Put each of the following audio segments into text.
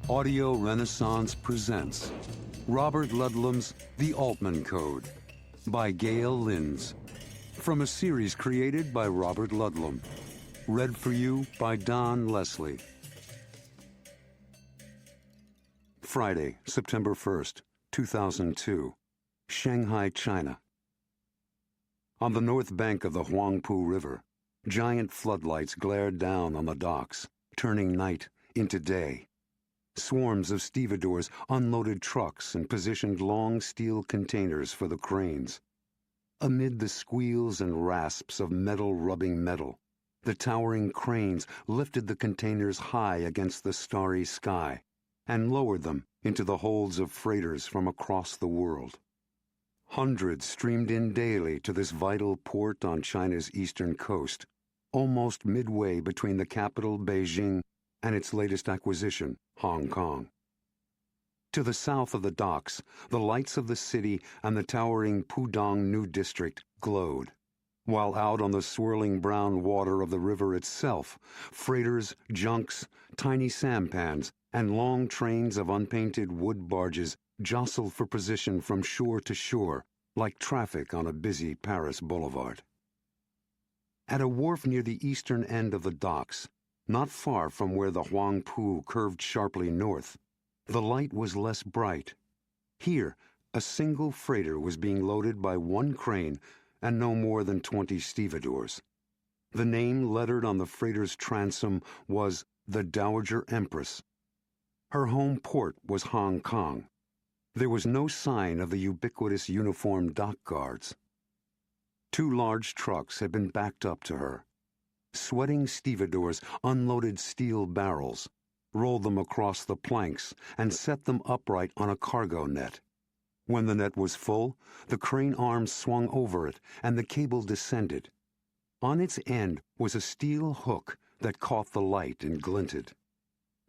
Audio Renaissance presents Robert Ludlum's The Altman Code by Gail Linds, from a series created by Robert Ludlum. Read for you by Don Leslie. Friday, September 1st, 2002, Shanghai, China. On the north bank of the Huangpu River, giant floodlights glared down on the docks, turning night into day. Swarms of stevedores unloaded trucks and positioned long steel containers for the cranes. Amid the squeals and rasps of metal rubbing metal, the towering cranes lifted the containers high against the starry sky and lowered them into the holds of freighters from across the world. Hundreds streamed in daily to this vital port on China's eastern coast, almost midway between the capital, Beijing, and its latest acquisition, Hong Kong. To the south of the docks, the lights of the city and the towering Pudong New District glowed, while out on the swirling brown water of the river itself, freighters, junks, tiny sampans, and long trains of unpainted wood barges jostled for position from shore to shore, like traffic on a busy Paris boulevard. At a wharf near the eastern end of the docks, not far from where the Huangpu curved sharply north, the light was less bright. Here, a single freighter was being loaded by one crane and no more than 20 stevedores. The name lettered on the freighter's transom was the Dowager Empress. Her home port was Hong Kong. There was no sign of the ubiquitous uniformed dock guards. 2 large trucks had been backed up to her. Sweating stevedores unloaded steel barrels, rolled them across the planks, and set them upright on a cargo net. When the net was full, the crane arms swung over it, and the cable descended. On its end was a steel hook that caught the light and glinted.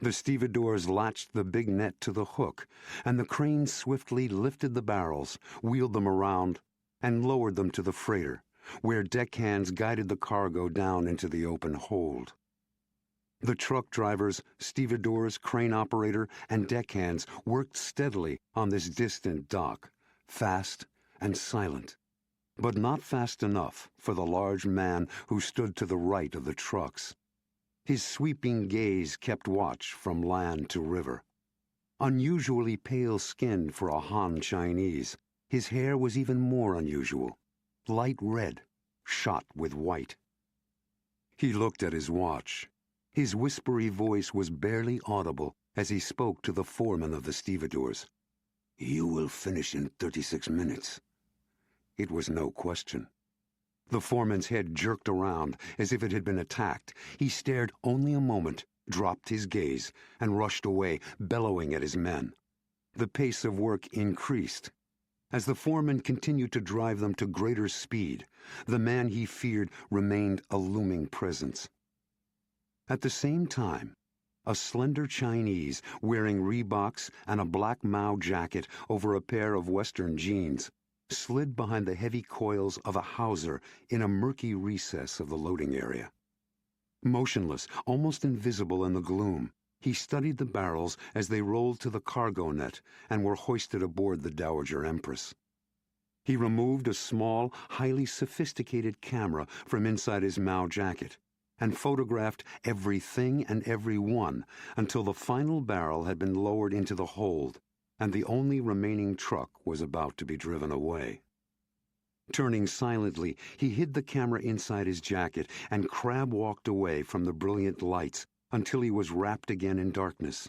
The stevedores latched the big net to the hook, and the crane swiftly lifted the barrels, wheeled them around, and lowered them to the freighter, where deckhands guided the cargo down into the open hold. The truck drivers, stevedores, crane operator, and deckhands worked steadily on this distant dock, fast and silent, but not fast enough for the large man who stood to the right of the trucks. His sweeping gaze kept watch from land to river. Unusually pale-skinned for a Han Chinese, his hair was even more unusual, light red, shot with white. He looked at his watch. His whispery voice was barely audible as he spoke to the foreman of the stevedores. "You will finish in 36 minutes. It was no question. The foreman's head jerked around as if it had been attacked. He stared only a moment, dropped his gaze, and rushed away, bellowing at his men. The pace of work increased. As the foreman continued to drive them to greater speed, the man he feared remained a looming presence. At the same time, a slender Chinese wearing Reeboks and a black Mao jacket over a pair of Western jeans slid behind the heavy coils of a hawser in a murky recess of the loading area. Motionless, almost invisible in the gloom, he studied the barrels as they rolled to the cargo net and were hoisted aboard the Dowager Empress. He removed a small, highly sophisticated camera from inside his Mao jacket and photographed everything and everyone until the final barrel had been lowered into the hold and the only remaining truck was about to be driven away. Turning silently, he hid the camera inside his jacket and crab-walked away from the brilliant lights until he was wrapped again in darkness.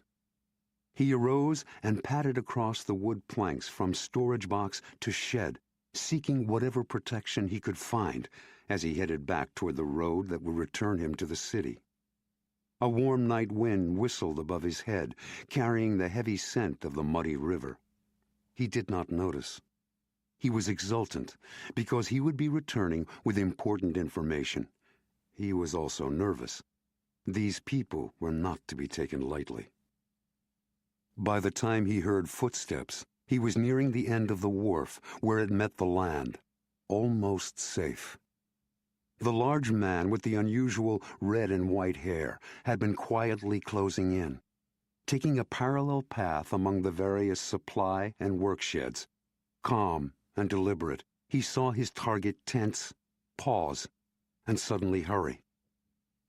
He arose and padded across the wood planks from storage box to shed, seeking whatever protection he could find as he headed back toward the road that would return him to the city. A warm night wind whistled above his head, carrying the heavy scent of the muddy river. He did not notice. He was exultant because he would be returning with important information. He was also nervous. These people were not to be taken lightly. By the time he heard footsteps, he was nearing the end of the wharf where it met the land, almost safe. The large man with the unusual red and white hair had been quietly closing in. taking a parallel path among the various supply and work sheds. Calm and deliberate, he saw his target tense, pause, and suddenly hurry.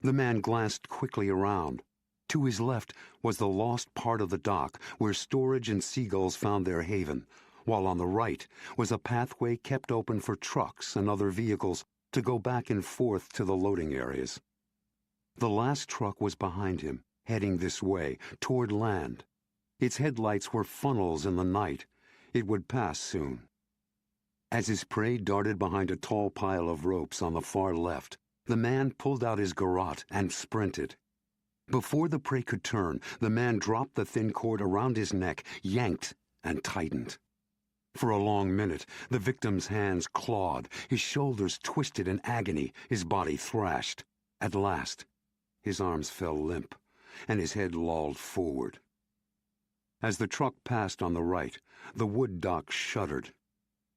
The man glanced quickly around. To his left was the lost part of the dock where storage and seagulls found their haven, while on the right was a pathway kept open for trucks and other vehicles to go back and forth to the loading areas. The last truck was behind him, heading this way, toward land. Its headlights were funnels in the night. It would pass soon. As his prey darted behind a tall pile of ropes on the far left, the man pulled out his garrote and sprinted. Before the prey could turn, the man dropped the thin cord around his neck, yanked, and tightened. For a long minute, the victim's hands clawed, his shoulders twisted in agony, his body thrashed. At last, his arms fell limp, and his head lolled forward. As the truck passed on the right, the wood dock shuddered.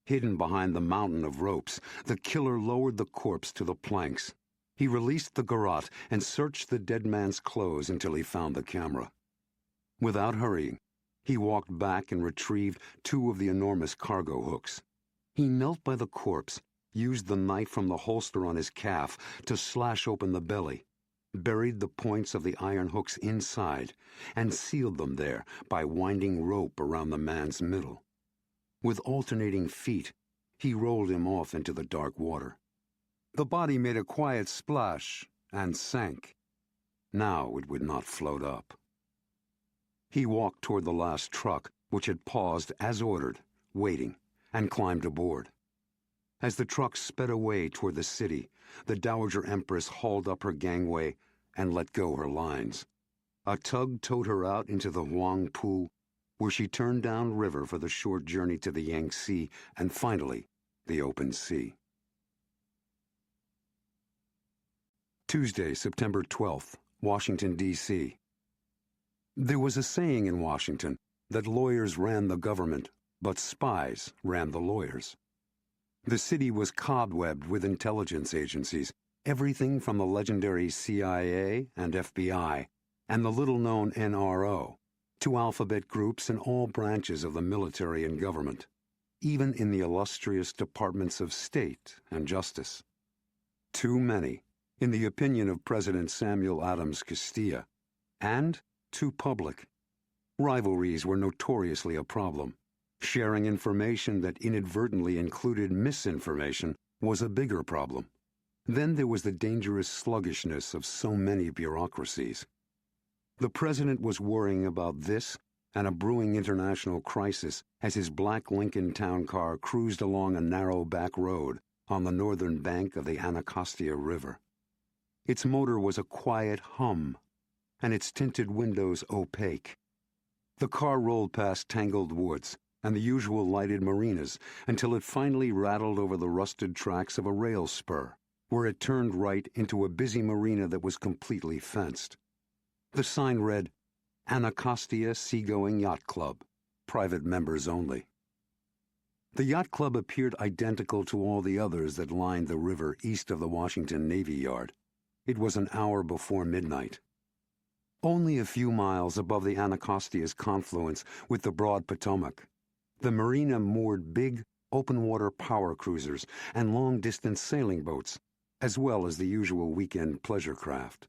Hidden behind the mountain of ropes, the killer lowered the corpse to the planks. He released the garrote and searched the dead man's clothes until he found the camera. Without hurrying, he walked back and retrieved 2 of the enormous cargo hooks. He knelt by the corpse, used the knife from the holster on his calf to slash open the belly, buried the points of the iron hooks inside, and sealed them there by winding rope around the man's middle. With alternating feet, he rolled him off into the dark water. The body made a quiet splash and sank. Now it would not float up. He walked toward the last truck, which had paused as ordered, waiting, and climbed aboard. As the truck sped away toward the city, the Dowager Empress hauled up her gangway and let go her lines. A tug towed her out into the Huangpu, where she turned down river for the short journey to the Yangtze and finally the open sea. Tuesday, September 12th, Washington, D.C. There was a saying in Washington that lawyers ran the government, but spies ran the lawyers. The city was cobwebbed with intelligence agencies, everything from the legendary CIA and FBI and the little-known NRO to alphabet groups in all branches of the military and government, even in the illustrious departments of state and justice. Too many, in the opinion of President Samuel Adams Castilla, and too public. Rivalries were notoriously a problem. Sharing information that inadvertently included misinformation was a bigger problem. Then there was the dangerous sluggishness of so many bureaucracies. The president was worrying about this and a brewing international crisis as his black Lincoln town car cruised along a narrow back road on the northern bank of the Anacostia River. Its motor was a quiet hum, and its tinted windows opaque. The car rolled past tangled woods and the usual lighted marinas until it finally rattled over the rusted tracks of a rail spur, where it turned right into a busy marina that was completely fenced. The sign read, Anacostia Seagoing Yacht Club, private members only. The yacht club appeared identical to all the others that lined the river east of the Washington Navy Yard. It was an hour before midnight. Only a few miles above the Anacostia's confluence with the broad Potomac, the marina moored big, open-water power cruisers and long-distance sailing boats, as well as the usual weekend pleasure craft.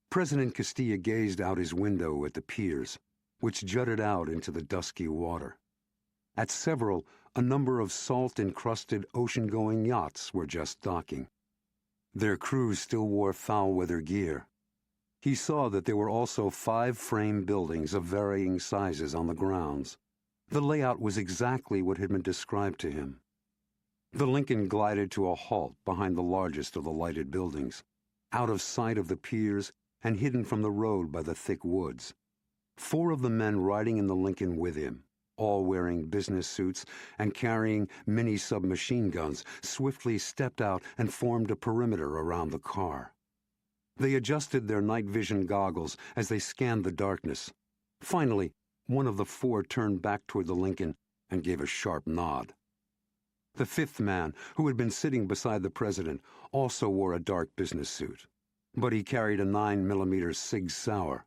President Castilla gazed out his window at the piers, which jutted out into the dusky water. At several, a number of salt-encrusted ocean-going yachts were just docking. Their crews still wore foul-weather gear. He saw that there were also 5 frame buildings of varying sizes on the grounds. The layout was exactly what had been described to him. The Lincoln glided to a halt behind the largest of the lighted buildings, out of sight of the piers and hidden from the road by the thick woods. 4 of the men riding in the Lincoln with him, all wearing business suits and carrying mini-submachine guns, swiftly stepped out and formed a perimeter around the car. They adjusted their night vision goggles as they scanned the darkness. Finally, one of the 4 turned back toward the Lincoln and gave a sharp nod. The 5th man, who had been sitting beside the president, also wore a dark business suit, but he carried a 9mm Sig Sauer.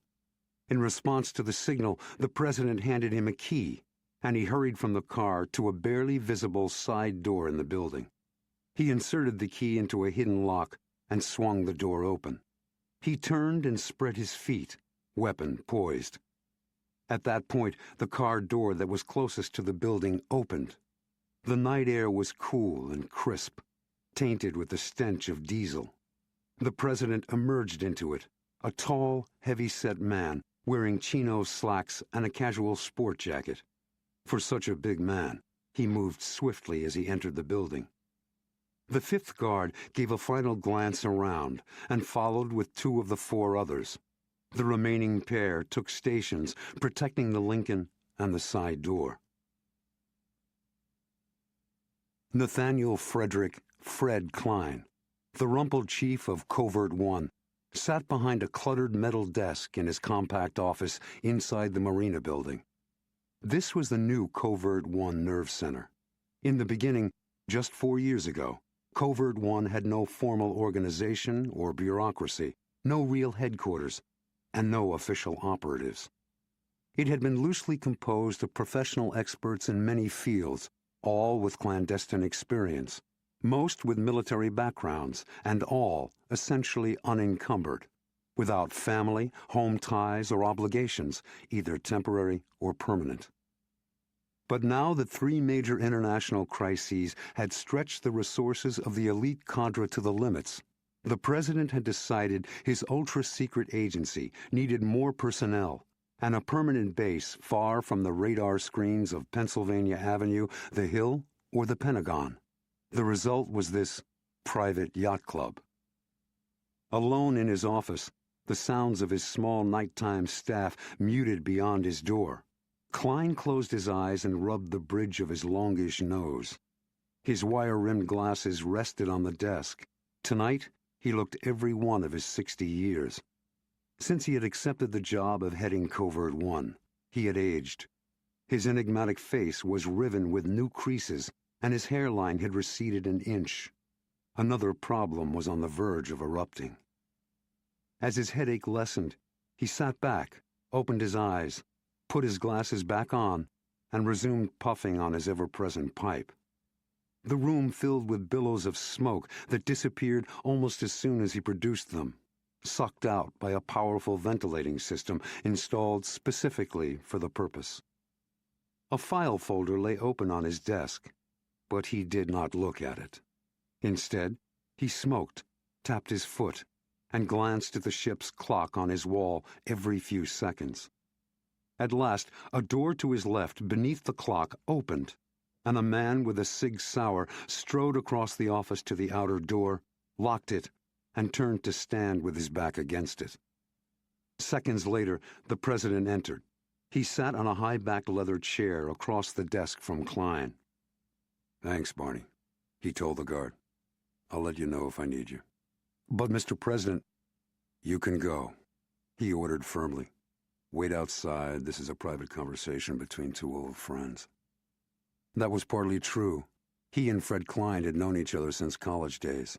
In response to the signal, the president handed him a key, and he hurried from the car to a barely visible side door in the building. He inserted the key into a hidden lock and swung the door open. He turned and spread his feet, weapon poised. At that point, the car door that was closest to the building opened. The night air was cool and crisp, tainted with the stench of diesel. The president emerged into it, a tall, heavy-set man wearing chino slacks and a casual sport jacket. For such a big man, he moved swiftly as he entered the building. The fifth guard gave a final glance around and followed with two of the four others. The remaining pair took stations, protecting the Lincoln and the side door. Nathaniel Frederick "Fred" Klein, the rumpled chief of Covert-One, sat behind a cluttered metal desk in his compact office inside the Marina building. This was the new Covert-One Nerve Center. In the beginning, just 4 years ago, Covert-One had no formal organization or bureaucracy, no real headquarters, and no official operatives. It had been loosely composed of professional experts in many fields, all with clandestine experience, most with military backgrounds, and all essentially unencumbered, without family, home ties, or obligations, either temporary or permanent. But now that 3 major international crises had stretched the resources of the elite cadre to the limits, the president had decided his ultra-secret agency needed more personnel and a permanent base far from the radar screens of Pennsylvania Avenue, the Hill, or the Pentagon. The result was this private yacht club. Alone in his office, the sounds of his small nighttime staff muted beyond his door, Klein closed his eyes and rubbed the bridge of his longish nose. His wire-rimmed glasses rested on the desk. Tonight, he looked every one of his 60 years. Since he had accepted the job of heading Covert-One, he had aged. His enigmatic face was riven with new creases, and his hairline had receded an inch. Another problem was on the verge of erupting. As his headache lessened, he sat back, opened his eyes, put his glasses back on, and resumed puffing on his ever-present pipe. The room filled with billows of smoke that disappeared almost as soon as he produced them, sucked out by a powerful ventilating system installed specifically for the purpose. A file folder lay open on his desk, but he did not look at it. Instead, he smoked, tapped his foot, and glanced at the ship's clock on his wall every few seconds. At last, a door to his left, beneath the clock, opened, and a man with a Sig Sauer strode across the office to the outer door, locked it, and turned to stand with his back against it. Seconds later, the president entered. He sat on a high-backed leather chair across the desk from Klein. "Thanks, Barney," he told the guard. "I'll let you know if I need you." "But, Mr. President—" "You can go," he ordered firmly. "Wait outside. This is a private conversation between two old friends." That was partly true. He and Fred Klein had known each other since college days.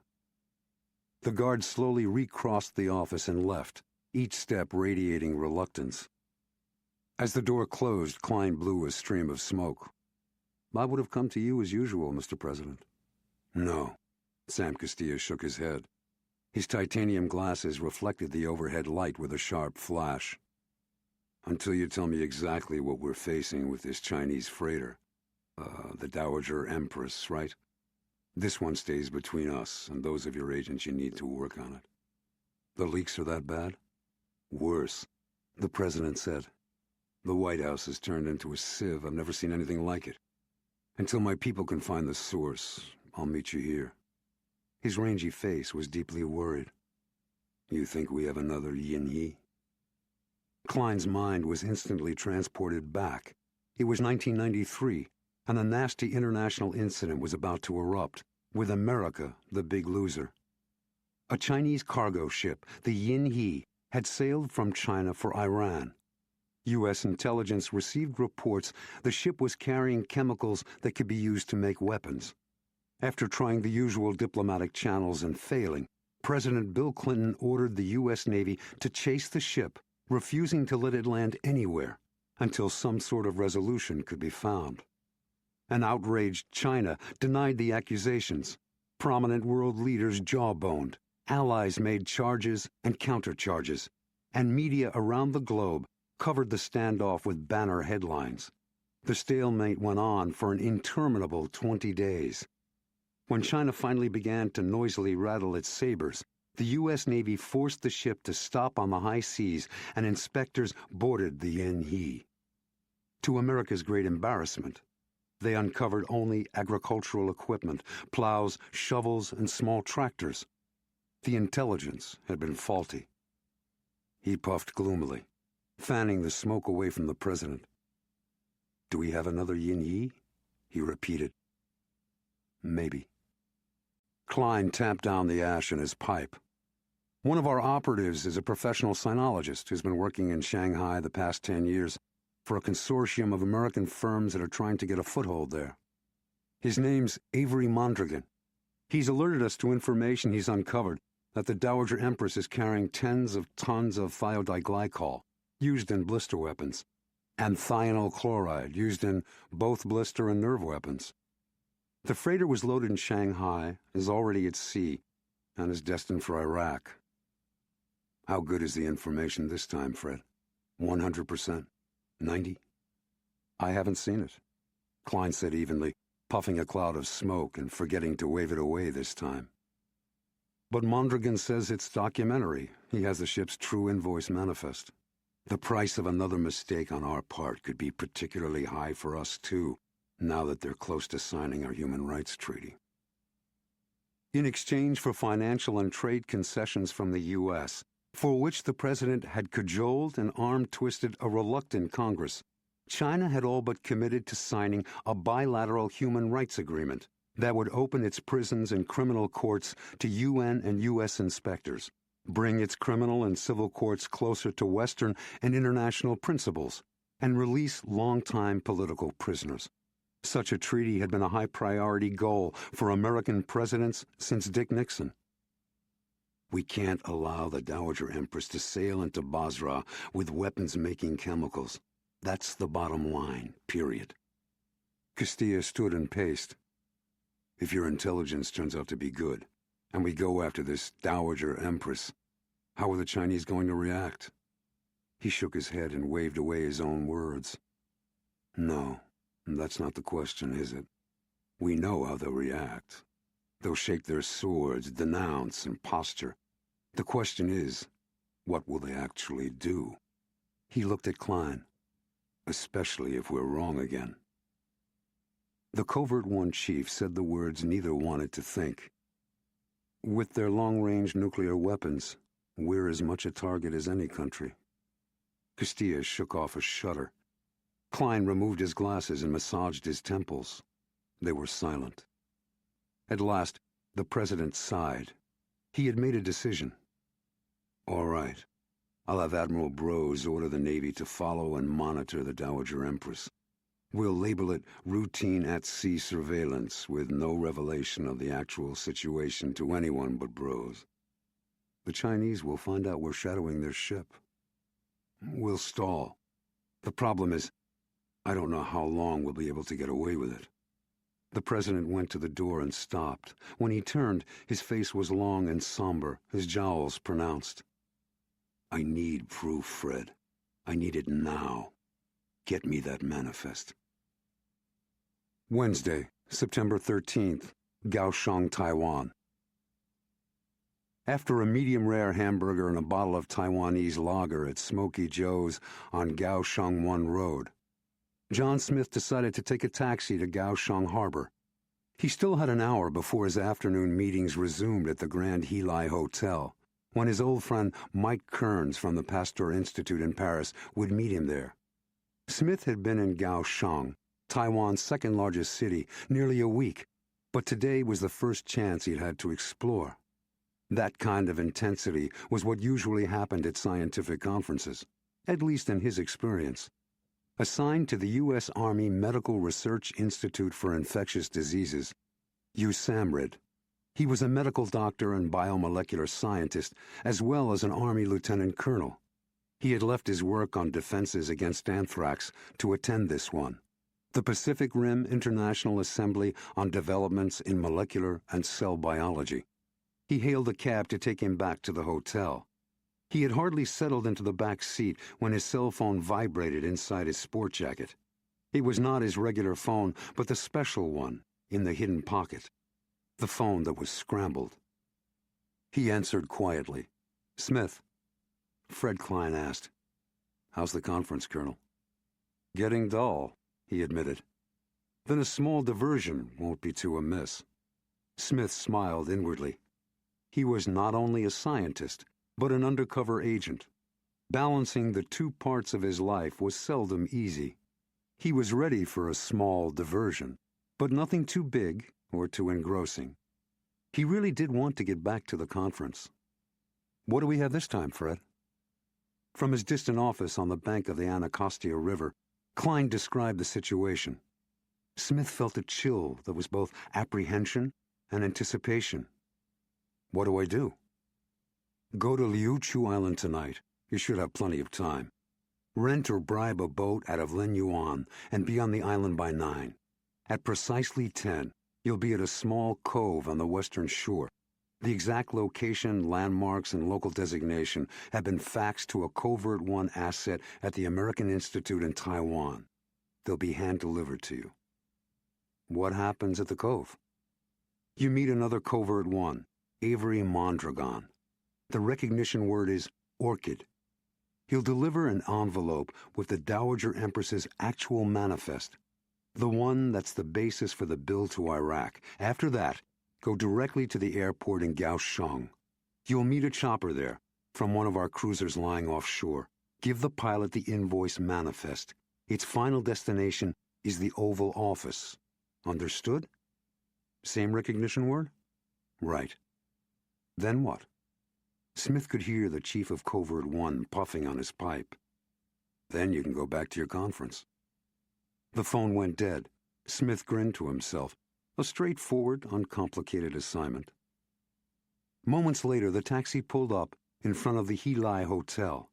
The guard slowly recrossed the office and left, each step radiating reluctance. As the door closed, Klein blew a stream of smoke. "I would have come to you as usual, Mr. President." "No." Sam Castilla shook his head. His titanium glasses reflected the overhead light with a sharp flash. "Until you tell me exactly what we're facing with this Chinese freighter. The Dowager Empress, right? This one stays between us and those of your agents you need to work on it." "The leaks are that bad?" "Worse," the president said. "The White House has turned into a sieve. I've never seen anything like it. Until my people can find the source, I'll meet you here." His rangy face was deeply worried. "You think we have another Yin He?" Klein's mind was instantly transported back. It was 1993, and a nasty international incident was about to erupt, with America the big loser. A Chinese cargo ship, the Yin He, had sailed from China for Iran. U.S. intelligence received reports the ship was carrying chemicals that could be used to make weapons. After trying the usual diplomatic channels and failing, President Bill Clinton ordered the U.S. Navy to chase the ship, refusing to let it land anywhere until some sort of resolution could be found. An outraged China denied the accusations. Prominent world leaders jawboned. Allies made charges and countercharges, and media around the globe covered the standoff with banner headlines. The stalemate went on for an interminable 20 days. When China finally began to noisily rattle its sabers, the U.S. Navy forced the ship to stop on the high seas, and inspectors boarded the Yanhe. To America's great embarrassment, they uncovered only agricultural equipment, plows, shovels, and small tractors. The intelligence had been faulty. He puffed gloomily, fanning the smoke away from the president. "Do we have another Yanhe?" he repeated. "Maybe." Klein tamped down the ash in his pipe. "One of our operatives is a professional sinologist who's been working in Shanghai the past 10 years for a consortium of American firms that are trying to get a foothold there. His name's Avery Mondragon. He's alerted us to information he's uncovered that the Dowager Empress is carrying tens of tons of thiodiglycol, used in blister weapons, and thionyl chloride, used in both blister and nerve weapons. The freighter was loaded in Shanghai, is already at sea, and is destined for Iraq." "How good is the information this time, Fred? 100%? 90? "I haven't seen it," Klein said evenly, puffing a cloud of smoke and forgetting to wave it away this time. "But Mondragon says it's documentary. He has the ship's true invoice manifest. The price of another mistake on our part could be particularly high for us, too, now that they're close to signing our human rights treaty." In exchange for financial and trade concessions from the U.S., for which the president had cajoled and arm-twisted a reluctant Congress, China had all but committed to signing a bilateral human rights agreement that would open its prisons and criminal courts to UN and U.S. inspectors, bring its criminal and civil courts closer to Western and international principles, and release longtime political prisoners. Such a treaty had been a high-priority goal for American presidents since Dick Nixon. "We can't allow the Dowager Empress to sail into Basra with weapons-making chemicals. That's the bottom line, period." Castilla stood and paced. "If your intelligence turns out to be good, and we go after this Dowager Empress, how are the Chinese going to react?" He shook his head and waved away his own words. "No, that's not the question, is it? We know how they'll react. They'll shake their swords, denounce, and posture. The question is, what will they actually do?" He looked at Klein. "Especially if we're wrong again." The Covert-One chief said the words neither wanted to think. "With their long-range nuclear weapons, we're as much a target as any country." Castilla shook off a shudder. Klein removed his glasses and massaged his temples. They were silent. At last, the president sighed. He had made a decision. "All right. I'll have Admiral Brose order the Navy to follow and monitor the Dowager Empress. We'll label it routine at-sea surveillance with no revelation of the actual situation to anyone but Brose. The Chinese will find out we're shadowing their ship. We'll stall. The problem is, I don't know how long we'll be able to get away with it." The president went to the door and stopped. When he turned, his face was long and somber, his jowls pronounced. "I need proof, Fred. I need it now. Get me that manifest." Wednesday, September 13th, Kaohsiung, Taiwan. After a medium-rare hamburger and a bottle of Taiwanese lager at Smoky Joe's on Kaohsiung One Road, John Smith decided to take a taxi to Kaohsiung Harbor. He still had an hour before his afternoon meetings resumed at the Grand Heli Hotel, when his old friend Mike Kearns from the Pasteur Institute in Paris would meet him there. Smith had been in Kaohsiung, Taiwan's second-largest city, nearly a week, but today was the first chance he'd had to explore. That kind of intensity was what usually happened at scientific conferences, at least in his experience. Assigned to the U.S. Army Medical Research Institute for Infectious Diseases, USAMRID, he was a medical doctor and biomolecular scientist, as well as an Army lieutenant colonel. He had left his work on defenses against anthrax to attend this one, the Pacific Rim International Assembly on Developments in Molecular and Cell Biology. He hailed a cab to take him back to the hotel. He had hardly settled into the back seat when his cell phone vibrated inside his sport jacket. It was not his regular phone, but the special one in the hidden pocket, the phone that was scrambled. He answered quietly. "Smith." Fred Klein asked, "How's the conference, Colonel?" "Getting dull," he admitted. "Then a small diversion won't be too amiss." Smith smiled inwardly. He was not only a scientist, but an undercover agent. Balancing the two parts of his life was seldom easy. He was ready for a small diversion, but nothing too big or too engrossing. He really did want to get back to the conference. "What do we have this time, Fred?" From his distant office on the bank of the Anacostia River, Klein described the situation. Smith felt a chill that was both apprehension and anticipation. "What do I do?" "Go to Liu Chu Island tonight. You should have plenty of time. Rent or bribe a boat out of Lin Yuan and be on the island by 9. At precisely 10, you'll be at a small cove on the western shore. The exact location, landmarks, and local designation have been faxed to a Covert-One asset at the American Institute in Taiwan. They'll be hand-delivered to you." "What happens at the cove?" "You meet another Covert-One, Avery Mondragon. The recognition word is orchid. He'll deliver an envelope with the Dowager Empress's actual manifest, the one that's the basis for the bill to Iraq. After that, go directly to the airport in Kaohsiung. You'll meet a chopper there, from one of our cruisers lying offshore. Give the pilot the invoice manifest. Its final destination is the Oval Office. Understood? Same recognition word? Right. Then what?" Smith could hear the chief of Covert-One puffing on his pipe. "Then you can go back to your conference." The phone went dead. Smith grinned to himself. A straightforward, uncomplicated assignment. Moments later, the taxi pulled up in front of the Helai Hotel.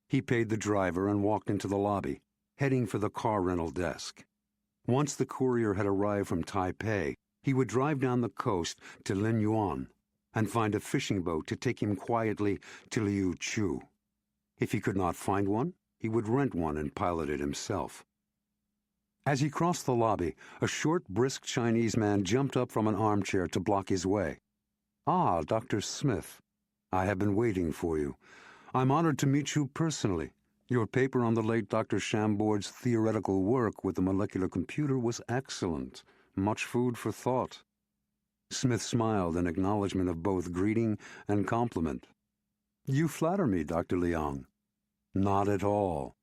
He paid the driver and walked into the lobby, heading for the car rental desk. Once the courier had arrived from Taipei, he would drive down the coast to Lin Yuan and find a fishing boat to take him quietly to Liu Chu. If he could not find one, he would rent one and pilot it himself. As he crossed the lobby, a short, brisk Chinese man jumped up from an armchair to block his way. "Ah, Dr. Smith. I have been waiting for you. I'm honored to meet you personally. Your paper on the late Dr. Chambord's theoretical work with the molecular computer was excellent. Much food for thought." Smith smiled in acknowledgement of both greeting and compliment. "You flatter me, Dr. Liang." "Not at all.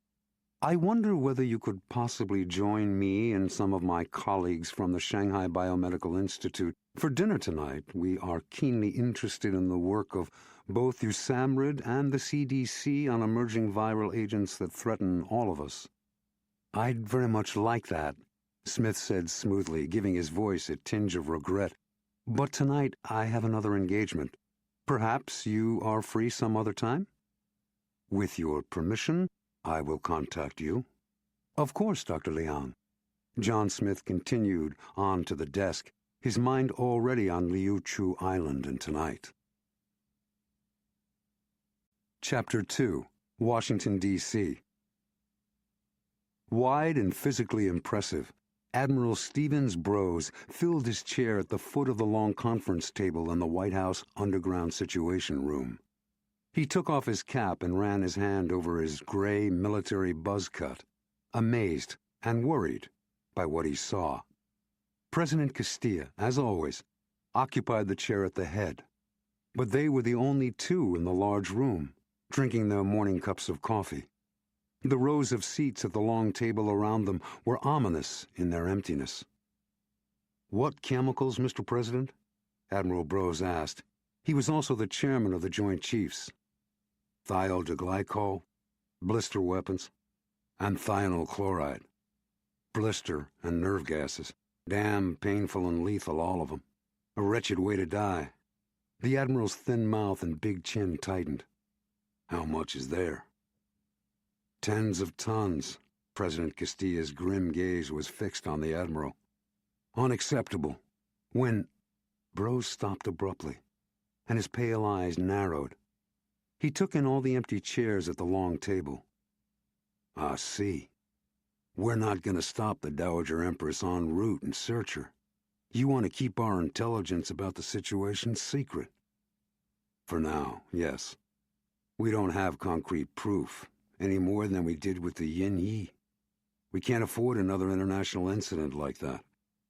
I wonder whether you could possibly join me and some of my colleagues from the Shanghai Biomedical Institute for dinner tonight. We are keenly interested in the work of both USAMRIID and the CDC on emerging viral agents that threaten all of us." "I'd very much like that," Smith said smoothly, giving his voice a tinge of regret. "But tonight I have another engagement. Perhaps you are free some other time?" "With your permission, I will contact you." "Of course, Dr. Liang." John Smith continued on to the desk, his mind already on Liu Chu Island and tonight. Chapter 2, Washington, D.C. Wide and physically impressive, Admiral Stevens Brose filled his chair at the foot of the long conference table in the White House underground situation room. He took off his cap and ran his hand over his gray military buzz cut, amazed and worried by what he saw. President Castilla, as always, occupied the chair at the head, but they were the only two in the large room, drinking their morning cups of coffee. The rows of seats at the long table around them were ominous in their emptiness. "What chemicals, Mr. President?" Admiral Brose asked. He was also the chairman of the Joint Chiefs. "Thiol-diglycol, blister weapons, and thionyl chloride. Blister and nerve gases. Damn painful and lethal, all of them. A wretched way to die." The Admiral's thin mouth and big chin tightened. "How much is there?" Tens of tons. President Castilla's grim gaze was fixed on the Admiral. Unacceptable. When... Brose stopped abruptly, and his pale eyes narrowed. He took in all the empty chairs at the long table. I see. We're not going to stop the Dowager Empress en route and search her. You want to keep our intelligence about the situation secret. For now, yes. We don't have concrete proof, any more than we did with the Yin Yi. We can't afford another international incident like that,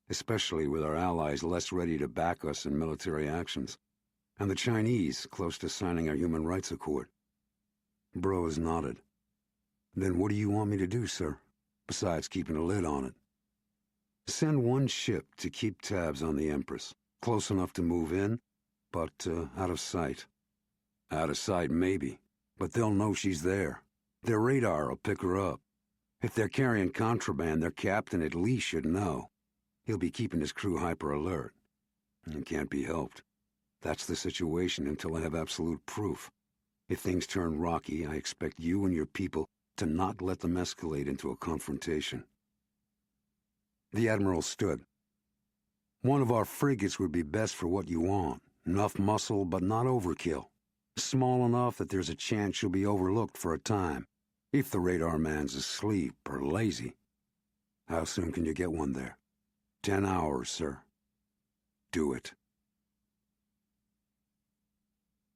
especially with our allies less ready to back us in military actions, and the Chinese close to signing our human rights accord. Brose nodded. Then what do you want me to do, sir, besides keeping a lid on it? Send one ship to keep tabs on the Empress, close enough to move in, but out of sight. Out of sight, maybe, but they'll know she's there. Their radar will pick her up. If they're carrying contraband, their captain at least should know. He'll be keeping his crew hyper-alert. It can't be helped. That's the situation until I have absolute proof. If things turn rocky, I expect you and your people to not let them escalate into a confrontation. The Admiral stood. One of our frigates would be best for what you want. Enough muscle, but not overkill. Small enough that there's a chance she'll be overlooked for a time, if the radar man's asleep or lazy. How soon can you get one there? 10 hours, sir. Do it.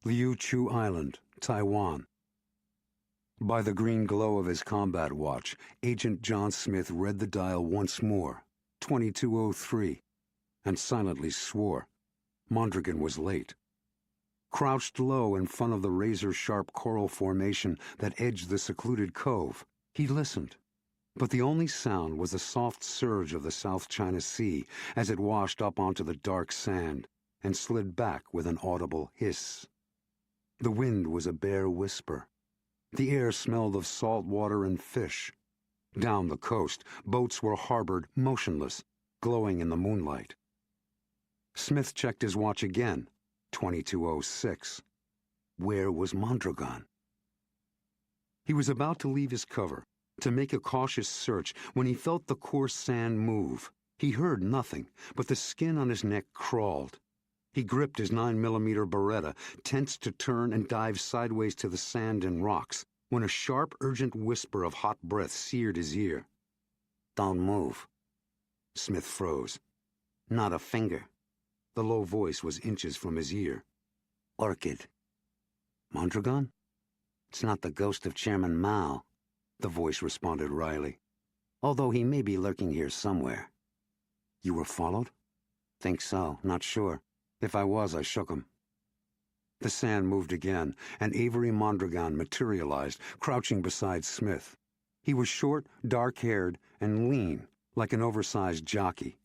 Liu Chu Island, Taiwan. By the green glow of his combat watch, Agent John Smith read the dial once more, 2203, and silently swore. Mondragon was late. Crouched low in front of the razor-sharp coral formation that edged the secluded cove, he listened. But the only sound was the soft surge of the South China Sea as it washed up onto the dark sand and slid back with an audible hiss. The wind was a bare whisper. The air smelled of salt water and fish. Down the coast, boats were harbored motionless, glowing in the moonlight. Smith checked his watch again. 2206. Where was Mondragon? He was about to leave his cover, to make a cautious search, when he felt the coarse sand move. He heard nothing, but the skin on his neck crawled. He gripped his 9mm Beretta, tensed to turn and dive sideways to the sand and rocks, when a sharp, urgent whisper of hot breath seared his ear. Don't move. Smith froze. Not a finger. The low voice was inches from his ear. Orchid. Mondragon? It's not the ghost of Chairman Mao, the voice responded wryly. Although he may be lurking here somewhere. You were followed? Think so, not sure. If I was, I shook him. The sand moved again, and Avery Mondragon materialized, crouching beside Smith. He was short, dark-haired, and lean, like an oversized jockey.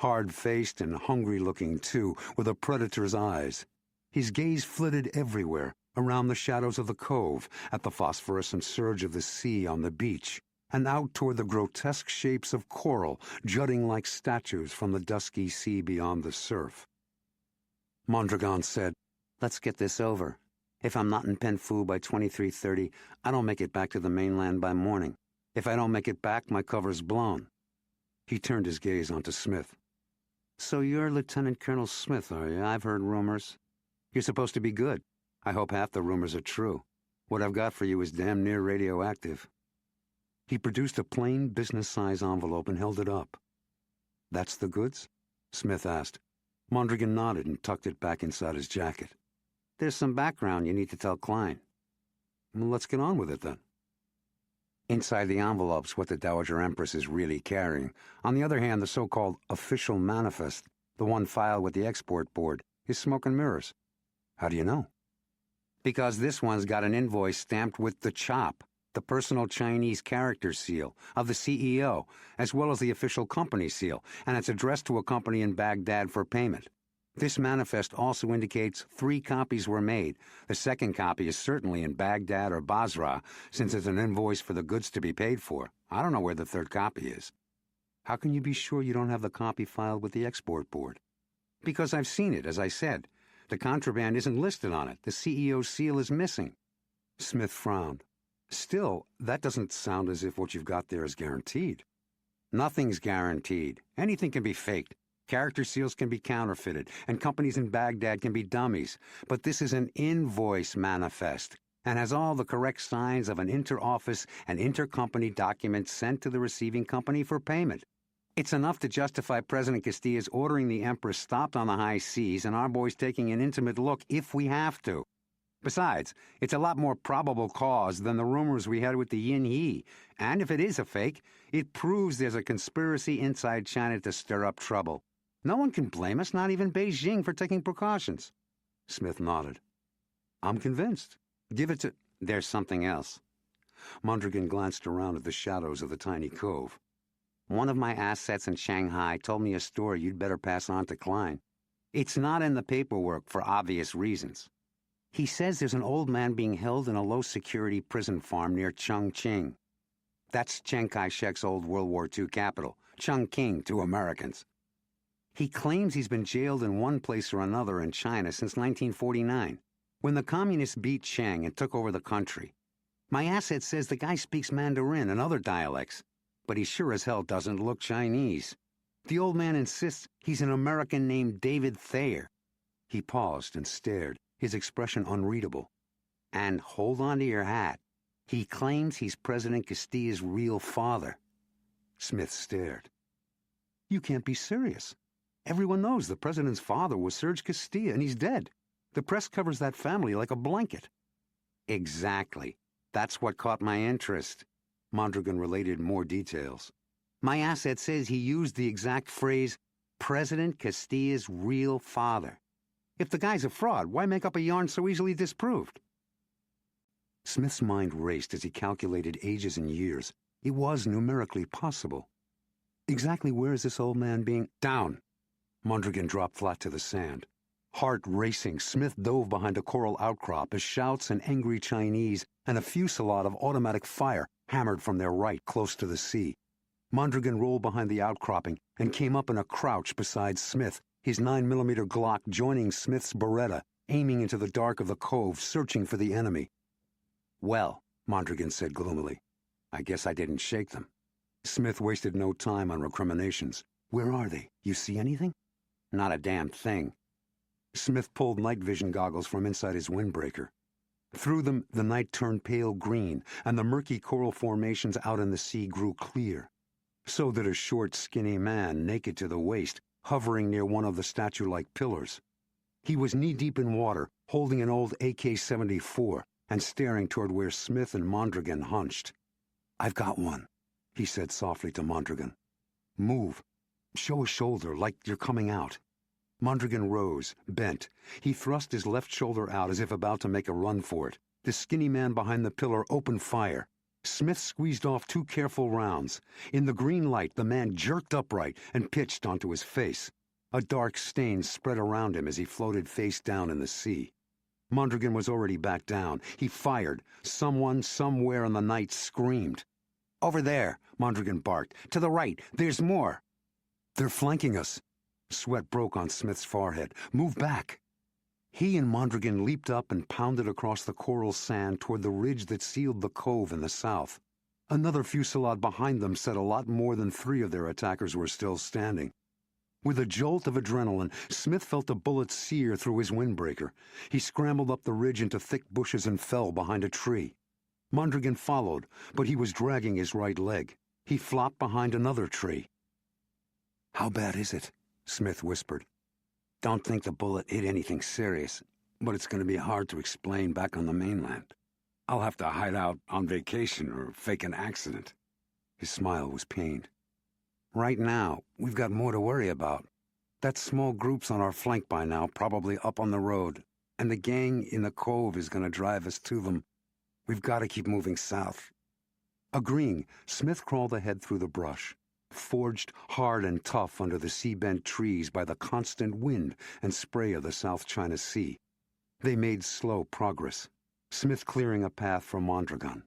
Hard-faced and hungry-looking, too, with a predator's eyes. His gaze flitted everywhere, around the shadows of the cove, at the phosphorescent surge of the sea on the beach, and out toward the grotesque shapes of coral jutting like statues from the dusky sea beyond the surf. Mondragon said, Let's get this over. If I'm not in Penfu by 23:30, I don't make it back to the mainland by morning. If I don't make it back, my cover's blown. He turned his gaze onto Smith. So you're Lieutenant Colonel Smith, are you? I've heard rumors. You're supposed to be good. I hope half the rumors are true. What I've got for you is damn near radioactive. He produced a plain business-size envelope and held it up. That's the goods? Smith asked. Mondragon nodded and tucked it back inside his jacket. There's some background you need to tell Klein. Well, let's get on with it, then. Inside the envelope's what the Dowager Empress is really carrying. On the other hand, the so-called official manifest, the one filed with the export board, is smoke and mirrors. How do you know? Because this one's got an invoice stamped with the CHOP, the personal Chinese character seal, of the CEO, as well as the official company seal, and it's addressed to a company in Baghdad for payment. This manifest also indicates 3 copies were made. The second copy is certainly in Baghdad or Basra, since it's an invoice for the goods to be paid for. I don't know where the 3rd copy is. How can you be sure you don't have the copy filed with the export board? Because I've seen it, as I said. The contraband isn't listed on it. The CEO's seal is missing. Smith frowned. Still, that doesn't sound as if what you've got there is guaranteed. Nothing's guaranteed. Anything can be faked. Character seals can be counterfeited, and companies in Baghdad can be dummies. But this is an invoice manifest, and has all the correct signs of an inter-office and intercompany document sent to the receiving company for payment. It's enough to justify President Castilla's ordering the Empress stopped on the high seas and our boys taking an intimate look if we have to. Besides, it's a lot more probable cause than the rumors we had with the Yin He, and if it is a fake, it proves there's a conspiracy inside China to stir up trouble. No one can blame us, not even Beijing, for taking precautions. Smith nodded. I'm convinced. Give it to... There's something else. Mondragon glanced around at the shadows of the tiny cove. One of my assets in Shanghai told me a story you'd better pass on to Klein. It's not in the paperwork for obvious reasons. He says there's an old man being held in a low-security prison farm near Chongqing. That's Chiang Kai-shek's old World War II capital, Chongqing to Americans. He claims he's been jailed in one place or another in China since 1949, when the communists beat Chiang and took over the country. My asset says the guy speaks Mandarin and other dialects, but he sure as hell doesn't look Chinese. The old man insists he's an American named David Thayer. He paused and stared, his expression unreadable. And hold on to your hat. He claims he's President Castilla's real father. Smith stared. You can't be serious. Everyone knows the president's father was Serge Castilla, and he's dead. The press covers that family like a blanket. Exactly. That's what caught my interest. Mondragon related more details. My asset says he used the exact phrase, President Castilla's real father. If the guy's a fraud, why make up a yarn so easily disproved? Smith's mind raced as he calculated ages and years. It was numerically possible. Exactly where is this old man being... Down! Mondragon dropped flat to the sand. Heart racing, Smith dove behind a coral outcrop as shouts and angry Chinese and a fusillade of automatic fire hammered from their right close to the sea. Mondragon rolled behind the outcropping and came up in a crouch beside Smith, his 9mm Glock joining Smith's Beretta, aiming into the dark of the cove, searching for the enemy. Well, Mondragon said gloomily, I guess I didn't shake them. Smith wasted no time on recriminations. Where are they? You see anything? Not a damn thing. Smith pulled night vision goggles from inside his windbreaker. Through them, the night turned pale green, and the murky coral formations out in the sea grew clear. So did a short, skinny man, naked to the waist, hovering near one of the statue-like pillars. He was knee-deep in water, holding an old AK-74, and staring toward where Smith and Mondragon hunched. I've got one, he said softly to Mondragon. Move. Show a shoulder, like you're coming out. Mondragon rose, bent. He thrust his left shoulder out as if about to make a run for it. The skinny man behind the pillar opened fire. Smith squeezed off 2 careful rounds. In the green light, the man jerked upright and pitched onto his face. A dark stain spread around him as he floated face down in the sea. Mondragon was already back down. He fired. Someone, somewhere in the night, screamed. Over there, Mondragon barked. To the right, there's more. They're flanking us. Sweat broke on Smith's forehead. Move back. He and Mondragon leaped up and pounded across the coral sand toward the ridge that sealed the cove in the south. Another fusillade behind them said a lot more than 3 of their attackers were still standing. With a jolt of adrenaline, Smith felt a bullet sear through his windbreaker. He scrambled up the ridge into thick bushes and fell behind a tree. Mondragon followed, but he was dragging his right leg. He flopped behind another tree. How bad is it? Smith whispered. Don't think the bullet hit anything serious, but it's going to be hard to explain back on the mainland. I'll have to hide out on vacation or fake an accident. His smile was pained. Right now, we've got more to worry about. That small group's on our flank by now, probably up on the road, and the gang in the cove is going to drive us to them. We've got to keep moving south. Agreeing, Smith crawled ahead through the brush, forged hard and tough under the sea-bent trees by the constant wind and spray of the South China Sea. They made slow progress, Smith clearing a path for Mondragon.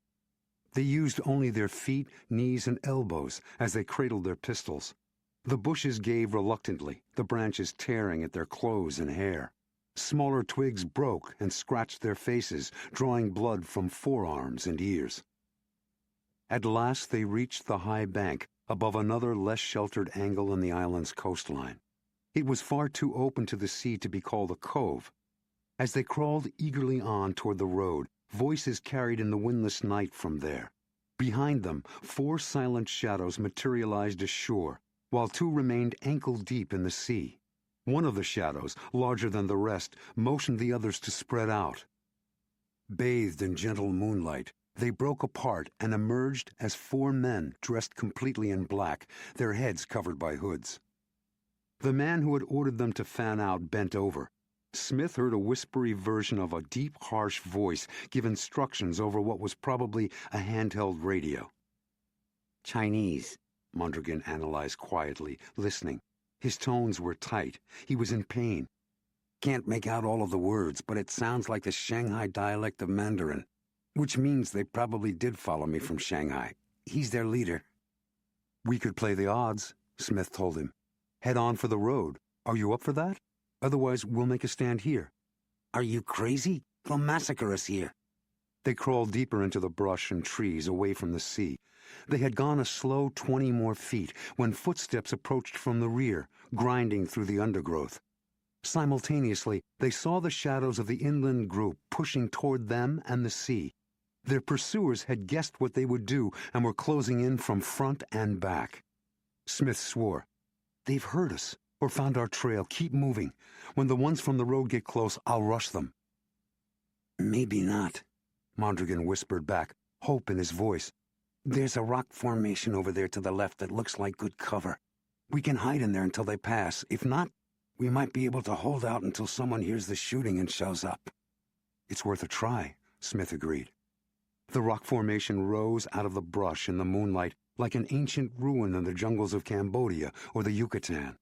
They used only their feet, knees, and elbows as they cradled their pistols. The bushes gave reluctantly, the branches tearing at their clothes and hair. Smaller twigs broke and scratched their faces, drawing blood from forearms and ears. At last they reached the high bank, above another less sheltered angle in the island's coastline. It was far too open to the sea to be called a cove. As they crawled eagerly on toward the road, voices carried in the windless night from there. Behind them, 4 silent shadows materialized ashore, while 2 remained ankle-deep in the sea. One of the shadows, larger than the rest, motioned the others to spread out. Bathed in gentle moonlight, they broke apart and emerged as 4 men dressed completely in black, their heads covered by hoods. The man who had ordered them to fan out bent over. Smith heard a whispery version of a deep, harsh voice give instructions over what was probably a handheld radio. "Chinese," Mondragon analyzed quietly, listening. His tones were tight. He was in pain. "Can't make out all of the words, but it sounds like the Shanghai dialect of Mandarin, which means they probably did follow me from Shanghai. He's their leader." "We could play the odds," Smith told him. "Head on for the road. Are you up for that? Otherwise, we'll make a stand here." "Are you crazy? They'll massacre us here." They crawled deeper into the brush and trees, away from the sea. They had gone a slow 20 more feet when footsteps approached from the rear, grinding through the undergrowth. Simultaneously, they saw the shadows of the inland group pushing toward them and the sea. Their pursuers had guessed what they would do and were closing in from front and back. Smith swore. "They've heard us, or found our trail. Keep moving. When the ones from the road get close, I'll rush them." "Maybe not," Mondragon whispered back, hope in his voice. "There's a rock formation over there to the left that looks like good cover. We can hide in there until they pass. If not, we might be able to hold out until someone hears the shooting and shows up." "It's worth a try," Smith agreed. The rock formation rose out of the brush in the moonlight like an ancient ruin in the jungles of Cambodia or the Yucatan.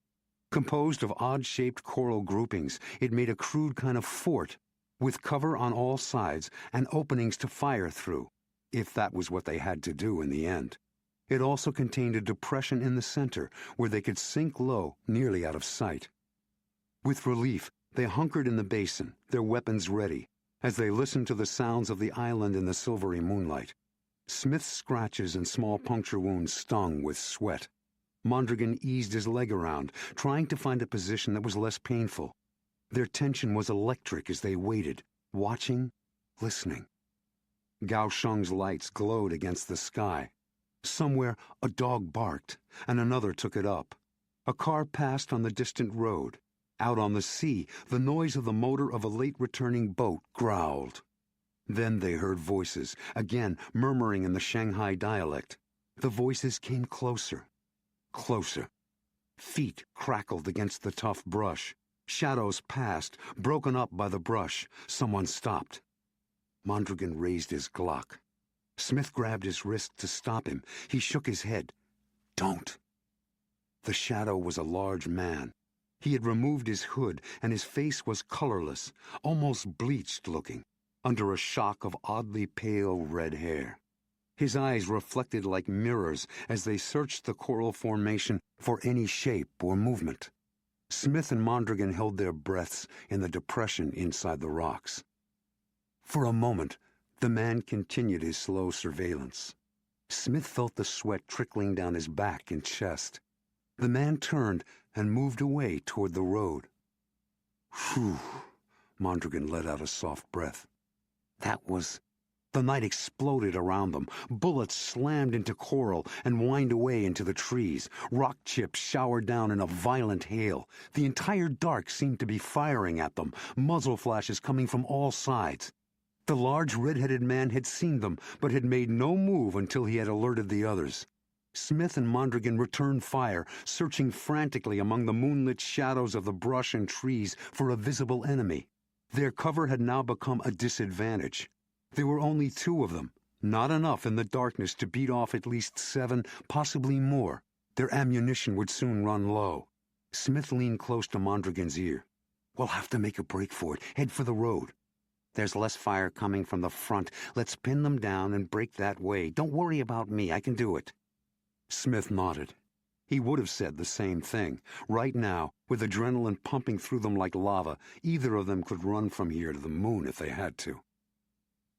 Composed of odd-shaped coral groupings, it made a crude kind of fort, with cover on all sides and openings to fire through, if that was what they had to do in the end. It also contained a depression in the center where they could sink low, nearly out of sight. With relief, they hunkered in the basin, their weapons ready, as they listened to the sounds of the island in the silvery moonlight. Smith's scratches and small puncture wounds stung with sweat. Mondragon eased his leg around, trying to find a position that was less painful. Their tension was electric as they waited, watching, listening. Gao Sheng's lights glowed against the sky. Somewhere, a dog barked, and another took it up. A car passed on the distant road. Out on the sea, the noise of the motor of a late-returning boat growled. Then they heard voices, again murmuring in the Shanghai dialect. The voices came closer. Closer. Feet crackled against the tough brush. Shadows passed, broken up by the brush. Someone stopped. Mondragon raised his Glock. Smith grabbed his wrist to stop him. He shook his head. "Don't." The shadow was a large man. He had removed his hood, and his face was colorless, almost bleached-looking, under a shock of oddly pale red hair. His eyes reflected like mirrors as they searched the coral formation for any shape or movement. Smith and Mondragon held their breaths in the depression inside the rocks. For a moment, the man continued his slow surveillance. Smith felt the sweat trickling down his back and chest. The man turned and moved away toward the road. "Whew," Mondragon let out a soft breath. That was... The night exploded around them. Bullets slammed into coral and whined away into the trees. Rock chips showered down in a violent hail. The entire dark seemed to be firing at them, muzzle flashes coming from all sides. The large red-headed man had seen them, but had made no move until he had alerted the others. Smith and Mondragon returned fire, searching frantically among the moonlit shadows of the brush and trees for a visible enemy. Their cover had now become a disadvantage. There were only 2 of them, not enough in the darkness to beat off at least 7, possibly more. Their ammunition would soon run low. Smith leaned close to Mondragon's ear. "We'll have to make a break for it. Head for the road." "There's less fire coming from the front. Let's pin them down and break that way. Don't worry about me. I can do it." Smith nodded. He would have said the same thing. Right now, with adrenaline pumping through them like lava, either of them could run from here to the moon if they had to.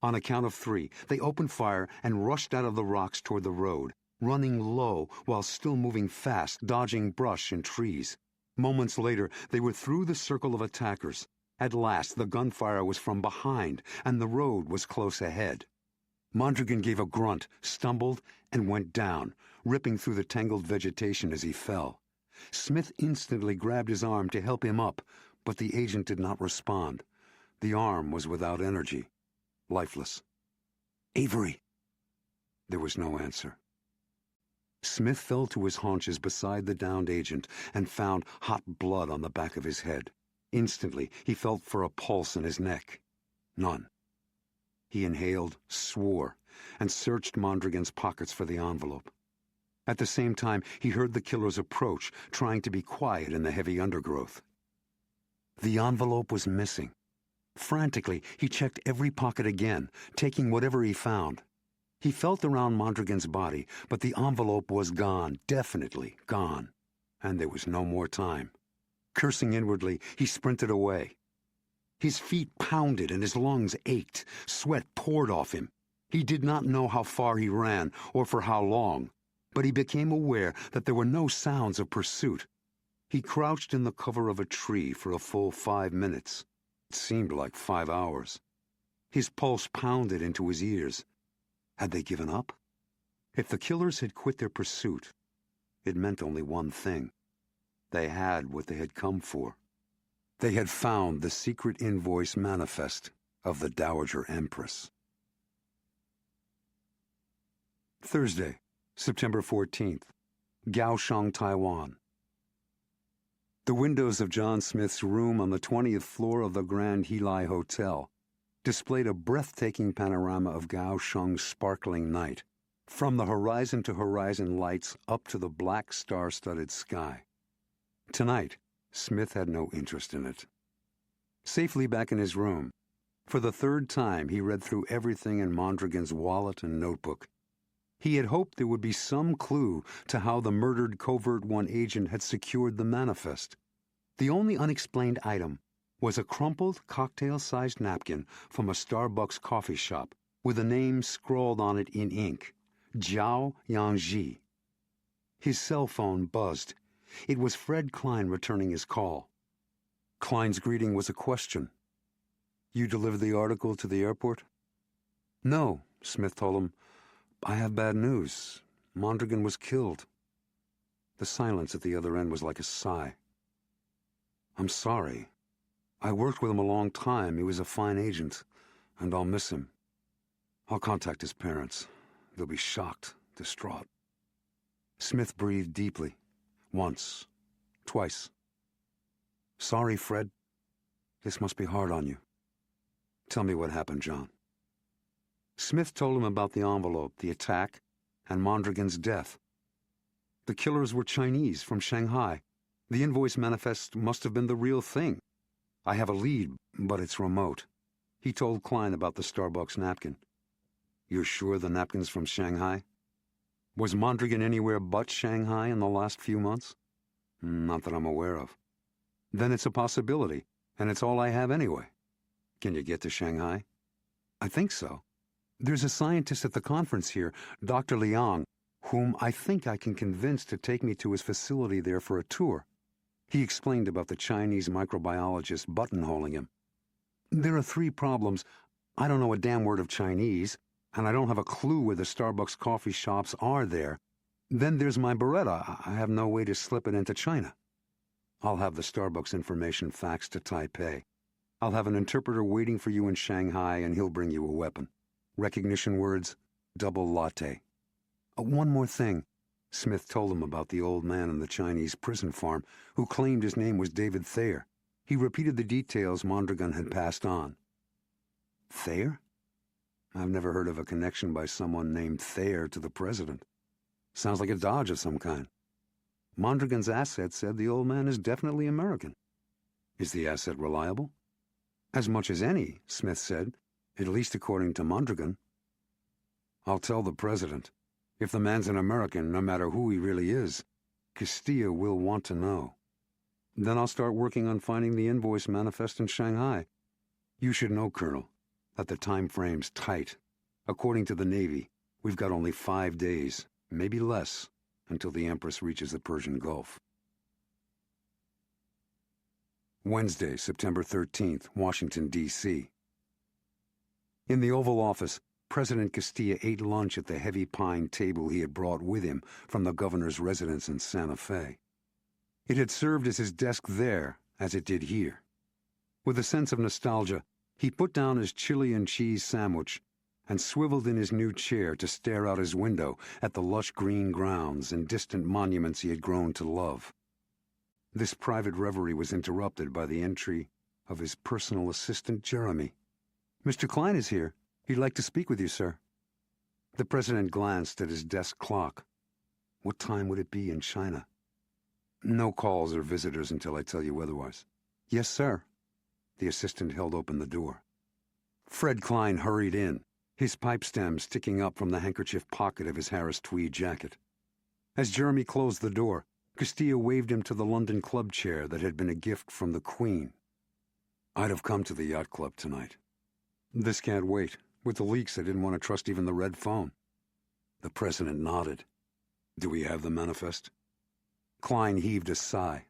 On a count of 3, they opened fire and rushed out of the rocks toward the road, running low while still moving fast, dodging brush and trees. Moments later, they were through the circle of attackers. At last, the gunfire was from behind, and the road was close ahead. Mondragon gave a grunt, stumbled, and went down, ripping through the tangled vegetation as he fell. Smith instantly grabbed his arm to help him up, but the agent did not respond. The arm was without energy, lifeless. "Avery!" There was no answer. Smith fell to his haunches beside the downed agent and found hot blood on the back of his head. Instantly, he felt for a pulse in his neck. None. He inhaled, swore, and searched Mondragon's pockets for the envelope. At the same time, he heard the killers approach, trying to be quiet in the heavy undergrowth. The envelope was missing. Frantically, he checked every pocket again, taking whatever he found. He felt around Mondragon's body, but the envelope was gone, definitely gone. And there was no more time. Cursing inwardly, he sprinted away. His feet pounded and his lungs ached. Sweat poured off him. He did not know how far he ran or for how long, but he became aware that there were no sounds of pursuit. He crouched in the cover of a tree for a full 5 minutes. It seemed like 5 hours. His pulse pounded into his ears. Had they given up? If the killers had quit their pursuit, it meant only one thing. They had what they had come for. They had found the secret invoice manifest of the Dowager Empress. Thursday, September 14th, Kaohsiung, Taiwan. The windows of John Smith's room on the 20th floor of the Grand Hilai Hotel displayed a breathtaking panorama of Kaohsiung's sparkling night, from the horizon to horizon lights up to the black star-studded sky. Tonight, Smith had no interest in it. Safely back in his room, for the 3rd time he read through everything in Mondragon's wallet and notebook. He had hoped there would be some clue to how the murdered Covert-One agent had secured the manifest. The only unexplained item was a crumpled, cocktail-sized napkin from a Starbucks coffee shop with a name scrawled on it in ink, Zhao Yangji. His cell phone buzzed. It was Fred Klein returning his call. Klein's greeting was a question. "You delivered the article to the airport?" "No," Smith told him. "I have bad news. Mondragon was killed." The silence at the other end was like a sigh. "I'm sorry. I worked with him a long time. He was a fine agent, and I'll miss him. I'll contact his parents. They'll be shocked, distraught." Smith breathed deeply. Once. Twice. "Sorry, Fred. This must be hard on you. Tell me what happened, John." Smith told him about the envelope, the attack, and Mondragon's death. The killers were Chinese from Shanghai. The invoice manifest must have been the real thing. "I have a lead, but it's remote." He told Klein about the Starbucks napkin. "You're sure the napkin's from Shanghai? Was Mondragon anywhere but Shanghai in the last few months?" "Not that I'm aware of." "Then it's a possibility, and it's all I have anyway." "Can you get to Shanghai?" "I think so. There's a scientist at the conference here, Dr. Liang, whom I think I can convince to take me to his facility there for a tour." He explained about the Chinese microbiologist buttonholing him. "There are 3 problems. I don't know a damn word of Chinese, and I don't have a clue where the Starbucks coffee shops are there. Then there's my Beretta. I have no way to slip it into China. I'll have the Starbucks information faxed to Taipei. I'll have an interpreter waiting for you in Shanghai, and he'll bring you a weapon. Recognition words, double latte. One more thing." Smith told him about the old man in the Chinese prison farm who claimed his name was David Thayer. He repeated the details Mondragon had passed on. "Thayer? I've never heard of a connection by someone named Thayer to the president. Sounds like a dodge of some kind. Mondragon's asset said the old man is definitely American." "Is the asset reliable?" "As much as any," Smith said, "at least according to Mondragon." "I'll tell the president. If the man's an American, no matter who he really is, Castilla will want to know. Then I'll start working on finding the invoice manifest in Shanghai. You should know, Colonel, that the time frame's tight. According to the Navy, we've got only 5 days, maybe less, until the Empress reaches the Persian Gulf. Wednesday, September 13th, Washington, D.C. In the Oval Office, President Castilla ate lunch at the heavy pine table he had brought with him from the governor's residence in Santa Fe. It had served as his desk there as it did here. With a sense of nostalgia, he put down his chili and cheese sandwich and swiveled in his new chair to stare out his window at the lush green grounds and distant monuments he had grown to love. This private reverie was interrupted by the entry of his personal assistant, Jeremy. "Mr. Klein is here. He'd like to speak with you, sir." The president glanced at his desk clock. What time would it be in China? "No calls or visitors until I tell you otherwise." "Yes, sir." The assistant held open the door. Fred Klein hurried in, his pipe stem sticking up from the handkerchief pocket of his Harris tweed jacket. As Jeremy closed the door, Castilla waved him to the London club chair that had been a gift from the Queen. "I'd have come to the yacht club tonight. This can't wait. With the leaks, I didn't want to trust even the red phone." The president nodded. "Do we have the manifest?" Klein heaved a sigh.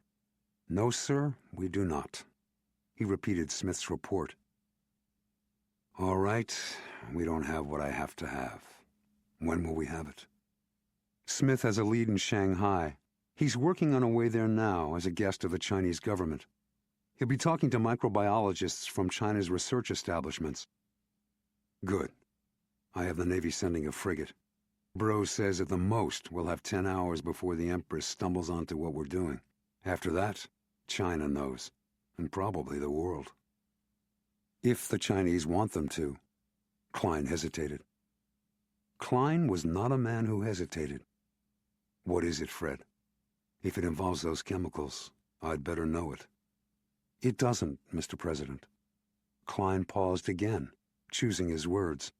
"No, sir, we do not." He repeated Smith's report. "All right, we don't have what I have to have. When will we have it?" "Smith has a lead in Shanghai. He's working on a way there now as a guest of the Chinese government. He'll be talking to microbiologists from China's research establishments." "Good. I have the Navy sending a frigate. Bro says at the most we'll have 10 hours before the Empress stumbles onto what we're doing. After that, China knows, and probably the world." "If the Chinese want them to." Klein hesitated. Klein was not a man who hesitated. "What is it, Fred? If it involves those chemicals, I'd better know it." "It doesn't, Mr. President." Klein paused again, choosing his words.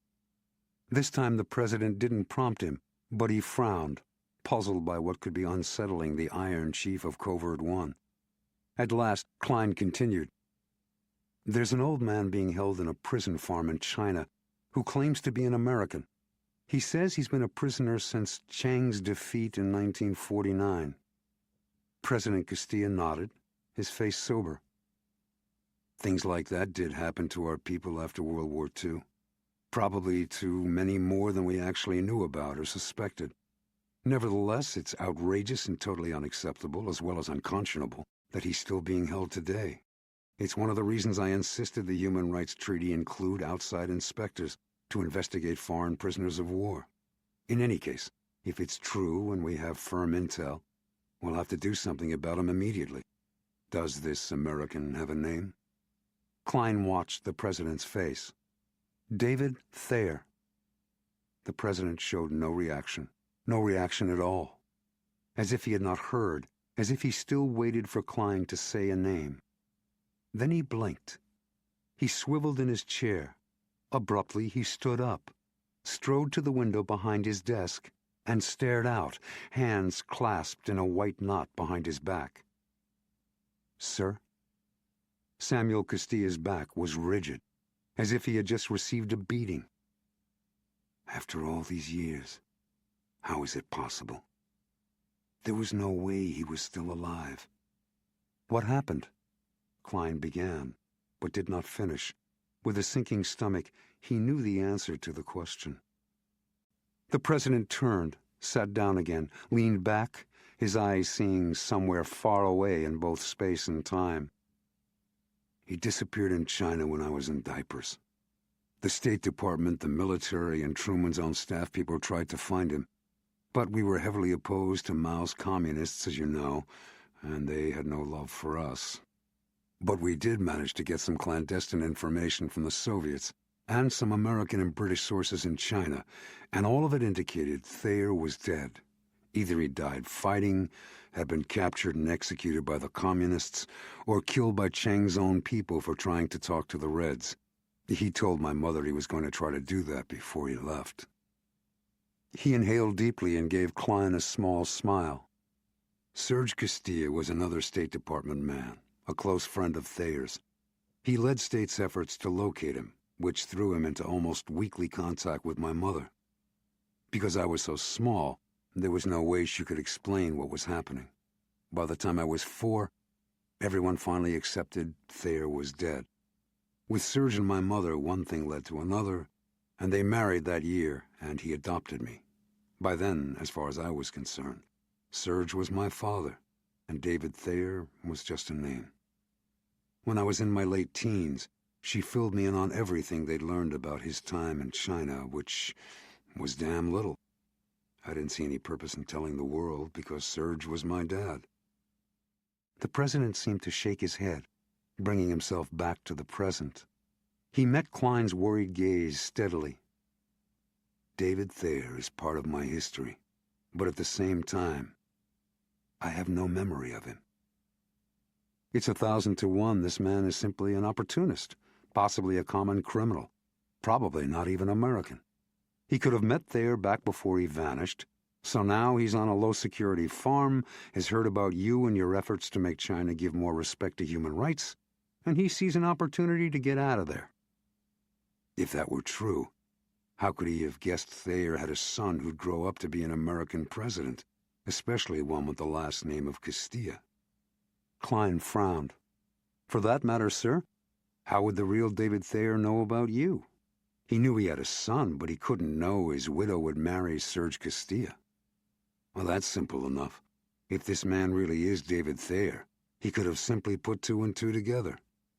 This time the president didn't prompt him, but he frowned, puzzled by what could be unsettling the Iron Chief of Covert-One. At last, Klein continued. "There's an old man being held in a prison farm in China who claims to be an American. He says he's been a prisoner since Chiang's defeat in 1949. President Castilla nodded, his face sober. "Things like that did happen to our people after World War II. Probably to many more than we actually knew about or suspected. Nevertheless, it's outrageous and totally unacceptable, as well as unconscionable, that he's still being held today. It's one of the reasons I insisted the Human Rights Treaty include outside inspectors to investigate foreign prisoners of war. In any case, if it's true and we have firm intel, we'll have to do something about him immediately. Does this American have a name?" Klein watched the president's face. "David Thayer." The president showed no reaction at all. As if he had not heard, as if he still waited for Klein to say a name. Then he blinked. He swiveled in his chair. Abruptly, he stood up, strode to the window behind his desk, and stared out, hands clasped in a white knot behind his back. "Sir?" Samuel Castilla's back was rigid, as if he had just received a beating. "After all these years, how is it possible? There was no way he was still alive." "What happened?" Klein began, but did not finish. With a sinking stomach, he knew the answer to the question. The president turned, sat down again, leaned back, his eyes seeing somewhere far away in both space and time. "He disappeared in China when I was in diapers. The State Department, the military, and Truman's own staff people tried to find him. But we were heavily opposed to Mao's communists, as you know, and they had no love for us. But we did manage to get some clandestine information from the Soviets, and some American and British sources in China, and all of it indicated Thayer was dead. Either he died fighting, had been captured and executed by the communists, or killed by Chiang's own people for trying to talk to the Reds. He told my mother he was going to try to do that before he left." He inhaled deeply and gave Klein a small smile. Serge Castilla was another State Department man, a close friend of Thayer's. He led State's efforts to locate him, which threw him into almost weekly contact with my mother. Because I was so small, there was no way she could explain what was happening. By the time I was 4, everyone finally accepted Thayer was dead. With Serge and my mother, one thing led to another, and they married that year, and he adopted me. By then, as far as I was concerned, Serge was my father, and David Thayer was just a name. When I was in my late teens, she filled me in on everything they'd learned about his time in China, which was damn little. I didn't see any purpose in telling the world because Serge was my dad. The president seemed to shake his head, bringing himself back to the present. He met Klein's worried gaze steadily. David Thayer is part of my history, but at the same time, I have no memory of him. It's 1,000 to 1 this man is simply an opportunist, possibly a common criminal, probably not even American. He could have met Thayer back before he vanished, so now he's on a low-security farm, has heard about you and your efforts to make China give more respect to human rights, and he sees an opportunity to get out of there. If that were true, how could he have guessed Thayer had a son who'd grow up to be an American president, especially one with the last name of Castilla? Klein frowned. For that matter, sir, how would the real David Thayer know about you? He knew he had a son, but he couldn't know his widow would marry Serge Castilla. Well, that's simple enough. If this man really is David Thayer, he could have simply put 2 and 2 together.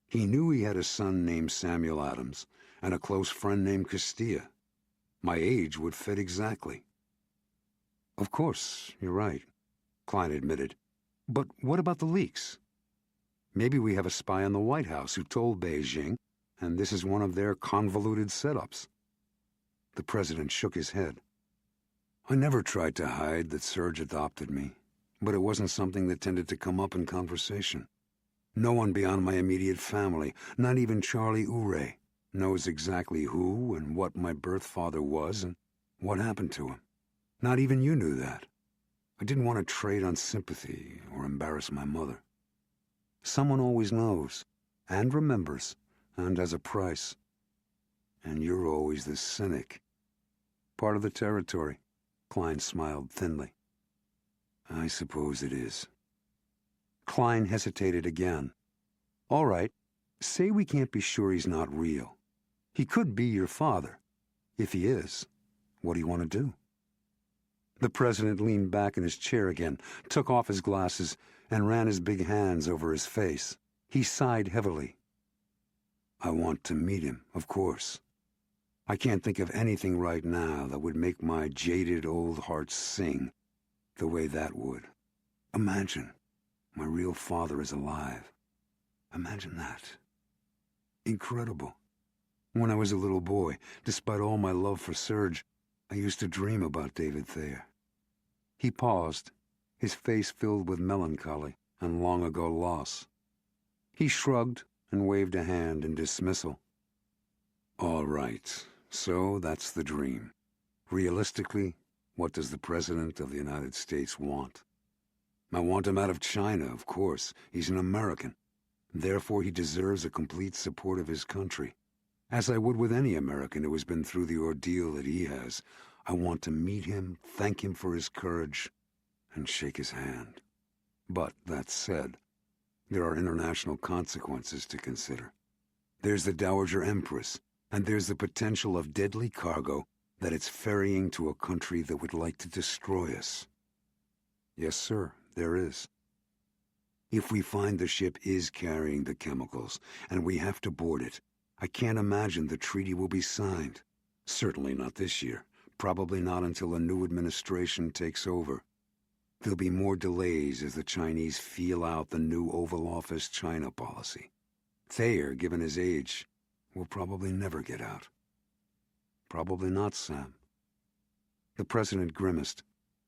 He knew he had a son named Samuel Adams and a close friend named Castilla. My age would fit exactly. Of course, you're right, Klein admitted. But what about the leaks? Maybe we have a spy in the White House who told Beijing, and this is one of their convoluted setups. The president shook his head. I never tried to hide that Serge adopted me, but it wasn't something that tended to come up in conversation. No one beyond my immediate family, not even Charlie Urey, knows exactly who and what my birth father was and what happened to him. Not even you knew that. I didn't want to trade on sympathy or embarrass my mother. Someone always knows, and remembers, and has a price. And you're always the cynic. Part of the territory. Klein smiled thinly. I suppose it is. Klein hesitated again. All right, say we can't be sure he's not real. He could be your father. If he is, what do you want to do? The president leaned back in his chair again, took off his glasses, and ran his big hands over his face. He sighed heavily. I want to meet him, of course. I can't think of anything right now that would make my jaded old heart sing the way that would. Imagine my real father is alive. Imagine that. Incredible. When I was a little boy, despite all my love for Serge, I used to dream about David Thayer. He paused, his face filled with melancholy and long-ago loss. He shrugged and waved a hand in dismissal. All right, so that's the dream. Realistically, what does the President of the United States want? I want him out of China, of course. He's an American. Therefore, he deserves a complete support of his country. As I would with any American who has been through the ordeal that he has, I want to meet him, thank him for his courage, and shake his hand. But, that said, there are international consequences to consider. There's the Dowager Empress, and there's the potential of deadly cargo that it's ferrying to a country that would like to destroy us. Yes, sir, there is. If we find the ship is carrying the chemicals, and we have to board it, I can't imagine the treaty will be signed. Certainly not this year. Probably not until a new administration takes over. There'll be more delays as the Chinese feel out the new Oval Office China policy. Thayer, given his age, will probably never get out. Probably not, Sam. The president grimaced,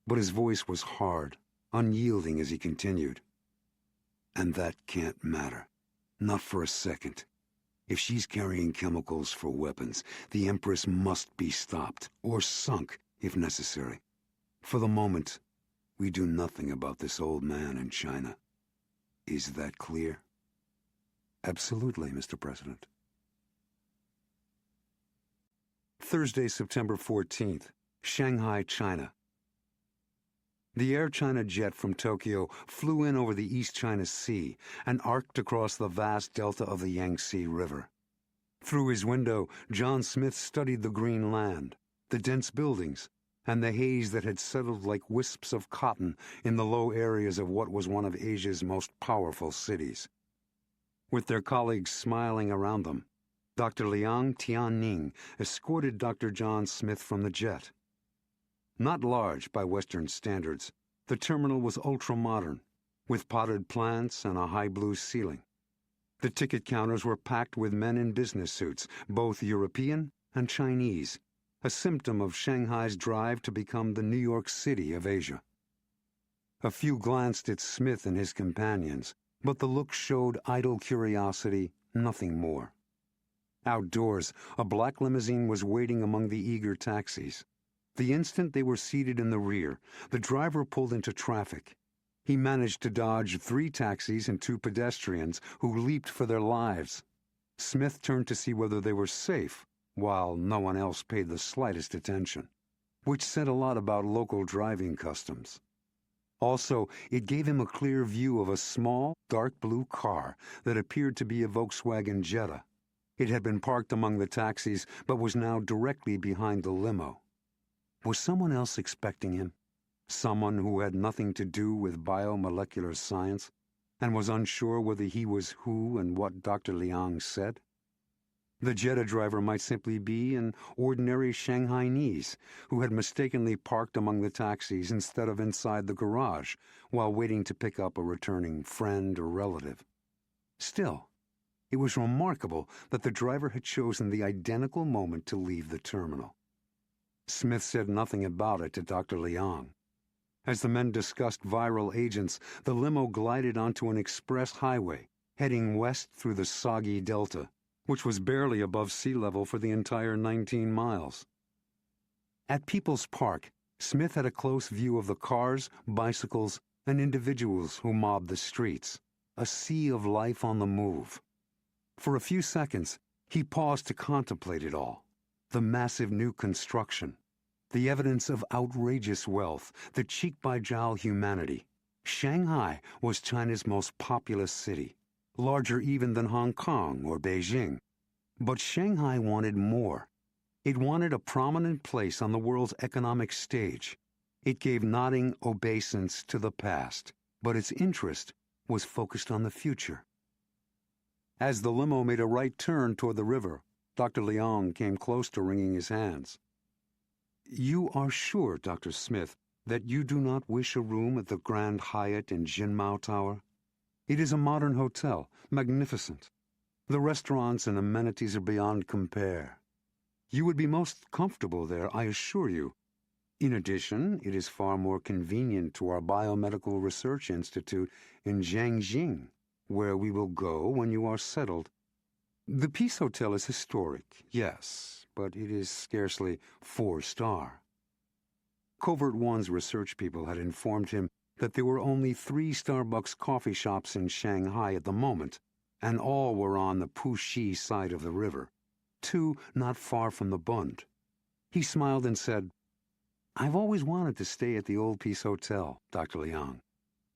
but his voice was hard, unyielding as he continued. And that can't matter. Not for a second. If she's carrying chemicals for weapons, the Empress must be stopped, or sunk, if necessary. For the moment, We do nothing about this old man in China. Is that clear? Absolutely, Mr. President. Thursday, September 14th, Shanghai, China. The Air China jet from Tokyo flew in over the East China Sea and arced across the vast delta of the Yangtze River. Through his window, John Smith studied the green land, the dense buildings, and the haze that had settled like wisps of cotton in the low areas of what was one of Asia's most powerful cities. With their colleagues smiling around them, Dr. Liang Tianning escorted Dr. John Smith from the jet. Not large by Western standards, the terminal was ultra-modern, with potted plants and a high blue ceiling. The ticket counters were packed with men in business suits, both European and Chinese, a symptom of Shanghai's drive to become the New York City of Asia. A few glanced at Smith and his companions, but the look showed idle curiosity, nothing more. Outdoors, a black limousine was waiting among the eager taxis. The instant they were seated in the rear, the driver pulled into traffic. He managed to dodge 3 taxis and 2 pedestrians who leaped for their lives. Smith turned to see whether they were safe, while no one else paid the slightest attention, which said a lot about local driving customs. Also, it gave him a clear view of a small, dark blue car that appeared to be a Volkswagen Jetta. It had been parked among the taxis, but was now directly behind the limo. Was someone else expecting him? Someone who had nothing to do with biomolecular science and was unsure whether he was who and what Dr. Liang said? The Jetta driver might simply be an ordinary Shanghainese who had mistakenly parked among the taxis instead of inside the garage while waiting to pick up a returning friend or relative. Still, it was remarkable that the driver had chosen the identical moment to leave the terminal. Smith said nothing about it to Dr. Liang. As the men discussed viral agents, the limo glided onto an express highway, heading west through the soggy delta, which was barely above sea level for the entire 19 miles. At People's Park, Smith had a close view of the cars, bicycles, and individuals who mobbed the streets, a sea of life on the move. For a few seconds, he paused to contemplate it all. The massive new construction, the evidence of outrageous wealth, the cheek-by-jowl humanity. Shanghai was China's most populous city, larger even than Hong Kong or Beijing. But Shanghai wanted more. It wanted a prominent place on the world's economic stage. It gave nodding obeisance to the past, but its interest was focused on the future. As the limo made a right turn toward the river, Dr. Liang came close to wringing his hands. "You are sure, Dr. Smith, that you do not wish a room at the Grand Hyatt in Jinmao Tower? It is a modern hotel, magnificent. The restaurants and amenities are beyond compare. You would be most comfortable there, I assure you. In addition, it is far more convenient to our Biomedical Research Institute in Jiangxing, where we will go when you are settled. The Peace Hotel is historic, yes, but it is scarcely 4-star. Covert-One's research people had informed him that there were only 3 Starbucks coffee shops in Shanghai at the moment, and all were on the Puxi side of the river, 2 not far from the Bund. He smiled and said, "I've always wanted to stay at the old Peace Hotel, Dr. Liang.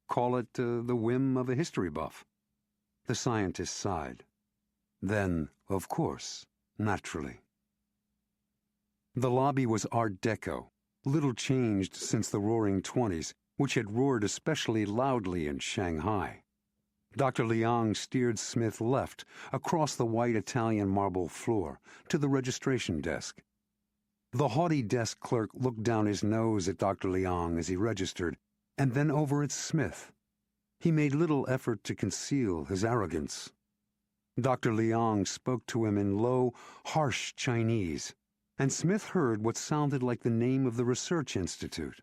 Call it the whim of a history buff." The scientist sighed. Then, of course, naturally. The lobby was Art Deco, little changed since the Roaring '20s, which had roared especially loudly in Shanghai. Dr. Liang steered Smith left, across the white Italian marble floor, to the registration desk. The haughty desk clerk looked down his nose at Dr. Liang as he registered, and then over at Smith. He made little effort to conceal his arrogance. Dr. Liang spoke to him in low, harsh Chinese, and Smith heard what sounded like the name of the research institute.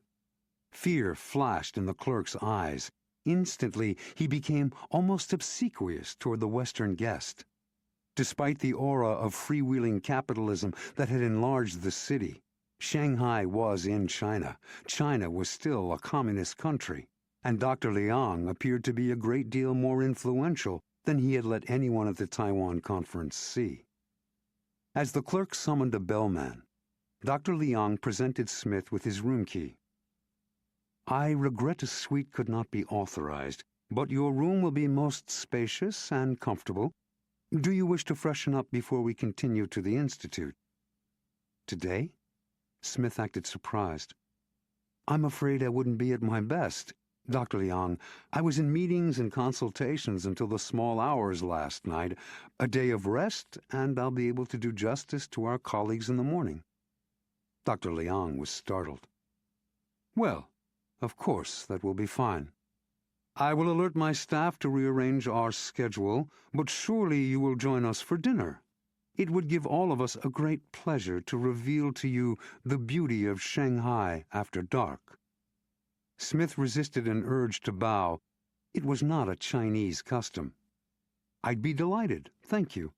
Fear flashed in the clerk's eyes. Instantly, he became almost obsequious toward the Western guest. Despite the aura of freewheeling capitalism that had enlarged the city, Shanghai was in China. China was still a communist country, and Dr. Liang appeared to be a great deal more influential than he had let anyone at the Taiwan conference see. As the clerk summoned a bellman, Dr. Liang presented Smith with his room key. "I regret a suite could not be authorized, but your room will be most spacious and comfortable. Do you wish to freshen up before we continue to the Institute?" "Today?" Smith acted surprised. "I'm afraid I wouldn't be at my best. Dr. Liang, I was in meetings and consultations until the small hours last night. A day of rest, and I'll be able to do justice to our colleagues in the morning." Dr. Liang was startled. "Well, of course, that will be fine. I will alert my staff to rearrange our schedule, but surely you will join us for dinner. It would give all of us a great pleasure to reveal to you the beauty of Shanghai after dark." Smith resisted an urge to bow. It was not a Chinese custom. "I'd be delighted, thank you.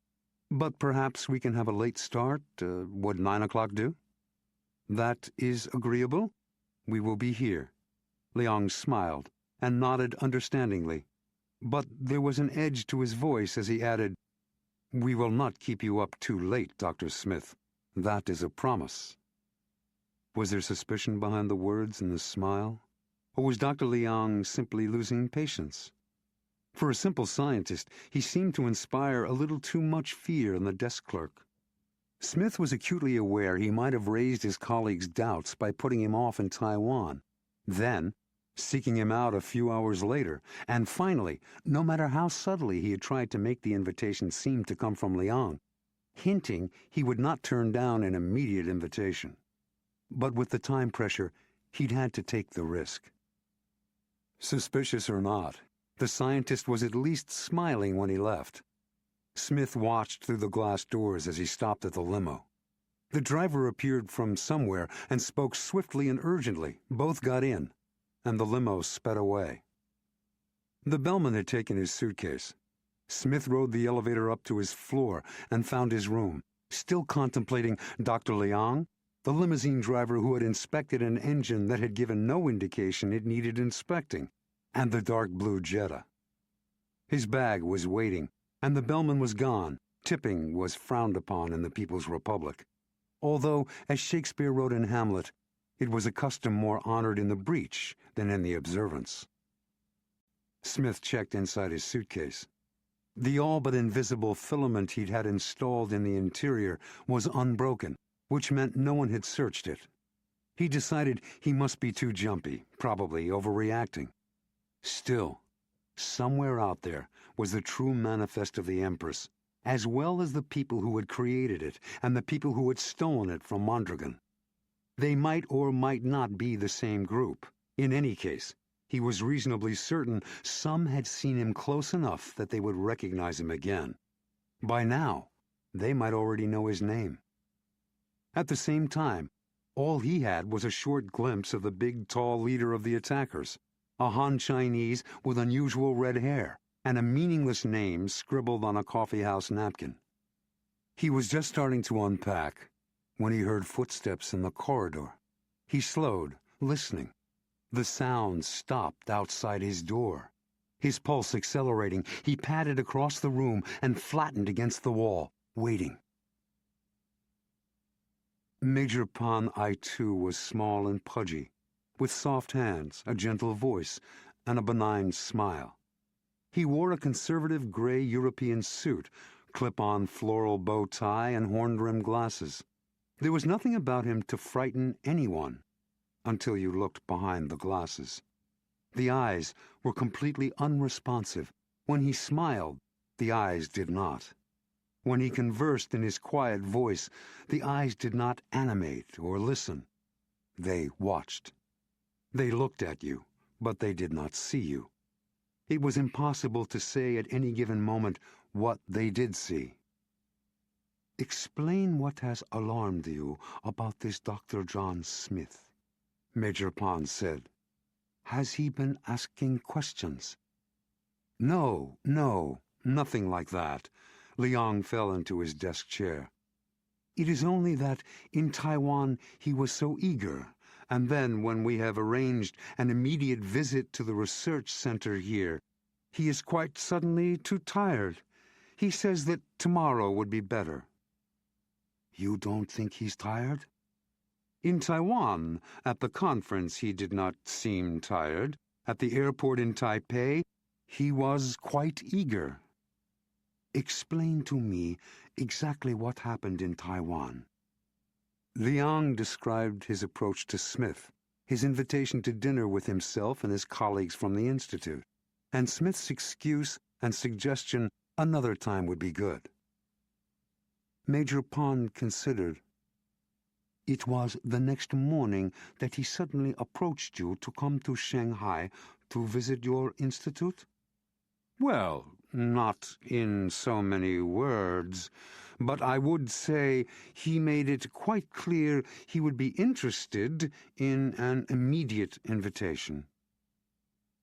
But perhaps we can have a late start. Would 9 o'clock do?" "That is agreeable. We will be here." Liang smiled and nodded understandingly, but there was an edge to his voice as he added, "We will not keep you up too late, Dr. Smith. That is a promise." Was there suspicion behind the words and the smile? Or was Dr. Liang simply losing patience? For a simple scientist, he seemed to inspire a little too much fear in the desk clerk. Smith was acutely aware he might have raised his colleague's doubts by putting him off in Taiwan, then seeking him out a few hours later, and finally, no matter how subtly he had tried to make the invitation seem to come from Liang, hinting he would not turn down an immediate invitation. But with the time pressure, he'd had to take the risk. Suspicious or not, the scientist was at least smiling when he left. Smith watched through the glass doors as he stopped at the limo. The driver appeared from somewhere and spoke swiftly and urgently. Both got in, and the limo sped away. The bellman had taken his suitcase. Smith rode the elevator up to his floor and found his room, still contemplating Dr. Liang, the limousine driver who had inspected an engine that had given no indication it needed inspecting, and the dark blue Jetta. His bag was waiting, and the bellman was gone. Tipping was frowned upon in the People's Republic, although, as Shakespeare wrote in Hamlet, it was a custom more honored in the breach than in the observance. Smith checked inside his suitcase. The all-but-invisible filament he'd had installed in the interior was unbroken, which meant no one had searched it. He decided he must be too jumpy, probably overreacting. Still, somewhere out there was the true manifest of the Empress, as well as the people who had created it and the people who had stolen it from Mondragon. They might or might not be the same group. In any case, he was reasonably certain some had seen him close enough that they would recognize him again. By now, they might already know his name. At the same time, all he had was a short glimpse of the big, tall leader of the attackers, a Han Chinese with unusual red hair and a meaningless name scribbled on a coffeehouse napkin. He was just starting to unpack when he heard footsteps in the corridor. He slowed, listening. The sound stopped outside his door. His pulse accelerating, he padded across the room and flattened against the wall, waiting. Major Pan I-2 was small and pudgy, with soft hands, a gentle voice, and a benign smile. He wore a conservative gray European suit, clip-on floral bow tie, and horn-rimmed glasses. There was nothing about him to frighten anyone, until you looked behind the glasses. The eyes were completely unresponsive. When he smiled, the eyes did not. When he conversed in his quiet voice, the eyes did not animate or listen. They watched. They looked at you, but they did not see you. It was impossible to say at any given moment what they did see. "Explain what has alarmed you about this Dr. John Smith," Major Pan said. "Has he been asking questions?" No, nothing like that." Liang fell into his desk chair. It is only that in Taiwan he was so eager, and then when we have arranged an immediate visit to the research center here, he is quite suddenly too tired. He says that tomorrow would be better." "You don't think he's tired?" "In Taiwan, at the conference, he did not seem tired. At the airport in Taipei, he was quite eager." "Explain to me exactly what happened in Taiwan." Liang described his approach to Smith, his invitation to dinner with himself and his colleagues from the Institute, and Smith's excuse and suggestion another time would be good. Major Pond considered. "It was the next morning that he suddenly approached you to come to Shanghai to visit your institute?" "Well, not in so many words, but I would say he made it quite clear he would be interested in an immediate invitation."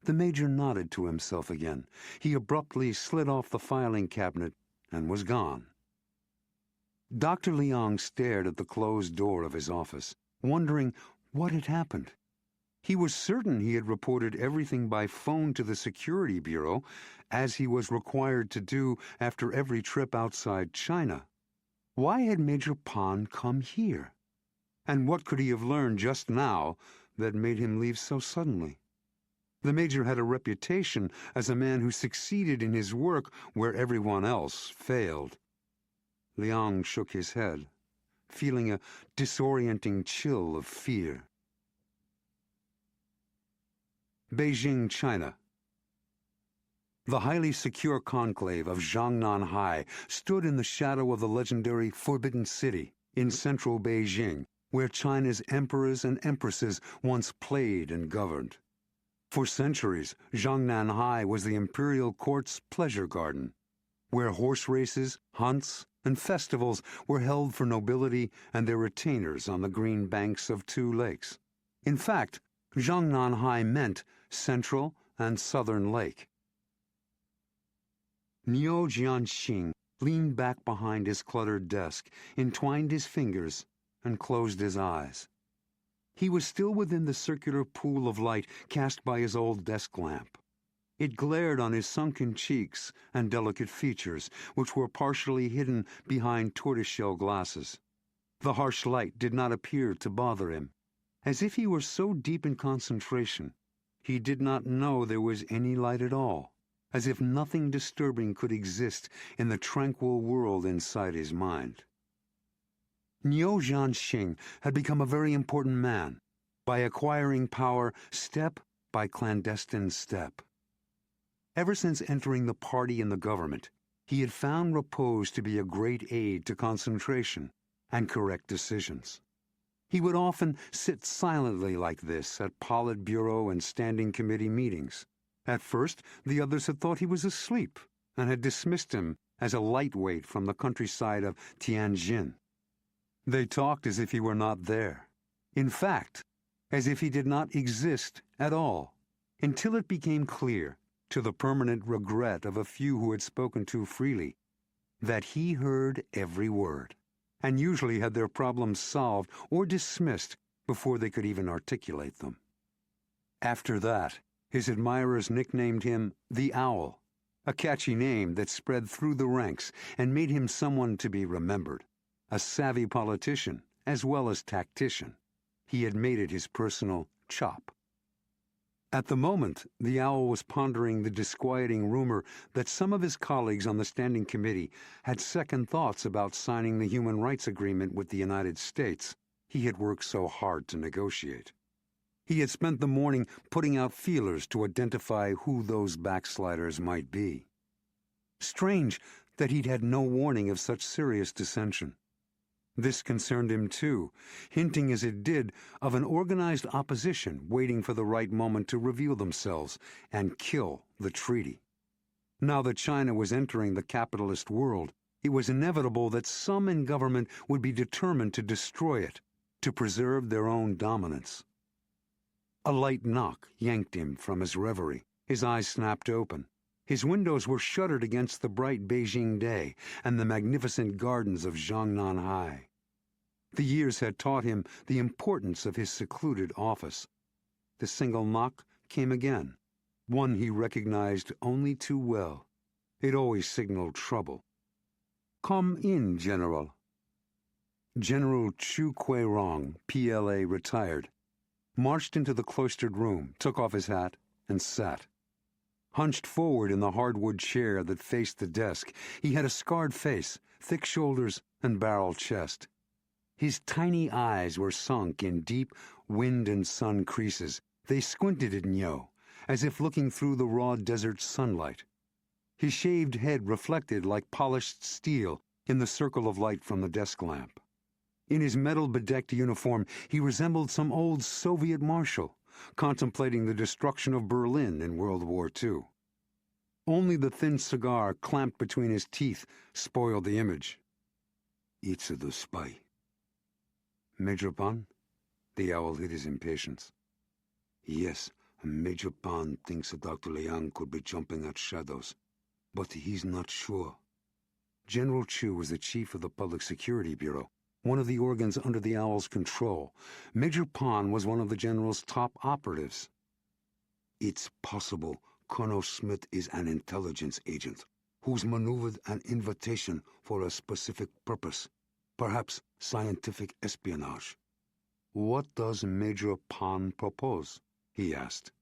The Major nodded to himself again. He abruptly slid off the filing cabinet and was gone. Dr. Liang stared at the closed door of his office, wondering what had happened. He was certain he had reported everything by phone to the Security Bureau, as he was required to do after every trip outside China. Why had Major Pond come here? And what could he have learned just now that made him leave so suddenly? The Major had a reputation as a man who succeeded in his work where everyone else failed. Liang shook his head, feeling a disorienting chill of fear. Beijing, China. The highly secure conclave of Jiangnanhai stood in the shadow of the legendary Forbidden City in central Beijing, where China's emperors and empresses once played and governed. For centuries, Jiangnanhai was the imperial court's pleasure garden, where horse races, hunts, and festivals were held for nobility and their retainers on the green banks of two lakes. In fact, Jiangnanhai meant Central and Southern Lake. Niu Jianxing leaned back behind his cluttered desk, entwined his fingers, and closed his eyes. He was still within the circular pool of light cast by his old desk lamp. It glared on his sunken cheeks and delicate features, which were partially hidden behind tortoiseshell glasses. The harsh light did not appear to bother him. As if he were so deep in concentration, he did not know there was any light at all, as if nothing disturbing could exist in the tranquil world inside his mind. Niu Jianxing had become a very important man, by acquiring power step by clandestine step. Ever since entering the party and the government, he had found repose to be a great aid to concentration and correct decisions. He would often sit silently like this at Politburo and Standing Committee meetings. At first, the others had thought he was asleep and had dismissed him as a lightweight from the countryside of Tianjin. They talked as if he were not there. In fact, as if he did not exist at all, until it became clear, to the permanent regret of a few who had spoken too freely, that he heard every word, and usually had their problems solved or dismissed before they could even articulate them. After that, his admirers nicknamed him the Owl, a catchy name that spread through the ranks and made him someone to be remembered, a savvy politician as well as tactician. He had made it his personal chop. At the moment, the Owl was pondering the disquieting rumor that some of his colleagues on the Standing Committee had second thoughts about signing the Human Rights Agreement with the United States he had worked so hard to negotiate. He had spent the morning putting out feelers to identify who those backsliders might be. Strange that he'd had no warning of such serious dissension. This concerned him too, hinting as it did of an organized opposition waiting for the right moment to reveal themselves and kill the treaty. Now that China was entering the capitalist world, it was inevitable that some in government would be determined to destroy it, to preserve their own dominance. A light knock yanked him from his reverie. His eyes snapped open. His windows were shuttered against the bright Beijing day and the magnificent gardens of Jiangnanhai. The years had taught him the importance of his secluded office. The single knock came again, one he recognized only too well. It always signaled trouble. "Come in, General." General Chu Kuei-rong, PLA, retired, marched into the cloistered room, took off his hat, and sat. Hunched forward in the hardwood chair that faced the desk, he had a scarred face, thick shoulders, and barrel chest. His tiny eyes were sunk in deep wind and sun creases. They squinted at Nyo, as if looking through the raw desert sunlight. His shaved head reflected like polished steel in the circle of light from the desk lamp. In his metal-bedecked uniform, he resembled some old Soviet marshal, contemplating the destruction of Berlin in World War II. Only the thin cigar clamped between his teeth spoiled the image. "It's the spy." "Major Pan?" The owl hid his impatience. "Yes, Major Pan thinks Dr. Liang could be jumping at shadows, but he's not sure." General Chu was the chief of the Public Security Bureau, one of the organs under the owl's control. Major Pan was one of the general's top operatives. "It's possible Colonel Smith is an intelligence agent who's maneuvered an invitation for a specific purpose, perhaps scientific espionage." "What does Major Pan propose?" he asked.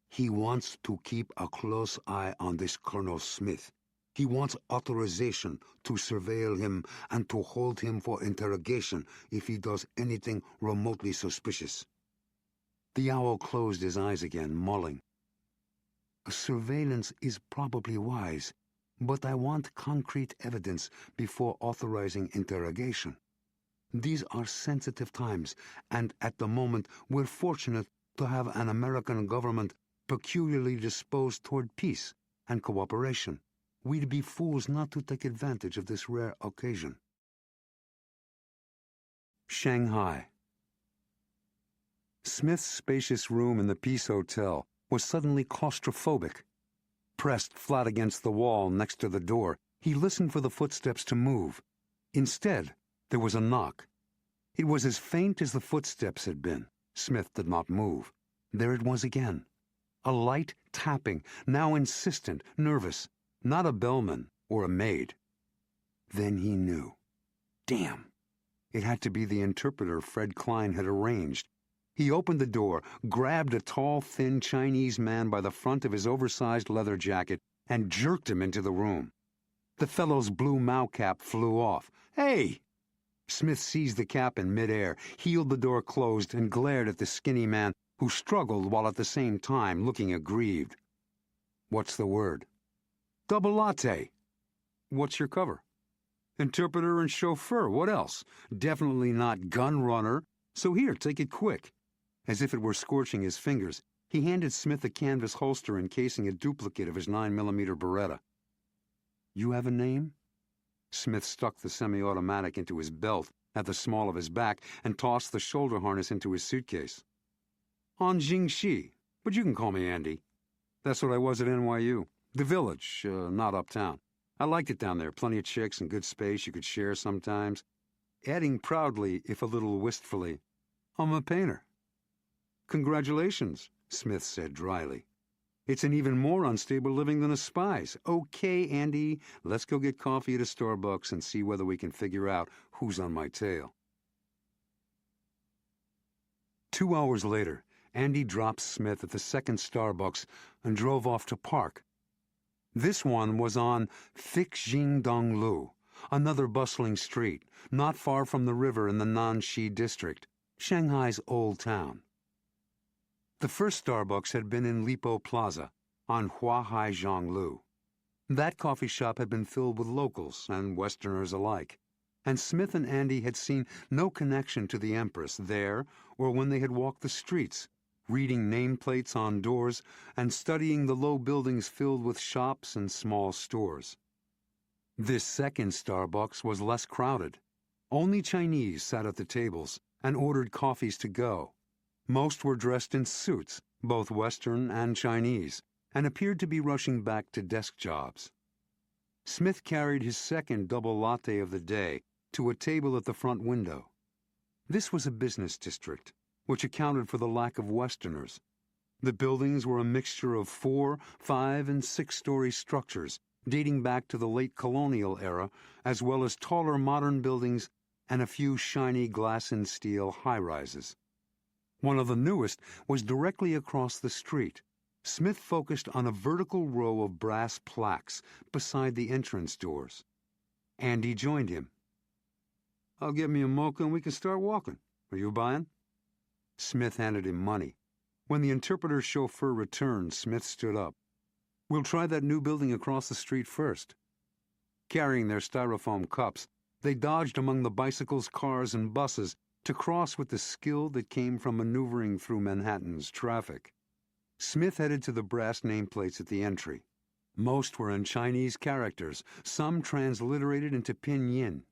"He wants to keep a close eye on this Colonel Smith. He wants authorization to surveil him and to hold him for interrogation if he does anything remotely suspicious." The owl closed his eyes again, mulling. "Surveillance is probably wise, but I want concrete evidence before authorizing interrogation. These are sensitive times, and at the moment we're fortunate to have an American government peculiarly disposed toward peace and cooperation. We'd be fools not to take advantage of this rare occasion." Shanghai. Smith's spacious room in the Peace Hotel was suddenly claustrophobic. Pressed flat against the wall next to the door, he listened for the footsteps to move. Instead, there was a knock. It was as faint as the footsteps had been. Smith did not move. There it was again. A light tapping, now insistent, nervous. Not a bellman or a maid. Then he knew. Damn! It had to be the interpreter Fred Klein had arranged. He opened the door, grabbed a tall, thin Chinese man by the front of his oversized leather jacket, and jerked him into the room. The fellow's blue Mao cap flew off. "Hey!" Smith seized the cap in midair, heeled the door closed, and glared at the skinny man, who struggled while at the same time looking aggrieved. "What's the word?" "Double latte." "What's your cover?" "Interpreter and chauffeur. What else? Definitely not gun runner. So here, take it quick." As if it were scorching his fingers, he handed Smith a canvas holster encasing a duplicate of his 9mm Beretta. "You have a name?" Smith stuck the semi-automatic into his belt at the small of his back and tossed the shoulder harness into his suitcase. "On Jingxi, but you can call me Andy. That's what I was at NYU. The Village, not uptown. I liked it down there, plenty of chicks and good space you could share sometimes." Adding proudly, if a little wistfully, "I'm a painter." "Congratulations," Smith said dryly. "It's an even more unstable living than a spy's. Okay, Andy, let's go get coffee at a Starbucks and see whether we can figure out who's on my tail." 2 hours later, Andy dropped Smith at the second Starbucks and drove off to park. This one was on Fixjingdonglu, another bustling street, not far from the river in the Nanxi district, Shanghai's old town. The first Starbucks had been in Lipo Plaza, on Huahai Zhonglu. That coffee shop had been filled with locals and Westerners alike, and Smith and Andy had seen no connection to the Empress there or when they had walked the streets, reading nameplates on doors and studying the low buildings filled with shops and small stores. This second Starbucks was less crowded. Only Chinese sat at the tables and ordered coffees to go. Most were dressed in suits, both Western and Chinese, and appeared to be rushing back to desk jobs. Smith carried his second double latte of the day to a table at the front window. This was a business district, which accounted for the lack of Westerners. The buildings were a mixture of 4, 5, and 6-story structures dating back to the late colonial era, as well as taller modern buildings and a few shiny glass and steel high-rises. One of the newest was directly across the street. Smith focused on a vertical row of brass plaques beside the entrance doors. Andy joined him. "I'll get me a mocha and we can start walking. Are you buying?" Smith handed him money. When the interpreter's chauffeur returned, Smith stood up. "We'll try that new building across the street first." Carrying their styrofoam cups, they dodged among the bicycles, cars, and buses to cross with the skill that came from maneuvering through Manhattan's traffic. Smith headed to the brass nameplates at the entry. Most were in Chinese characters, some transliterated into pinyin.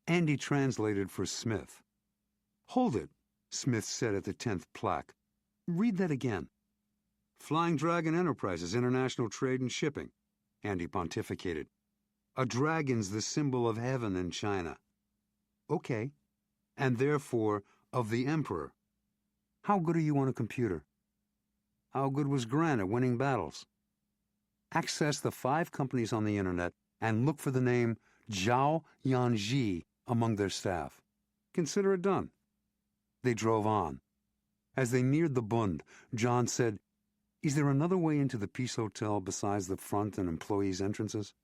Andy translated for Smith. "Hold it," Smith said at the 10th plaque. "Read that again." "Flying Dragon Enterprises, International Trade and Shipping," Andy pontificated. "A dragon's the symbol of heaven in China." "Okay. And therefore of the emperor. How good are you on a computer?" "How good was Grant at winning battles?" "Access the 5 companies on the internet and look for the name Zhao Yanji among their staff. Consider it done." They drove on. As they neared the Bund, John said, "Is there another way into the Peace Hotel besides the front and employees' entrances?"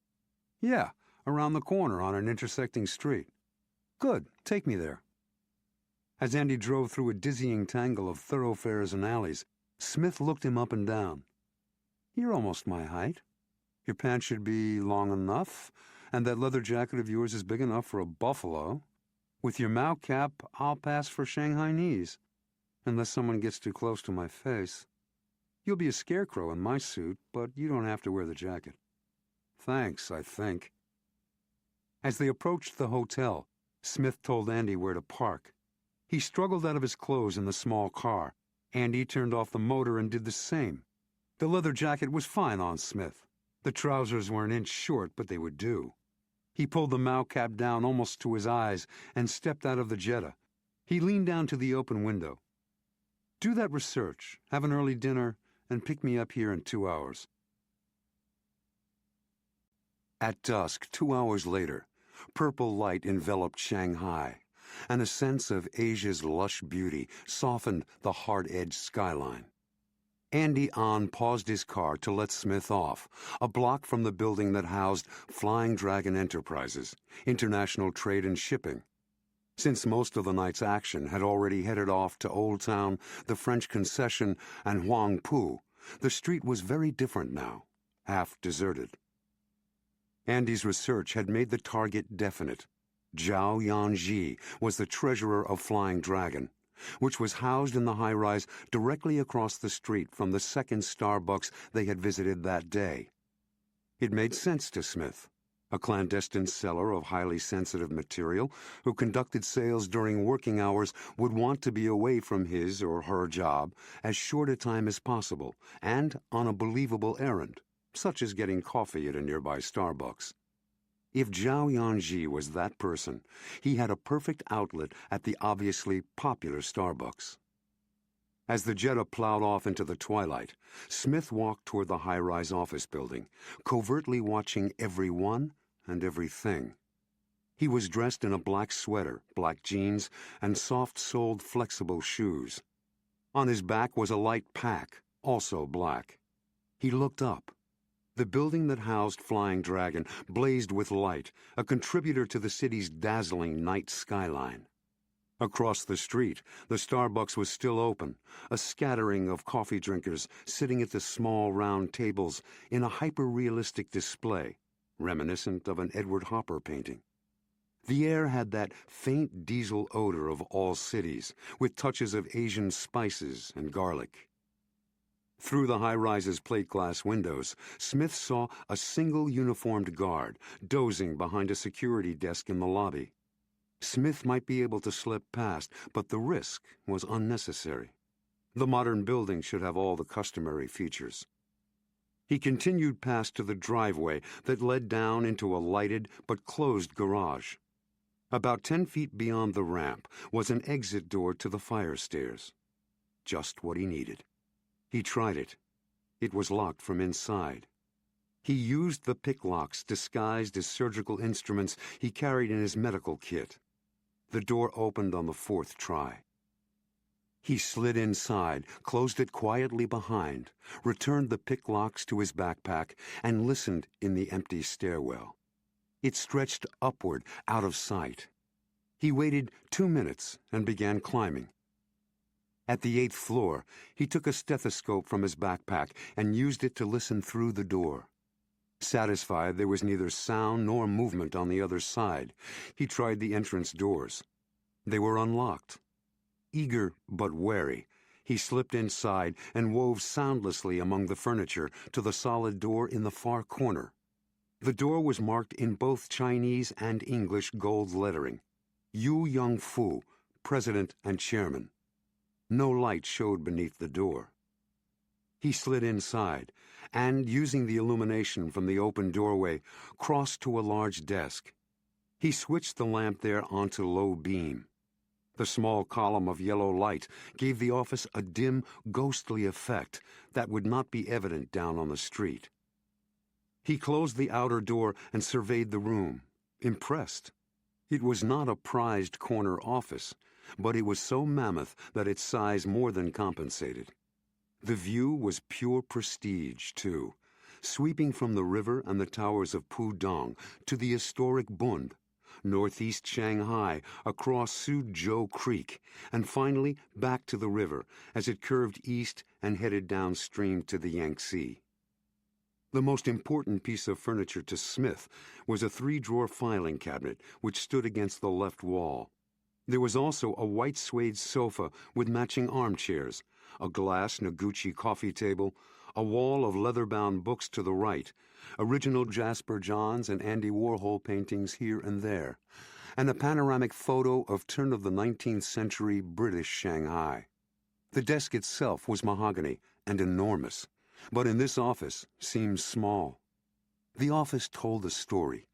"Yeah, around the corner on an intersecting street." "Good, take me there." As Andy drove through a dizzying tangle of thoroughfares and alleys, Smith looked him up and down. "You're almost my height. Your pants should be long enough, and that leather jacket of yours is big enough for a buffalo. With your Mao cap, I'll pass for Shanghai knees, unless someone gets too close to my face. You'll be a scarecrow in my suit, but you don't have to wear the jacket." "Thanks, I think." As they approached the hotel, Smith told Andy where to park. He struggled out of his clothes in the small car. Andy turned off the motor and did the same. The leather jacket was fine on Smith. The trousers were an inch short, but they would do. He pulled the Mao cap down almost to his eyes and stepped out of the Jetta. He leaned down to the open window. "Do that research, have an early dinner, and pick me up here in 2 hours." At dusk, 2 hours later, purple light enveloped Shanghai, and a sense of Asia's lush beauty softened the hard-edged skyline. Andy Ahn paused his car to let Smith off, a block from the building that housed Flying Dragon Enterprises, International Trade and Shipping. Since most of the night's action had already headed off to Old Town, the French Concession, and Huangpu, the street was very different now, half deserted. Andy's research had made the target definite. Zhao Yanji was the treasurer of Flying Dragon, which was housed in the high-rise directly across the street from the second Starbucks they had visited that day. It made sense to Smith, a clandestine seller of highly sensitive material who conducted sales during working hours would want to be away from his or her job as short a time as possible and on a believable errand, such as getting coffee at a nearby Starbucks. If Zhao Yanji was that person, he had a perfect outlet at the obviously popular Starbucks. As the Jetta plowed off into the twilight, Smith walked toward the high-rise office building, covertly watching everyone and everything. He was dressed in a black sweater, black jeans, and soft-soled flexible shoes. On his back was a light pack, also black. He looked up. The building that housed Flying Dragon blazed with light, a contributor to the city's dazzling night skyline. Across the street, the Starbucks was still open, a scattering of coffee drinkers sitting at the small round tables in a hyper-realistic display, reminiscent of an Edward Hopper painting. The air had that faint diesel odor of all cities, with touches of Asian spices and garlic. Through the high-rise's plate glass windows, Smith saw a single uniformed guard dozing behind a security desk in the lobby. Smith might be able to slip past, but the risk was unnecessary. The modern building should have all the customary features. He continued past to the driveway that led down into a lighted but closed garage. About 10 feet beyond the ramp was an exit door to the fire stairs. Just what he needed. He tried it. It was locked from inside. He used the pick locks disguised as surgical instruments he carried in his medical kit. The door opened on the fourth try. He slid inside, closed it quietly behind, returned the pick locks to his backpack, and listened in the empty stairwell. It stretched upward, out of sight. He waited 2 minutes and began climbing. At the 8th floor, he took a stethoscope from his backpack and used it to listen through the door. Satisfied there was neither sound nor movement on the other side, he tried the entrance doors. They were unlocked. Eager but wary, he slipped inside and wove soundlessly among the furniture to the solid door in the far corner. The door was marked in both Chinese and English gold lettering. Yu Yong-fu, President and Chairman. No light showed beneath the door. He slid inside and, using the illumination from the open doorway, crossed to a large desk. He switched the lamp there onto low beam. The small column of yellow light gave the office a dim, ghostly effect that would not be evident down on the street. He closed the outer door and surveyed the room, impressed. It was not a prized corner office, but it was so mammoth that its size more than compensated. The view was pure prestige, too, sweeping from the river and the towers of Pudong to the historic Bund, northeast Shanghai, across Suzhou Creek, and finally back to the river as it curved east and headed downstream to the Yangtze. The most important piece of furniture to Smith was a 3-drawer filing cabinet which stood against the left wall. There was also a white suede sofa with matching armchairs, a glass Noguchi coffee table, a wall of leather-bound books to the right, original Jasper Johns and Andy Warhol paintings here and there, and a panoramic photo of turn-of-the-19th century British Shanghai. The desk itself was mahogany and enormous, but in this office seemed small. The office told a story.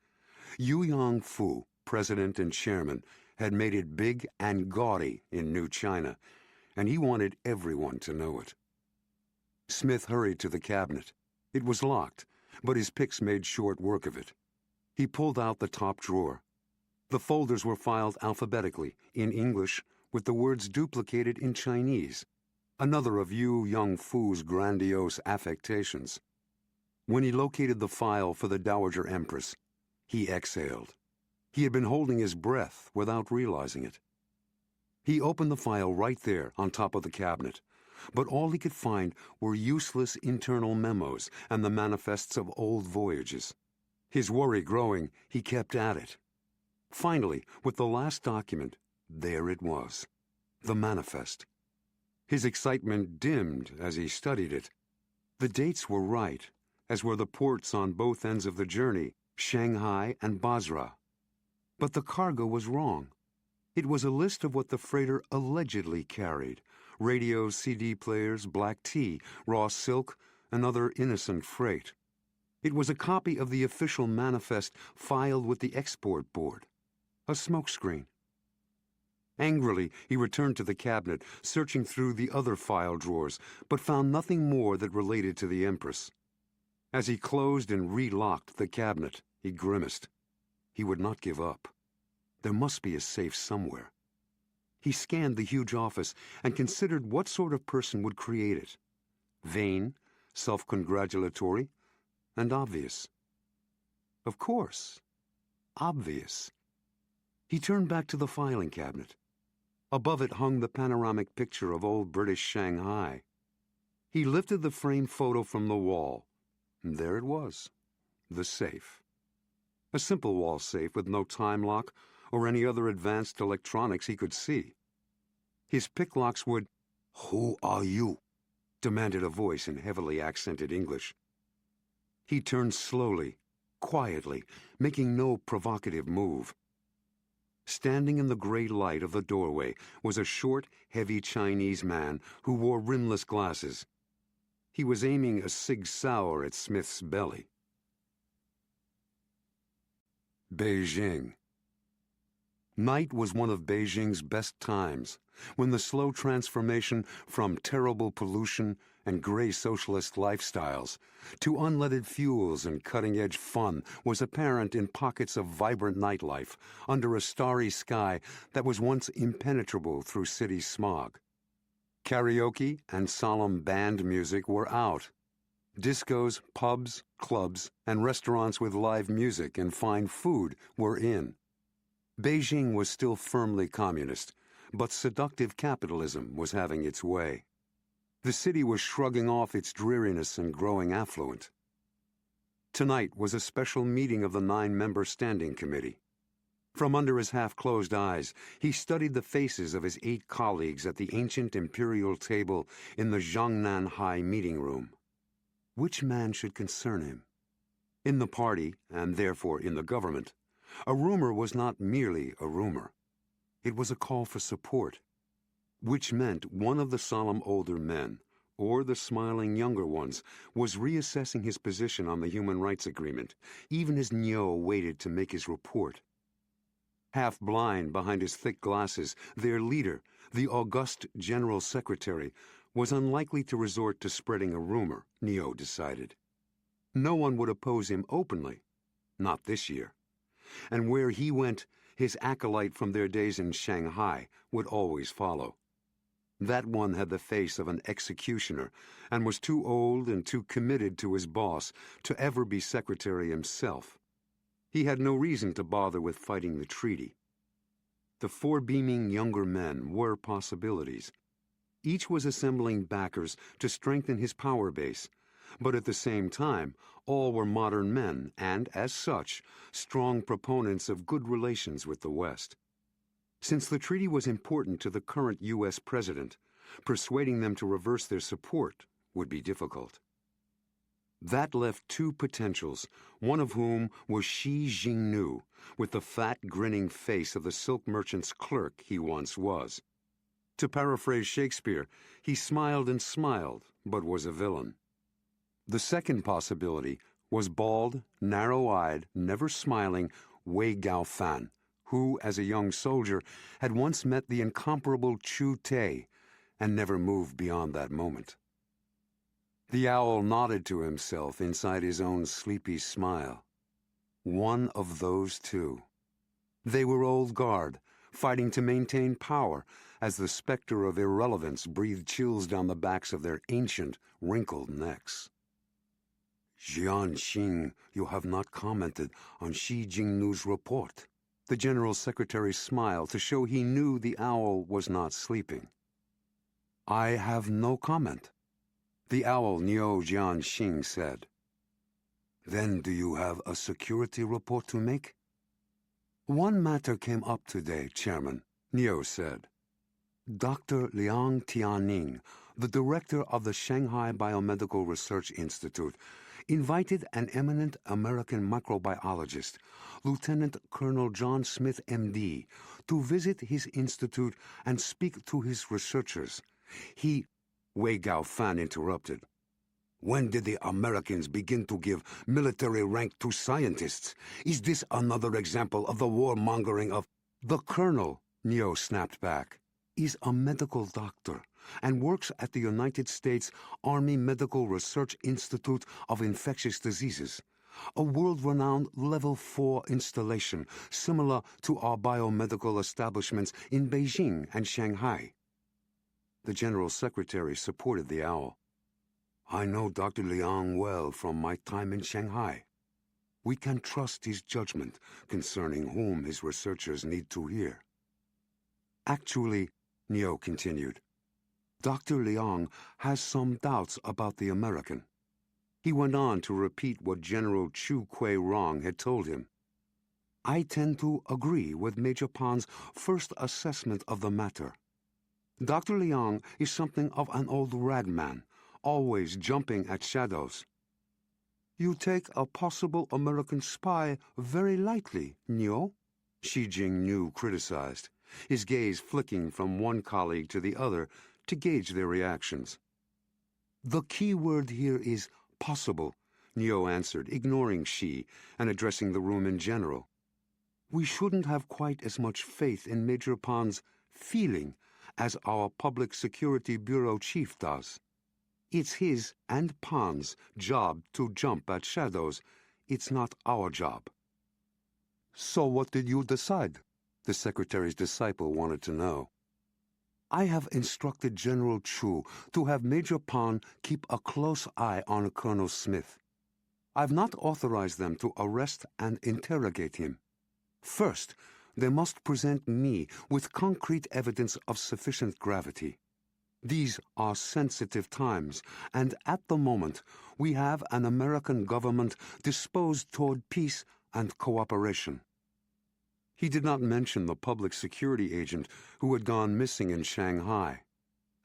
Yu Yong-fu, president and chairman, had made it big and gaudy in New China, and he wanted everyone to know it. Smith hurried to the cabinet. It was locked, but his picks made short work of it. He pulled out the top drawer. The folders were filed alphabetically, in English, with the words duplicated in Chinese, another of Yu Yong-fu's grandiose affectations. When he located the file for the Dowager Empress, he exhaled. He had been holding his breath without realizing it. He opened the file right there on top of the cabinet, but all he could find were useless internal memos and the manifests of old voyages. His worry growing, he kept at it. Finally, with the last document, there it was, the manifest. His excitement dimmed as he studied it. The dates were right, as were the ports on both ends of the journey, Shanghai and Basra. But the cargo was wrong. It was a list of what the freighter allegedly carried: radios, CD players, black tea, raw silk, and other innocent freight. It was a copy of the official manifest filed with the export board. A smokescreen. Angrily, he returned to the cabinet, searching through the other file drawers, but found nothing more that related to the Empress. As he closed and relocked the cabinet, he grimaced. He would not give up. There must be a safe somewhere. He scanned the huge office and considered what sort of person would create it. Vain, self-congratulatory, and obvious. Of course, obvious. He turned back to the filing cabinet. Above it hung the panoramic picture of old British Shanghai. He lifted the framed photo from the wall. And there it was, the safe. A simple wall safe with no time lock or any other advanced electronics he could see. His pick locks would, "Who are you?" demanded a voice in heavily accented English. He turned slowly, quietly, making no provocative move. Standing in the gray light of the doorway was a short, heavy Chinese man who wore rimless glasses. He was aiming a Sig Sauer at Smith's belly. Beijing. Night was one of Beijing's best times, when the slow transformation from terrible pollution and gray socialist lifestyles to unleaded fuels and cutting-edge fun was apparent in pockets of vibrant nightlife under a starry sky that was once impenetrable through city smog. Karaoke and solemn band music were out. Discos, pubs, clubs, and restaurants with live music and fine food were in. Beijing was still firmly communist, but seductive capitalism was having its way. The city was shrugging off its dreariness and growing affluent. Tonight was a special meeting of the 9-member Standing Committee. From under his half-closed eyes, he studied the faces of his 8 colleagues at the ancient imperial table in the Jiangnan High meeting room. Which man should concern him? In the party, and therefore in the government, a rumor was not merely a rumor. It was a call for support, which meant one of the solemn older men, or the smiling younger ones, was reassessing his position on the Human Rights Agreement, even as Niu waited to make his report. Half blind behind his thick glasses, their leader, the august General Secretary, was unlikely to resort to spreading a rumor, Niu decided. No one would oppose him openly, not this year. And where he went, his acolyte from their days in Shanghai would always follow. That one had the face of an executioner and was too old and too committed to his boss to ever be secretary himself. He had no reason to bother with fighting the treaty. The 4 beaming younger men were possibilities. Each was assembling backers to strengthen his power base, but at the same time, all were modern men and, as such, strong proponents of good relations with the West. Since the treaty was important to the current U.S. president, persuading them to reverse their support would be difficult. That left 2 potentials, one of whom was Shi Jingnu, with the fat, grinning face of the silk merchant's clerk he once was. To paraphrase Shakespeare, he smiled and smiled, but was a villain. The second possibility was bald, narrow-eyed, never smiling Wei Gaofan, who, as a young soldier, had once met the incomparable Chu Te and never moved beyond that moment. The owl nodded to himself inside his own sleepy smile. One of those 2. They were old guard, fighting to maintain power as the specter of irrelevance breathed chills down the backs of their ancient, wrinkled necks. Jianxing, you have not commented on Shi Jingnu's report. The General Secretary smiled to show he knew the owl was not sleeping. I have no comment. The owl Niu Jianxing said. Then do you have a security report to make? One matter came up today, Chairman, Niu said. Dr. Liang Tianning, the director of the Shanghai Biomedical Research Institute, invited an eminent American microbiologist, Lieutenant Colonel John Smith, M.D., to visit his institute and speak to his researchers. Wei Gaofan interrupted. When did the Americans begin to give military rank to scientists? Is this another example of the warmongering of... The colonel, Niu snapped back, is a medical doctor and works at the United States Army Medical Research Institute of Infectious Diseases, a world-renowned Level 4 installation similar to our biomedical establishments in Beijing and Shanghai. The General Secretary supported the owl. I know Dr. Liang well from my time in Shanghai. We can trust his judgment concerning whom his researchers need to hear. Actually, Niu continued, Dr. Liang has some doubts about the American. He went on to repeat what General Chu Kui-rong had told him. I tend to agree with Major Pan's first assessment of the matter. Dr. Liang is something of an old radman, always jumping at shadows. You take a possible American spy very lightly, Niu, Shi Jingnu criticized, his gaze flicking from one colleague to the other to gauge their reactions. The key word here is possible, Niu answered, ignoring Shi and addressing the room in general. We shouldn't have quite as much faith in Major Pan's feeling as our Public Security Bureau chief does. It's his and Pan's job to jump at shadows. It's not our job." "So what did you decide?" the secretary's disciple wanted to know. "I have instructed General Chu to have Major Pan keep a close eye on Colonel Smith. I've not authorized them to arrest and interrogate him. First, they must present me with concrete evidence of sufficient gravity. These are sensitive times, and at the moment we have an American government disposed toward peace and cooperation." He did not mention the public security agent who had gone missing in Shanghai.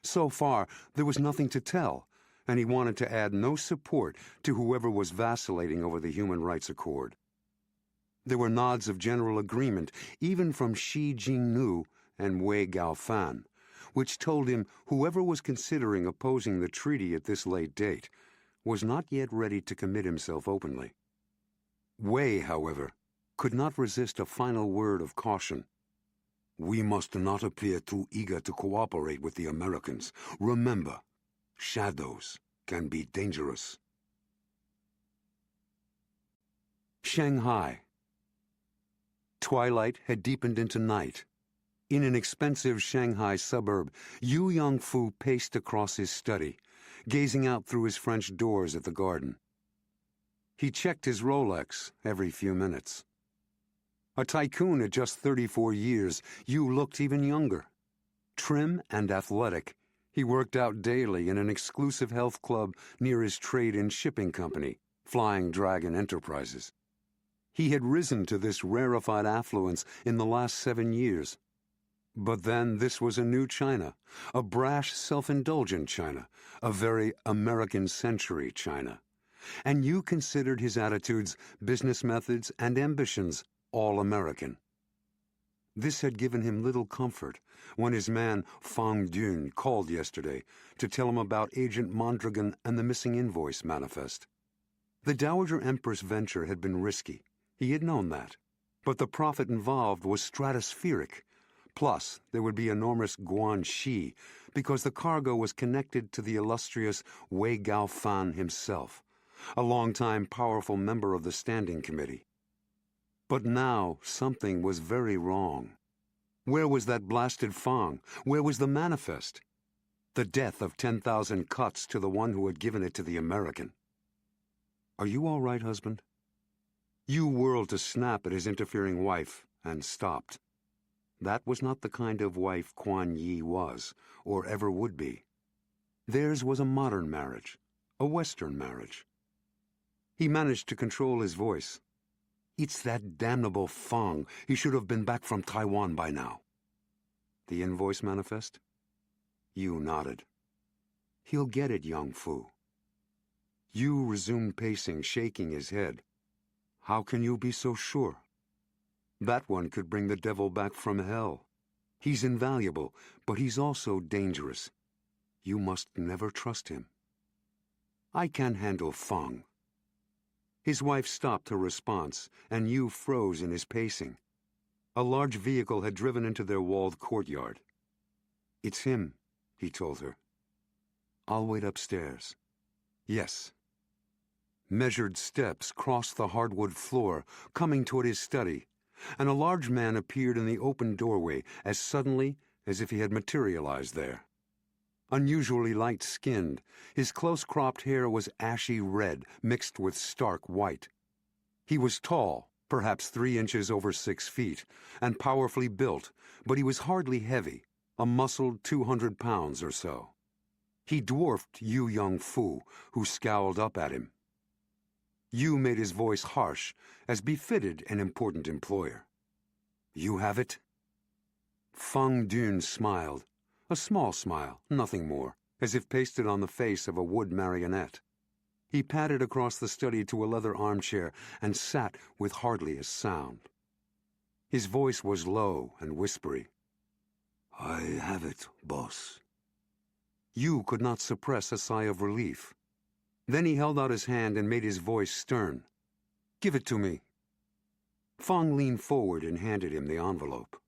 So far, there was nothing to tell, and he wanted to add no support to whoever was vacillating over the Human Rights Accord. There were nods of general agreement, even from Shi Jingnu and Wei Gaofan, which told him whoever was considering opposing the treaty at this late date was not yet ready to commit himself openly. Wei, however, could not resist a final word of caution. "We must not appear too eager to cooperate with the Americans. Remember, shadows can be dangerous." Shanghai. Twilight had deepened into night. In an expensive Shanghai suburb, Yu Yongfu paced across his study, gazing out through his French doors at the garden. He checked his Rolex every few minutes. A tycoon at just 34 years, Yu looked even younger. Trim and athletic, he worked out daily in an exclusive health club near his trade and shipping company, Flying Dragon Enterprises. He had risen to this rarefied affluence in the last 7 years. But then this was a new China, a brash, self-indulgent China, a very American-century China. And Yu considered his attitudes, business methods, and ambitions all American. This had given him little comfort when his man Fang Dun called yesterday to tell him about Agent Mondragon and the missing invoice manifest. The Dowager Empress venture had been risky. He had known that. But the profit involved was stratospheric. Plus, there would be enormous guanxi because the cargo was connected to the illustrious Wei Gaofan himself, a longtime powerful member of the Standing Committee. But now something was very wrong. Where was that blasted Fang? Where was the manifest? The death of 10,000 cuts to the one who had given it to the American. "Are you all right, husband?" Yu whirled to snap at his interfering wife and stopped. That was not the kind of wife Kuan Yi was, or ever would be. Theirs was a modern marriage, a Western marriage. He managed to control his voice. "It's that damnable Fang. He should have been back from Taiwan by now." "The invoice manifest?" Yu nodded. "He'll get it, Yongfu." Yu resumed pacing, shaking his head. "How can you be so sure? That one could bring the devil back from hell. He's invaluable, but he's also dangerous. You must never trust him." "I can handle Fang." His wife stopped her response, and Yu froze in his pacing. A large vehicle had driven into their walled courtyard. "It's him," he told her. "I'll wait upstairs." "Yes." Measured steps crossed the hardwood floor, coming toward his study, and a large man appeared in the open doorway as suddenly as if he had materialized there. Unusually light-skinned, his close-cropped hair was ashy red mixed with stark white. He was tall, perhaps 3 inches over 6 feet, and powerfully built, but he was hardly heavy, a muscled 200 pounds or so. He dwarfed Yu Yongfu, who scowled up at him. Yu made his voice harsh, as befitted an important employer. "You have it?" Fang Dun smiled. A small smile, nothing more, as if pasted on the face of a wood marionette. He padded across the study to a leather armchair and sat with hardly a sound. His voice was low and whispery. "I have it, boss." Yu could not suppress a sigh of relief. Then he held out his hand and made his voice stern. "Give it to me." Fong leaned forward and handed him the envelope.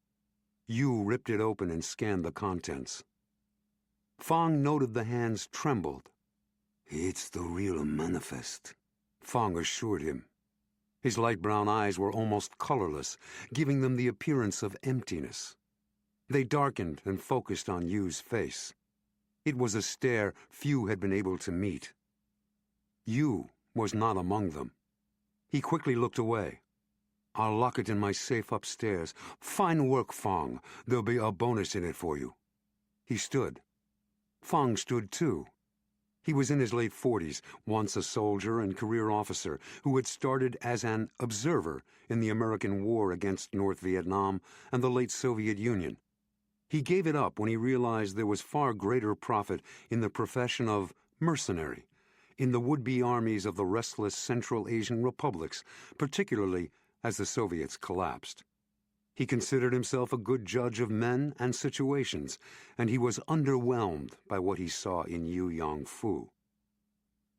Yu ripped it open and scanned the contents. Fong noted the hands trembled. "It's the real manifest," Fong assured him. His light brown eyes were almost colorless, giving them the appearance of emptiness. They darkened and focused on Yu's face. It was a stare few had been able to meet. Yu was not among them. He quickly looked away. "I'll lock it in my safe upstairs. Fine work, Fong. There'll be a bonus in it for you." He stood. Fong stood too. He was in his late 40s, once a soldier and career officer who had started as an observer in the American war against North Vietnam and the late Soviet Union. He gave it up when he realized there was far greater profit in the profession of mercenary, in the would-be armies of the restless Central Asian republics, particularly as the Soviets collapsed. He considered himself a good judge of men and situations, and he was underwhelmed by what he saw in Yu Yong-fu.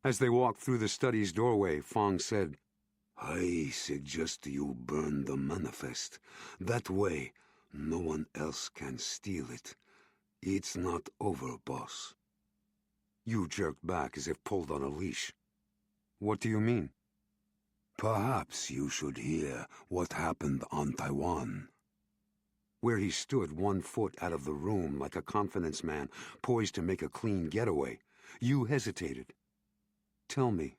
As they walked through the study's doorway, Fong said, "I suggest you burn the manifest. That way, no one else can steal it. It's not over, boss." Yu jerked back as if pulled on a leash. "What do you mean?" "Perhaps you should hear what happened on Taiwan." Where he stood 1 foot out of the room like a confidence man poised to make a clean getaway, Yu hesitated. "Tell me."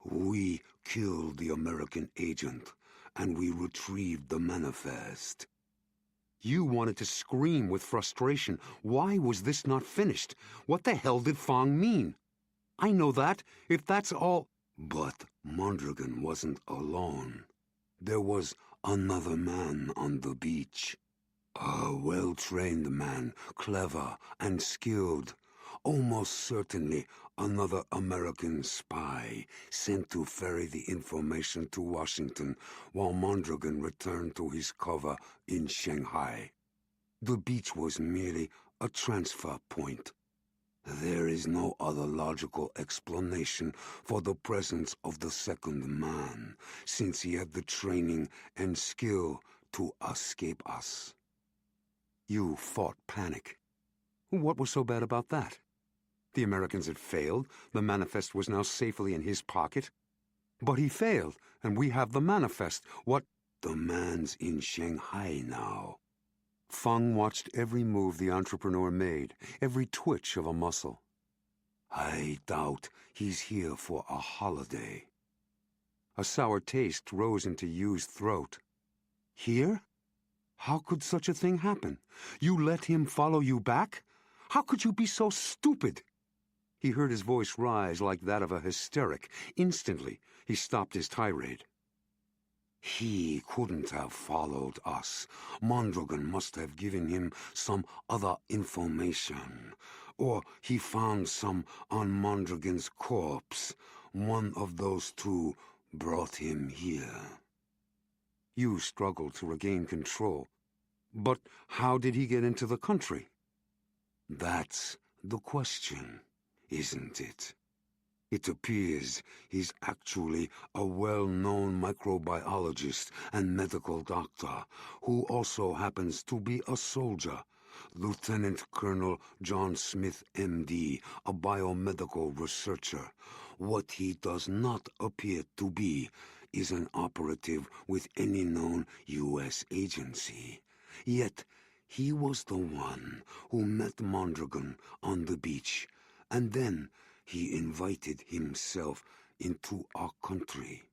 "We killed the American agent, and we retrieved the manifest." Yu wanted to scream with frustration. Why was this not finished? What the hell did Fong mean? "I know that. If that's all—" "But Mondragon wasn't alone. There was another man on the beach. A well-trained man, clever and skilled. Almost certainly another American spy sent to ferry the information to Washington while Mondragon returned to his cover in Shanghai. The beach was merely a transfer point. There is no other logical explanation for the presence of the second man, since he had the training and skill to escape us." Yu fought panic. What was so bad about that? The Americans had failed. The manifest was now safely in his pocket. But he failed, and we have the manifest. What? "The man's in Shanghai now." Feng watched every move the entrepreneur made, every twitch of a muscle. "I doubt he's here for a holiday." A sour taste rose into Yu's throat. "Here? How could such a thing happen? You let him follow you back? How could you be so stupid?" He heard his voice rise like that of a hysteric. Instantly, he stopped his tirade. "He couldn't have followed us. Mondragon must have given him some other information. Or he found some on Mondragon's corpse. One of those two brought him here." Yu struggled to regain control. "But how did he get into the country?" "That's the question, isn't it? It appears he's actually a well-known microbiologist and medical doctor who also happens to be a soldier. Lieutenant Colonel John Smith, M.D., a biomedical researcher. What he does not appear to be is an operative with any known U.S. agency. Yet he was the one who met Mondragon on the beach, and then he invited himself into our country.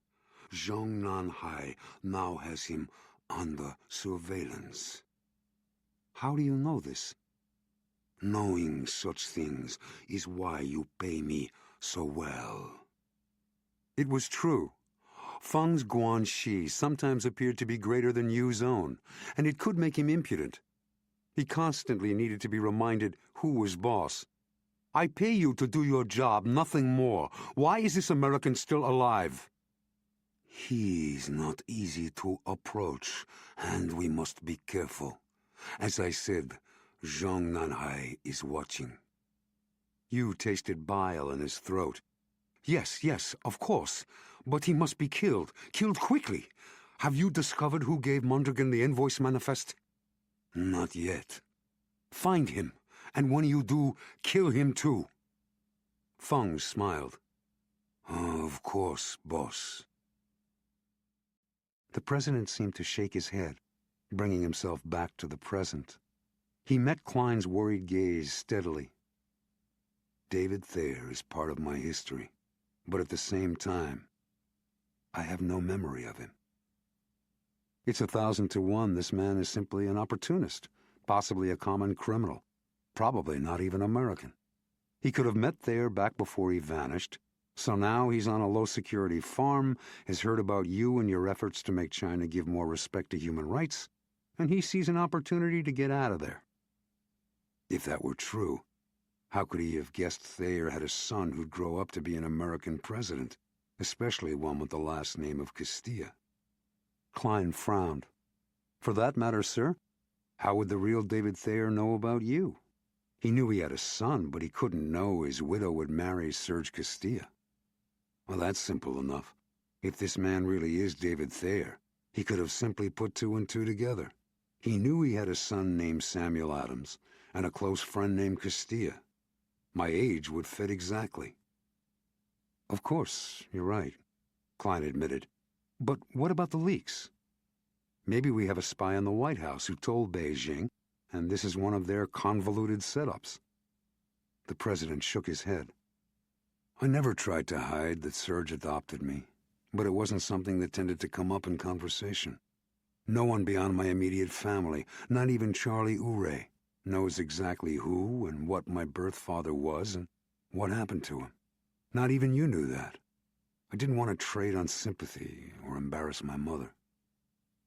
Zhongnanhai now has him under surveillance." "How do you know this?" "Knowing such things is why you pay me so well." It was true. Feng's guanxi sometimes appeared to be greater than Yu's own, and it could make him impudent. He constantly needed to be reminded who was boss. "I pay you to do your job, nothing more. Why is this American still alive?" "He's not easy to approach, and we must be careful. As I said, Zhang Nanhai is watching." Yu tasted bile in his throat. Yes, of course. But he must be killed quickly. Have you discovered who gave Mondragon the invoice manifest? Not yet. Find him, and when you do, kill him too. Feng smiled. Oh, of course, boss. The president seemed to shake his head, bringing himself back to the present. He met Klein's worried gaze steadily. David Thayer is part of my history, but at the same time, I have no memory of him. It's 1,000 to 1 this man is simply an opportunist, possibly a common criminal, probably not even American. He could have met Thayer back before he vanished, so now he's on a low-security farm, has heard about you and your efforts to make China give more respect to human rights, and he sees an opportunity to get out of there. If that were true, how could he have guessed Thayer had a son who'd grow up to be an American president, especially one with the last name of Castilla? Klein frowned. For that matter, sir, how would the real David Thayer know about you? He knew he had a son, but he couldn't know his widow would marry Serge Castilla. Well, that's simple enough. If this man really is David Thayer, he could have simply put 2 and 2 together. He knew he had a son named Samuel Adams and a close friend named Castilla. My age would fit exactly. Of course, you're right, Klein admitted. But what about the leaks? Maybe we have a spy in the White House who told Beijing, and this is one of their convoluted setups. The president shook his head. I never tried to hide that Serge adopted me, but it wasn't something that tended to come up in conversation. No one beyond my immediate family, not even Charlie Ouray, knows exactly who and what my birth father was and what happened to him. Not even you knew that. I didn't want to trade on sympathy or embarrass my mother.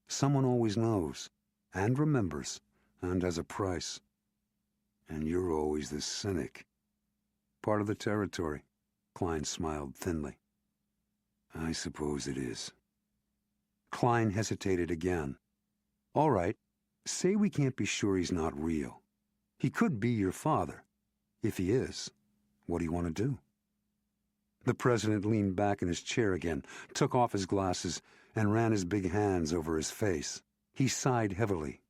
Someone always knows, and remembers, and has a price. And you're always the cynic. Part of the territory. Klein smiled thinly. I suppose it is. Klein hesitated again. All right, say we can't be sure he's not real. He could be your father. If he is, what do you want to do? The president leaned back in his chair again, took off his glasses, and ran his big hands over his face. He sighed heavily.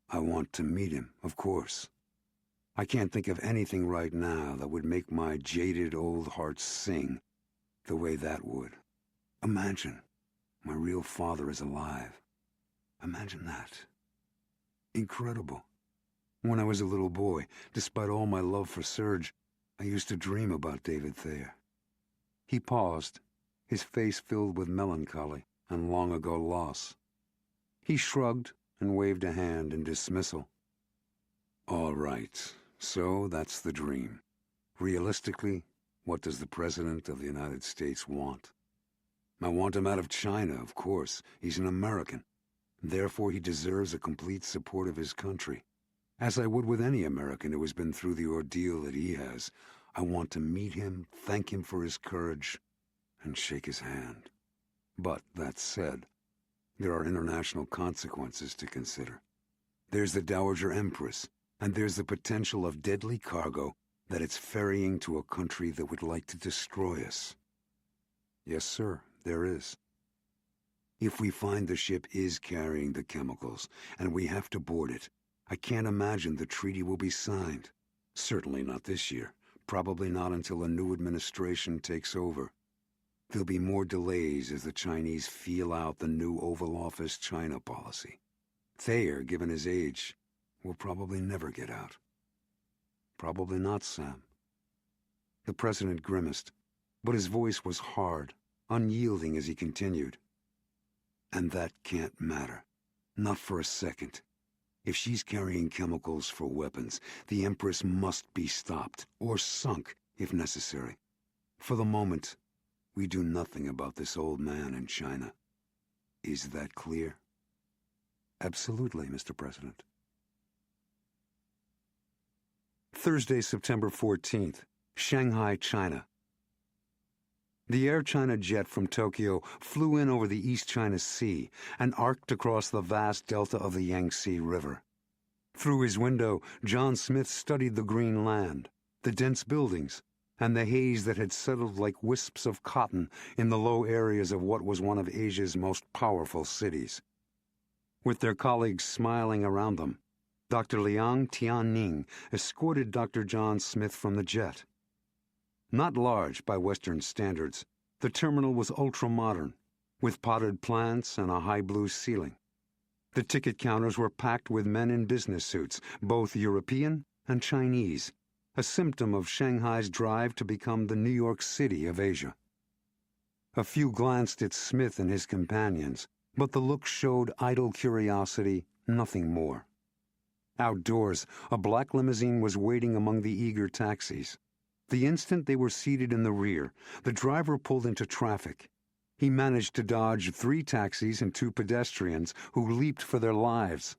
I want to meet him, of course. I can't think of anything right now that would make my jaded old heart sing the way that would. Imagine my real father is alive. Imagine that. Incredible. When I was a little boy, despite all my love for Serge, I used to dream about David Thayer. He paused, his face filled with melancholy and long-ago loss. He shrugged and waved a hand in dismissal. All right, so that's the dream. Realistically, what does the President of the United States want? I want him out of China, of course. He's an American. Therefore, he deserves a complete support of his country. As I would with any American who has been through the ordeal that he has, I want to meet him, thank him for his courage, and shake his hand. But, that said, there are international consequences to consider. There's the Dowager Empress, and there's the potential of deadly cargo that it's ferrying to a country that would like to destroy us. Yes, sir, there is. If we find the ship is carrying the chemicals, and we have to board it, I can't imagine the treaty will be signed. Certainly not this year. Probably not until a new administration takes over. There'll be more delays as the Chinese feel out the new Oval Office China policy. Thayer, given his age, will probably never get out. Probably not, Sam. The president grimaced, but his voice was hard, unyielding as he continued. And that can't matter. Not for a second. If she's carrying chemicals for weapons, the Empress must be stopped, or sunk, if necessary. For the moment, we do nothing about this old man in China. Is that clear? Absolutely, Mr. President. Thursday, September 14th, Shanghai, China. The Air China jet from Tokyo flew in over the East China Sea and arced across the vast delta of the Yangtze River. Through his window, John Smith studied the green land, the dense buildings, and the haze that had settled like wisps of cotton in the low areas of what was one of Asia's most powerful cities. With their colleagues smiling around them, Dr. Liang Tianning escorted Dr. John Smith from the jet. Not large by Western standards, the terminal was ultra-modern, with potted plants and a high blue ceiling. The ticket counters were packed with men in business suits, both European and Chinese, a symptom of Shanghai's drive to become the New York City of Asia. A few glanced at Smith and his companions, but the look showed idle curiosity, nothing more. Outdoors, a black limousine was waiting among the eager taxis. The instant they were seated in the rear, the driver pulled into traffic. He managed to dodge 3 taxis and 2 pedestrians who leaped for their lives.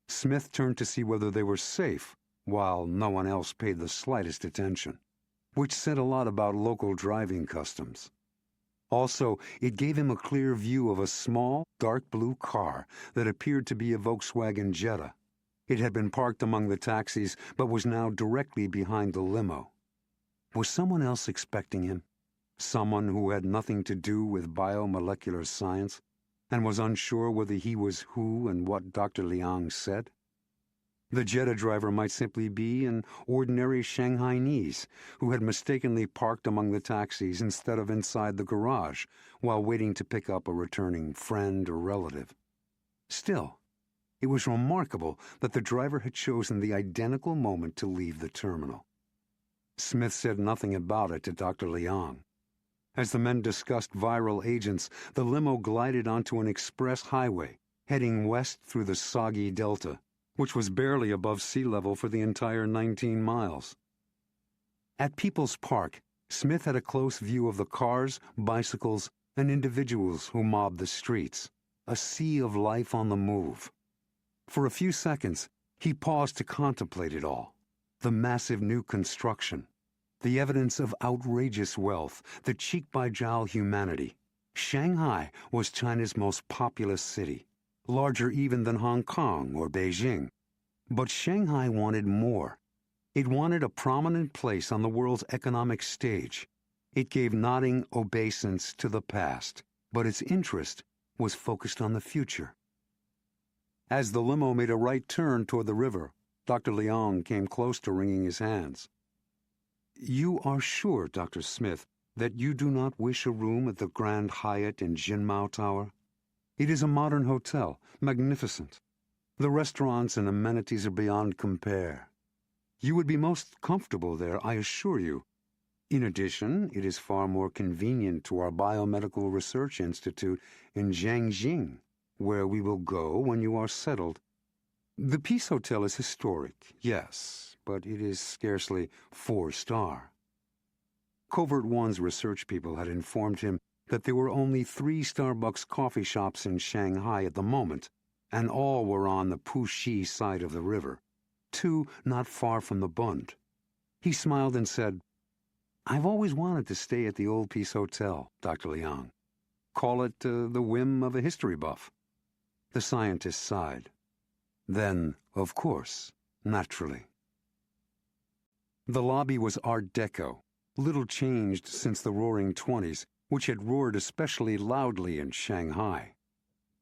Smith turned to see whether they were safe, while no one else paid the slightest attention, which said a lot about local driving customs. Also, it gave him a clear view of a small, dark blue car that appeared to be a Volkswagen Jetta. It had been parked among the taxis, but was now directly behind the limo. Was someone else expecting him? Someone who had nothing to do with biomolecular science, and was unsure whether he was who and what Dr. Liang said? The Jetta driver might simply be an ordinary Shanghainese who had mistakenly parked among the taxis instead of inside the garage while waiting to pick up a returning friend or relative. Still, it was remarkable that the driver had chosen the identical moment to leave the terminal. Smith said nothing about it to Dr. Liang. As the men discussed viral agents, the limo glided onto an express highway, heading west through the soggy delta, which was barely above sea level for the entire 19 miles. At People's Park, Smith had a close view of the cars, bicycles, and individuals who mobbed the streets, a sea of life on the move. For a few seconds, he paused to contemplate it all, the massive new construction, the evidence of outrageous wealth, the cheek-by-jowl humanity. Shanghai was China's most populous city, larger even than Hong Kong or Beijing. But Shanghai wanted more. It wanted a prominent place on the world's economic stage. It gave nodding obeisance to the past, but its interest was focused on the future. As the limo made a right turn toward the river, Dr. Liang came close to wringing his hands. "You are sure, Dr. Smith, that you do not wish a room at the Grand Hyatt in Jinmao Tower? It is a modern hotel, magnificent. The restaurants and amenities are beyond compare. You would be most comfortable there, I assure you. In addition, it is far more convenient to our Biomedical Research Institute in Jiangxing, where we will go when you are settled. The Peace Hotel is historic, yes, but it is scarcely 4-star. Covert-One's research people had informed him that there were only 3 Starbucks coffee shops in Shanghai at the moment, and all were on the Puxi side of the river, 2 not far from the Bund. He smiled and said, "I've always wanted to stay at the old Peace Hotel, Dr. Liang. Call it the whim of a history buff." The scientist sighed. Then, of course, naturally. The lobby was Art Deco, little changed since the Roaring '20s, which had roared especially loudly in Shanghai.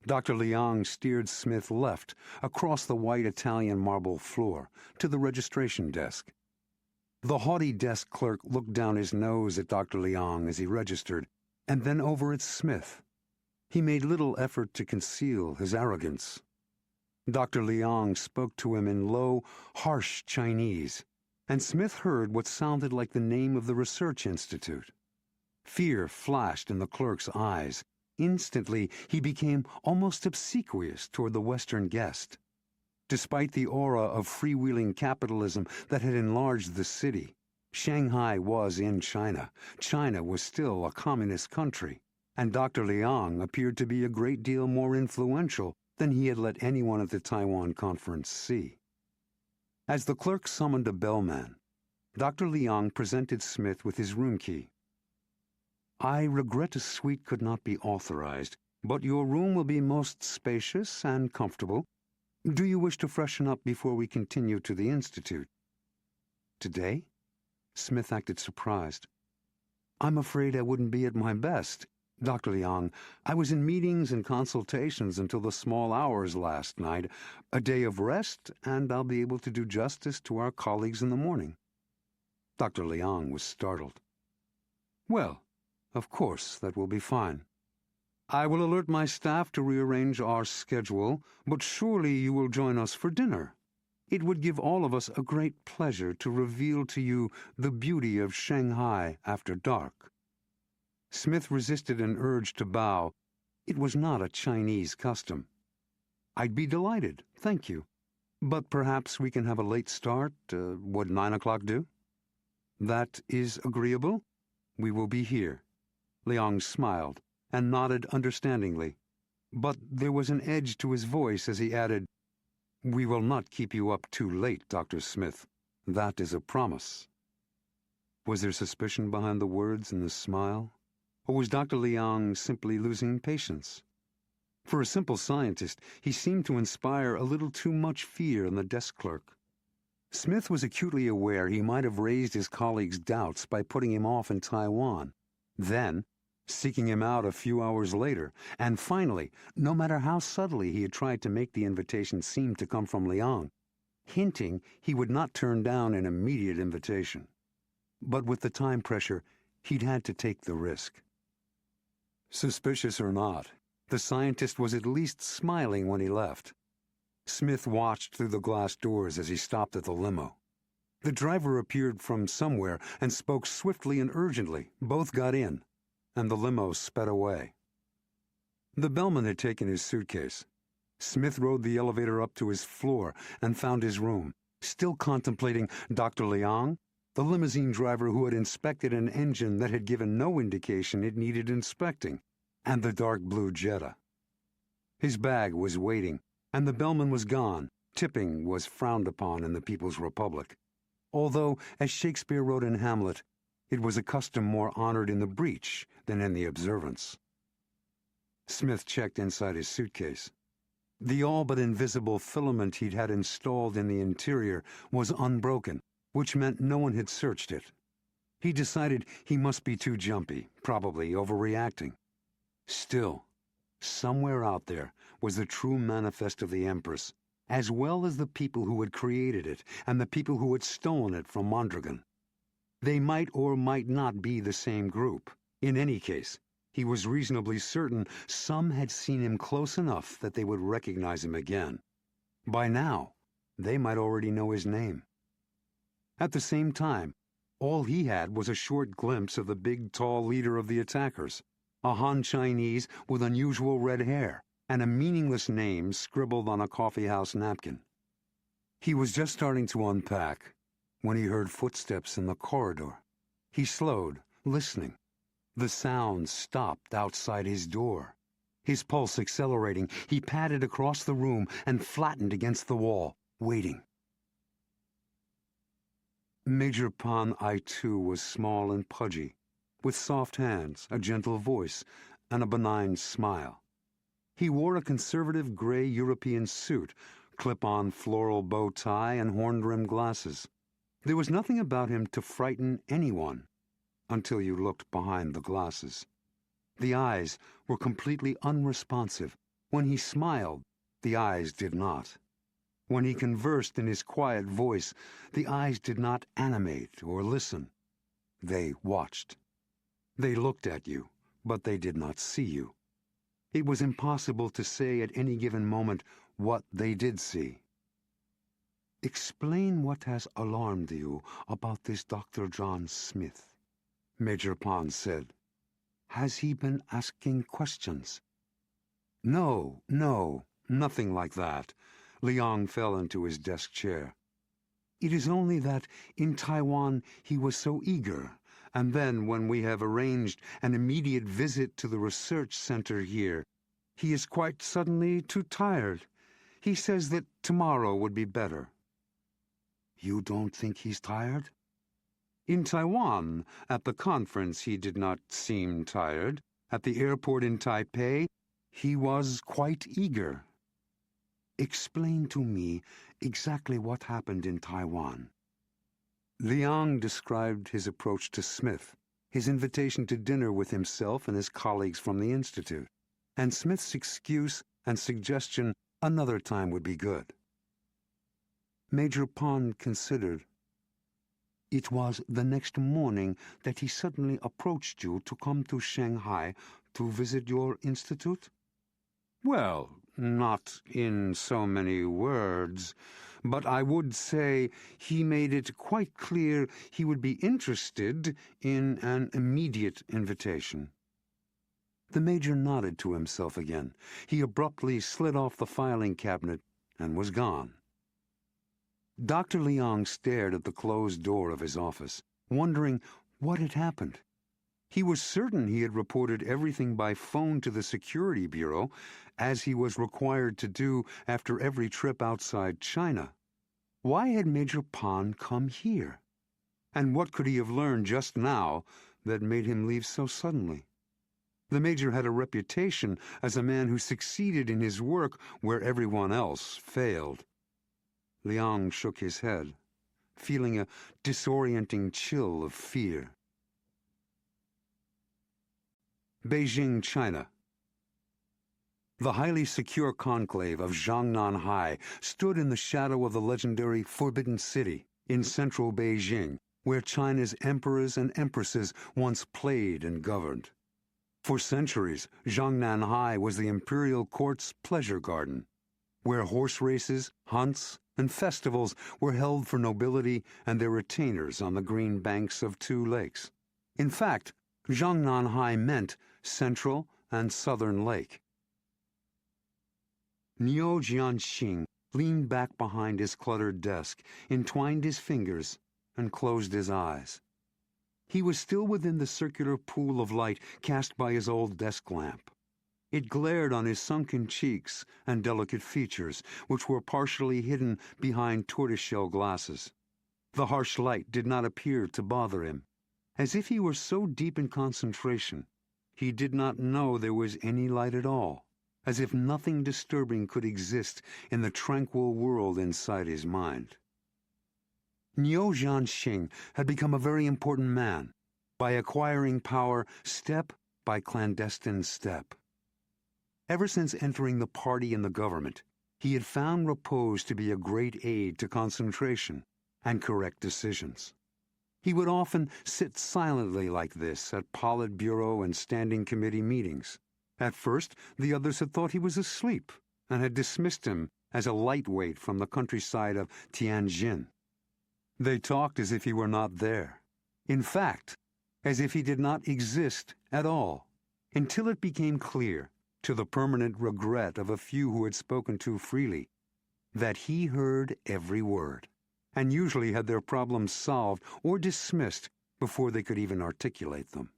Dr. Liang steered Smith left, across the white Italian marble floor, to the registration desk. The haughty desk clerk looked down his nose at Dr. Liang as he registered, and then over at Smith. He made little effort to conceal his arrogance. Dr. Liang spoke to him in low, harsh Chinese, and Smith heard what sounded like the name of the research institute. Fear flashed in the clerk's eyes. Instantly, he became almost obsequious toward the Western guest. Despite the aura of freewheeling capitalism that had enlarged the city, Shanghai was in China. China was still a communist country, and Dr. Liang appeared to be a great deal more influential than he had let anyone at the Taiwan conference see. As the clerk summoned a bellman, Dr. Liang presented Smith with his room key. "I regret a suite could not be authorized, but your room will be most spacious and comfortable. Do you wish to freshen up before we continue to the Institute?" "Today?" Smith acted surprised. "I'm afraid I wouldn't be at my best. Dr. Liang, I was in meetings and consultations until the small hours last night. A day of rest, and I'll be able to do justice to our colleagues in the morning." Dr. Liang was startled. "Well, of course, that will be fine. I will alert my staff to rearrange our schedule, but surely you will join us for dinner. It would give all of us a great pleasure to reveal to you the beauty of Shanghai after dark." Smith resisted an urge to bow. It was not a Chinese custom. "I'd be delighted, thank you. But perhaps we can have a late start. Would 9 o'clock do?" "That is agreeable. We will be here." Liang smiled and nodded understandingly. But there was an edge to his voice as he added, "We will not keep you up too late, Dr. Smith. That is a promise." Was there suspicion behind the words and the smile? Or was Dr. Liang simply losing patience? For a simple scientist, he seemed to inspire a little too much fear in the desk clerk. Smith was acutely aware he might have raised his colleague's doubts by putting him off in Taiwan, then seeking him out a few hours later, and finally, no matter how subtly he had tried to make the invitation seem to come from Liang, hinting he would not turn down an immediate invitation. But with the time pressure, he'd had to take the risk. Suspicious or not, the scientist was at least smiling when he left. Smith watched through the glass doors as he stopped at the limo. The driver appeared from somewhere and spoke swiftly and urgently. Both got in, and the limo sped away. The bellman had taken his suitcase. Smith rode the elevator up to his floor and found his room, still contemplating Dr. Liang, the limousine driver who had inspected an engine that had given no indication it needed inspecting, and the dark blue Jetta. His bag was waiting, and the bellman was gone. Tipping was frowned upon in the People's Republic. Although, as Shakespeare wrote in Hamlet, it was a custom more honored in the breach than in the observance. Smith checked inside his suitcase. The all but invisible filament he'd had installed in the interior was unbroken, which meant no one had searched it. He decided he must be too jumpy, probably overreacting. Still, somewhere out there was the true manifest of the Empress, as well as the people who had created it and the people who had stolen it from Mondragon. They might or might not be the same group. In any case, he was reasonably certain some had seen him close enough that they would recognize him again. By now, they might already know his name. At the same time, all he had was a short glimpse of the big, tall leader of the attackers, a Han Chinese with unusual red hair and a meaningless name scribbled on a coffeehouse napkin. He was just starting to unpack when he heard footsteps in the corridor. He slowed, listening. The sounds stopped outside his door. His pulse accelerating, he padded across the room and flattened against the wall, waiting. Major Pan I-2 was small and pudgy, with soft hands, a gentle voice, and a benign smile. He wore a conservative gray European suit, clip-on floral bow tie, and horn-rimmed glasses. There was nothing about him to frighten anyone until you looked behind the glasses. The eyes were completely unresponsive. When he smiled, the eyes did not. When he conversed in his quiet voice, the eyes did not animate or listen. They watched. They looked at you, but they did not see you. It was impossible to say at any given moment what they did see. "Explain what has alarmed you about this Dr. John Smith," Major Pan said. "Has he been asking questions?" No, nothing like that." Liang fell into his desk chair. "It is only that in Taiwan he was so eager, and then when we have arranged an immediate visit to the research center here, he is quite suddenly too tired. He says that tomorrow would be better." "You don't think he's tired?" "In Taiwan, at the conference, he did not seem tired. At the airport in Taipei, he was quite eager." "Explain to me exactly what happened in Taiwan." Liang described his approach to Smith, his invitation to dinner with himself and his colleagues from the Institute, and Smith's excuse and suggestion another time would be good. Major Pond considered. It was the next morning that he suddenly approached you to come to Shanghai to visit your institute? Well, not in so many words, but I would say he made it quite clear he would be interested in an immediate invitation. The Major nodded to himself again. He abruptly slid off the filing cabinet and was gone. Dr. Liang stared at the closed door of his office, wondering what had happened. He was certain he had reported everything by phone to the Security Bureau, as he was required to do after every trip outside China. Why had Major Pond come here? And what could he have learned just now that made him leave so suddenly? The Major had a reputation as a man who succeeded in his work where everyone else failed. Liang shook his head, feeling a disorienting chill of fear. Beijing, China. The highly secure conclave of Jiangnan stood in the shadow of the legendary Forbidden City in central Beijing, where China's emperors and empresses once played and governed. For centuries, Jiangnan was the imperial court's pleasure garden, where horse races, hunts, and festivals were held for nobility and their retainers on the green banks of two lakes. In fact, Jiangnan meant Central and Southern Lake. Niu Jianxing leaned back behind his cluttered desk, entwined his fingers, and closed his eyes. He was still within the circular pool of light cast by his old desk lamp. It glared on his sunken cheeks and delicate features, which were partially hidden behind tortoiseshell glasses. The harsh light did not appear to bother him. As if he were so deep in concentration, he did not know there was any light at all, as if nothing disturbing could exist in the tranquil world inside his mind. Niu Jianxing had become a very important man, by acquiring power step by clandestine step. Ever since entering the party and the government, he had found repose to be a great aid to concentration and correct decisions. He would often sit silently like this at Politburo and Standing Committee meetings. At first, the others had thought he was asleep and had dismissed him as a lightweight from the countryside of Tianjin. They talked as if he were not there. In fact, as if he did not exist at all, until it became clear, to the permanent regret of a few who had spoken too freely, that he heard every word, and usually had their problems solved or dismissed before they could even articulate them.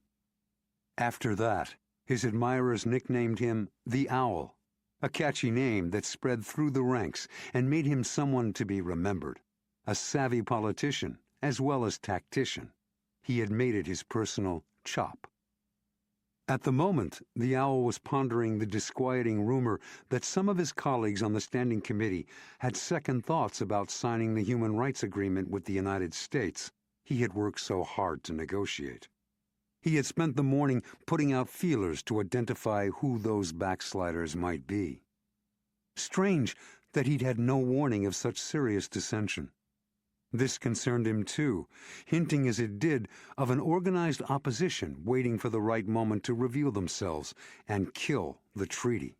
After that, his admirers nicknamed him the Owl, a catchy name that spread through the ranks and made him someone to be remembered, a savvy politician as well as tactician. He had made it his personal chop. At the moment, the Owl was pondering the disquieting rumor that some of his colleagues on the Standing Committee had second thoughts about signing the Human Rights Agreement with the United States he had worked so hard to negotiate. He had spent the morning putting out feelers to identify who those backsliders might be. Strange that he'd had no warning of such serious dissension. This concerned him too, hinting as it did of an organized opposition waiting for the right moment to reveal themselves and kill the treaty.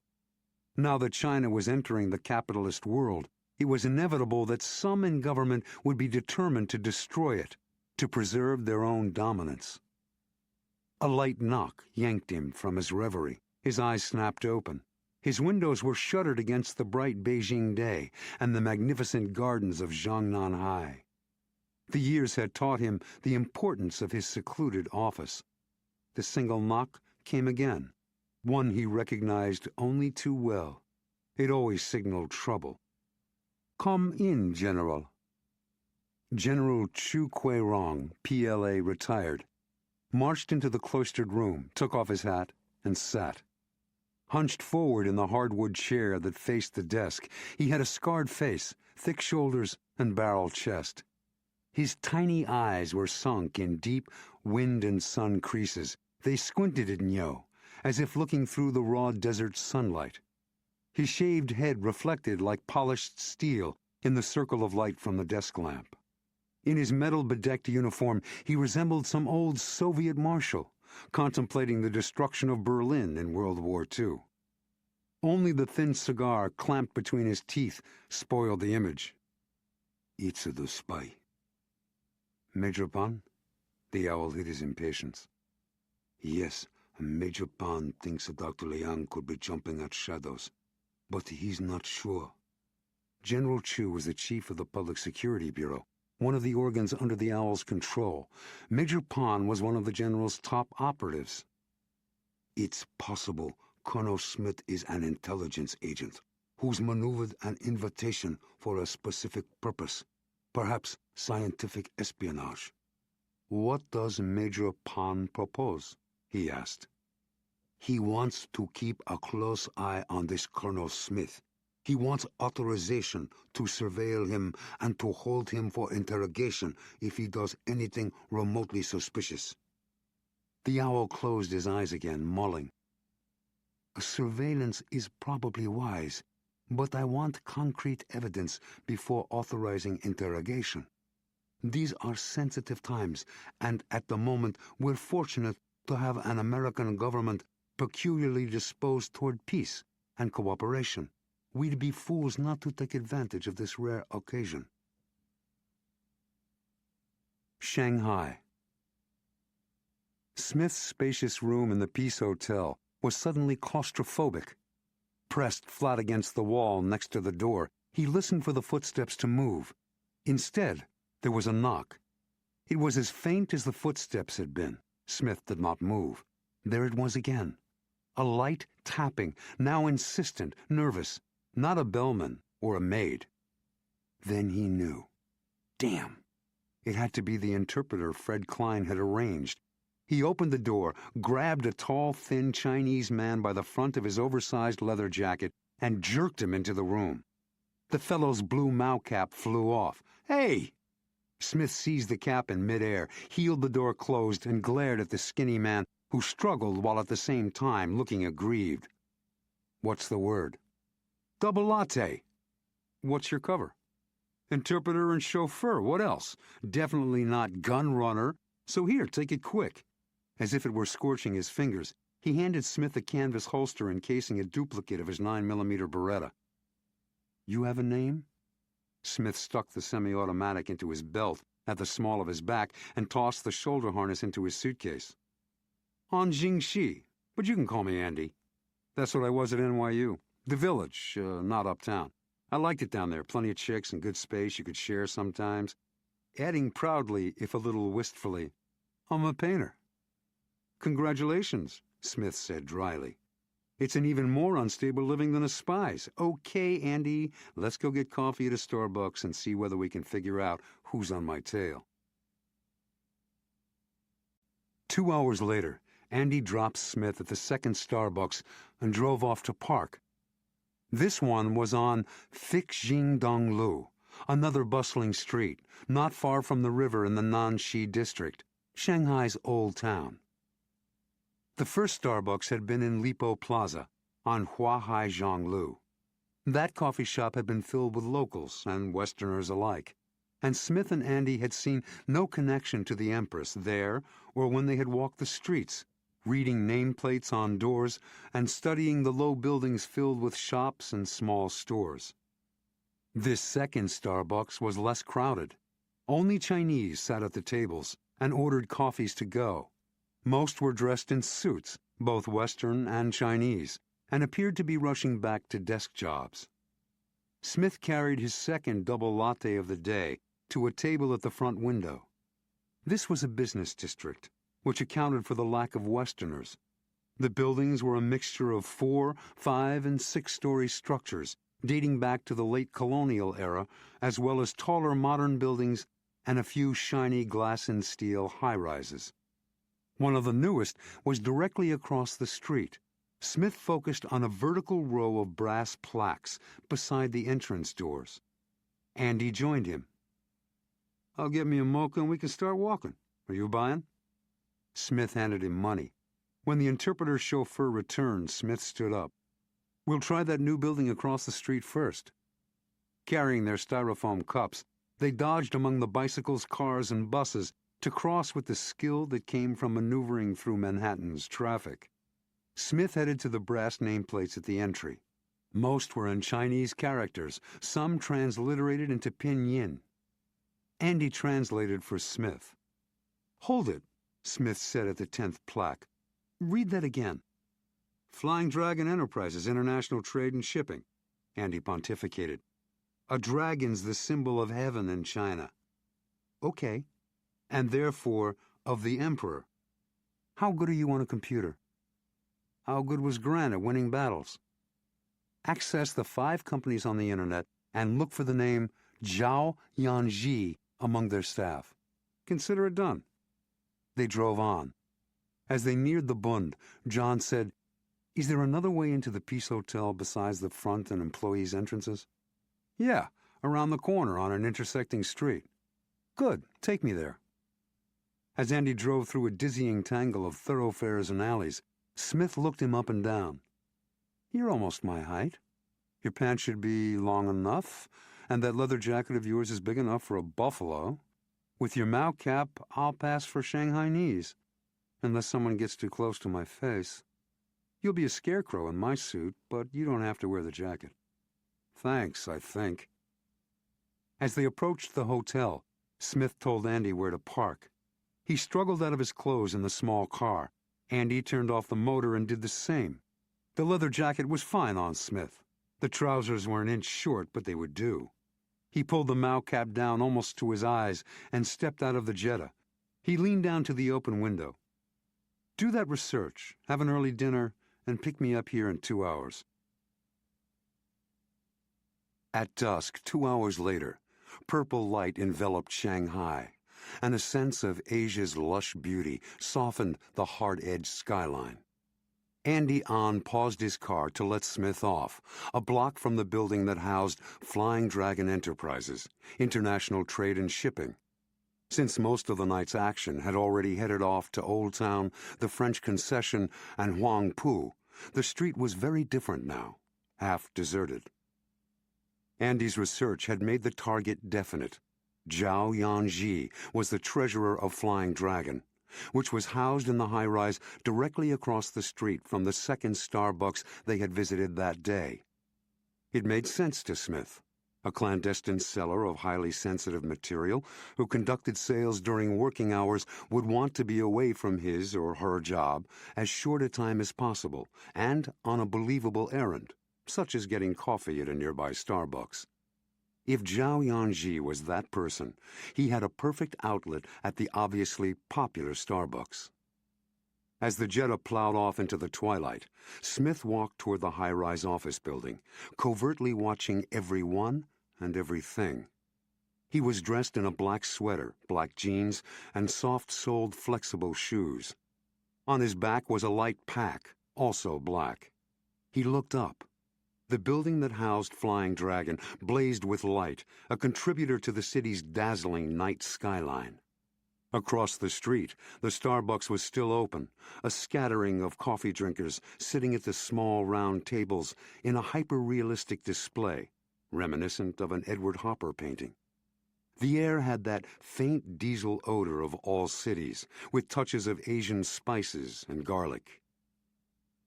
Now that China was entering the capitalist world, it was inevitable that some in government would be determined to destroy it, to preserve their own dominance. A light knock yanked him from his reverie. His eyes snapped open. His windows were shuttered against the bright Beijing day and the magnificent gardens of Jiangnan. The years had taught him the importance of his secluded office. The single knock came again, one he recognized only too well. It always signaled trouble. "Come in, General." General Chu Kuei-rong, PLA, retired, marched into the cloistered room, took off his hat, and sat. Hunched forward in the hardwood chair that faced the desk, he had a scarred face, thick shoulders, and barrel chest. His tiny eyes were sunk in deep wind and sun creases. They squinted at Nyo, as if looking through the raw desert sunlight. His shaved head reflected like polished steel in the circle of light from the desk lamp. In his metal-bedecked uniform, he resembled some old Soviet marshal, contemplating the destruction of Berlin in World War II. Only the thin cigar clamped between his teeth spoiled the image. "It's the spy." "Major Pan?" The owl hid his impatience. "Yes, Major Pan thinks Dr. Liang could be jumping at shadows, but he's not sure." General Chu was the chief of the Public Security Bureau, one of the organs under the owl's control. Major Pan was one of the general's top operatives. "It's possible Colonel Smith is an intelligence agent who's maneuvered an invitation for a specific purpose, perhaps scientific espionage." "What does Major Pan propose?" he asked. "He wants to keep a close eye on this Colonel Smith. He wants authorization to surveil him and to hold him for interrogation if he does anything remotely suspicious." The owl closed his eyes again, mulling. "Surveillance is probably wise, but I want concrete evidence before authorizing interrogation. These are sensitive times, and at the moment we're fortunate to have an American government peculiarly disposed toward peace and cooperation. We'd be fools not to take advantage of this rare occasion." Shanghai. Smith's spacious room in the Peace Hotel was suddenly claustrophobic. Pressed flat against the wall next to the door, he listened for the footsteps to move. Instead, there was a knock. It was as faint as the footsteps had been. Smith did not move. There it was again. A light tapping, now insistent, nervous. Not a bellman or a maid. Then he knew. Damn! It had to be the interpreter Fred Klein had arranged. He opened the door, grabbed a tall, thin Chinese man by the front of his oversized leather jacket, and jerked him into the room. The fellow's blue Mao cap flew off. "Hey!" Smith seized the cap in midair, heeled the door closed, and glared at the skinny man, who struggled while at the same time looking aggrieved. "What's the word?" "Double latte." "What's your cover?" "Interpreter and chauffeur. What else? Definitely not gun runner. So here, take it quick." As if it were scorching his fingers, he handed Smith a canvas holster encasing a duplicate of his 9mm Beretta. "You have a name?" Smith stuck the semi-automatic into his belt at the small of his back and tossed the shoulder harness into his suitcase. "On Jingxi, but you can call me Andy. That's what I was at NYU. The Village, not uptown. I liked it down there, plenty of chicks and good space you could share sometimes." Adding proudly, if a little wistfully, "I'm a painter." "Congratulations," Smith said dryly. "It's an even more unstable living than a spy's. Okay, Andy, let's go get coffee at a Starbucks and see whether we can figure out who's on my tail." 2 hours later, Andy dropped Smith at the second Starbucks and drove off to park. This one was on Fixjingdonglu, another bustling street, not far from the river in the Nanxi district, Shanghai's old town. The first Starbucks had been in Lipo Plaza, on Huahai Zhonglu. That coffee shop had been filled with locals and Westerners alike, and Smith and Andy had seen no connection to the Empress there or when they had walked the streets, reading nameplates on doors and studying the low buildings filled with shops and small stores. This second Starbucks was less crowded. Only Chinese sat at the tables and ordered coffees to go. Most were dressed in suits, both Western and Chinese, and appeared to be rushing back to desk jobs. Smith carried his second double latte of the day to a table at the front window. This was a business district, which accounted for the lack of Westerners. The buildings were a mixture of 4-, 5-, and 6-story structures dating back to the late colonial era, as well as taller modern buildings and a few shiny glass-and-steel high-rises. One of the newest was directly across the street. Smith focused on a vertical row of brass plaques beside the entrance doors. Andy joined him. I'll get me a mocha and we can start walking. Are you buying?" Smith handed him money. When the interpreter's chauffeur returned, Smith stood up. "We'll try that new building across the street first." Carrying their styrofoam cups, they dodged among the bicycles, cars, and buses to cross with the skill that came from maneuvering through Manhattan's traffic. Smith headed to the brass nameplates at the entry. Most were in Chinese characters, some transliterated into pinyin. Andy translated for Smith. "Hold it," Smith said at the 10th plaque. "Read that again." "Flying Dragon Enterprises, International Trade and Shipping," Andy pontificated. "A dragon's the symbol of heaven in China." "Okay. And therefore of the emperor. How good are you on a computer?" "How good was Grant at winning battles?" "Access the 5 companies on the internet and look for the name Zhao Yanji among their staff. Consider it done." They drove on. As they neared the Bund, John said, "Is there another way into the Peace Hotel besides the front and employees' entrances?" "Yeah, around the corner on an intersecting street." "Good, take me there." As Andy drove through a dizzying tangle of thoroughfares and alleys, Smith looked him up and down. "You're almost my height. Your pants should be long enough, and that leather jacket of yours is big enough for a buffalo. With your Mao cap, I'll pass for Shanghai knees, unless someone gets too close to my face. You'll be a scarecrow in my suit, but you don't have to wear the jacket." "Thanks, I think." As they approached the hotel, Smith told Andy where to park. He struggled out of his clothes in the small car. Andy turned off the motor and did the same. The leather jacket was fine on Smith. The trousers were an inch short, but they would do. He pulled the Mao cap down almost to his eyes and stepped out of the Jetta. He leaned down to the open window. "Do that research, have an early dinner, and pick me up here in 2 hours." At dusk, 2 hours later, purple light enveloped Shanghai, and a sense of Asia's lush beauty softened the hard-edged skyline. Andy Ahn paused his car to let Smith off, a block from the building that housed Flying Dragon Enterprises, International Trade and Shipping. Since most of the night's action had already headed off to Old Town, the French Concession, and Huangpu, the street was very different now, half deserted. Andy's research had made the target definite. Zhao Yanji was the treasurer of Flying Dragon, which was housed in the high-rise directly across the street from the second Starbucks they had visited that day. It made sense to Smith, a clandestine seller of highly sensitive material who conducted sales during working hours would want to be away from his or her job as short a time as possible and on a believable errand, such as getting coffee at a nearby Starbucks. If Zhao Yanji was that person, he had a perfect outlet at the obviously popular Starbucks. As the Jetta plowed off into the twilight, Smith walked toward the high-rise office building, covertly watching everyone and everything. He was dressed in a black sweater, black jeans, and soft-soled flexible shoes. On his back was a light pack, also black. He looked up. The building that housed Flying Dragon blazed with light, a contributor to the city's dazzling night skyline. Across the street, the Starbucks was still open, a scattering of coffee drinkers sitting at the small round tables in a hyper-realistic display, reminiscent of an Edward Hopper painting. The air had that faint diesel odor of all cities, with touches of Asian spices and garlic.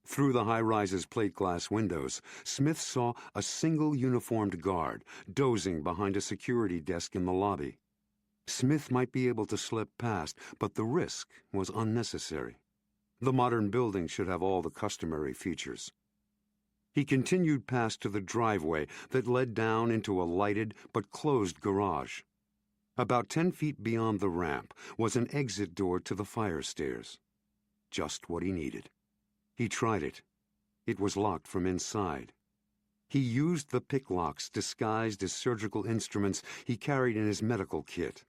Through the high-rise's plate-glass windows, Smith saw a single uniformed guard dozing behind a security desk in the lobby. Smith might be able to slip past, but the risk was unnecessary. The modern building should have all the customary features. He continued past to the driveway that led down into a lighted but closed garage. About 10 feet beyond the ramp was an exit door to the fire stairs. Just what he needed. He tried it. It was locked from inside. He used the pick locks disguised as surgical instruments he carried in his medical kit.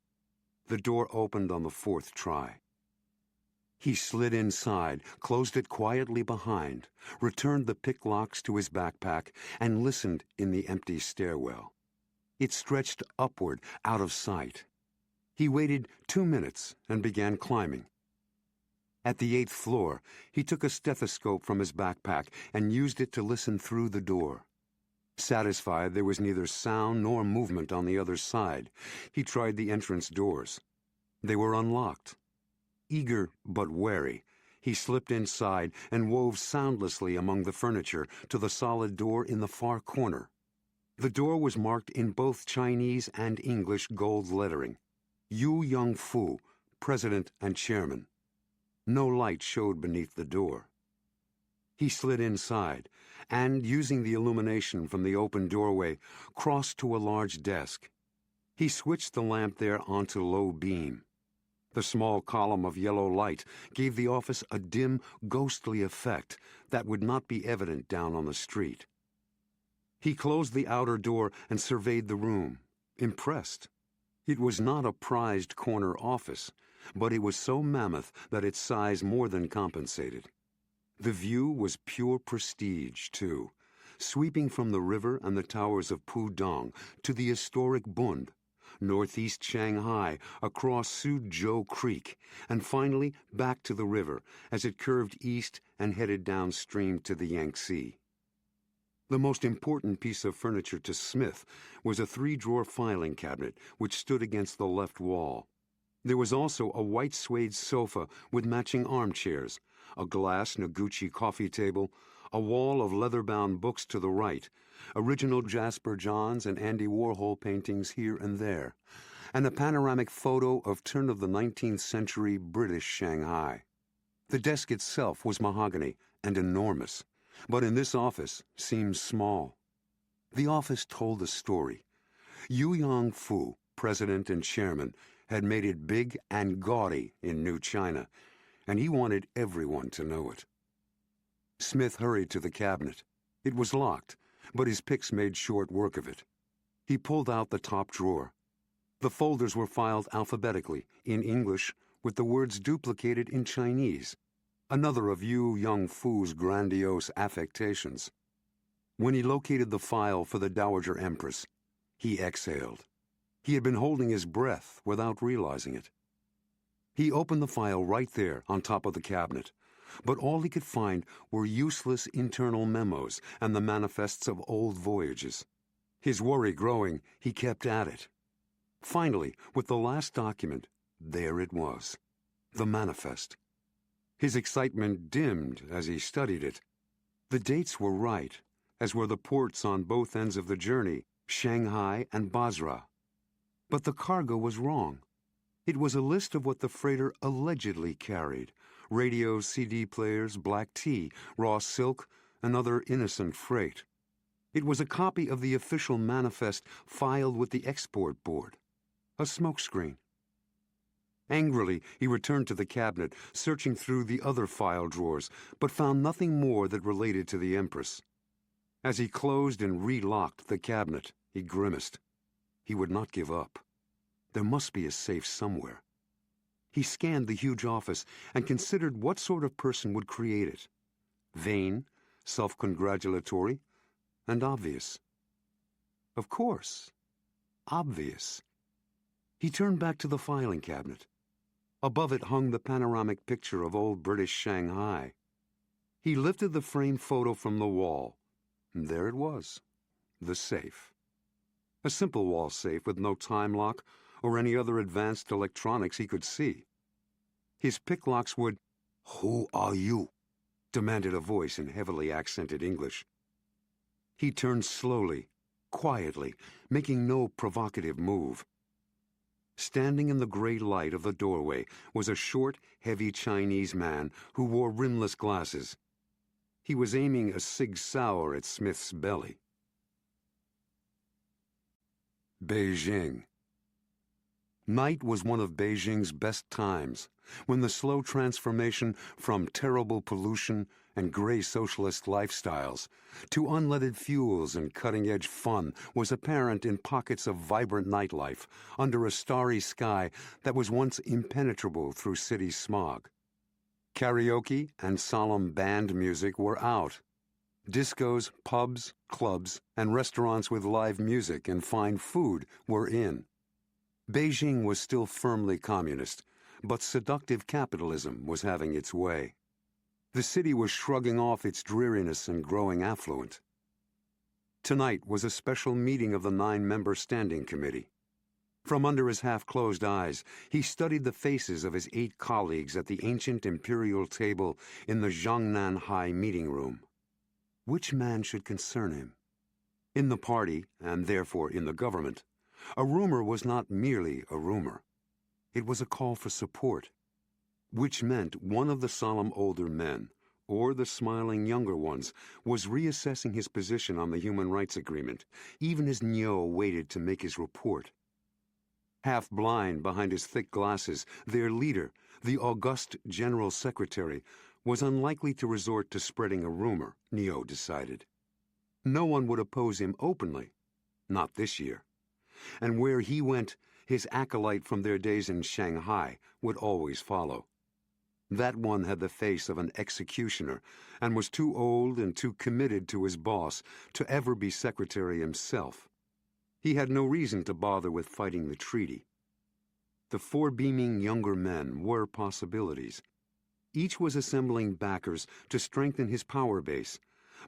The door opened on the 4th try. He slid inside, closed it quietly behind, returned the pick locks to his backpack, and listened in the empty stairwell. It stretched upward, out of sight. He waited 2 minutes and began climbing. At the 8th floor, he took a stethoscope from his backpack and used it to listen through the door. Satisfied there was neither sound nor movement on the other side, he tried the entrance doors. They were unlocked. Eager but wary, he slipped inside and wove soundlessly among the furniture to the solid door in the far corner. The door was marked in both Chinese and English gold lettering. Yu Young-fu, President and Chairman. No light showed beneath the door. He slid inside and, using the illumination from the open doorway, crossed to a large desk. He switched the lamp there onto low beam. The small column of yellow light gave the office a dim, ghostly effect that would not be evident down on the street. He closed the outer door and surveyed the room, impressed. It was not a prized corner office, but it was so mammoth that its size more than compensated. The view was pure prestige, too, sweeping from the river and the towers of Pudong to the historic Bund, northeast Shanghai, across Suzhou Creek, and finally back to the river as it curved east and headed downstream to the Yangtze. The most important piece of furniture to Smith was a 3-drawer filing cabinet which stood against the left wall. There was also a white suede sofa with matching armchairs, a glass Noguchi coffee table, a wall of leather-bound books to the right, original Jasper Johns and Andy Warhol paintings here and there, and a panoramic photo of turn-of-the-19th century British Shanghai. The desk itself was mahogany and enormous, but in this office seemed small. The office told a story. Yu Young-fu, president and chairman, had made it big and gaudy in New China, and he wanted everyone to know it. Smith hurried to the cabinet. It was locked, but his picks made short work of it. He pulled out the top drawer. The folders were filed alphabetically, in English, with the words duplicated in Chinese, another of Yu Young-fu's grandiose affectations. When he located the file for the Dowager Empress, he exhaled. He had been holding his breath without realizing it. He opened the file right there on top of the cabinet, but all he could find were useless internal memos and the manifests of old voyages. His worry growing, he kept at it. Finally, with the last document, there it was, the manifest. His excitement dimmed as he studied it. The dates were right, as were the ports on both ends of the journey, Shanghai and Basra. But the cargo was wrong. It was a list of what the freighter allegedly carried: radios, CD players, black tea, raw silk, and other innocent freight. It was a copy of the official manifest filed with the export board. A smokescreen. Angrily, he returned to the cabinet, searching through the other file drawers, but found nothing more that related to the Empress. As he closed and relocked the cabinet, he grimaced. He would not give up. There must be a safe somewhere. He scanned the huge office and considered what sort of person would create it. Vain, self-congratulatory, and obvious. Of course, obvious. He turned back to the filing cabinet. Above it hung the panoramic picture of old British Shanghai. He lifted the framed photo from the wall, and there it was, the safe. A simple wall safe with no time lock or any other advanced electronics he could see. His pick locks would— "Who are you?" demanded a voice in heavily accented English. He turned slowly, quietly, making no provocative move. Standing in the gray light of the doorway was a short, heavy Chinese man who wore rimless glasses. He was aiming a Sig Sauer at Smith's belly. Beijing. Night was one of Beijing's best times, when the slow transformation from terrible pollution and gray socialist lifestyles to unleaded fuels and cutting-edge fun was apparent in pockets of vibrant nightlife under a starry sky that was once impenetrable through city smog. Karaoke and solemn band music were out. Discos, pubs, clubs, and restaurants with live music and fine food were in. Beijing was still firmly communist, but seductive capitalism was having its way. The city was shrugging off its dreariness and growing affluent. Tonight was a special meeting of the 9-member Standing Committee. From under his half-closed eyes, he studied the faces of his 8 colleagues at the ancient imperial table in the Jiangnan High meeting room. Which man should concern him? In the party, and therefore in the government, a rumor was not merely a rumor. It was a call for support, which meant one of the solemn older men, or the smiling younger ones, was reassessing his position on the human rights agreement, even as Niu waited to make his report. Half blind behind his thick glasses, their leader, the august General Secretary, was unlikely to resort to spreading a rumor, Niu decided. No one would oppose him openly, not this year. And where he went, his acolyte from their days in Shanghai would always follow. That one had the face of an executioner and was too old and too committed to his boss to ever be secretary himself. He had no reason to bother with fighting the treaty. The 4 beaming younger men were possibilities. Each was assembling backers to strengthen his power base,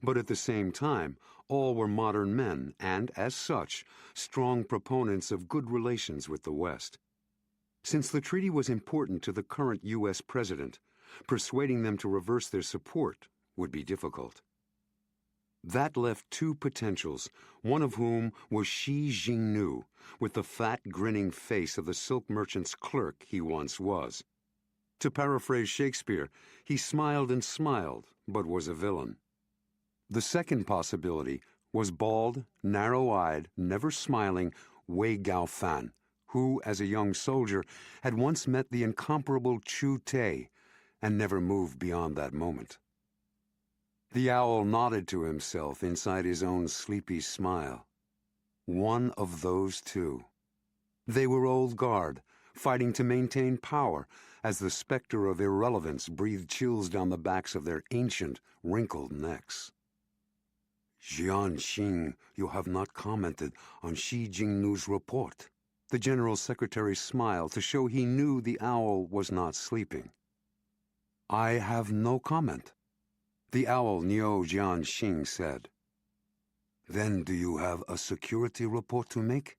but at the same time, all were modern men and, as such, strong proponents of good relations with the West. Since the treaty was important to the current U.S. president, persuading them to reverse their support would be difficult. That left 2 potentials, one of whom was Shi Jingnu, with the fat, grinning face of the silk merchant's clerk he once was. To paraphrase Shakespeare, he smiled and smiled, but was a villain. The second possibility was bald, narrow-eyed, never smiling Wei Gaofan, who, as a young soldier, had once met the incomparable Chu Tei and never moved beyond that moment. The owl nodded to himself inside his own sleepy smile. One of those 2. They were old guard, fighting to maintain power as the specter of irrelevance breathed chills down the backs of their ancient, wrinkled necks. Jian Xing, you have not commented on Shi Jingnu's report. The General Secretary smiled to show he knew the owl was not sleeping. I have no comment. The owl Niu Jianxing said. Then do you have a security report to make?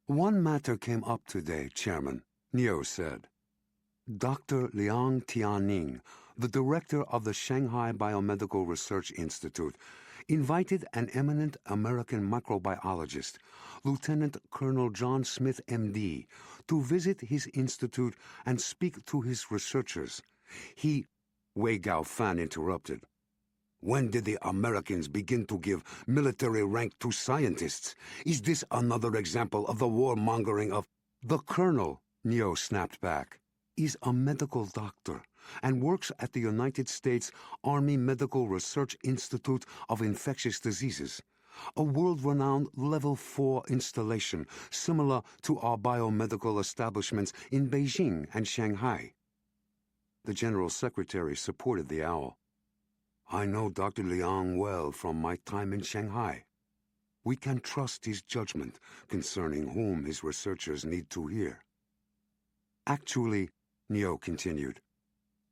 One matter came up today, Chairman, Niu said. Dr. Liang Tianning, the director of the Shanghai Biomedical Research Institute, invited an eminent American microbiologist, Lieutenant Colonel John Smith, M.D., to visit his institute and speak to his researchers. Wei Gaofan interrupted. When did the Americans begin to give military rank to scientists? Is this another example of the warmongering of... The colonel, Niu snapped back, is a medical doctor and works at the United States Army Medical Research Institute of Infectious Diseases, a world-renowned Level 4 installation similar to our biomedical establishments in Beijing and Shanghai. The General Secretary supported the owl. I know Dr. Liang well from my time in Shanghai. We can trust his judgment concerning whom his researchers need to hear. Actually, Niu continued,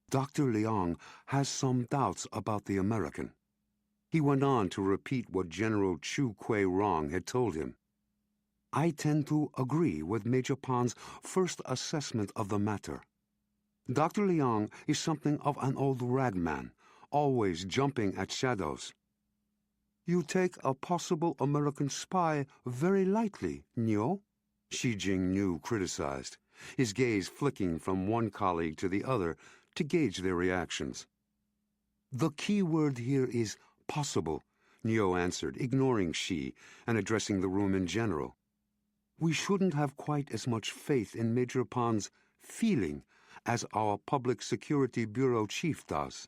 Dr. Liang has some doubts about the American. He went on to repeat what General Chu Kui-rong had told him. I tend to agree with Major Pan's first assessment of the matter. Dr. Liang is something of an old ragman, always jumping at shadows. You take a possible American spy very lightly, Niu, Shi Jingnu criticized, his gaze flicking from one colleague to the other to gauge their reactions. The key word here is possible, Niu answered, ignoring Shi and addressing the room in general. We shouldn't have quite as much faith in Major Pan's feeling as our Public Security Bureau chief does.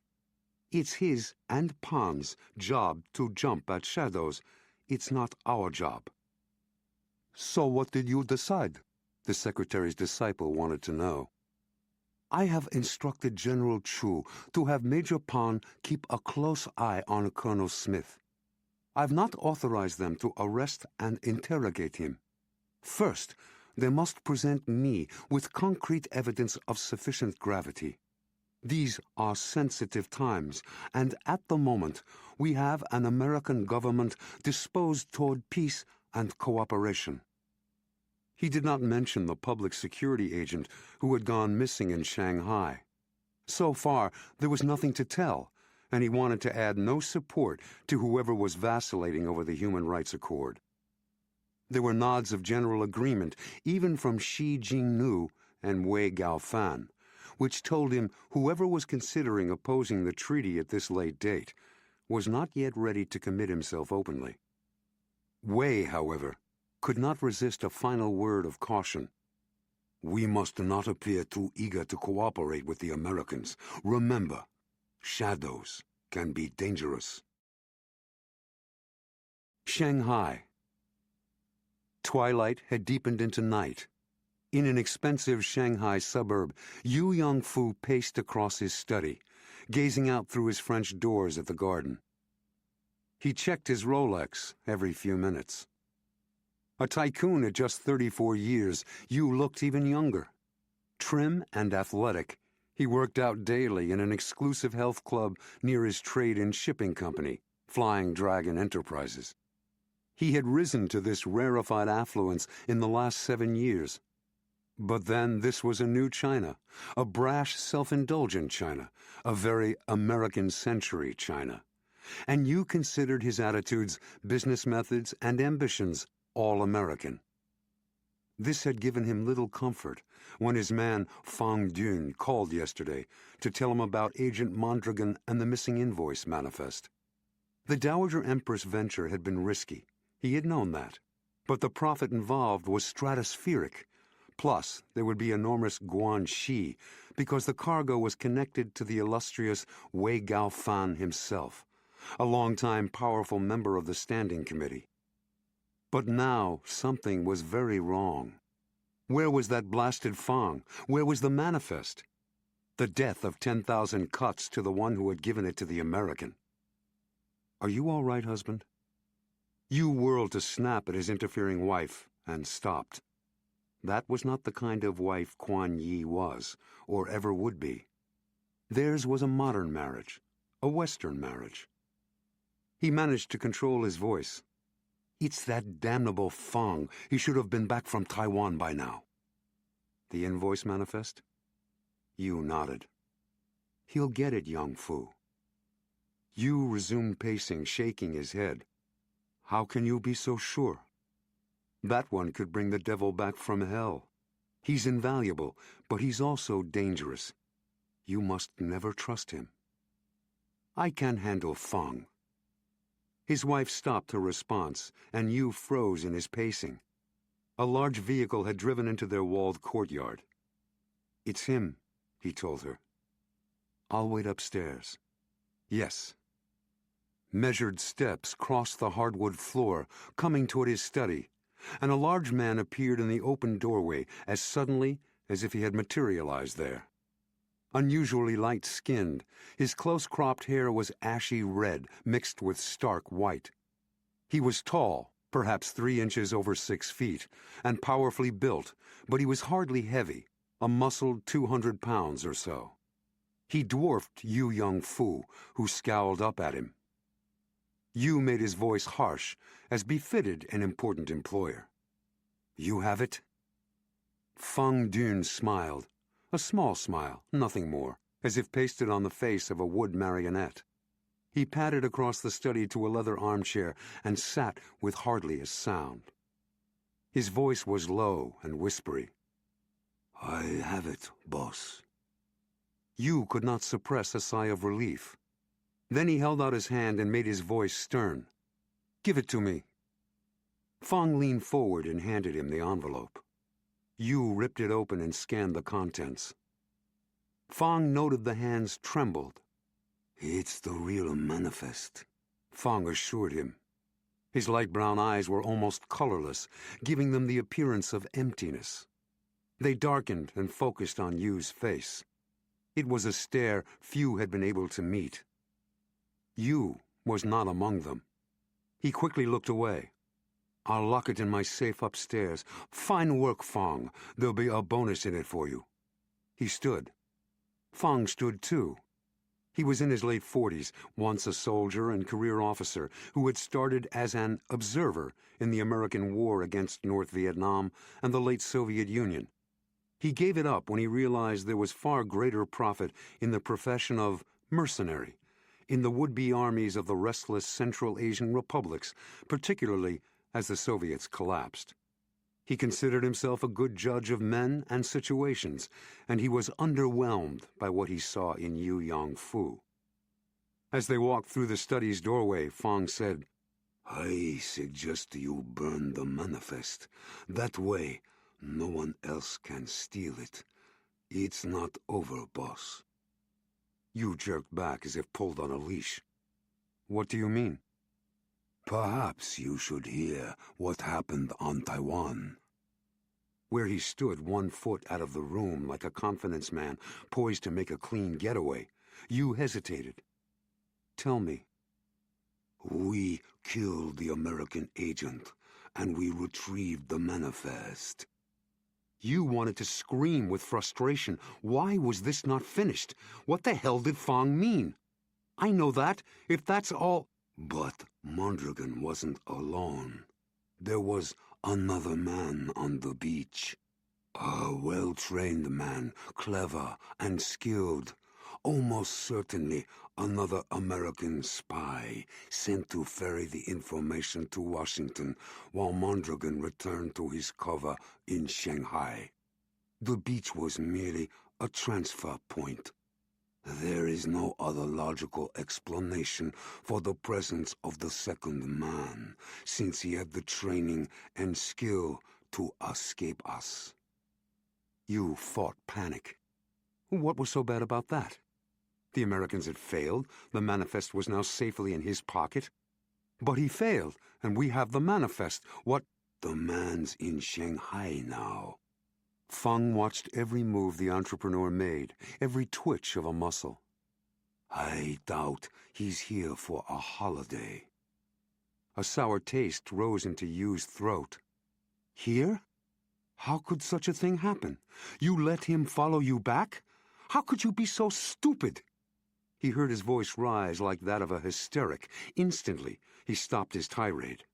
It's his and Pan's job to jump at shadows. It's not our job. So what did you decide? The Secretary's disciple wanted to know. I have instructed General Chu to have Major Pan keep a close eye on Colonel Smith. I've not authorized them to arrest and interrogate him. First, They must present me with concrete evidence of sufficient gravity. These are sensitive times, and at the moment we have an American government disposed toward peace and cooperation. He did not mention the public security agent who had gone missing in Shanghai. So far, there was nothing to tell, and he wanted to add no support to whoever was vacillating over the Human Rights Accord. There were nods of general agreement, even from Xi Jingnu and Wei Gaofan, which told him whoever was considering opposing the treaty at this late date was not yet ready to commit himself openly. Wei, however, could not resist a final word of caution. We must not appear too eager to cooperate with the Americans. Remember, shadows can be dangerous. Shanghai. Twilight had deepened into night. In an expensive Shanghai suburb, Yu Yongfu paced across his study, gazing out through his French doors at the garden. He checked his Rolex every few minutes. A tycoon at just 34 years, Yu looked even younger. Trim and athletic, he worked out daily in an exclusive health club near his trade and shipping company, Flying Dragon Enterprises. He had risen to this rarefied affluence in the last 7 years. But then this was a new China, a brash, self-indulgent China, a very American-century China. And Yu considered his attitudes, business methods, and ambitions all American. This had given him little comfort when his man Fang Dun called yesterday to tell him about Agent Mondragon and the missing invoice manifest. The Dowager Empress venture had been risky. He had known that. But the profit involved was stratospheric. Plus, there would be enormous guanxi because the cargo was connected to the illustrious Wei Gaofan himself, a longtime powerful member of the Standing Committee. But now something was very wrong. Where was that blasted Fang? Where was the manifest? The death of 10,000 cuts to the one who had given it to the American. Are you all right, husband? Yu whirled to snap at his interfering wife and stopped. That was not the kind of wife Kuan Yi was, or ever would be. Theirs was a modern marriage, a Western marriage. He managed to control his voice. It's that damnable Fang. He should have been back from Taiwan by now. The invoice manifest? Yu nodded. He'll get it, Yongfu. Yu resumed pacing, shaking his head. How can you be so sure? That one could bring the devil back from hell. He's invaluable, but he's also dangerous. You must never trust him. I can handle Fang. His wife stopped her response, and Yu froze in his pacing. A large vehicle had driven into their walled courtyard. It's him, he told her. I'll wait upstairs. Yes. Measured steps crossed the hardwood floor, coming toward his study, and a large man appeared in the open doorway as suddenly as if he had materialized there. Unusually light-skinned, his close-cropped hair was ashy red mixed with stark white. He was tall, perhaps 3 inches over 6 feet, and powerfully built, but he was hardly heavy, a muscled 200 pounds or so. He dwarfed Yu Yongfu, who scowled up at him. Yu made his voice harsh, as befitted an important employer. You have it? Fang Dun smiled, a small smile, nothing more, as if pasted on the face of a wood marionette. He padded across the study to a leather armchair and sat with hardly a sound. His voice was low and whispery. I have it, boss. Yu could not suppress a sigh of relief. Then he held out his hand and made his voice stern. Give it to me. Fang leaned forward and handed him the envelope. Yu ripped it open and scanned the contents. Fang noted the hands trembled. It's the real manifest, Fang assured him. His light brown eyes were almost colorless, giving them the appearance of emptiness. They darkened and focused on Yu's face. It was a stare few had been able to meet. Yu was not among them. He quickly looked away. I'll lock it in my safe upstairs. Fine work, Fong. There'll be a bonus in it for you." He stood. Fong stood too. He was in his late 40s, once a soldier and career officer who had started as an observer in the American war against North Vietnam and the late Soviet Union. He gave it up when he realized there was far greater profit in the profession of mercenary, in the would-be armies of the restless Central Asian republics, particularly as the Soviets collapsed. He considered himself a good judge of men and situations, and he was underwhelmed by what he saw in Yu Yong-fu. As they walked through the study's doorway, Fong said, "I suggest you burn the manifest. That way, no one else can steal it. It's not over, boss." Yu jerked back as if pulled on a leash. "What do you mean?" "Perhaps you should hear what happened on Taiwan." Where he stood 1 foot out of the room like a confidence man poised to make a clean getaway, Yu hesitated. "Tell me." "We killed the American agent, and we retrieved the manifest." Yu wanted to scream with frustration. Why was this not finished? What the hell did Fong mean? "I know that. If that's all—" "But Mondragon wasn't alone. There was another man on the beach. A well-trained man, clever and skilled. Almost certainly another American spy sent to ferry the information to Washington while Mondragon returned to his cover in Shanghai. The beach was merely a transfer point. There is no other logical explanation for the presence of the second man, since he had the training and skill to escape us." Yu fought panic. What was so bad about that? The Americans had failed. The manifest was now safely in his pocket. But he failed, and we have the manifest. What? "The man's in Shanghai now." Feng watched every move the entrepreneur made, every twitch of a muscle. "I doubt he's here for a holiday." A sour taste rose into Yu's throat. "Here? How could such a thing happen? You let him follow you back? How could you be so stupid?" He heard his voice rise like that of a hysteric. Instantly, he stopped his tirade.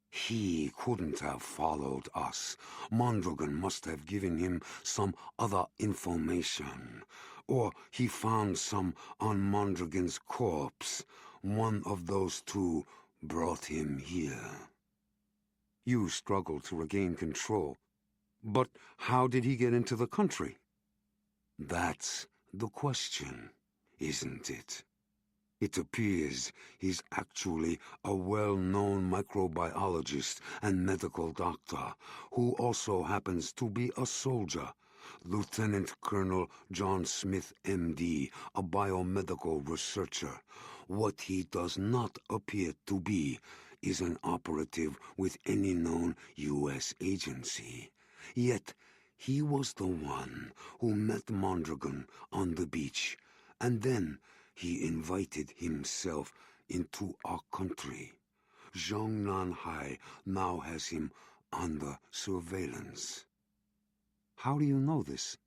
"He couldn't have followed us. Mondragon must have given him some other information. Or he found some on Mondragon's corpse. One of those two brought him here." Yu struggled to regain control. "But how did he get into the country?" "That's the question, isn't it? It appears he's actually a well-known microbiologist and medical doctor who also happens to be a soldier. Lieutenant Colonel John Smith, M.D., a biomedical researcher. What he does not appear to be is an operative with any known U.S. agency. Yet he was the one who met Mondragon on the beach, and then he invited himself into our country. Zhongnanhai now has him under surveillance." "How do you know this?"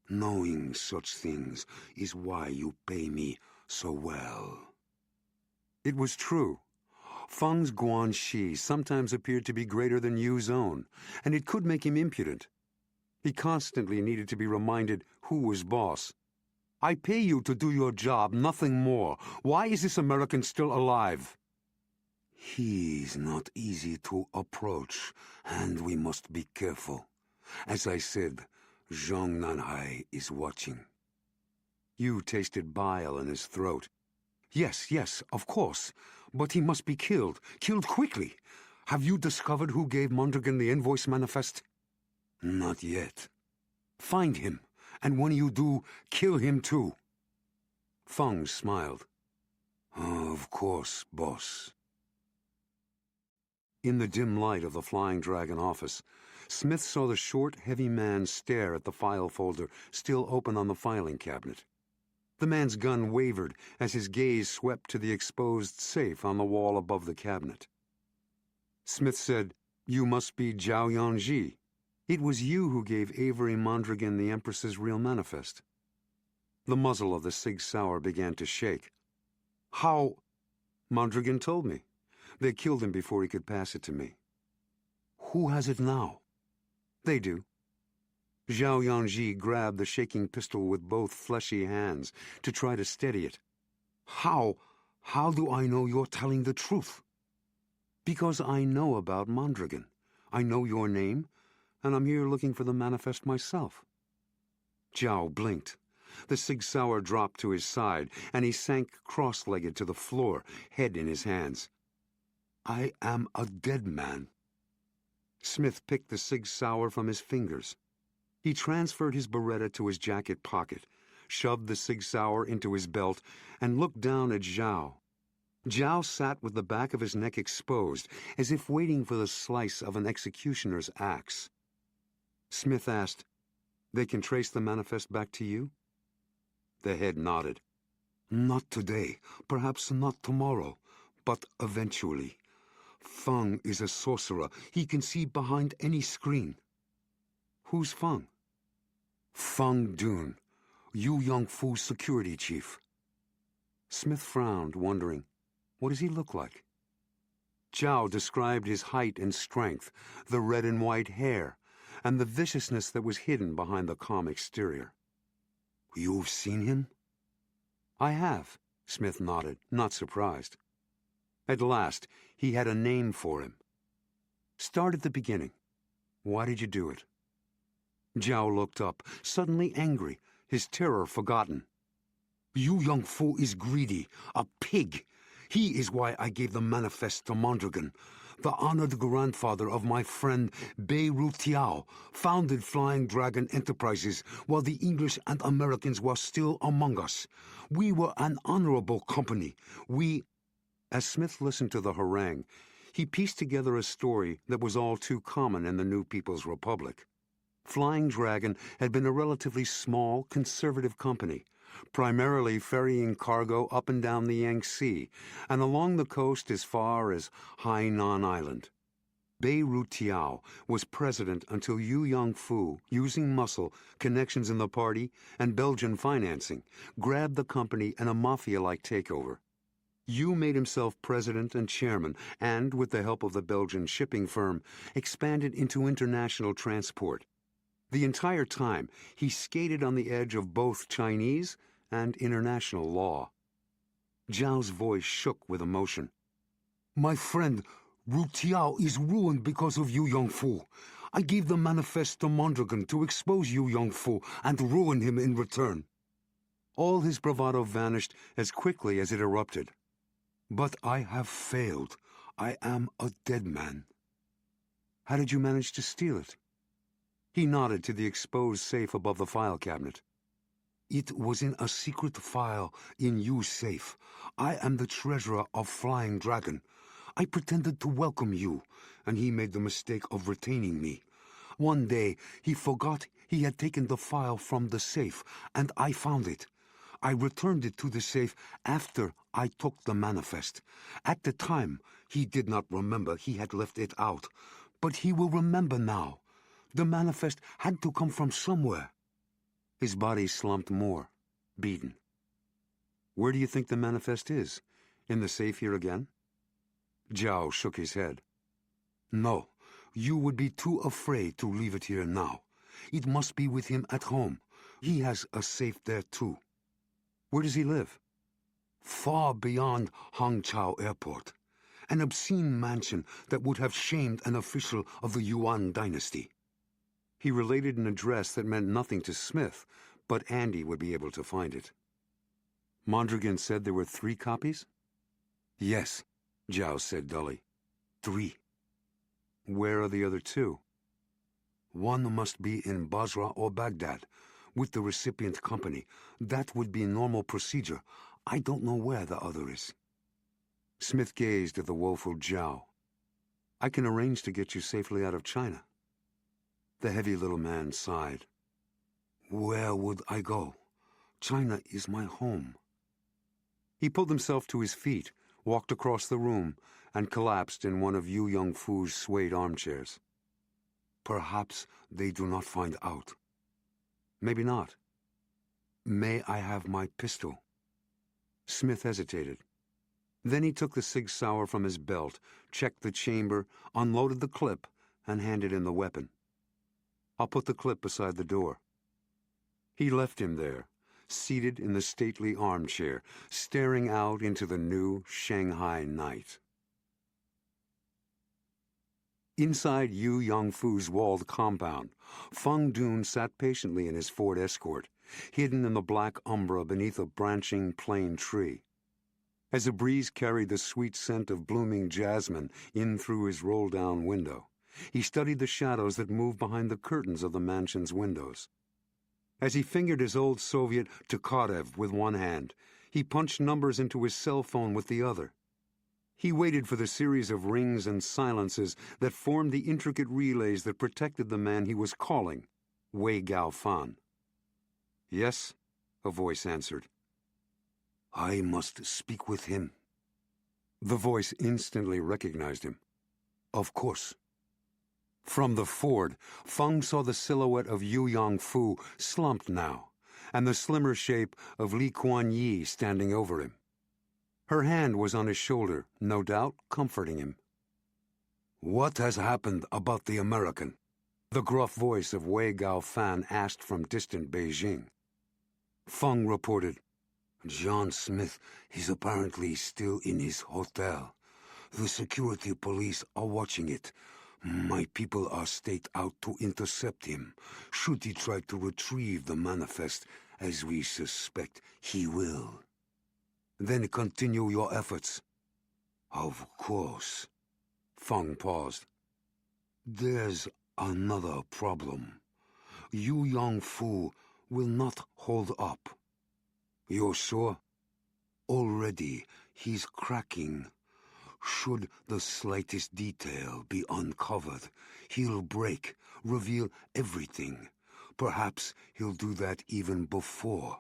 "Knowing such things is why you pay me so well." It was true. Feng's guanxi sometimes appeared to be greater than Yu's own, and it could make him impudent. He constantly needed to be reminded who was boss. "I pay you to do your job, nothing more. Why is this American still alive?" "He's not easy to approach, and we must be careful. As I said, Zhang Nanhai is watching." Yu tasted bile in his throat. Yes, of course. But he must be killed. Killed quickly. Have you discovered who gave Mondragon the invoice manifest?" "Not yet." "Find him. And when you do, kill him too." Feng smiled. "Of course, boss." In the dim light of the Flying Dragon office, Smith saw the short, heavy man stare at the file folder still open on the filing cabinet. The man's gun wavered as his gaze swept to the exposed safe on the wall above the cabinet. Smith said, "You must be Zhao Yangji. It was you who gave Avery Mondragon the Empress's real manifest." The muzzle of the Sig Sauer began to shake. "How?" "Mondragon told me. They killed him before he could pass it to me." "Who has it now?" "They do." Zhao Yangji grabbed the shaking pistol with both fleshy hands to try to steady it. How do I know you're telling the truth?" "Because I know about Mondragon. I know your name, and I'm here looking for the manifest myself." Zhao blinked. The Sig Sauer dropped to his side, and he sank cross-legged to the floor, head in his hands. "I am a dead man." Smith picked the Sig Sauer from his fingers. He transferred his Beretta to his jacket pocket, shoved the Sig Sauer into his belt, and looked down at Zhao. Zhao sat with the back of his neck exposed, as if waiting for the slice of an executioner's axe. Smith asked, "They can trace the manifest back to you?" The head nodded. "Not today, perhaps not tomorrow, but eventually. Feng is a sorcerer. He can see behind any screen." "Who's Feng?" "Feng Dun, Yu Yongfu's security chief." Smith frowned, wondering, what does he look like? Zhao described his height and strength, the red and white hair, and the viciousness that was hidden behind the calm exterior. "You've seen him?" "I have," Smith nodded, not surprised. At last, he had a name for him. "Start at the beginning. Why did you do it?" Zhao looked up, suddenly angry, his terror forgotten. "Yu Yongfu is greedy, a pig. He is why I gave the manifest to Mondragon. The honored grandfather of my friend Bei-Ru Tiao founded Flying Dragon Enterprises while the English and Americans were still among us. We were an honorable company. As Smith listened to the harangue, he pieced together a story that was all too common in the New People's Republic. Flying Dragon had been a relatively small, conservative company, primarily ferrying cargo up and down the Yangtze and along the coast as far as Hainan Island. Bei-Ru Tiao was president until Yu Yongfu, using muscle, connections in the party, and Belgian financing, grabbed the company in a mafia-like takeover. Yu made himself president and chairman and, with the help of the Belgian shipping firm, expanded into international transport. The entire time, he skated on the edge of both Chinese and international law. Zhao's voice shook with emotion. "My friend, Ru Tiao is ruined because of Yu Yongfu. I gave the manifest to Mondragon to expose Yu Yongfu and ruin him in return." All his bravado vanished as quickly as it erupted. "But I have failed. I am a dead man." "How did you manage to steal it?" He nodded to the exposed safe above the file cabinet. "It was in a secret file in Yu's safe. I am the treasurer of Flying Dragon. I pretended to welcome you, and he made the mistake of retaining me. One day, he forgot he had taken the file from the safe, and I found it. I returned it to the safe after I took the manifest. At the time, he did not remember he had left it out, but he will remember now. The manifest had to come from somewhere." His body slumped more, beaten. "Where do you think the manifest is? In the safe here again?" Zhao shook his head. "No, you would be too afraid to leave it here now. It must be with him at home. He has a safe there too." "Where does he live?" "Far beyond Hangzhou Airport. An obscene mansion that would have shamed an official of the Yuan dynasty." He related an address that meant nothing to Smith, but Andy would be able to find it. "Mondragon said there were 3 copies?" "Yes," Zhao said dully. 3. "Where are the other 2? "One must be in Basra or Baghdad, with the recipient company. That would be normal procedure. I don't know where the other is." Smith gazed at the woeful Zhao. "I can arrange to get you safely out of China." The heavy little man sighed. "Where would I go? China is my home." He pulled himself to his feet, walked across the room, and collapsed in one of Yu Yongfu's suede armchairs. Perhaps they do not find out. Maybe not. May I have my pistol? Smith hesitated. Then he took the Sig Sauer from his belt, checked the chamber, unloaded the clip, and handed in the weapon. I'll put the clip beside the door. He left him there, seated in the stately armchair, staring out into the new Shanghai night. Inside Yu Yongfu's walled compound, Feng Dun sat patiently in his Ford Escort, hidden in the black umbra beneath a branching plane tree. As a breeze carried the sweet scent of blooming jasmine in through his roll-down window, he studied the shadows that moved behind the curtains of the mansion's windows. As he fingered his old Soviet Tokarev with one hand, he punched numbers into his cell phone with the other. He waited for the series of rings and silences that formed the intricate relays that protected the man he was calling, Wei Gaofan. Yes, a voice answered. I must speak with him. The voice instantly recognized him. Of course. From the Ford, Feng saw the silhouette of Yu Yongfu slumped now, and the slimmer shape of Li Kuan Yi standing over him. Her hand was on his shoulder, no doubt comforting him. What has happened about the American? The gruff voice of Wei Gaofan asked from distant Beijing. Feng reported, John Smith is apparently still in his hotel. The security police are watching it. My people are staked out to intercept him, should he try to retrieve the manifest, as we suspect he will. Then continue your efforts. Of course. Feng paused. There's another problem. Yu Yongfu will not hold up. You're sure? Already he's cracking. Should the slightest detail be uncovered, he'll break, reveal everything. Perhaps he'll do that even before.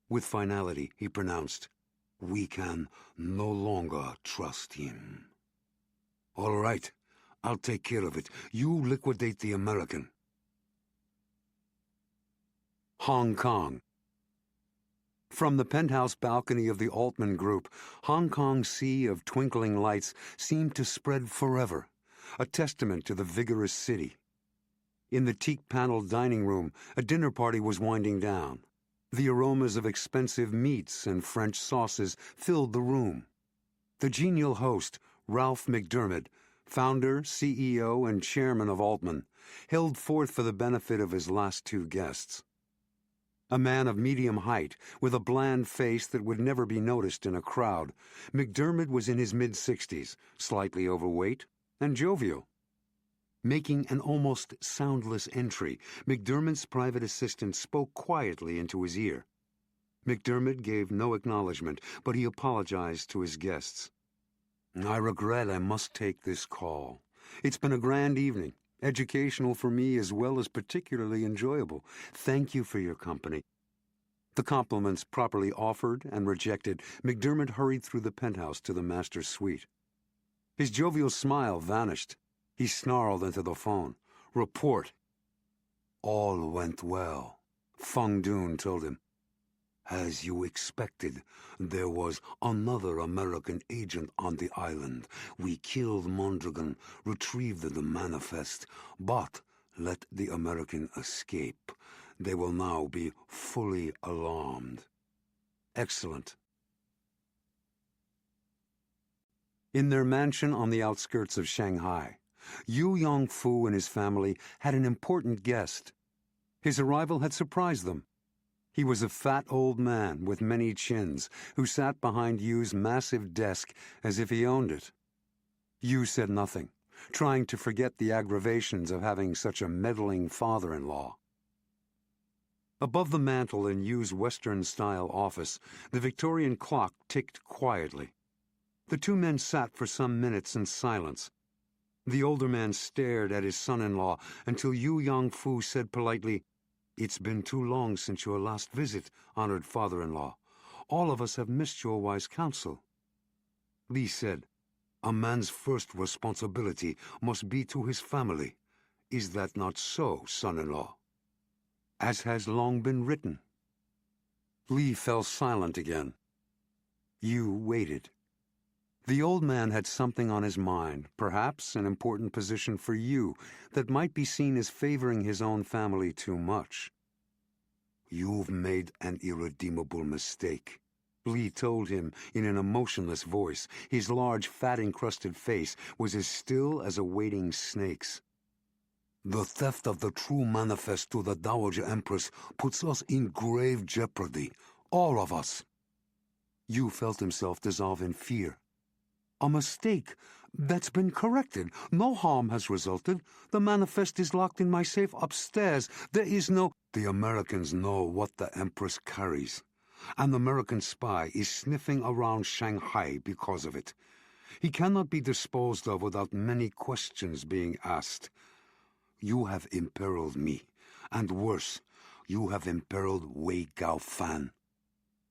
With finality, he pronounced, we can no longer trust him. All right, I'll take care of it. You liquidate the American. Hong Kong. From the penthouse balcony of the Altman Group, Hong Kong's sea of twinkling lights seemed to spread forever, a testament to the vigorous city. In the teak-paneled dining room, a dinner party was winding down. The aromas of expensive meats and French sauces filled the room. The genial host, Ralph McDermott, founder, CEO, and chairman of Altman, held forth for the benefit of his last two guests. A man of medium height, with a bland face that would never be noticed in a crowd, McDermott was in his mid-60s, slightly overweight, and jovial. Making an almost soundless entry, McDermott's private assistant spoke quietly into his ear. McDermott gave no acknowledgement, but he apologized to his guests. I regret I must take this call. It's been a grand evening. Educational for me as well as particularly enjoyable. Thank you for your company. The compliments properly offered and rejected, McDermott hurried through the penthouse to the master's suite. His jovial smile vanished. He snarled into the phone. Report. All went well, Feng Dun told him. As you expected, there was another American agent on the island. We killed Mondragon, retrieved the manifest, but let the American escape. They will now be fully alarmed. Excellent. In their mansion on the outskirts of Shanghai, Yu Yongfu and his family had an important guest. His arrival had surprised them. He was a fat old man with many chins who sat behind Yu's massive desk as if he owned it. Yu said nothing, trying to forget the aggravations of having such a meddling father-in-law. Above the mantel in Yu's Western-style office, the Victorian clock ticked quietly. The two men sat for some minutes in silence. The older man stared at his son-in-law until Yu Yongfu said politely, It's been too long since your last visit, honored father-in-law. All of us have missed your wise counsel. Li said, A man's first responsibility must be to his family. Is that not so, son-in-law? As has long been written. Li fell silent again. Yu waited. The old man had something on his mind, perhaps an important position for Yu that might be seen as favoring his own family too much. You've made an irredeemable mistake, Li told him in an emotionless voice. His large, fat-encrusted face was as still as a waiting snake's. The theft of the true manifest to the Dowager Empress puts us in grave jeopardy, all of us. Yu felt himself dissolve in fear. A mistake that's been corrected. No harm has resulted. The manifest is locked in my safe upstairs. There is no... The Americans know what the Empress carries. An American spy is sniffing around Shanghai because of it. He cannot be disposed of without many questions being asked. You have imperiled me, and worse, you have imperiled Wei Gao-fan.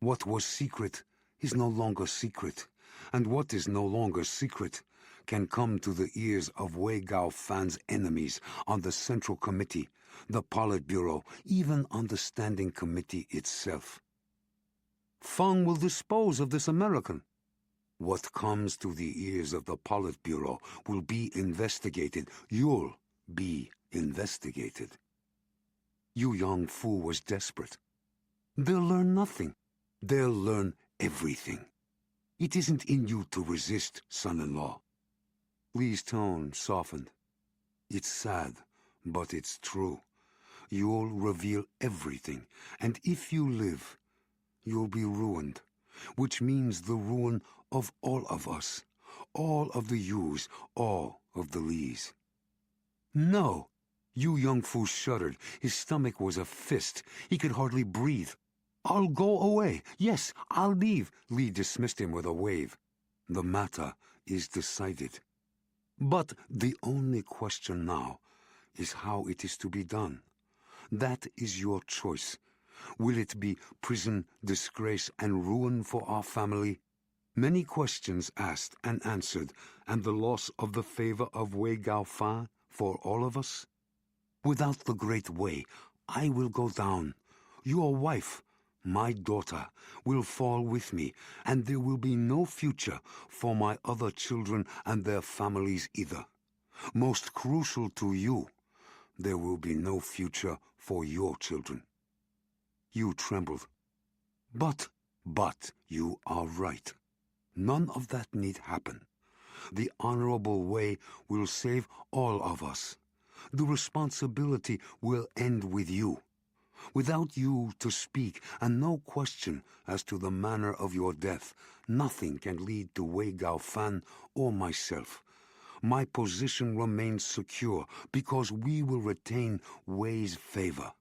What was secret is no longer secret, and what is no longer secret can come to the ears of Wei Gao-fan's enemies on the Central Committee, the Politburo, even on the Standing Committee itself. Feng will dispose of this American. What comes to the ears of the Politburo will be investigated. You'll be investigated. Yu Yongfu was desperate. They'll learn nothing. They'll learn everything. It isn't in you to resist, son-in-law. Li's tone softened. It's sad, but it's true. You'll reveal everything, and if you live, you'll be ruined, which means the ruin of all of us, all of the Yus, all of the Lis. No! Yu Yongfu shuddered. His stomach was a fist. He could hardly breathe. I'll go away. Yes, I'll leave. Li dismissed him with a wave. The matter is decided. But the only question now is how it is to be done. That is your choice. Will it be prison, disgrace, and ruin for our family? Many questions asked and answered, and the loss of the favor of Wei Gao-fan for all of us? Without the great Wei, I will go down. Your wife, my daughter, will fall with me, and there will be no future for my other children and their families either. Most crucial to you, there will be no future for your children. Yu trembled. But you are right. None of that need happen. The Honorable Wei will save all of us. The responsibility will end with you. Without you to speak, and no question as to the manner of your death, nothing can lead to Wei Gao-fan or myself. My position remains secure because we will retain Wei's favor.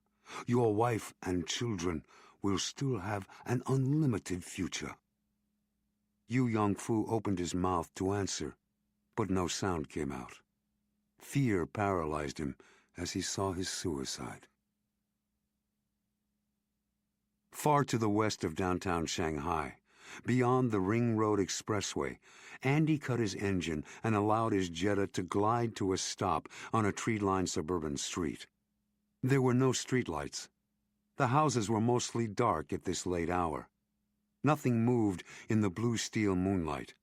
Your wife and children will still have an unlimited future. Yu Yongfu opened his mouth to answer, but no sound came out. Fear paralyzed him as he saw his suicide. Far to the west of downtown Shanghai, beyond the Ring Road Expressway, Andy cut his engine and allowed his Jetta to glide to a stop on a tree-lined suburban street. There were no streetlights. The houses were mostly dark at this late hour. Nothing moved in the blue steel moonlight.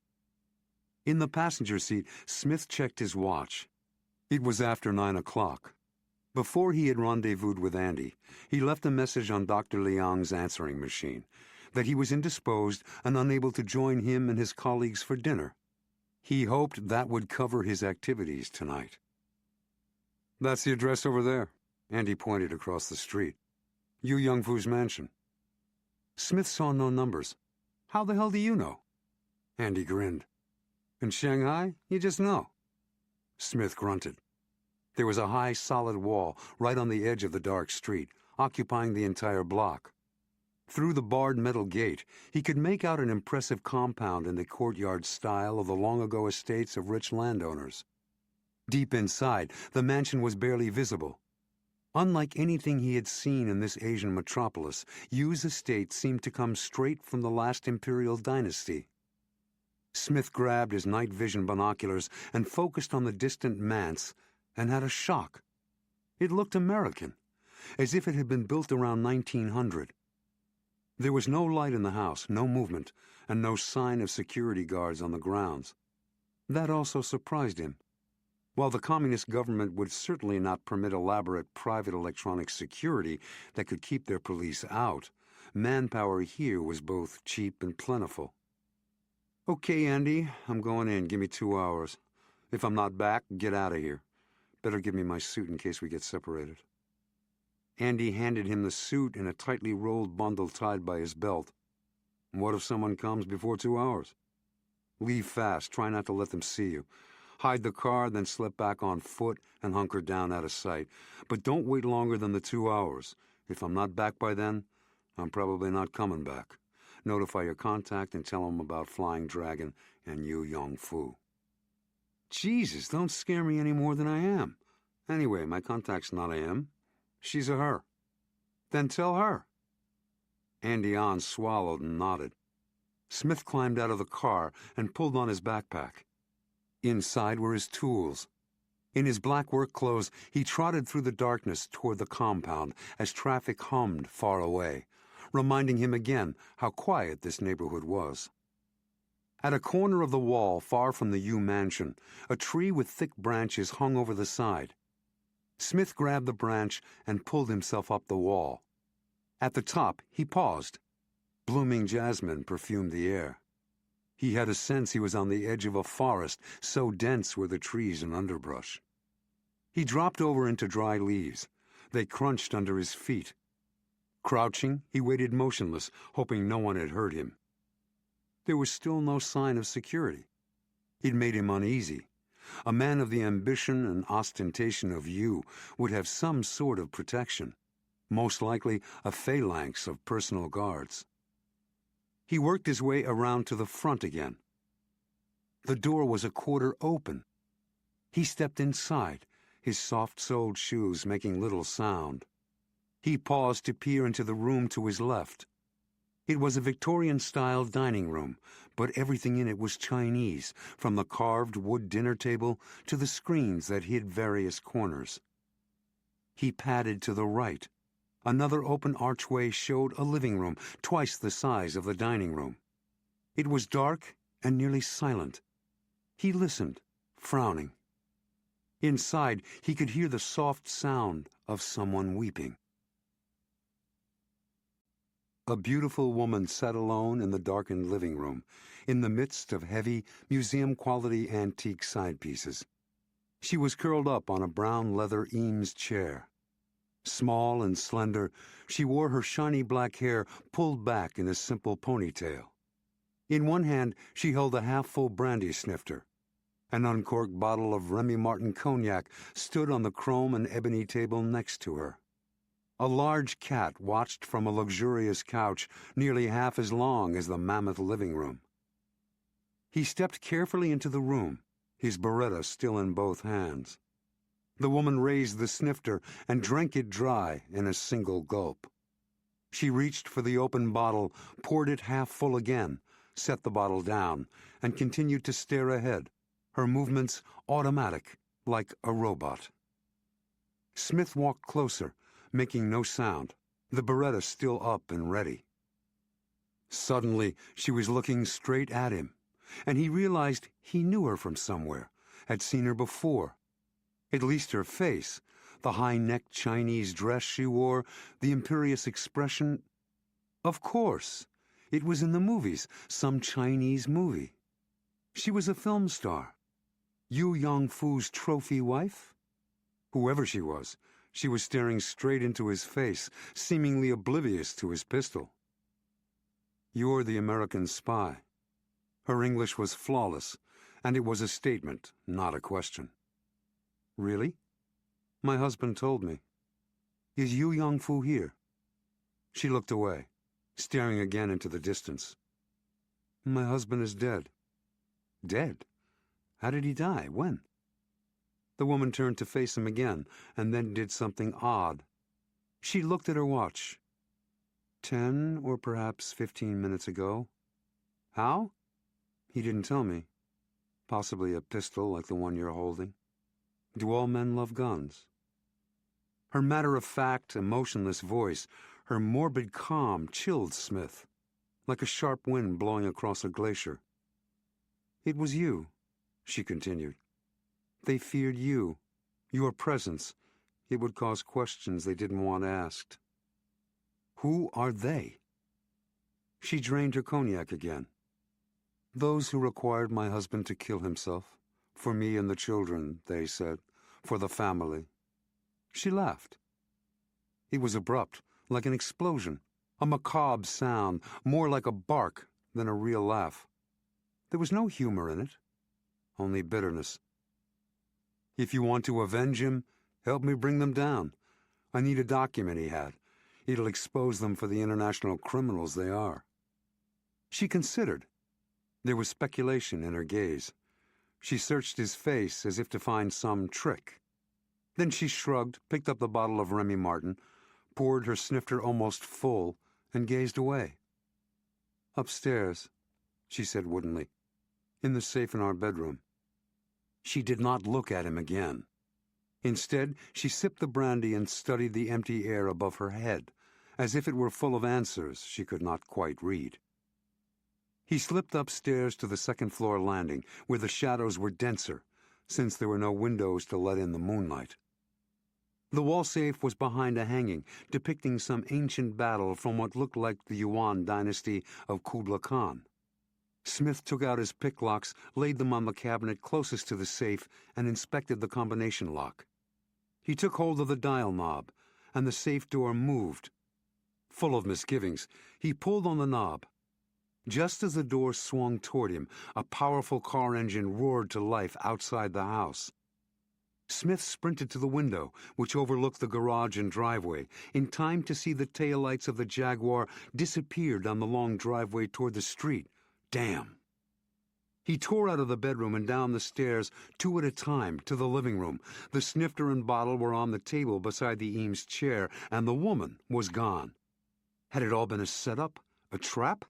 In the passenger seat, Smith checked his watch. It was after 9 o'clock. Before he had rendezvoused with Andy, he left a message on Dr. Liang's answering machine that he was indisposed and unable to join him and his colleagues for dinner. He hoped that would cover his activities tonight. That's the address over there. Andy pointed across the street. Yu Yongfu's mansion. Smith saw no numbers. How the hell do you know? Andy grinned. In Shanghai, you just know. Smith grunted. There was a high, solid wall right on the edge of the dark street, occupying the entire block. Through the barred metal gate, he could make out an impressive compound in the courtyard style of the long-ago estates of rich landowners. Deep inside, the mansion was barely visible. Unlike anything he had seen in this Asian metropolis, Yu's estate seemed to come straight from the last imperial dynasty. Smith grabbed his night vision binoculars and focused on the distant manse and had a shock. It looked American, as if it had been built around 1900. There was no light in the house, no movement, and no sign of security guards on the grounds. That also surprised him. While the communist government would certainly not permit elaborate private electronic security that could keep their police out, manpower here was both cheap and plentiful. "Okay, Andy, I'm going in. Give me 2 hours. If I'm not back, get out of here. Better give me my suit in case we get separated." Andy handed him the suit in a tightly rolled bundle tied by his belt. "What if someone comes before 2 hours? Leave fast. Try not to let them see you. Hide the car, then slip back on foot and hunker down out of sight. But don't wait longer than the 2 hours. If I'm not back by then, I'm probably not coming back. Notify your contact and tell him about Flying Dragon and Yu Yong-fu." "Jesus, don't scare me any more than I am. Anyway, my contact's not a him. She's a her." "Then tell her." Andy Ahn swallowed and nodded. Smith climbed out of the car and pulled on his backpack. Inside were his tools. In his black work clothes, he trotted through the darkness toward the compound as traffic hummed far away, reminding him again how quiet this neighborhood was. At a corner of the wall far from the Yu mansion, a tree with thick branches hung over the side. Smith grabbed the branch and pulled himself up the wall. At the top, he paused. Blooming jasmine perfumed the air. He had a sense he was on the edge of a forest, so dense were the trees and underbrush. He dropped over into dry leaves. They crunched under his feet. Crouching, he waited motionless, hoping no one had heard him. There was still no sign of security. It made him uneasy. A man of the ambition and ostentation of Yu would have some sort of protection, most likely a phalanx of personal guards. He worked his way around to the front again. The door was a quarter open. He stepped inside, his soft-soled shoes making little sound. He paused to peer into the room to his left. It was a Victorian-style dining room, but everything in it was Chinese, from the carved wood dinner table to the screens that hid various corners. He padded to the right. Another open archway showed a living room, twice the size of the dining room. It was dark and nearly silent. He listened, frowning. Inside, he could hear the soft sound of someone weeping. A beautiful woman sat alone in the darkened living room, in the midst of heavy, museum-quality antique side-pieces. She was curled up on a brown leather Eames chair. Small and slender, she wore her shiny black hair pulled back in a simple ponytail. In one hand, she held a half-full brandy snifter. An uncorked bottle of Remy Martin cognac stood on the chrome and ebony table next to her. A large cat watched from a luxurious couch nearly half as long as the mammoth living room. He stepped carefully into the room, his Beretta still in both hands. The woman raised the snifter and drank it dry in a single gulp. She reached for the open bottle, poured it half full again, set the bottle down, and continued to stare ahead, her movements automatic, like a robot. Smith walked closer, making no sound, the Beretta still up and ready. Suddenly, she was looking straight at him, and he realized he knew her from somewhere, had seen her before. At least her face, the high-necked Chinese dress she wore, the imperious expression. Of course, it was in the movies, some Chinese movie. She was a film star. Yu Yong-fu's trophy wife? Whoever she was staring straight into his face, seemingly oblivious to his pistol. "You're the American spy." Her English was flawless, and it was a statement, not a question. "Really? My husband told me. Is Yu Yong-fu here?" She looked away, staring again into the distance. "My husband is dead." "Dead? How did he die? When?" The woman turned to face him again, and then did something odd. She looked at her watch. 10 or perhaps 15 minutes ago. "How?" He didn't tell me. Possibly a pistol like the one you're holding. Do all men love guns? Her matter-of-fact, emotionless voice, her morbid calm, chilled Smith, like a sharp wind blowing across a glacier. It was you, she continued. They feared you, your presence. It would cause questions they didn't want asked. Who are they? She drained her cognac again. Those who required my husband to kill himself. For me and the children, they said. For the family. She laughed. It was abrupt, like an explosion, a macabre sound, more like a bark than a real laugh. There was no humor in it, only bitterness. If you want to avenge him, help me bring them down. I need a document he had. It'll expose them for the international criminals they are. She considered. There was speculation in her gaze. She searched his face as if to find some trick. Then she shrugged, picked up the bottle of Remy Martin, poured her snifter almost full, and gazed away. Upstairs, she said woodenly, in the safe in our bedroom. She did not look at him again. Instead, she sipped the brandy and studied the empty air above her head, as if it were full of answers she could not quite read. He slipped upstairs to the second-floor landing, where the shadows were denser, since there were no windows to let in the moonlight. The wall safe was behind a hanging, depicting some ancient battle from what looked like the Yuan dynasty of Kublai Khan. Smith took out his picklocks, laid them on the cabinet closest to the safe, and inspected the combination lock. He took hold of the dial knob, and the safe door moved. Full of misgivings, he pulled on the knob. Just as the door swung toward him, a powerful car engine roared to life outside the house. Smith sprinted to the window, which overlooked the garage and driveway, in time to see the taillights of the Jaguar disappear down the long driveway toward the street. Damn! He tore out of the bedroom and down the stairs, two at a time, to the living room. The snifter and bottle were on the table beside the Eames chair, and the woman was gone. Had it all been a setup? A trap?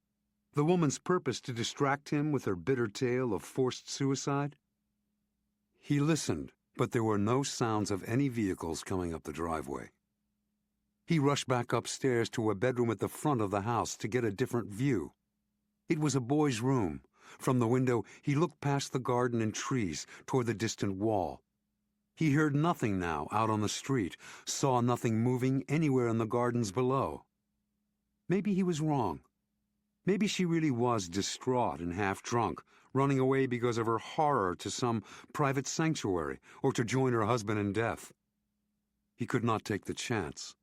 The woman's purpose to distract him with her bitter tale of forced suicide? He listened, but there were no sounds of any vehicles coming up the driveway. He rushed back upstairs to a bedroom at the front of the house to get a different view. It was a boy's room. From the window, he looked past the garden and trees toward the distant wall. He heard nothing now out on the street, saw nothing moving anywhere in the gardens below. Maybe he was wrong. Maybe she really was distraught and half-drunk, running away because of her horror to some private sanctuary or to join her husband in death. He could not take the chance.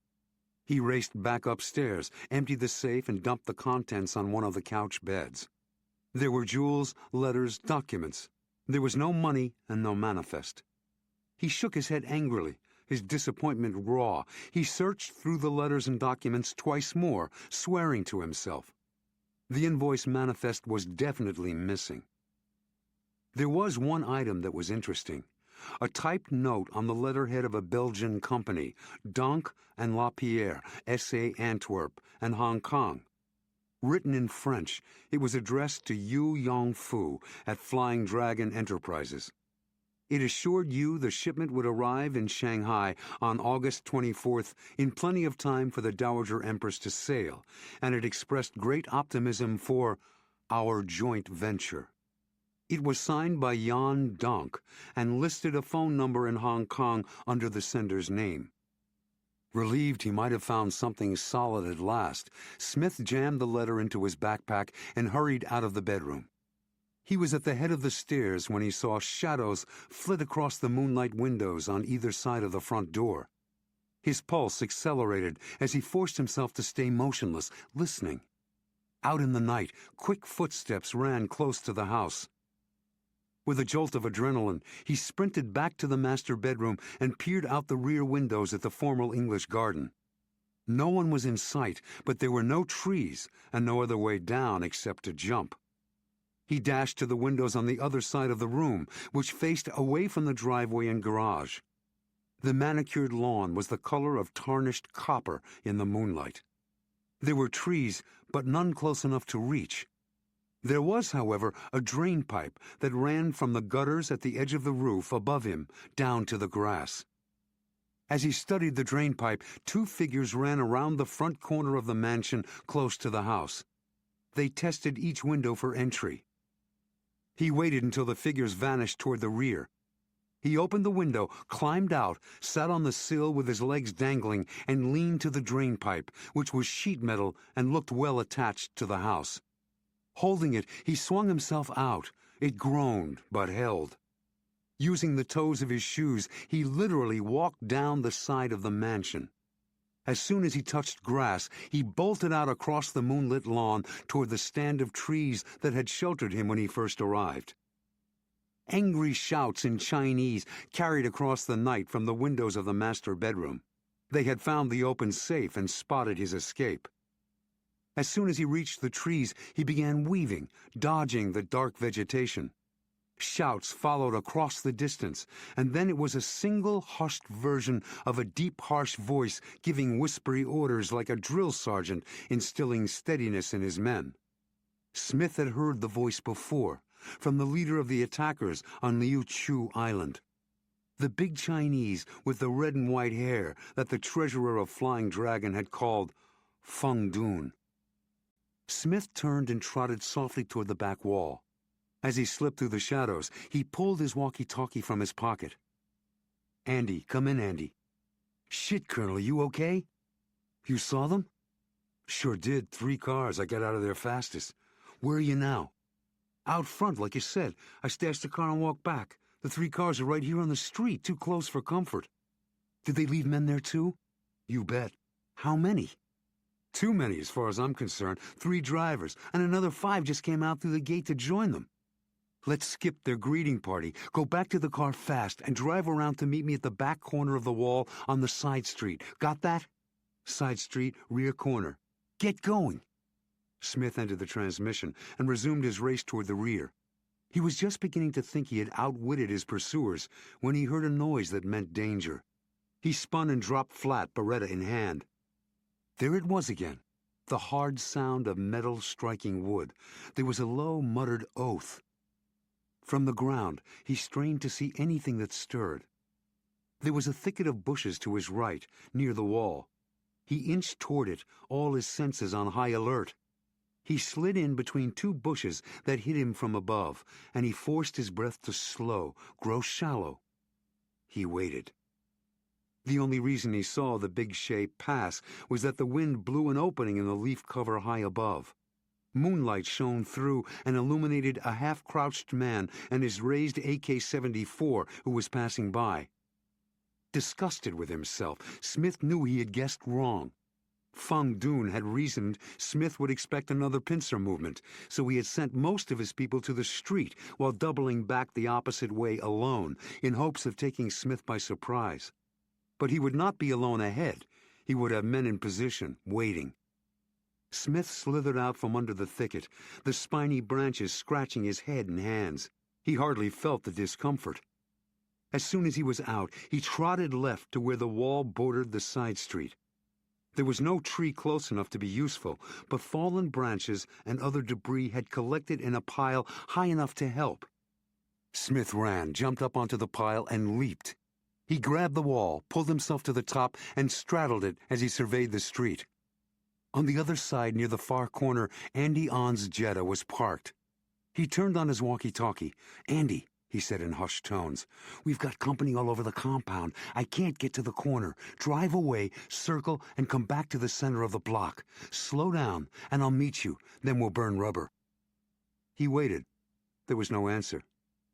He raced back upstairs, emptied the safe, and dumped the contents on one of the couch beds. There were jewels, letters, documents. There was no money and no manifest. He shook his head angrily, his disappointment raw. He searched through the letters and documents twice more, swearing to himself. The invoice manifest was definitely missing. There was one item that was interesting. A typed note on the letterhead of a Belgian company, Donk and Lapierre, S.A. Antwerp, and Hong Kong. Written in French, it was addressed to Yu Yongfu at Flying Dragon Enterprises. It assured Yu the shipment would arrive in Shanghai on August 24th in plenty of time for the Dowager Empress to sail, and it expressed great optimism for our joint venture. It was signed by Yan Donk and listed a phone number in Hong Kong under the sender's name. Relieved he might have found something solid at last, Smith jammed the letter into his backpack and hurried out of the bedroom. He was at the head of the stairs when he saw shadows flit across the moonlight windows on either side of the front door. His pulse accelerated as he forced himself to stay motionless, listening. Out in the night, quick footsteps ran close to the house. With a jolt of adrenaline, he sprinted back to the master bedroom and peered out the rear windows at the formal English garden. No one was in sight, but there were no trees and no other way down except to jump. He dashed to the windows on the other side of the room, which faced away from the driveway and garage. The manicured lawn was the color of tarnished copper in the moonlight. There were trees, but none close enough to reach. There was, however, a drain pipe that ran from the gutters at the edge of the roof above him down to the grass. As he studied the drain pipe, two figures ran around the front corner of the mansion close to the house. They tested each window for entry. He waited until the figures vanished toward the rear. He opened the window, climbed out, sat on the sill with his legs dangling, and leaned to the drain pipe, which was sheet metal and looked well attached to the house. Holding it, he swung himself out. It groaned, but held. Using the toes of his shoes, he literally walked down the side of the mansion. As soon as he touched grass, he bolted out across the moonlit lawn toward the stand of trees that had sheltered him when he first arrived. Angry shouts in Chinese carried across the night from the windows of the master bedroom. They had found the open safe and spotted his escape. As soon as he reached the trees, he began weaving, dodging the dark vegetation. Shouts followed across the distance, and then it was a single hushed version of a deep, harsh voice giving whispery orders like a drill sergeant instilling steadiness in his men. Smith had heard the voice before, from the leader of the attackers on Liu Chu Island. The big Chinese with the red and white hair that the treasurer of Flying Dragon had called Feng Dun. Smith turned and trotted softly toward the back wall. As he slipped through the shadows, he pulled his walkie-talkie from his pocket. "Andy, come in, Andy." "Shit, Colonel, you okay?" "You saw them?" "Sure did. 3 cars. I got out of there fastest. Where are you now?" "Out front, like you said. I stashed the car and walked back. The 3 cars are right here on the street, too close for comfort." "Did they leave men there, too?" "You bet." "How many?" "Too many, as far as I'm concerned. 3 drivers, and another 5 just came out through the gate to join them." "Let's skip their greeting party, go back to the car fast, and drive around to meet me at the back corner of the wall on the side street. Got that?" "Side street, rear corner." "Get going." Smith entered the transmission and resumed his race toward the rear. He was just beginning to think he had outwitted his pursuers when he heard a noise that meant danger. He spun and dropped flat, Beretta in hand. There it was again, the hard sound of metal striking wood. There was a low, muttered oath. From the ground, he strained to see anything that stirred. There was a thicket of bushes to his right, near the wall. He inched toward it, all his senses on high alert. He slid in between 2 bushes that hit him from above, and he forced his breath to slow, grow shallow. He waited. The only reason he saw the big shape pass was that the wind blew an opening in the leaf cover high above. Moonlight shone through and illuminated a half-crouched man and his raised AK-74 who was passing by. Disgusted with himself, Smith knew he had guessed wrong. Feng Dun had reasoned Smith would expect another pincer movement, so he had sent most of his people to the street while doubling back the opposite way alone, in hopes of taking Smith by surprise. But he would not be alone ahead. He would have men in position, waiting. Smith slithered out from under the thicket, the spiny branches scratching his head and hands. He hardly felt the discomfort. As soon as he was out, he trotted left to where the wall bordered the side street. There was no tree close enough to be useful, but fallen branches and other debris had collected in a pile high enough to help. Smith ran, jumped up onto the pile, and leaped. He grabbed the wall, pulled himself to the top, and straddled it as he surveyed the street. On the other side, near the far corner, Andy On's Jetta was parked. He turned on his walkie-talkie. "Andy," he said in hushed tones, "we've got company all over the compound. I can't get to the corner. Drive away, circle, and come back to the center of the block. Slow down, and I'll meet you. Then we'll burn rubber." He waited. There was no answer.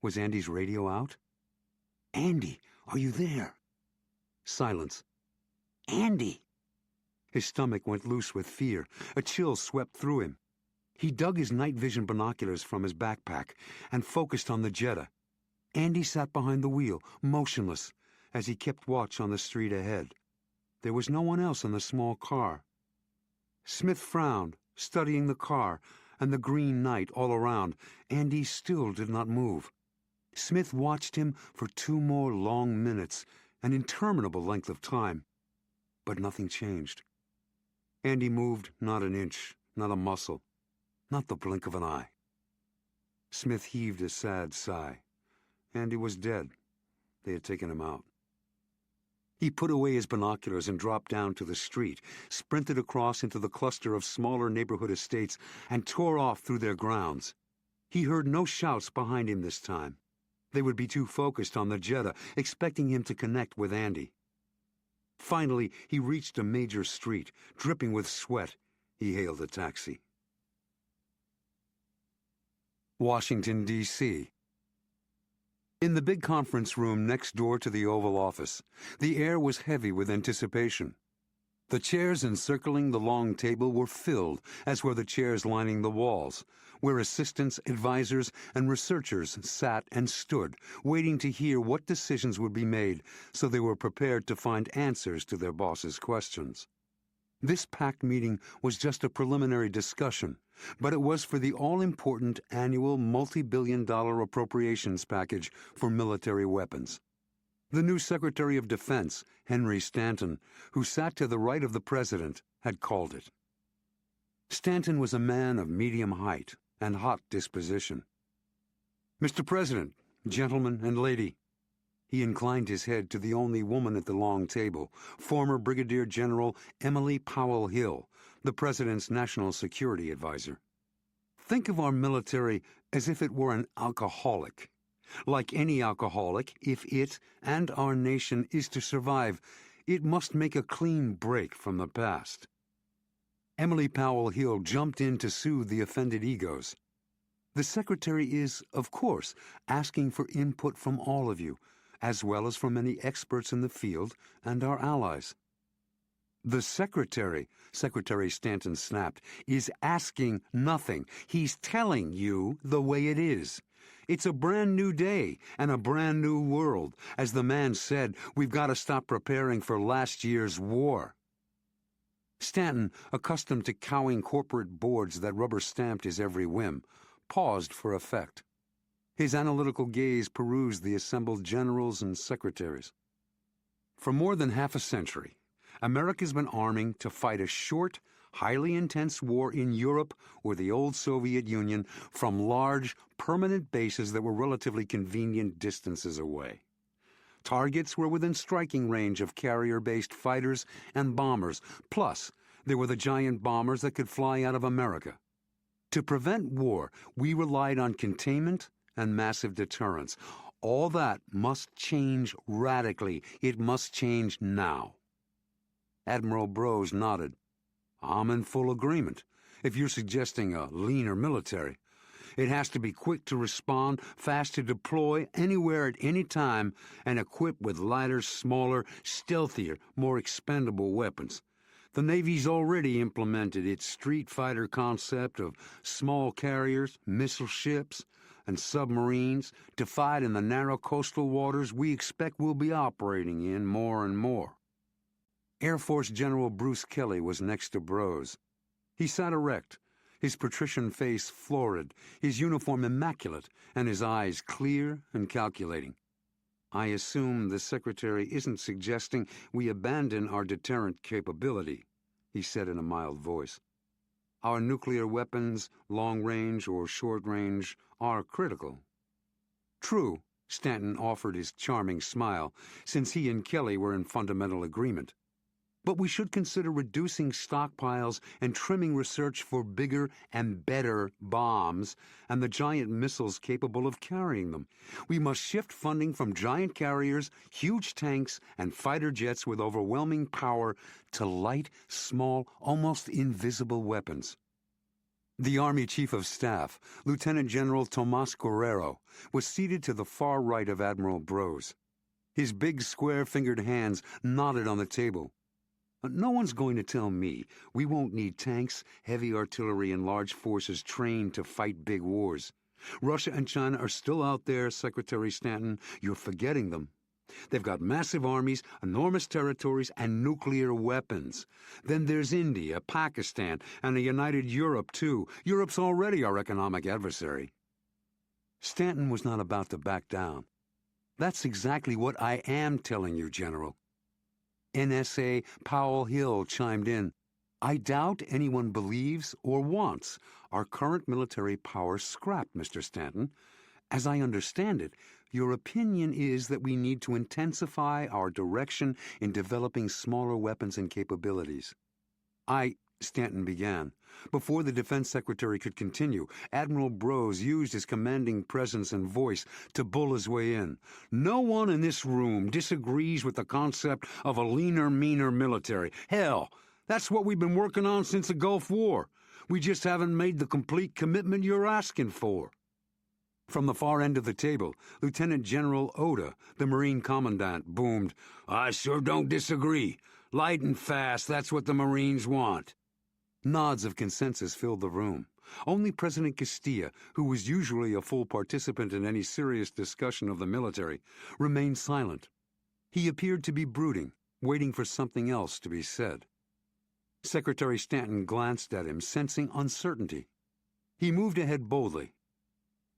Was Andy's radio out? "Andy, are you there?" Silence. "Andy!" His stomach went loose with fear. A chill swept through him. He dug his night vision binoculars from his backpack and focused on the Jetta. Andy sat behind the wheel, motionless, as he kept watch on the street ahead. There was no one else in the small car. Smith frowned, studying the car and the green night all around. Andy still did not move. Smith watched him for 2 more long minutes, an interminable length of time. But nothing changed. Andy moved not an inch, not a muscle, not the blink of an eye. Smith heaved a sad sigh. Andy was dead. They had taken him out. He put away his binoculars and dropped down to the street, sprinted across into the cluster of smaller neighborhood estates, and tore off through their grounds. He heard no shouts behind him this time. They would be too focused on the Jetta, expecting him to connect with Andy. Finally, he reached a major street. Dripping with sweat, he hailed a taxi. Washington, D.C. In the big conference room next door to the Oval Office, the air was heavy with anticipation. The chairs encircling the long table were filled, as were the chairs lining the walls, where assistants, advisors, and researchers sat and stood, waiting to hear what decisions would be made, so they were prepared to find answers to their boss's questions. This packed meeting was just a preliminary discussion, but it was for the all-important annual multi-billion-dollar appropriations package for military weapons. The new Secretary of Defense, Henry Stanton, who sat to the right of the President, had called it. Stanton was a man of medium height and hot disposition. "Mr. President, gentlemen and lady," he inclined his head to the only woman at the long table, former Brigadier General Emily Powell Hill, the President's national security advisor. "Think of our military as if it were an alcoholic. Like any alcoholic, if it and our nation is to survive, it must make a clean break from the past." Emily Powell Hill jumped in to soothe the offended egos. "The Secretary is, of course, asking for input from all of you, as well as from many experts in the field and our allies." "The Secretary," Secretary Stanton snapped, "is asking nothing. He's telling you the way it is. It's a brand new day and a brand new world. As the man said, we've got to stop preparing for last year's war." Stanton, accustomed to cowing corporate boards that rubber-stamped his every whim, paused for effect. His analytical gaze perused the assembled generals and secretaries. For more than half a century, America's been arming to fight a short, highly intense war in Europe or the old Soviet Union from large, permanent bases that were relatively convenient distances away. Targets were within striking range of carrier-based fighters and bombers, plus there were the giant bombers that could fly out of America. To prevent war, we relied on containment and massive deterrence. All that must change radically. It must change now. Admiral Brose nodded. "I'm in full agreement, if you're suggesting a leaner military. It has to be quick to respond, fast to deploy, anywhere at any time, and equipped with lighter, smaller, stealthier, more expendable weapons. The Navy's already implemented its street fighter concept of small carriers, missile ships, and submarines to fight in the narrow coastal waters we expect we'll be operating in more and more." Air Force General Bruce Kelly was next to Brose. He sat erect, his patrician face florid, his uniform immaculate, and his eyes clear and calculating. "I assume the Secretary isn't suggesting we abandon our deterrent capability," he said in a mild voice. "Our nuclear weapons, long range or short range, are critical." "True," Stanton offered his charming smile, since he and Kelly were in fundamental agreement. "But we should consider reducing stockpiles and trimming research for bigger and better bombs and the giant missiles capable of carrying them. We must shift funding from giant carriers, huge tanks, and fighter jets with overwhelming power to light, small, almost invisible weapons." The Army Chief of Staff, Lieutenant General Tomas Guerrero, was seated to the far right of Admiral Brose. His big square-fingered hands nodded on the table. "No one's going to tell me we won't need tanks, heavy artillery, and large forces trained to fight big wars. Russia and China are still out there, Secretary Stanton. You're forgetting them. They've got massive armies, enormous territories, and nuclear weapons. Then there's India, Pakistan, and a united Europe, too. Europe's already our economic adversary." Stanton was not about to back down. "That's exactly what I am telling you, General." NSA Powell Hill chimed in. I doubt anyone believes or wants our current military power scrapped, Mr. Stanton. As I understand it, your opinion is that we need to intensify our direction in developing smaller weapons and capabilities. Stanton began. Before the Defense Secretary could continue, Admiral Brose used his commanding presence and voice to bull his way in. No one in this room disagrees with the concept of a leaner, meaner military. Hell, that's what we've been working on since the Gulf War. We just haven't made the complete commitment you're asking for. From the far end of the table, Lieutenant General Oda, the Marine Commandant, boomed, "I sure don't disagree. Light and fast, that's what the Marines want." Nods of consensus filled the room. Only President Castilla, who was usually a full participant in any serious discussion of the military, remained silent. He appeared to be brooding, waiting for something else to be said. Secretary Stanton glanced at him, sensing uncertainty. He moved ahead boldly.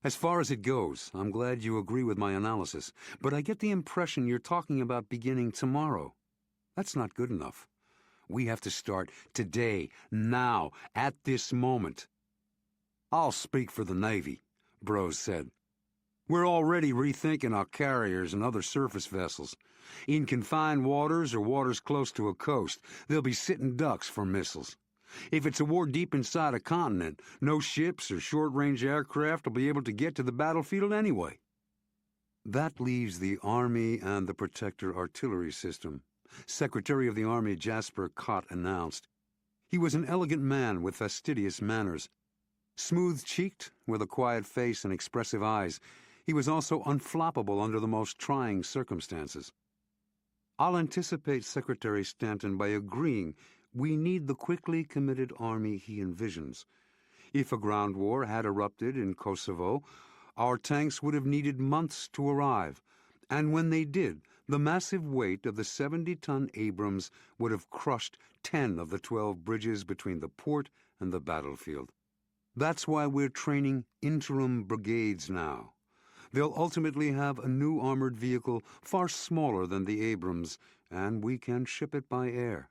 "As far as it goes, I'm glad you agree with my analysis, but I get the impression you're talking about beginning tomorrow. That's not good enough. We have to start today, now, at this moment." "I'll speak for the Navy," Brose said. "We're already rethinking our carriers and other surface vessels. In confined waters or waters close to a coast, they'll be sitting ducks for missiles. If it's a war deep inside a continent, no ships or short-range aircraft will be able to get to the battlefield anyway." "That leaves the Army and the Protector artillery system," Secretary of the Army Jasper Cott announced. He was an elegant man with fastidious manners. Smooth-cheeked, with a quiet face and expressive eyes, he was also unflappable under the most trying circumstances. "I'll anticipate Secretary Stanton by agreeing we need the quickly committed army he envisions. If a ground war had erupted in Kosovo, our tanks would have needed months to arrive, and when they did, the massive weight of the 70-ton Abrams would have crushed 10 of the 12 bridges between the port and the battlefield. That's why we're training interim brigades now. They'll ultimately have a new armored vehicle far smaller than the Abrams, and we can ship it by air."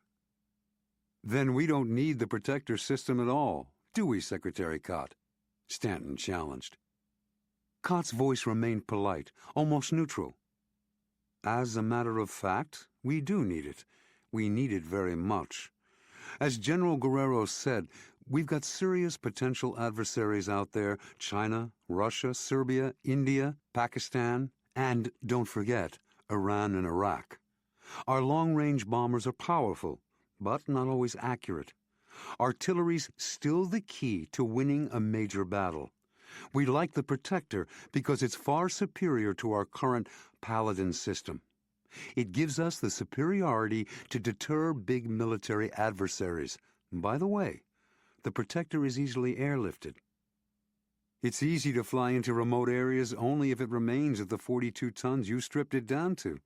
"Then we don't need the Protector system at all, do we, Secretary Cott?" Stanton challenged. Cott's voice remained polite, almost neutral. "As a matter of fact, we do need it. We need it very much. As General Guerrero said, we've got serious potential adversaries out there: China, Russia, Serbia, India, Pakistan, and, don't forget, Iran and Iraq. Our long-range bombers are powerful, but not always accurate. Artillery's still the key to winning a major battle. We like the Protector because it's far superior to our current Paladin system. It gives us the superiority to deter big military adversaries. By the way, the Protector is easily airlifted. It's easy to fly into remote areas only if it remains at the 42 tons you stripped it down to.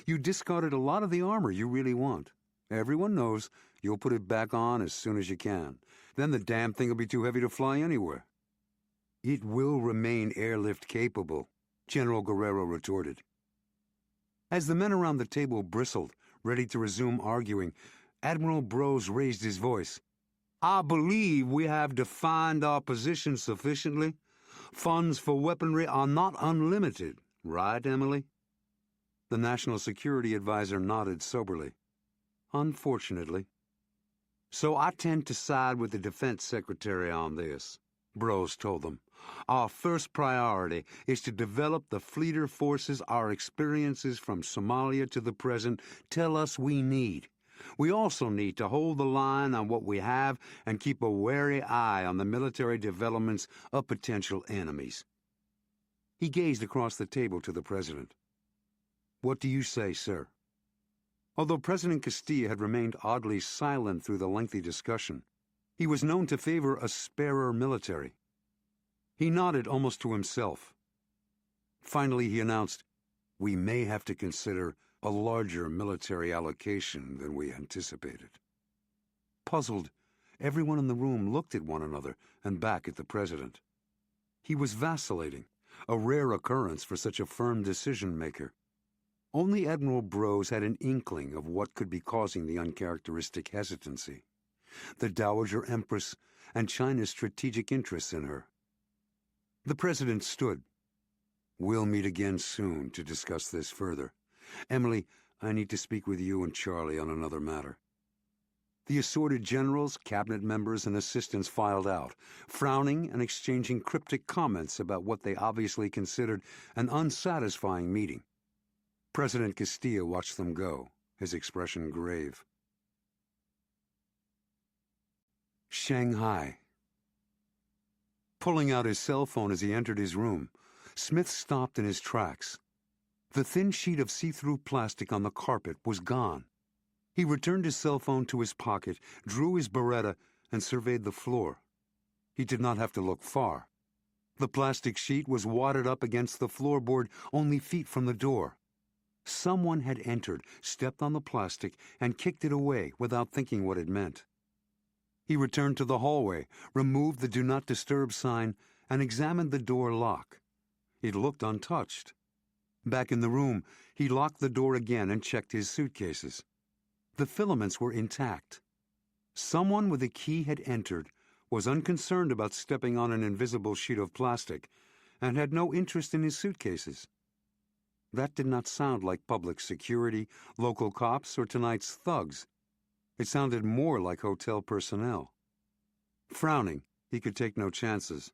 You discarded a lot of the armor you really want. Everyone knows you'll put it back on as soon as you can. Then the damn thing will be too heavy to fly anywhere." "It will remain airlift capable," General Guerrero retorted. As the men around the table bristled, ready to resume arguing, Admiral Brose raised his voice. "I believe we have defined our position sufficiently. Funds for weaponry are not unlimited, right, Emily?" The National Security Advisor nodded soberly. "Unfortunately." "So I tend to side with the Defense Secretary on this," Brose told them. "Our first priority is to develop the fleeter forces our experiences from Somalia to the present tell us we need. We also need to hold the line on what we have and keep a wary eye on the military developments of potential enemies." He gazed across the table to the President. "What do you say, sir?" Although President Castilla had remained oddly silent through the lengthy discussion, he was known to favor a sparer military. He nodded almost to himself. Finally, he announced, "We may have to consider a larger military allocation than we anticipated." Puzzled, everyone in the room looked at one another and back at the President. He was vacillating, a rare occurrence for such a firm decision-maker. Only Admiral Brose had an inkling of what could be causing the uncharacteristic hesitancy. the Dowager Empress, and China's strategic interests in her. The president stood. "We'll meet again soon to discuss this further. Emily, I need to speak with you and Charlie on another matter." The assorted generals, cabinet members, and assistants filed out, frowning and exchanging cryptic comments about what they obviously considered an unsatisfying meeting. President Castilla watched them go, his expression grave. Shanghai. Pulling out his cell phone as he entered his room, Smith stopped in his tracks. The thin sheet of see-through plastic on the carpet was gone. He returned his cell phone to his pocket, drew his Beretta, and surveyed the floor. He did not have to look far. The plastic sheet was wadded up against the floorboard only feet from the door. Someone had entered, stepped on the plastic, and kicked it away without thinking what it meant. He returned to the hallway, removed the Do Not Disturb sign, and examined the door lock. It looked untouched. Back in the room, he locked the door again and checked his suitcases. The filaments were intact. Someone with a key had entered, was unconcerned about stepping on an invisible sheet of plastic, and had no interest in his suitcases. That did not sound like public security, local cops, or tonight's thugs. It sounded more like hotel personnel. Frowning, he could take no chances.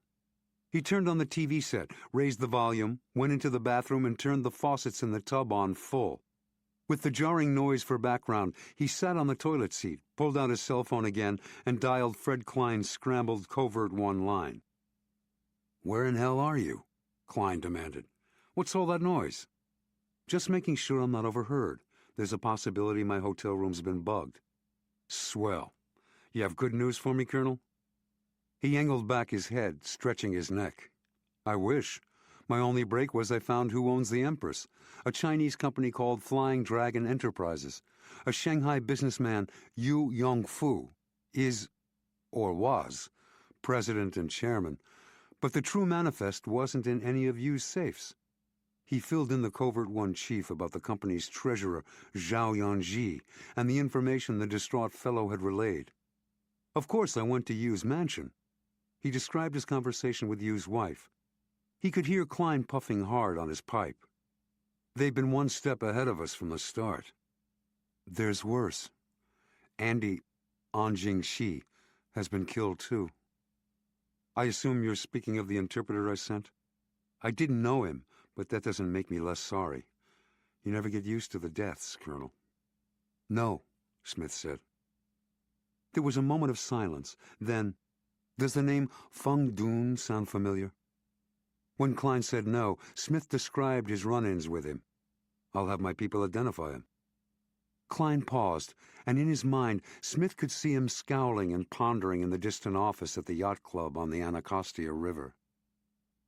He turned on the TV set, raised the volume, went into the bathroom, and turned the faucets in the tub on full. With the jarring noise for background, he sat on the toilet seat, pulled out his cell phone again, and dialed Fred Klein's scrambled Covert-One line. "Where in hell are you?" Klein demanded. "What's all that noise?" "Just making sure I'm not overheard. There's a possibility my hotel room's been bugged." "Swell. You have good news for me, Colonel?" He angled back his head, stretching his neck. "I wish. My only break was I found who owns the Empress, a Chinese company called Flying Dragon Enterprises. A Shanghai businessman, Yu Yongfu, is, or was, president and chairman, but the true manifest wasn't in any of Yu's safes. He filled in the Covert-One chief about the company's treasurer, Zhao Yanji, and the information the distraught fellow had relayed. Of course, I went to Yu's mansion. He described his conversation with Yu's wife. He could hear Klein puffing hard on his pipe. They've been one step ahead of us from the start. There's worse. Andy Anjing-Shi has been killed too. I assume you're speaking of the interpreter I sent? I didn't know him, but that doesn't make me less sorry. You never get used to the deaths, Colonel. No, Smith said. There was a moment of silence. Then, does the name Feng Dun sound familiar? When Klein said no, Smith described his run-ins with him. I'll have my people identify him. Klein paused, and in his mind, Smith could see him scowling and pondering in the distant office at the yacht club on the Anacostia River.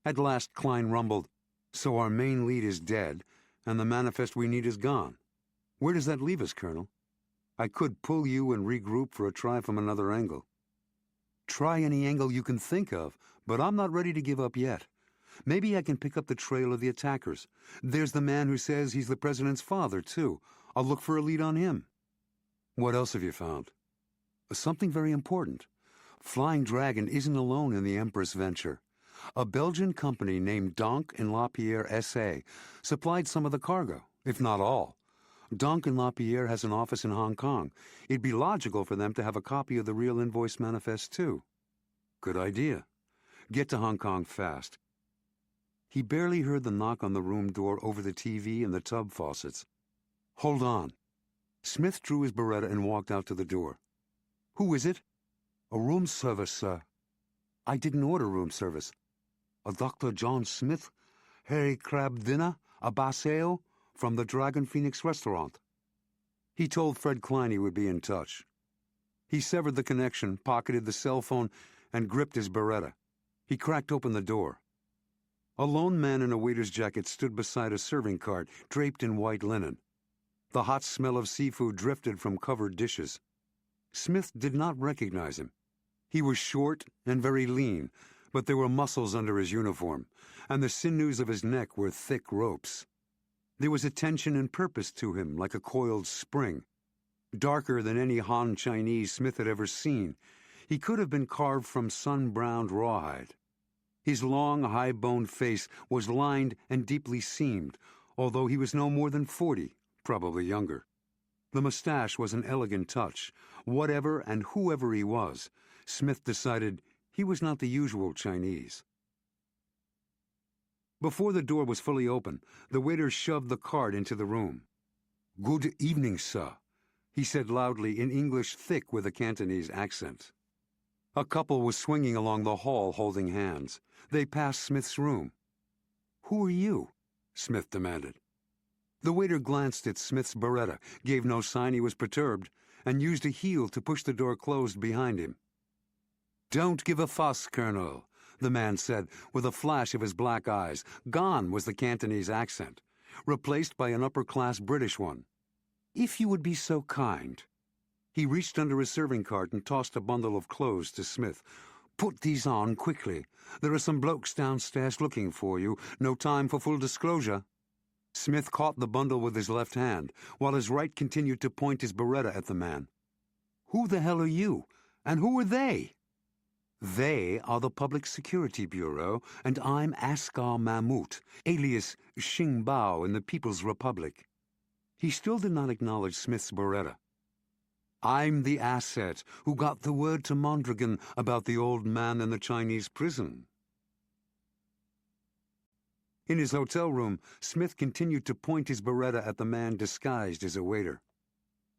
At last, Klein rumbled, "So our main lead is dead, and the manifest we need is gone. Where does that leave us, Colonel? I could pull you and regroup for a try from another angle." "Try any angle you can think of, but I'm not ready to give up yet. Maybe I can pick up the trail of the attackers. There's the man who says he's the president's father, too. I'll look for a lead on him." "What else have you found?" "Something very important. Flying Dragon isn't alone in the Empress venture. A Belgian company named Donk and Lapierre S.A. supplied some of the cargo, if not all. Donk and Lapierre has an office in Hong Kong. It'd be logical for them to have a copy of the real invoice manifest, too." "Good idea. Get to Hong Kong fast." He barely heard the knock on the room door over the TV and the tub faucets. "Hold on." Smith drew his Beretta and walked out to the door. "Who is it?" "A room service, sir." "I didn't order room service." "A Dr. John Smith, Harry Crab dinner, a Baseo, from the Dragon Phoenix restaurant." He told Fred Klein he would be in touch. He severed the connection, pocketed the cell phone, and gripped his Beretta. He cracked open the door. A lone man in a waiter's jacket stood beside a serving cart, draped in white linen. The hot smell of seafood drifted from covered dishes. Smith did not recognize him. He was short and very lean, but there were muscles under his uniform, and the sinews of his neck were thick ropes. There was a tension and purpose to him, like a coiled spring. Darker than any Han Chinese Smith had ever seen, he could have been carved from sun-browned rawhide. His long, high-boned face was lined and deeply seamed, although he was no more than 40, probably younger. The mustache was an elegant touch. Whatever and whoever he was, Smith decided he was not the usual Chinese. Before the door was fully open, the waiter shoved the card into the room. "Good evening, sir," he said loudly in English thick with a Cantonese accent. A couple was swinging along the hall holding hands. They passed Smith's room. "Who are you?" Smith demanded. The waiter glanced at Smith's Beretta, gave no sign he was perturbed, and used a heel to push the door closed behind him. "Don't give a fuss, Colonel," the man said with a flash of his black eyes. Gone was the Cantonese accent, replaced by an upper-class British one. "If you would be so kind." He reached under his serving cart and tossed a bundle of clothes to Smith. "Put these on quickly. There are some blokes downstairs looking for you. No time for full disclosure." Smith caught the bundle with his left hand, while his right continued to point his Beretta at the man. "Who the hell are you? And who are they?" "They are the Public Security Bureau, and I'm Asghar Mahmoud, alias Xing Bao in the People's Republic." He still did not acknowledge Smith's Beretta. "I'm the asset who got the word to Mondragon about the old man in the Chinese prison." In his hotel room, Smith continued to point his Beretta at the man disguised as a waiter.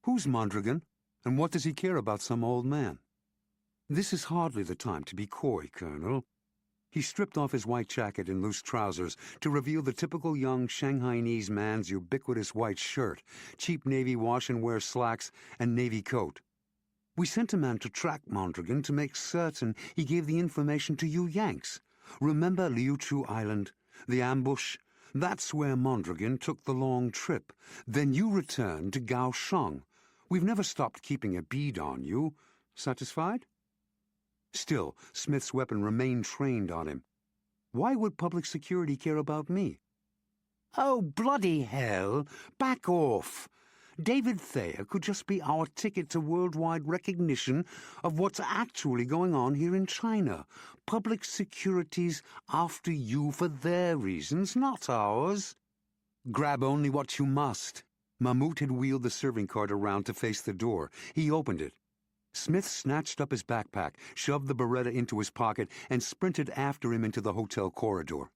"Who's Mondragon, and what does he care about some old man?" "This is hardly the time to be coy, Colonel." He stripped off his white jacket and loose trousers to reveal the typical young Shanghainese man's ubiquitous white shirt, cheap navy wash-and-wear slacks, and navy coat. "We sent a man to track Mondragon to make certain he gave the information to you Yanks. Remember Liu Chu Island? The ambush? That's where Mondragon took the long trip. Then you returned to Kaohsiung. We've never stopped keeping a bead on you. Satisfied?" Still, Smith's weapon remained trained on him. "Why would public security care about me?" "Oh, bloody hell! Back off! David Thayer could just be our ticket to worldwide recognition of what's actually going on here in China. Public security's after you for their reasons, not ours." "Grab only what you must." Mahmoud had wheeled the serving cart around to face the door. He opened it. Smith snatched up his backpack, shoved the Beretta into his pocket, and sprinted after him into the hotel corridor.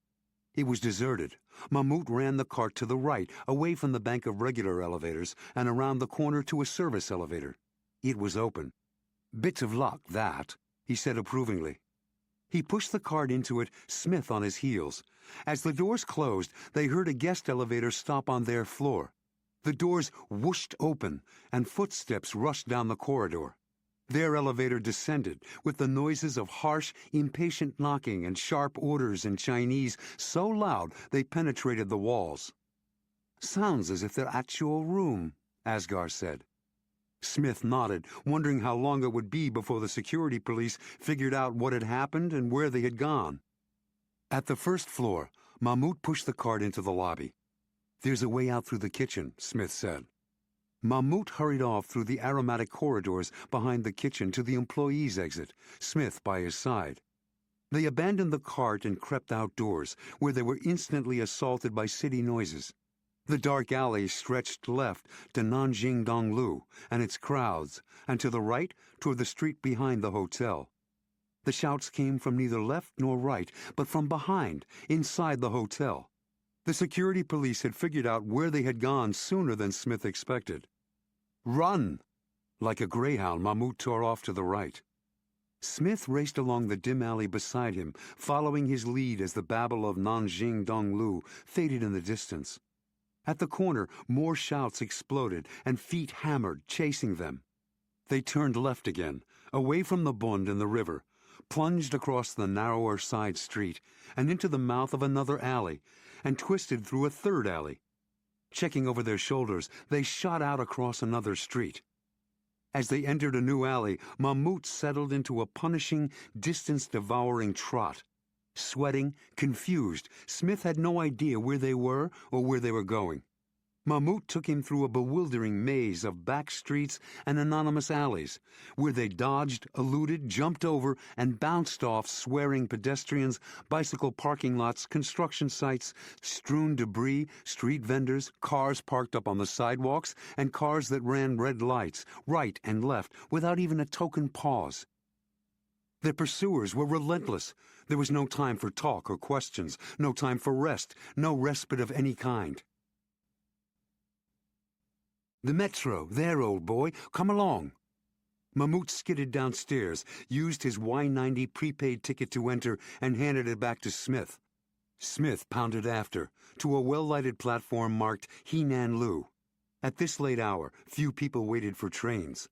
It was deserted. Mahmoud ran the cart to the right, away from the bank of regular elevators, and around the corner to a service elevator. It was open. "Bit of luck, that," he said approvingly. He pushed the cart into it, Smith on his heels. As the doors closed, they heard a guest elevator stop on their floor. The doors whooshed open, and footsteps rushed down the corridor. Their elevator descended, with the noises of harsh, impatient knocking and sharp orders in Chinese so loud they penetrated the walls. "Sounds as if they're at your room," Asghar said. Smith nodded, wondering how long it would be before the security police figured out what had happened and where they had gone. At the first floor, Mahmoud pushed the cart into the lobby. "There's a way out through the kitchen," Smith said. Mahmoud hurried off through the aromatic corridors behind the kitchen to the employees' exit, Smith by his side. They abandoned the cart and crept outdoors, where they were instantly assaulted by city noises. The dark alley stretched left to Nanjing Donglu and its crowds, and to the right toward the street behind the hotel. The shouts came from neither left nor right, but from behind, inside the hotel. The security police had figured out where they had gone sooner than Smith expected. "Run!" Like a greyhound, Mahmoud tore off to the right. Smith raced along the dim alley beside him, following his lead as the babble of Nanjing Donglu faded in the distance. At the corner, more shouts exploded, and feet hammered, chasing them. They turned left again, away from the Bund and the river, plunged across the narrower side street, and into the mouth of another alley, and twisted through a third alley. Checking over their shoulders, they shot out across another street. As they entered a new alley, Mahmoud settled into a punishing, distance-devouring trot. Sweating, confused, Smith had no idea where they were or where they were going. Mahmoud took him through a bewildering maze of back streets and anonymous alleys, where they dodged, eluded, jumped over, and bounced off swearing pedestrians, bicycle parking lots, construction sites, strewn debris, street vendors, cars parked up on the sidewalks, and cars that ran red lights, right and left, without even a token pause. Their pursuers were relentless. There was no time for talk or questions, no time for rest, no respite of any kind. "The metro, there, old boy, come along." Mahmoud skidded downstairs, used his Y90 prepaid ticket to enter, and handed it back to Smith. Smith pounded after, to a well-lighted platform marked Henan Lu. At this late hour, few people waited for trains.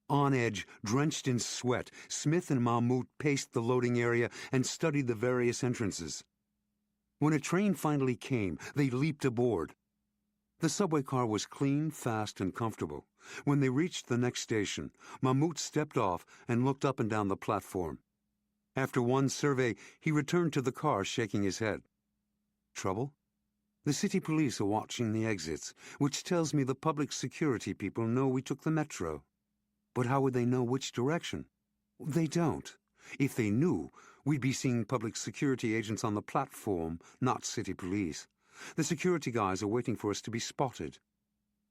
On edge, drenched in sweat, Smith and Mahmoud paced the loading area and studied the various entrances. When a train finally came, they leaped aboard. The subway car was clean, fast, and comfortable. When they reached the next station, Mahmoud stepped off and looked up and down the platform. After one survey, he returned to the car, shaking his head. "Trouble? The city police are watching the exits, which tells me the public security people know we took the metro. But how would they know which direction? They don't. If they knew, we'd be seeing public security agents on the platform, not city police. The security guys are waiting for us to be spotted.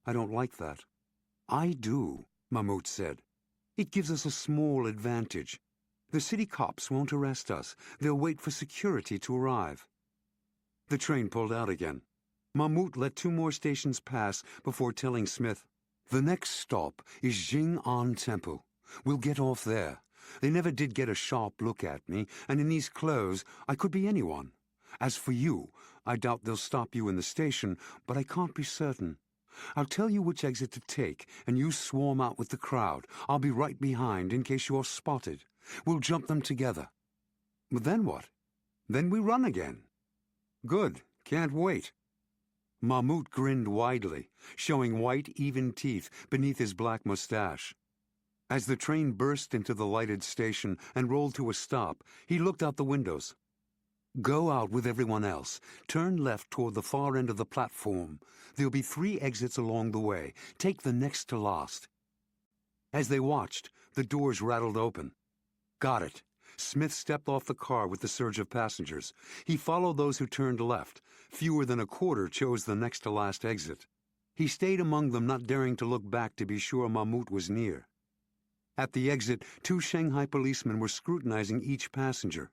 I don't like that." "I do," Mahmoud said. "It gives us a small advantage. The city cops won't arrest us. They'll wait for security to arrive." The train pulled out again. Mahmoud let 2 more stations pass before telling Smith, "The next stop is Jing-An Temple. We'll get off there. They never did get a sharp look at me, and in these clothes I could be anyone. As for you, I doubt they'll stop you in the station, but I can't be certain. I'll tell you which exit to take, and you swarm out with the crowd. I'll be right behind in case you're spotted. We'll jump them together." "But then what?" "Then we run again." "Good. Can't wait." Mahmoud grinned widely, showing white, even teeth beneath his black mustache. As the train burst into the lighted station and rolled to a stop, he looked out the windows. "Go out with everyone else. Turn left toward the far end of the platform. There'll be 3 exits along the way. Take the next to last." As they watched, the doors rattled open. "Got it." Smith stepped off the car with the surge of passengers. He followed those who turned left. Fewer than a quarter chose the next to last exit. He stayed among them, not daring to look back to be sure Mahmoud was near. At the exit, 2 Shanghai policemen were scrutinizing each passenger.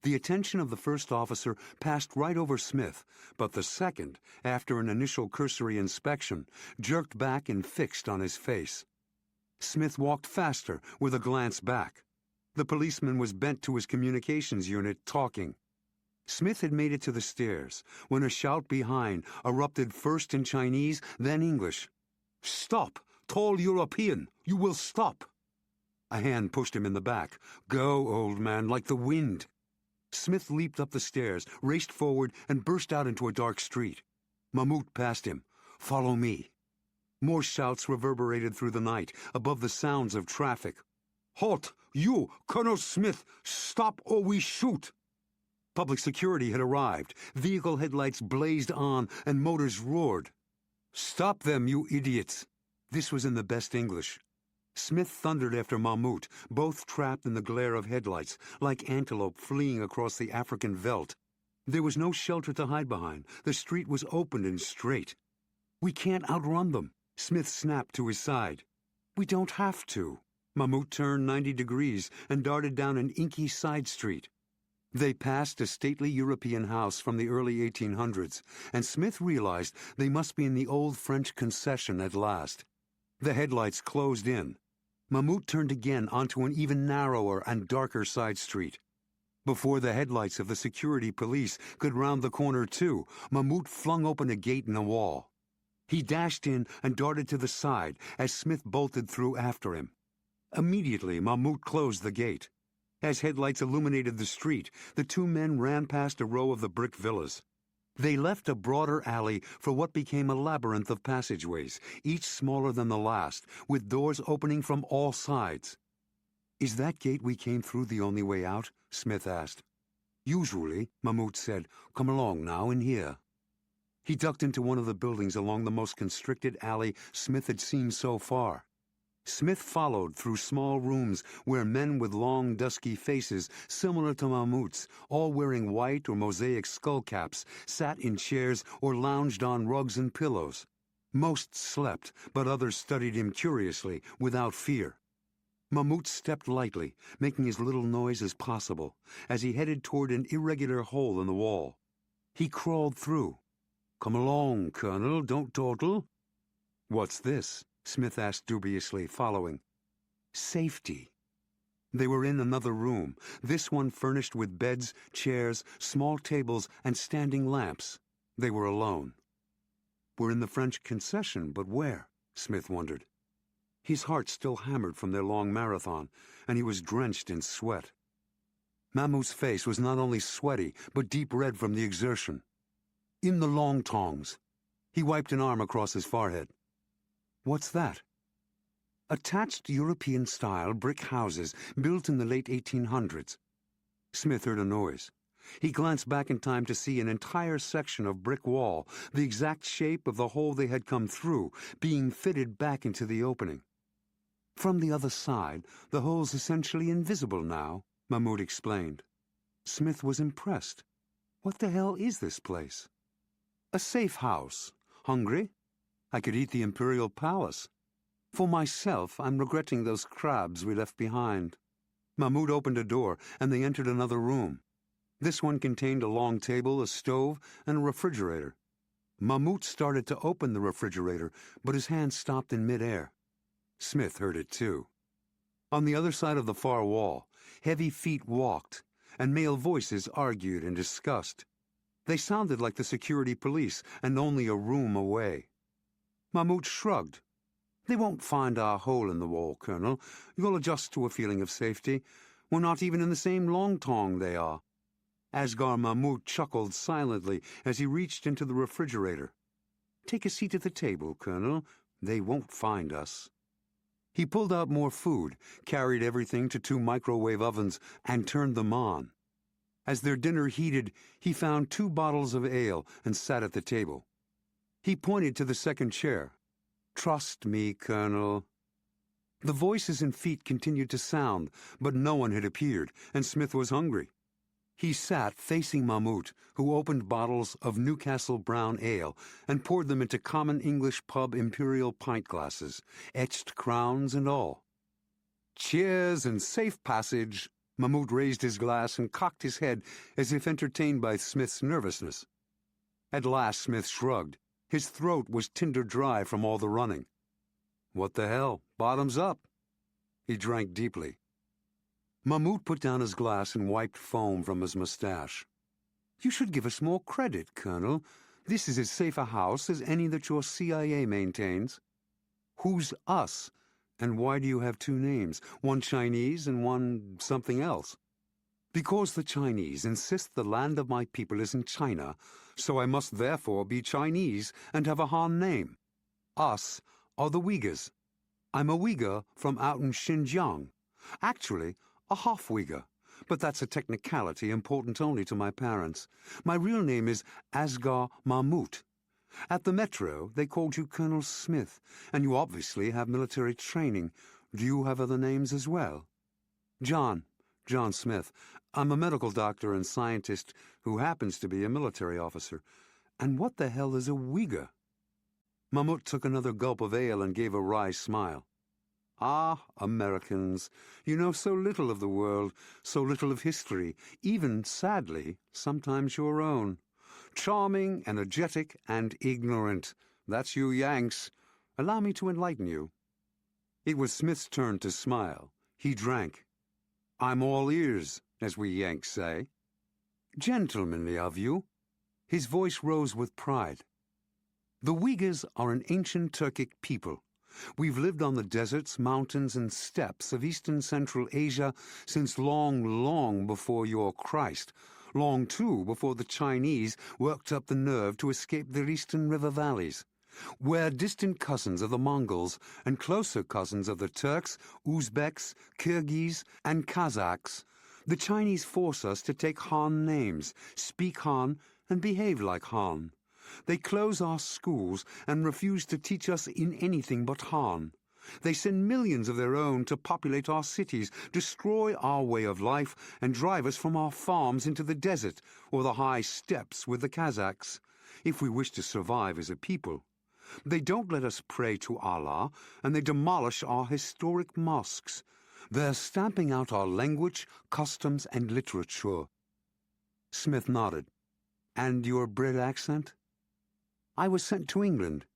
The attention of the first officer passed right over Smith, but the second, after an initial cursory inspection, jerked back and fixed on his face. Smith walked faster, with a glance back. The policeman was bent to his communications unit, talking. Smith had made it to the stairs, when a shout behind erupted first in Chinese, then English. "Stop! Tall European! You will stop!" A hand pushed him in the back. "Go, old man, like the wind." Smith leaped up the stairs, raced forward, and burst out into a dark street. Mahmoud passed him. "Follow me." More shouts reverberated through the night, above the sounds of traffic. "Halt! You, Colonel Smith! Stop or we shoot!" Public security had arrived. Vehicle headlights blazed on, and motors roared. "Stop them, you idiots!" This was in the best English. Smith thundered after Mahmoud, both trapped in the glare of headlights, like antelope fleeing across the African veldt. There was no shelter to hide behind. The street was open and straight. "We can't outrun them," Smith snapped to his side. "We don't have to." Mahmoud turned 90 degrees and darted down an inky side street. They passed a stately European house from the early 1800s, and Smith realized they must be in the old French concession at last. The headlights closed in. Mahmoud turned again onto an even narrower and darker side street. Before the headlights of the security police could round the corner too, Mahmoud flung open a gate in a wall. He dashed in and darted to the side as Smith bolted through after him. Immediately, Mahmoud closed the gate. As headlights illuminated the street, the 2 men ran past a row of the brick villas. They left a broader alley for what became a labyrinth of passageways, each smaller than the last, with doors opening from all sides. "Is that gate we came through the only way out?" Smith asked. "Usually," Mahmoud said. "Come along now, in here." He ducked into one of the buildings along the most constricted alley Smith had seen so far. Smith followed through small rooms where men with long, dusky faces, similar to Mahmoud's, all wearing white or mosaic skullcaps, sat in chairs or lounged on rugs and pillows. Most slept, but others studied him curiously, without fear. Mahmoud stepped lightly, making as little noise as possible, as he headed toward an irregular hole in the wall. He crawled through. "Come along, Colonel, don't dawdle." "What's this?" Smith asked dubiously, following. "Safety." They were in another room, this one furnished with beds, chairs, small tables, and standing lamps. They were alone. "We're in the French concession, but where?" Smith wondered. His heart still hammered from their long marathon, and he was drenched in sweat. Mahmoud's face was not only sweaty, but deep red from the exertion. "In the long tongs." He wiped an arm across his forehead. "What's that?" "Attached European-style brick houses built in the late 1800s. Smith heard a noise. He glanced back in time to see an entire section of brick wall, the exact shape of the hole they had come through, being fitted back into the opening. "From the other side, the hole's essentially invisible now," Mahmoud explained. Smith was impressed. "What the hell is this place?" "A safe house. Hungry? I could eat the Imperial Palace. For myself, I'm regretting those crabs we left behind." Mahmoud opened a door, and they entered another room. This one contained a long table, a stove, and a refrigerator. Mahmoud started to open the refrigerator, but his hand stopped in midair. Smith heard it too. On the other side of the far wall, heavy feet walked, and male voices argued and discussed. They sounded like the security police, and only a room away. Mahmoud shrugged. "They won't find our hole in the wall, Colonel. You'll adjust to a feeling of safety. We're not even in the same long tong they are." Asghar Mahmoud chuckled silently as he reached into the refrigerator. "Take a seat at the table, Colonel. They won't find us." He pulled out more food, carried everything to 2 microwave ovens, and turned them on. As their dinner heated, he found 2 bottles of ale and sat at the table. He pointed to the second chair. "Trust me, Colonel." The voices and feet continued to sound, but no one had appeared, and Smith was hungry. He sat facing Mahmoud, who opened bottles of Newcastle brown ale and poured them into common English pub imperial pint glasses, etched crowns and all. "Cheers and safe passage." Mahmoud raised his glass and cocked his head as if entertained by Smith's nervousness. At last Smith shrugged. His throat was tinder dry from all the running. "What the hell? Bottoms up." He drank deeply. Mahmoud put down his glass and wiped foam from his mustache. "You should give us more credit, Colonel. This is as safe a house as any that your CIA maintains." "Who's us? And why do you have 2 names, one Chinese and one something else?" "Because the Chinese insist the land of my people is in China, so I must therefore be Chinese and have a Han name. Us are the Uyghurs. I'm a Uyghur from out in Xinjiang. Actually, a half Uyghur, but that's a technicality important only to my parents. My real name is Asghar Mahmoud. At the Metro, they called you Colonel Smith, and you obviously have military training. Do you have other names as well?" John Smith. I'm a medical doctor and scientist who happens to be a military officer. And what the hell is a Uyghur?" Mahmoud took another gulp of ale and gave a wry smile. "Ah, Americans, you know so little of the world, so little of history, even, sadly, sometimes your own. Charming, energetic, and ignorant. That's you Yanks. Allow me to enlighten you." It was Smith's turn to smile. He drank. "I'm all ears, as we Yanks say." "Gentlemanly of you." His voice rose with pride. "The Uyghurs are an ancient Turkic people. We've lived on the deserts, mountains, and steppes of eastern Central Asia since long, long before your Christ. Long, too, before the Chinese worked up the nerve to escape their eastern river valleys. We're distant cousins of the Mongols and closer cousins of the Turks, Uzbeks, Kyrgyz, and Kazakhs. The Chinese force us to take Han names, speak Han, and behave like Han. They close our schools and refuse to teach us in anything but Han. They send millions of their own to populate our cities, destroy our way of life, and drive us from our farms into the desert or the high steppes with the Kazakhs, if we wish to survive as a people. They don't let us pray to Allah, and they demolish our historic mosques. They're stamping out our language, customs, and literature. Smith nodded. And your Brit accent? I was sent to England.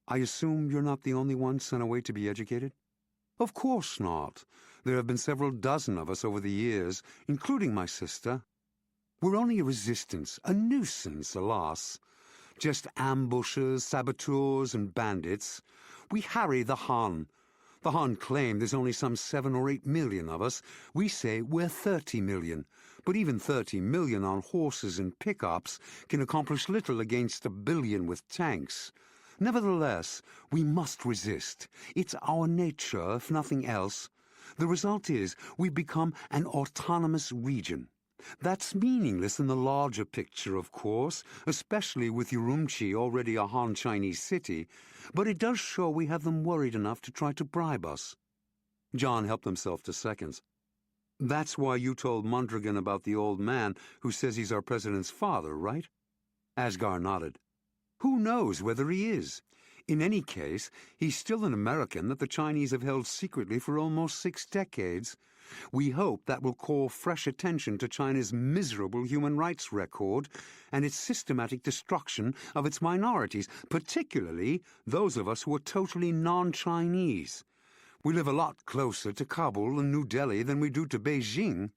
I assume you're not the only one sent away to be educated? Of course not. There have been several dozen of us over the years, including my sister. We're only a resistance, a nuisance, alas. Just ambushers, saboteurs, and bandits. We harry the Han. The Han claim there's only some 7 or 8 million of us. We say we're 30 million. But even 30 million on horses and pickups can accomplish little against 1 billion with tanks. Nevertheless, we must resist. It's our nature, if nothing else. The result is we become an autonomous region. That's meaningless in the larger picture, of course, especially with Urumqi already a Han Chinese city, but it does show we have them worried enough to try to bribe us. John helped himself to seconds. That's why you told Mondragon about the old man who says he's our president's father, right? Asghar nodded. Who knows whether he is? In any case, he's still an American that the Chinese have held secretly for almost 6 decades. We hope that will call fresh attention to China's miserable human rights record and its systematic destruction of its minorities, particularly those of us who are totally non-Chinese. We live a lot closer to Kabul and New Delhi than we do to Beijing,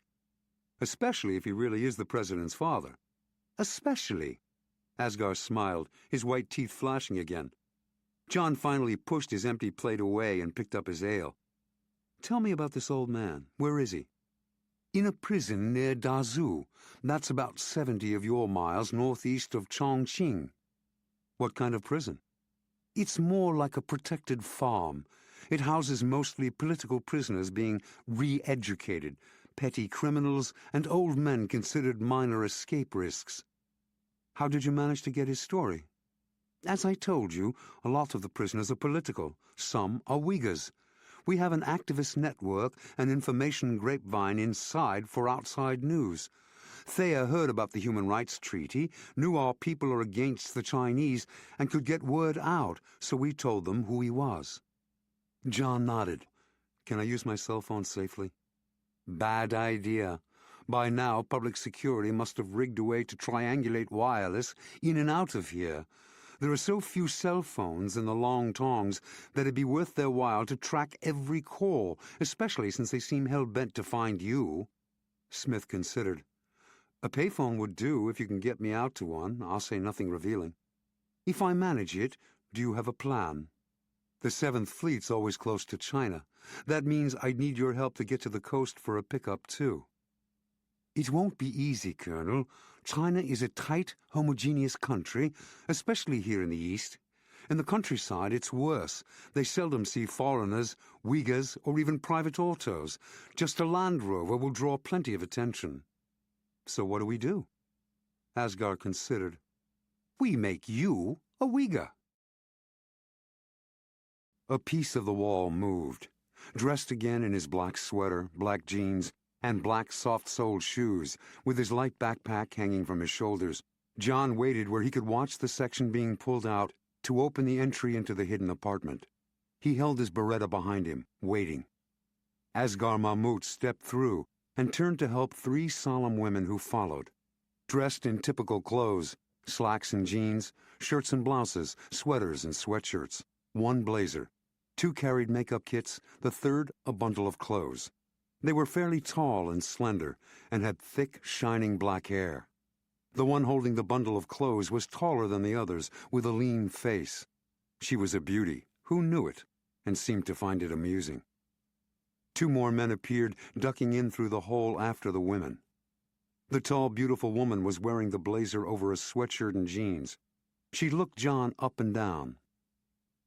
especially if he really is the president's father. Especially. Asghar smiled, his white teeth flashing again. John finally pushed his empty plate away and picked up his ale. Tell me about this old man. Where is he? In a prison near Dazhou. That's about 70 of your miles northeast of Chongqing. What kind of prison? It's more like a protected farm. It houses mostly political prisoners being re-educated, petty criminals, and old men considered minor escape risks. How did you manage to get his story? As I told you, a lot of the prisoners are political. Some are Uyghurs. We have an activist network and information grapevine inside for outside news. Thea heard about the Human Rights Treaty, knew our people are against the Chinese, and could get word out, so we told them who he was. John nodded. Can I use my cell phone safely? Bad idea. By now, public security must have rigged a way to triangulate wireless in and out of here. There are so few cell phones in the Long Tongs that it'd be worth their while to track every call, especially since they seem hell-bent to find you. Smith considered. A payphone would do if you can get me out to one. I'll say nothing revealing. If I manage it, do you have a plan? The 7th Fleet's always close to China. That means I'd need your help to get to the coast for a pickup, too. It won't be easy, Colonel. China is a tight, homogeneous country, especially here in the East. In the countryside, it's worse. They seldom see foreigners, Uyghurs, or even private autos. Just a Land Rover will draw plenty of attention. So what do? Asghar considered. We make you a Uyghur. A piece of the wall moved. Dressed again in his black sweater, black jeans, and black soft-soled shoes, with his light backpack hanging from his shoulders, John waited where he could watch the section being pulled out to open the entry into the hidden apartment. He held his Beretta behind him, waiting. Asghar Mahmoud stepped through and turned to help 3 solemn women who followed. Dressed in typical clothes, slacks and jeans, shirts and blouses, sweaters and sweatshirts, 1 blazer. 2 carried makeup kits, the 3rd a bundle of clothes. They were fairly tall and slender, and had thick, shining black hair. The one holding the bundle of clothes was taller than the others, with a lean face. She was a beauty, who knew it, and seemed to find it amusing. 2 more men appeared, ducking in through the hole after the women. The tall, beautiful woman was wearing the blazer over a sweatshirt and jeans. She looked John up and down.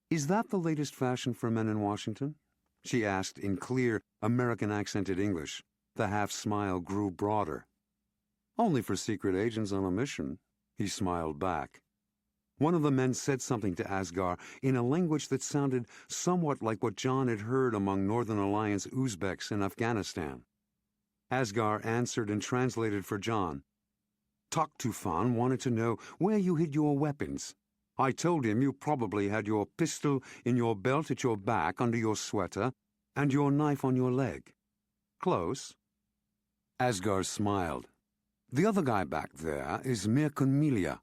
Is that the latest fashion for men in Washington? She asked in clear, American-accented English. The half-smile grew broader. Only for secret agents on a mission, he smiled back. One of the men said something to Asghar in a language that sounded somewhat like what John had heard among Northern Alliance Uzbeks in Afghanistan. Asghar answered and translated for John. Tok Tufan wanted to know where you hid your weapons. I told him you probably had your pistol in your belt at your back under your sweater and your knife on your leg. Close. Asghar smiled. The other guy back there is Mir Kunmilia,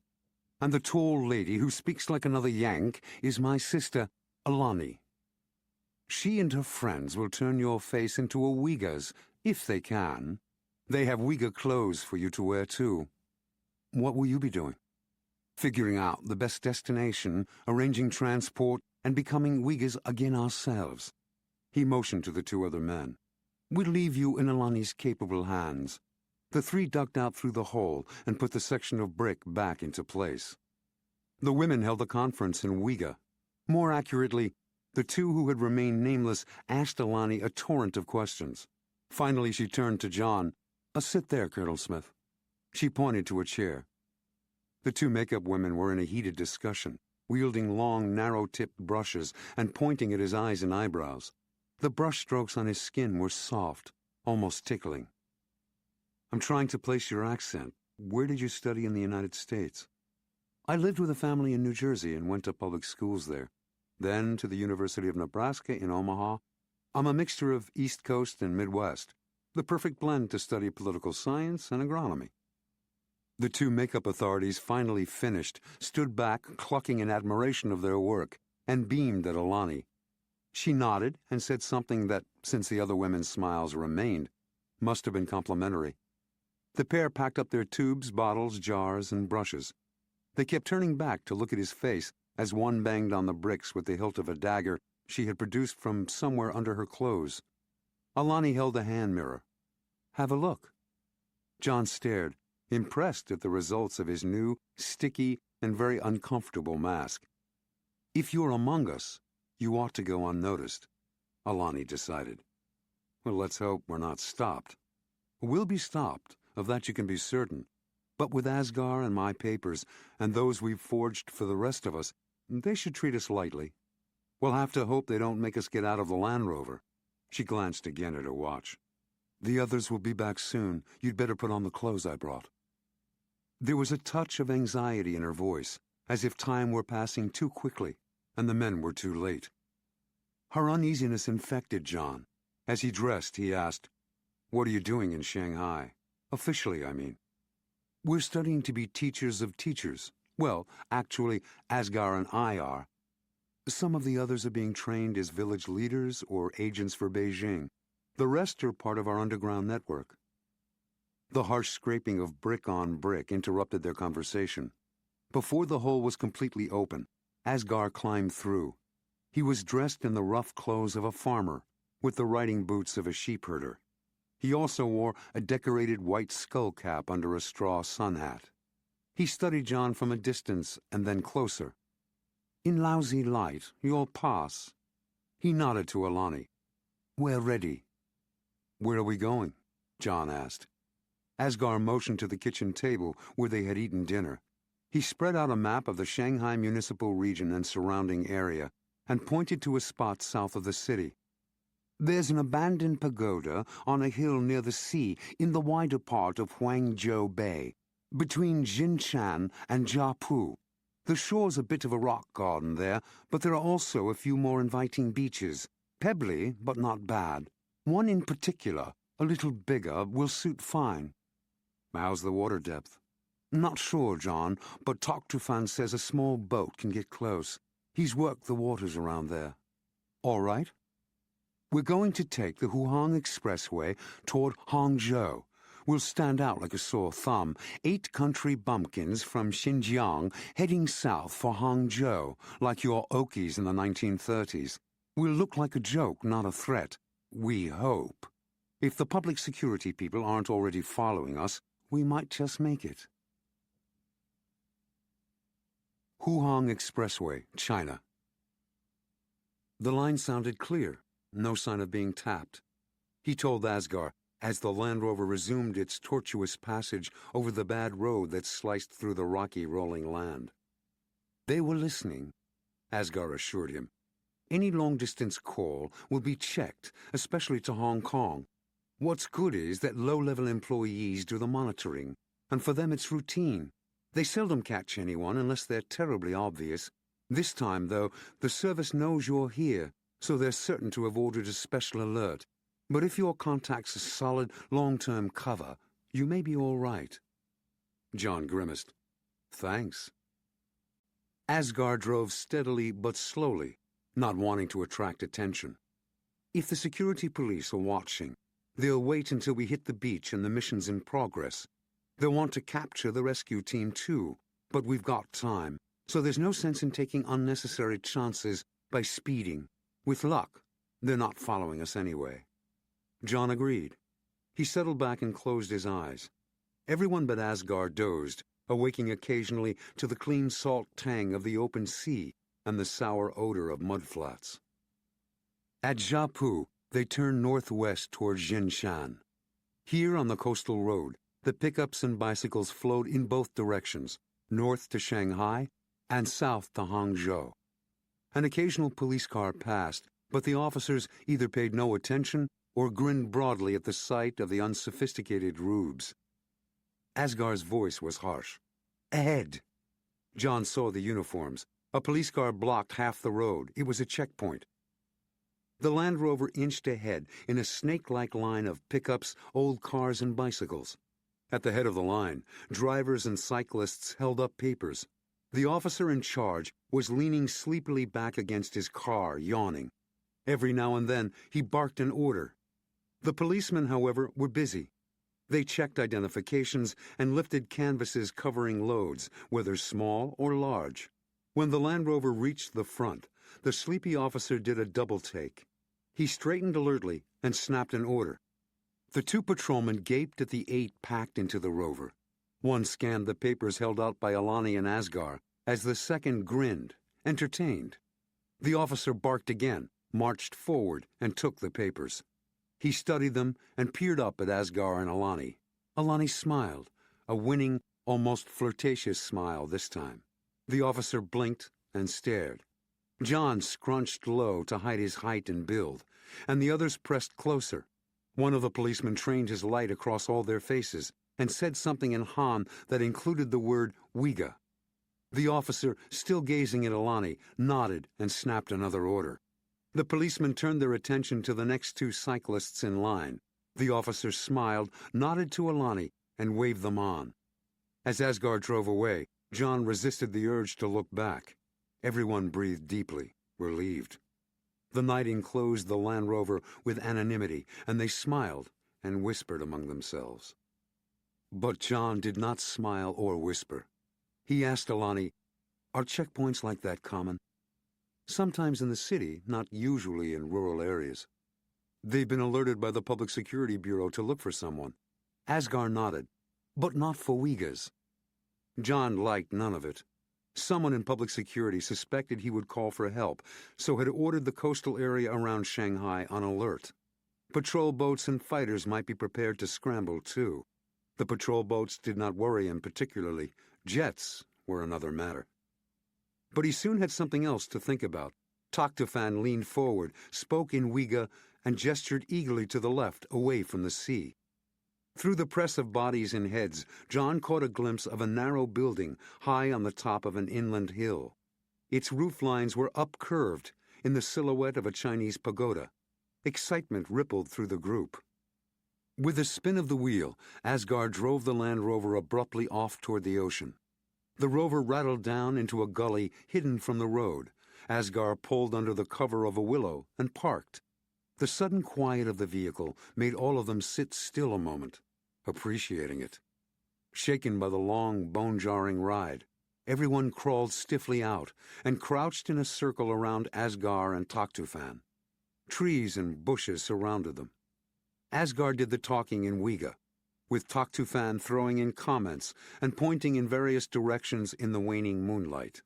and the tall lady who speaks like another Yank is my sister, Alani. She and her friends will turn your face into a Uyghur's, if they can. They have Uyghur clothes for you to wear, too. What will you be doing? Figuring out the best destination, arranging transport, and becoming Uyghurs again ourselves. He motioned to the two other men. We'll leave you in Alani's capable hands. The three ducked out through the hole and put the section of brick back into place. The women held the conference in Uyghur. More accurately, the two who had remained nameless asked Alani a torrent of questions. Finally, she turned to John. Sit there, Colonel Smith. She pointed to a chair. The two makeup women were in a heated discussion, wielding long, narrow-tipped brushes and pointing at his eyes and eyebrows. The brush strokes on his skin were soft, almost tickling. I'm trying to place your accent. Where did you study in the United States? I lived with a family in New Jersey and went to public schools there. Then to the University of Nebraska in Omaha. I'm a mixture of East Coast and Midwest, the perfect blend to study political science and agronomy. The two makeup authorities finally finished, stood back, clucking in admiration of their work, and beamed at Alani. She nodded and said something that, since the other women's smiles remained, must have been complimentary. The pair packed up their tubes, bottles, jars, and brushes. They kept turning back to look at his face as one banged on the bricks with the hilt of a dagger she had produced from somewhere under her clothes. Alani held a hand mirror. Have a look. John stared, impressed at the results of his new, sticky, and very uncomfortable mask. If you're among us, you ought to go unnoticed, Alani decided. Well, let's hope we're not stopped. We'll be stopped, of that you can be certain. But with Asghar and my papers, and those we've forged for the rest of us, they should treat us lightly. We'll have to hope they don't make us get out of the Land Rover. She glanced again at her watch. The others will be back soon. You'd better put on the clothes I brought. There was a touch of anxiety in her voice, as if time were passing too quickly, and the men were too late. Her uneasiness infected John. As he dressed, he asked, What are you doing in Shanghai? Officially, I mean. We're studying to be teachers of teachers. Well, actually, Asghar and I are. Some of the others are being trained as village leaders or agents for Beijing. The rest are part of our underground network. The harsh scraping of brick on brick interrupted their conversation. Before the hole was completely open, Asghar climbed through. He was dressed in the rough clothes of a farmer, with the riding boots of a sheepherder. He also wore a decorated white skull cap under a straw sun hat. He studied John from a distance and then closer. In lousy light, you'll pass. He nodded to Alani. We're ready. Where are we going? John asked. Asghar motioned to the kitchen table where they had eaten dinner. He spread out a map of the Shanghai municipal region and surrounding area and pointed to a spot south of the city. There's an abandoned pagoda on a hill near the sea in the wider part of Huangzhou Bay, between Jinshan and Jiapu. The shore's a bit of a rock garden there, but there are also a few more inviting beaches. Pebbly, but not bad. One in particular, a little bigger, will suit fine. How's the water depth? Not sure, John, but Tok Tufan says a small boat can get close. He's worked the waters around there. All right. We're going to take the Huhang Expressway toward Hangzhou. We'll stand out like a sore thumb. 8 country bumpkins from Xinjiang heading south for Hangzhou, like your Okies in the 1930s. We'll look like a joke, not a threat. We hope. If the public security people aren't already following us, we might just make it. Huhang Expressway, China. The line sounded clear. No sign of being tapped. He told Asghar, as the Land Rover resumed its tortuous passage over the bad road that sliced through the rocky rolling land. They were listening, Asghar assured him. Any long-distance call will be checked, especially to Hong Kong. What's good is that low-level employees do the monitoring, and for them it's routine. They seldom catch anyone unless they're terribly obvious. This time, though, the service knows you're here, so they're certain to have ordered a special alert. But if your contact's a solid, long-term cover, you may be all right. John grimaced. Thanks. Asghar drove steadily but slowly, not wanting to attract attention. If the security police are watching, they'll wait until we hit the beach and the mission's in progress. They'll want to capture the rescue team too, but we've got time, so there's no sense in taking unnecessary chances by speeding. With luck, they're not following us anyway. John agreed. He settled back and closed his eyes. Everyone but Asghar dozed, awaking occasionally to the clean salt tang of the open sea and the sour odor of mudflats. At Jiapu, they turned northwest toward Jinshan. Here on the coastal road, the pickups and bicycles flowed in both directions, north to Shanghai and south to Hangzhou. An occasional police car passed, but the officers either paid no attention or grinned broadly at the sight of the unsophisticated rubes. Asghar's voice was harsh. Ahead! John saw the uniforms. A police car blocked half the road. It was a checkpoint. The Land Rover inched ahead in a snake-like line of pickups, old cars, and bicycles. At the head of the line, drivers and cyclists held up papers. The officer in charge was leaning sleepily back against his car, yawning. Every now and then, he barked an order. The policemen, however, were busy. They checked identifications and lifted canvases covering loads, whether small or large. When the Land Rover reached the front, the sleepy officer did a double-take. He straightened alertly and snapped an order. The two patrolmen gaped at the 8 packed into the Rover. One scanned the papers held out by Alani and Asghar, as the second grinned, entertained. The officer barked again, marched forward, and took the papers. He studied them and peered up at Asghar and Alani. Alani smiled, a winning, almost flirtatious smile this time. The officer blinked and stared. John scrunched low to hide his height and build, and the others pressed closer. One of the policemen trained his light across all their faces and said something in Han that included the word Uyghur. The officer, still gazing at Alani, nodded and snapped another order. The policemen turned their attention to the next 2 cyclists in line. The officer smiled, nodded to Alani, and waved them on. As Asghar drove away, John resisted the urge to look back. Everyone breathed deeply, relieved. The night enclosed the Land Rover with anonymity, and they smiled and whispered among themselves. But John did not smile or whisper. He asked Alani, "Are checkpoints like that common?" "Sometimes in the city, not usually in rural areas." "They've been alerted by the Public Security Bureau to look for someone." Asghar nodded. "But not for Uyghurs." John liked none of it. Someone in public security suspected he would call for help, so had ordered the coastal area around Shanghai on alert. Patrol boats and fighters might be prepared to scramble, too. The patrol boats did not worry him particularly. Jets were another matter. But he soon had something else to think about. Toctafan leaned forward, spoke in Uyghur, and gestured eagerly to the left, away from the sea. Through the press of bodies and heads, John caught a glimpse of a narrow building high on the top of an inland hill. Its roof lines were upcurved in the silhouette of a Chinese pagoda. Excitement rippled through the group. With a spin of the wheel, Asghar drove the Land Rover abruptly off toward the ocean. The rover rattled down into a gully hidden from the road. Asghar pulled under the cover of a willow and parked. The sudden quiet of the vehicle made all of them sit still a moment, appreciating it. Shaken by the long, bone-jarring ride, everyone crawled stiffly out and crouched in a circle around Asghar and Toctafan. Trees and bushes surrounded them. Asghar did the talking in Uyghur, with Toctafan throwing in comments and pointing in various directions in the waning moonlight.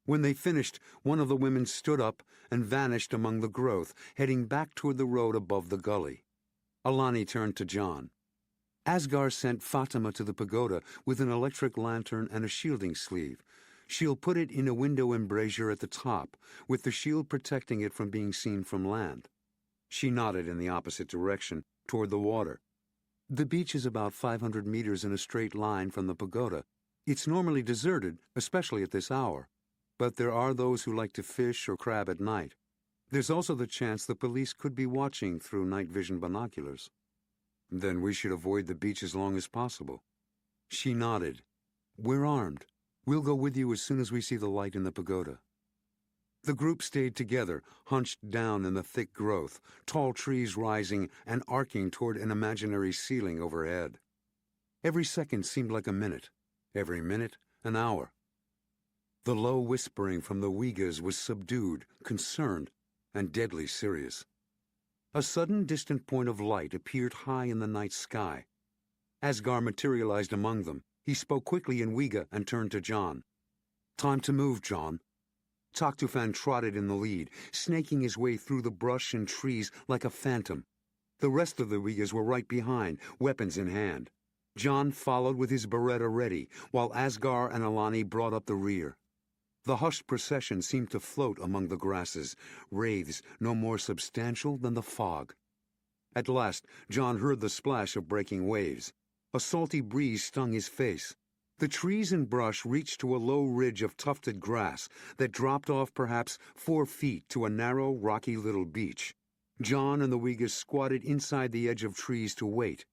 When they finished, one of the women stood up and vanished among the growth, heading back toward the road above the gully. Alani turned to John. Asghar sent Fatima to the pagoda with an electric lantern and a shielding sleeve. She'll put it in a window embrasure at the top, with the shield protecting it from being seen from land." She nodded in the opposite direction, toward the water. "The beach is about 500 meters in a straight line from the pagoda. It's normally deserted, especially at this hour. But there are those who like to fish or crab at night. There's also the chance the police could be watching through night vision binoculars." "Then we should avoid the beach as long as possible." She nodded. "We're armed. We'll go with you as soon as we see the light in the pagoda." The group stayed together, hunched down in the thick growth, tall trees rising and arcing toward an imaginary ceiling overhead. Every second seemed like a minute, every minute an hour. The low whispering from the Uyghurs was subdued, concerned, and deadly serious. A sudden distant point of light appeared high in the night sky. Asghar materialized among them. He spoke quickly in Uyghur and turned to John. "Time to move, John." Taktufan trotted in the lead, snaking his way through the brush and trees like a phantom. The rest of the Uyghurs were right behind, weapons in hand. John followed with his beretta ready, while Asghar and Alani brought up the rear. The hushed procession seemed to float among the grasses, wraiths no more substantial than the fog. At last, John heard the splash of breaking waves. A salty breeze stung his face. The trees and brush reached to a low ridge of tufted grass that dropped off perhaps 4 feet to a narrow, rocky little beach. John and the Uyghurs squatted inside the edge of trees to wait.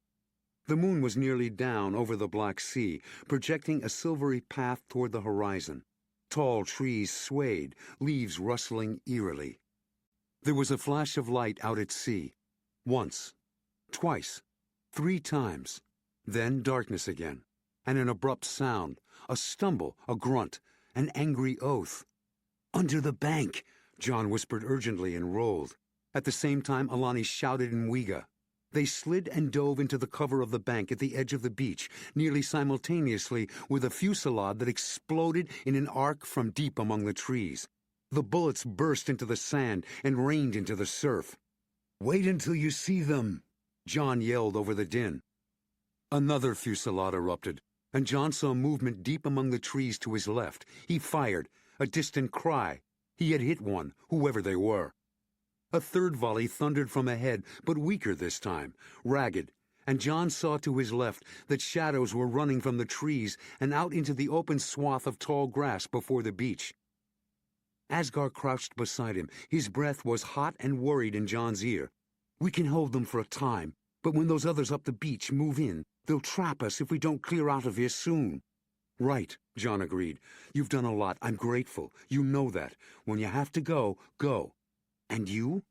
The moon was nearly down over the Black Sea, projecting a silvery path toward the horizon. Tall trees swayed, leaves rustling eerily. There was a flash of light out at sea. Once, twice, 3 times. Then darkness again, and an abrupt sound, a stumble, a grunt, an angry oath. "Under the bank," John whispered urgently and rolled. At the same time, Alani shouted in Uyghur. They slid and dove into the cover of the bank at the edge of the beach, nearly simultaneously with a fusillade that exploded in an arc from deep among the trees. The bullets burst into the sand and rained into the surf. "Wait until you see them," John yelled over the din. Another fusillade erupted, and John saw movement deep among the trees to his left. He fired, a distant cry. He had hit one, whoever they were. A third volley thundered from ahead, but weaker this time, ragged, and John saw to his left that shadows were running from the trees and out into the open swath of tall grass before the beach. Asghar crouched beside him. His breath was hot and worried in John's ear. "We can hold them for a time, but when those others up the beach move in, they'll trap us if we don't clear out of here soon." "Right," John agreed. "You've done a lot. I'm grateful. You know that. When you have to go, go. And you?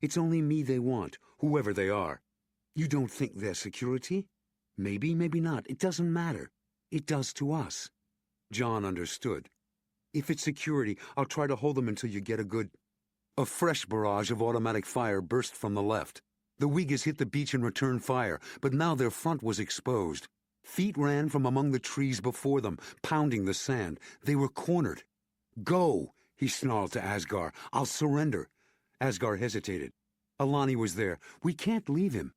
It's only me they want, whoever they are. You don't think they're security? Maybe, maybe not. It doesn't matter. It does to us." John understood. "If it's security, I'll try to hold them until you get a good—" A fresh barrage of automatic fire burst from the left. The Uyghurs hit the beach and returned fire, but now their front was exposed. Feet ran from among the trees before them, pounding the sand. They were cornered. "Go," he snarled to Asghar. "I'll surrender." Asghar hesitated. Alani was there. "We can't leave him."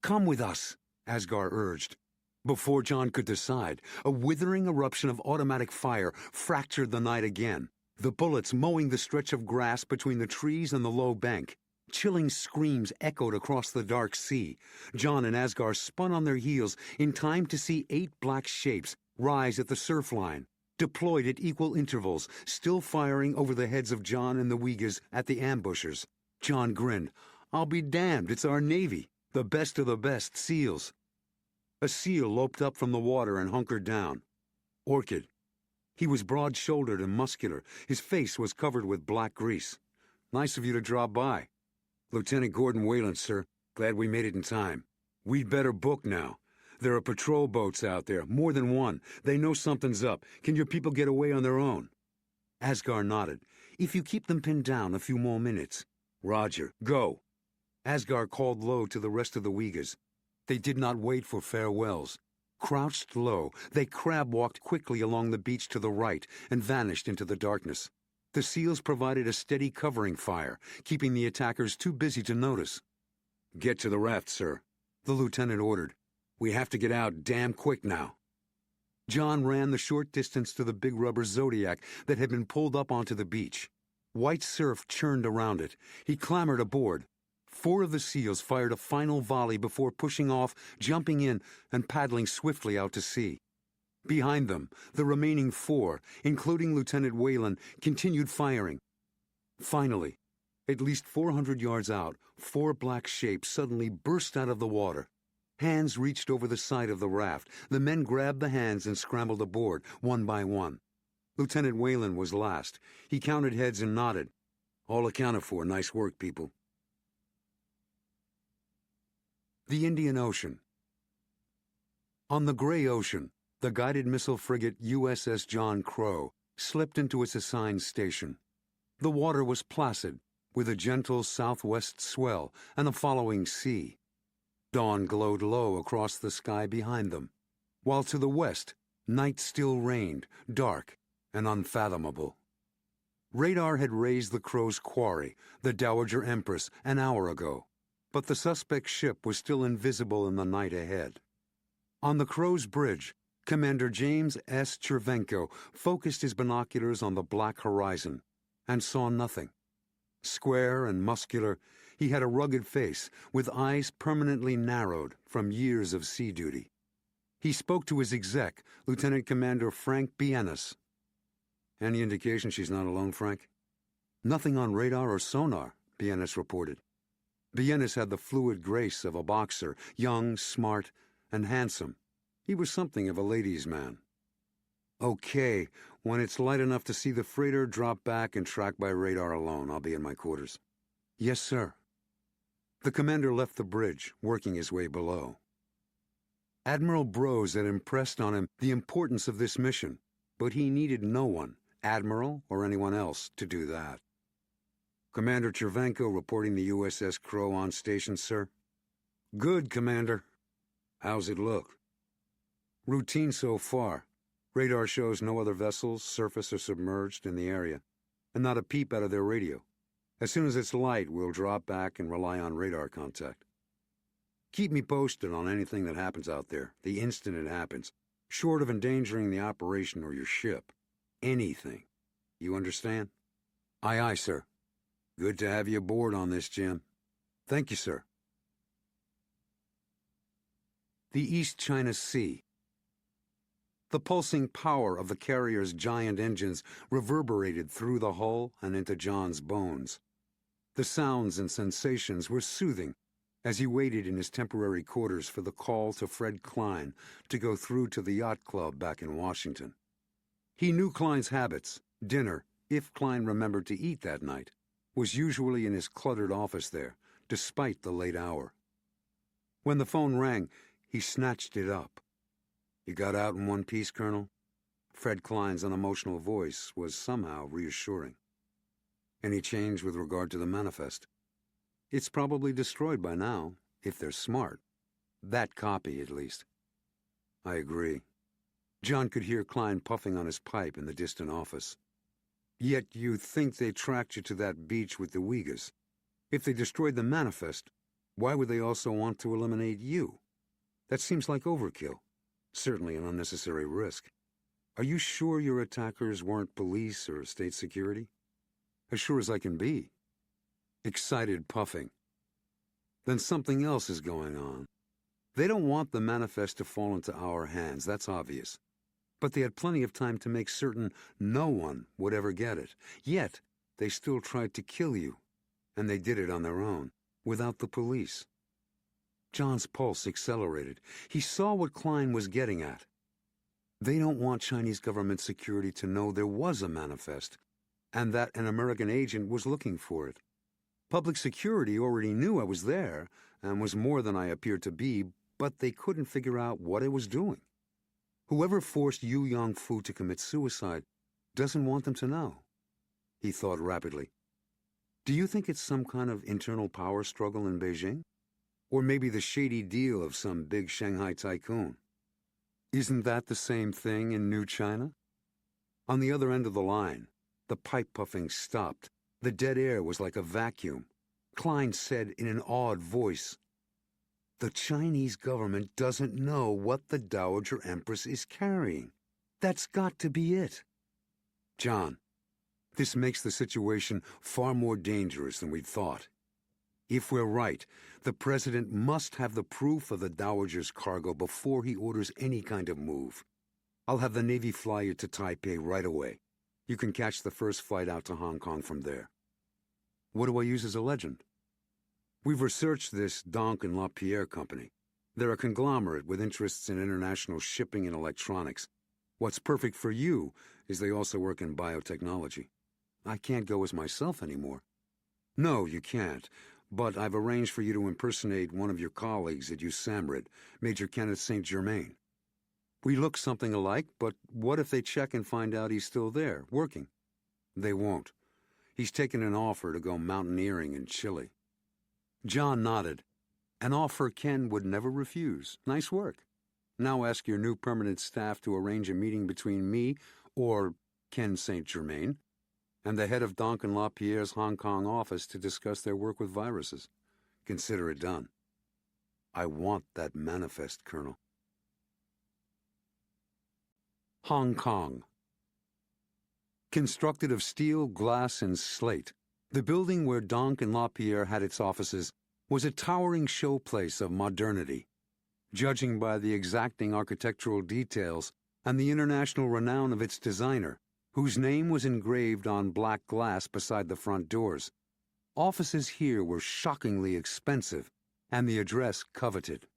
"Come with us," Asghar urged. Before John could decide, a withering eruption of automatic fire fractured the night again, the bullets mowing the stretch of grass between the trees and the low bank. Chilling screams echoed across the dark sea. John and Asghar spun on their heels in time to see 8 black shapes rise at the surf line, deployed at equal intervals, still firing over the heads of John and the Uyghurs at the ambushers. John grinned. "I'll be damned, it's our Navy, the best of the best SEALs." A SEAL loped up from the water and hunkered down. Orchid. He was broad-shouldered and muscular. His face was covered with black grease. "Nice of you to drop by." "Lieutenant Gordon Wayland, sir. Glad we made it in time. We'd better book now. There are patrol boats out there, more than one. They know something's up. Can your people get away on their own?" Asghar nodded. "If you keep them pinned down a few more minutes." "Roger. Go." Asghar called low to the rest of the Uyghurs. They did not wait for farewells. Crouched low, they crab-walked quickly along the beach to the right and vanished into the darkness. The SEALs provided a steady covering fire, keeping the attackers too busy to notice. "Get to the raft, sir," the lieutenant ordered. "We have to get out damn quick now." John ran the short distance to the big rubber Zodiac that had been pulled up onto the beach. White surf churned around it. He clambered aboard. 4 of the SEALs fired a final volley before pushing off, jumping in, and paddling swiftly out to sea. Behind them, the remaining 4, including Lieutenant Whalen, continued firing. Finally, at least 400 yards out, 4 black shapes suddenly burst out of the water. Hands reached over the side of the raft. The men grabbed the hands and scrambled aboard, one by one. Lieutenant Whalen was last. He counted heads and nodded. All accounted for. Nice work, people. The Indian Ocean. On the gray ocean, the guided missile frigate USS John Crow slipped into its assigned station. The water was placid, with a gentle southwest swell and a following sea. Dawn glowed low across the sky behind them, while to the west, night still reigned, dark and unfathomable. Radar had raised the Crow's quarry, the Dowager Empress, an hour ago, but the suspect ship was still invisible in the night ahead. On the Crow's bridge, Commander James S. Chervenko focused his binoculars on the black horizon and saw nothing. Square and muscular, he had a rugged face with eyes permanently narrowed from years of sea duty. He spoke to his exec, Lieutenant Commander Frank Bienes. Any indication she's not alone, Frank? Nothing on radar or sonar, Bienes reported. Bienes had the fluid grace of a boxer, young, smart, and handsome. He was something of a ladies' man. Okay, when it's light enough to see the freighter, drop back and track by radar alone. I'll be in my quarters. Yes, sir. The commander left the bridge, working his way below. Admiral Brose had impressed on him the importance of this mission, but he needed no one, Admiral or anyone else, to do that. Commander Chervenko reporting the USS Crow on station, sir. Good, Commander. How's it look? Routine so far. Radar shows no other vessels, surface or submerged, in the area, and not a peep out of their radio. As soon as it's light, we'll drop back and rely on radar contact. Keep me posted on anything that happens out there, the instant it happens, short of endangering the operation or your ship. Anything. You understand? Aye, aye, sir. Good to have you aboard on this, Jim. Thank you, sir. The East China Sea. The pulsing power of the carrier's giant engines reverberated through the hull and into John's bones. The sounds and sensations were soothing as he waited in his temporary quarters for the call to Fred Klein to go through to the yacht club back in Washington. He knew Klein's habits. Dinner, if Klein remembered to eat that night, was usually in his cluttered office there, despite the late hour. When the phone rang, he snatched it up. You got out in one piece, Colonel? Fred Klein's unemotional voice was somehow reassuring. Any change with regard to the manifest? It's probably destroyed by now, if they're smart. That copy, at least. I agree. John could hear Klein puffing on his pipe in the distant office. Yet you think they tracked you to that beach with the Uyghurs. If they destroyed the manifest, why would they also want to eliminate you? That seems like overkill. Certainly an unnecessary risk. Are you sure your attackers weren't police or state security? As sure as I can be. Excited puffing. Then something else is going on. They don't want the manifest to fall into our hands, that's obvious. But they had plenty of time to make certain no one would ever get it. Yet, they still tried to kill you. And they did it on their own, without the police. John's pulse accelerated. He saw what Klein was getting at. They don't want Chinese government security to know there was a manifest, and that an American agent was looking for it. Public security already knew I was there, and was more than I appeared to be, but they couldn't figure out what I was doing. Whoever forced Yu Yongfu to commit suicide doesn't want them to know. He thought rapidly. Do you think it's some kind of internal power struggle in Beijing? Or maybe the shady deal of some big Shanghai tycoon? Isn't that the same thing in New China? On the other end of the line, the pipe puffing stopped. The dead air was like a vacuum. Klein said in an awed voice, The Chinese government doesn't know what the Dowager Empress is carrying. That's got to be it. John, this makes the situation far more dangerous than we thought. If we're right, the President must have the proof of the Dowager's cargo before he orders any kind of move. I'll have the Navy fly you to Taipei right away. You can catch the first flight out to Hong Kong from there. What do I use as a legend? We've researched this Donk and LaPierre company. They're a conglomerate with interests in international shipping and electronics. What's perfect for you is they also work in biotechnology. I can't go as myself anymore. No, you can't. But I've arranged for you to impersonate one of your colleagues at USAMRIID, Major Kenneth St. Germain. We look something alike, but what if they check and find out he's still there, working? They won't. He's taken an offer to go mountaineering in Chile. John nodded. An offer Ken would never refuse. Nice work. Now ask your new permanent staff to arrange a meeting between me, or Ken St. Germain, and the head of Donk and LaPierre's Hong Kong office to discuss their work with viruses. Consider it done. I want that manifest, Colonel. Hong Kong. Constructed of steel, glass, and slate, the building where Donk and LaPierre had its offices was a towering showplace of modernity. Judging by the exacting architectural details and the international renown of its designer, whose name was engraved on black glass beside the front doors, offices here were shockingly expensive and the address coveted.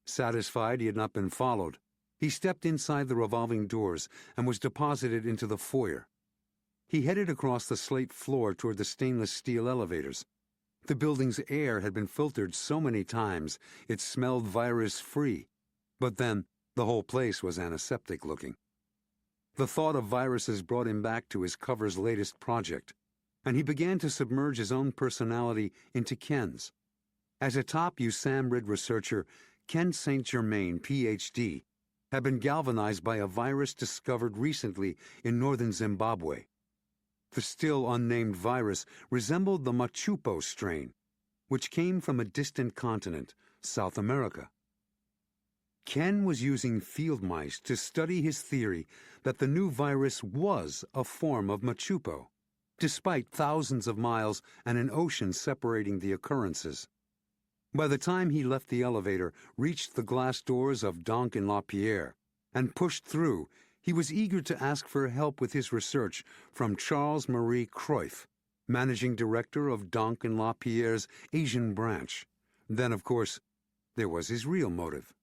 Satisfied he had not been followed, he stepped inside the revolving doors and was deposited into the foyer. He headed across the slate floor toward the stainless steel elevators. The building's air had been filtered so many times it smelled virus-free, but then the whole place was antiseptic-looking. The thought of viruses brought him back to his cover's latest project, and he began to submerge his own personality into Ken's. As a top USAMRIID researcher, Ken St. Germain, Ph.D., had been galvanized by a virus discovered recently in northern Zimbabwe. The still unnamed virus resembled the Machupo strain, which came from a distant continent, South America. Ken was using field mice to study his theory that the new virus was a form of Machupo, despite thousands of miles and an ocean separating the occurrences. By the time he left the elevator, reached the glass doors of Donk and LaPierre, and pushed through, he was eager to ask for help with his research from Charles Marie Cruyff, managing director of Donk and LaPierre's Asian branch. Then, of course, there was his real motive.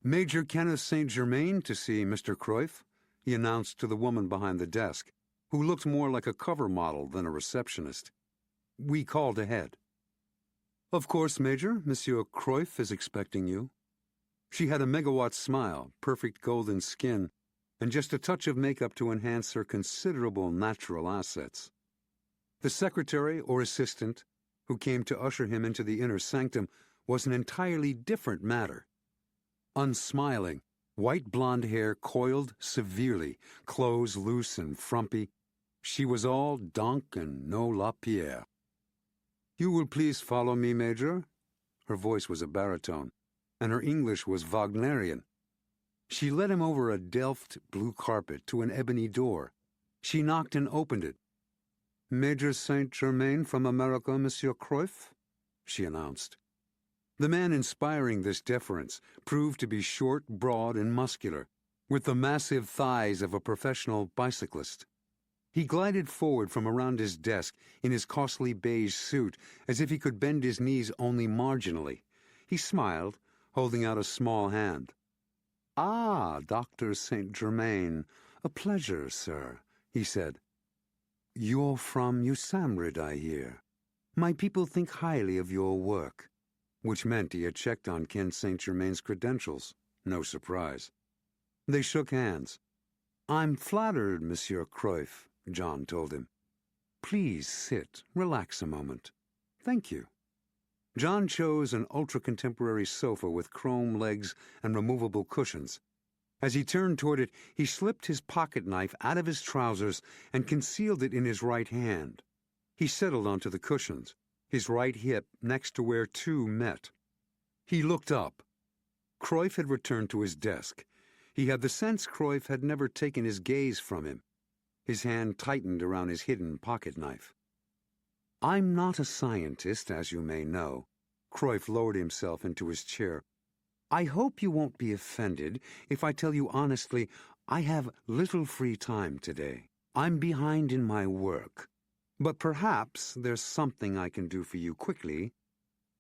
Major Kenneth St. Germain to see Mr. Cruyff, he announced to the woman behind the desk, who looked more like a cover model than a receptionist. We called ahead. Of course, Major, Monsieur Cruyff is expecting you. She had a megawatt smile, perfect golden skin, and just a touch of makeup to enhance her considerable natural assets. The secretary or assistant, who came to usher him into the inner sanctum, was an entirely different matter. Unsmiling, white blonde hair coiled severely, clothes loose and frumpy, she was all Donk and no LaPierre. You will please follow me, Major? Her voice was a baritone, and her English was Wagnerian. She led him over a Delft blue carpet to an ebony door. She knocked and opened it. Major St. Germain from America, Monsieur Cruyff, she announced. The man inspiring this deference proved to be short, broad, and muscular, with the massive thighs of a professional bicyclist. He glided forward from around his desk in his costly beige suit as if he could bend his knees only marginally. He smiled, holding out a small hand. Ah, Dr. St. Germain, a pleasure, sir, he said. You're from USAMRIID, I hear. My people think highly of your work. Which meant he had checked on Ken St. Germain's credentials. No surprise. They shook hands. I'm flattered, Monsieur Cruyff, John told him. Please sit, relax a moment. Thank you. John chose an ultra-contemporary sofa with chrome legs and removable cushions. As he turned toward it, he slipped his pocket knife out of his trousers and concealed it in his right hand. He settled onto the cushions, his right hip next to where two met. He looked up. Cruyff had returned to his desk. He had the sense Cruyff had never taken his gaze from him. His hand tightened around his hidden pocket knife. "I'm not a scientist, as you may know." Cruyff lowered himself into his chair. "I hope you won't be offended if I tell you honestly I have little free time today. I'm behind in my work. But perhaps there's something I can do for you quickly."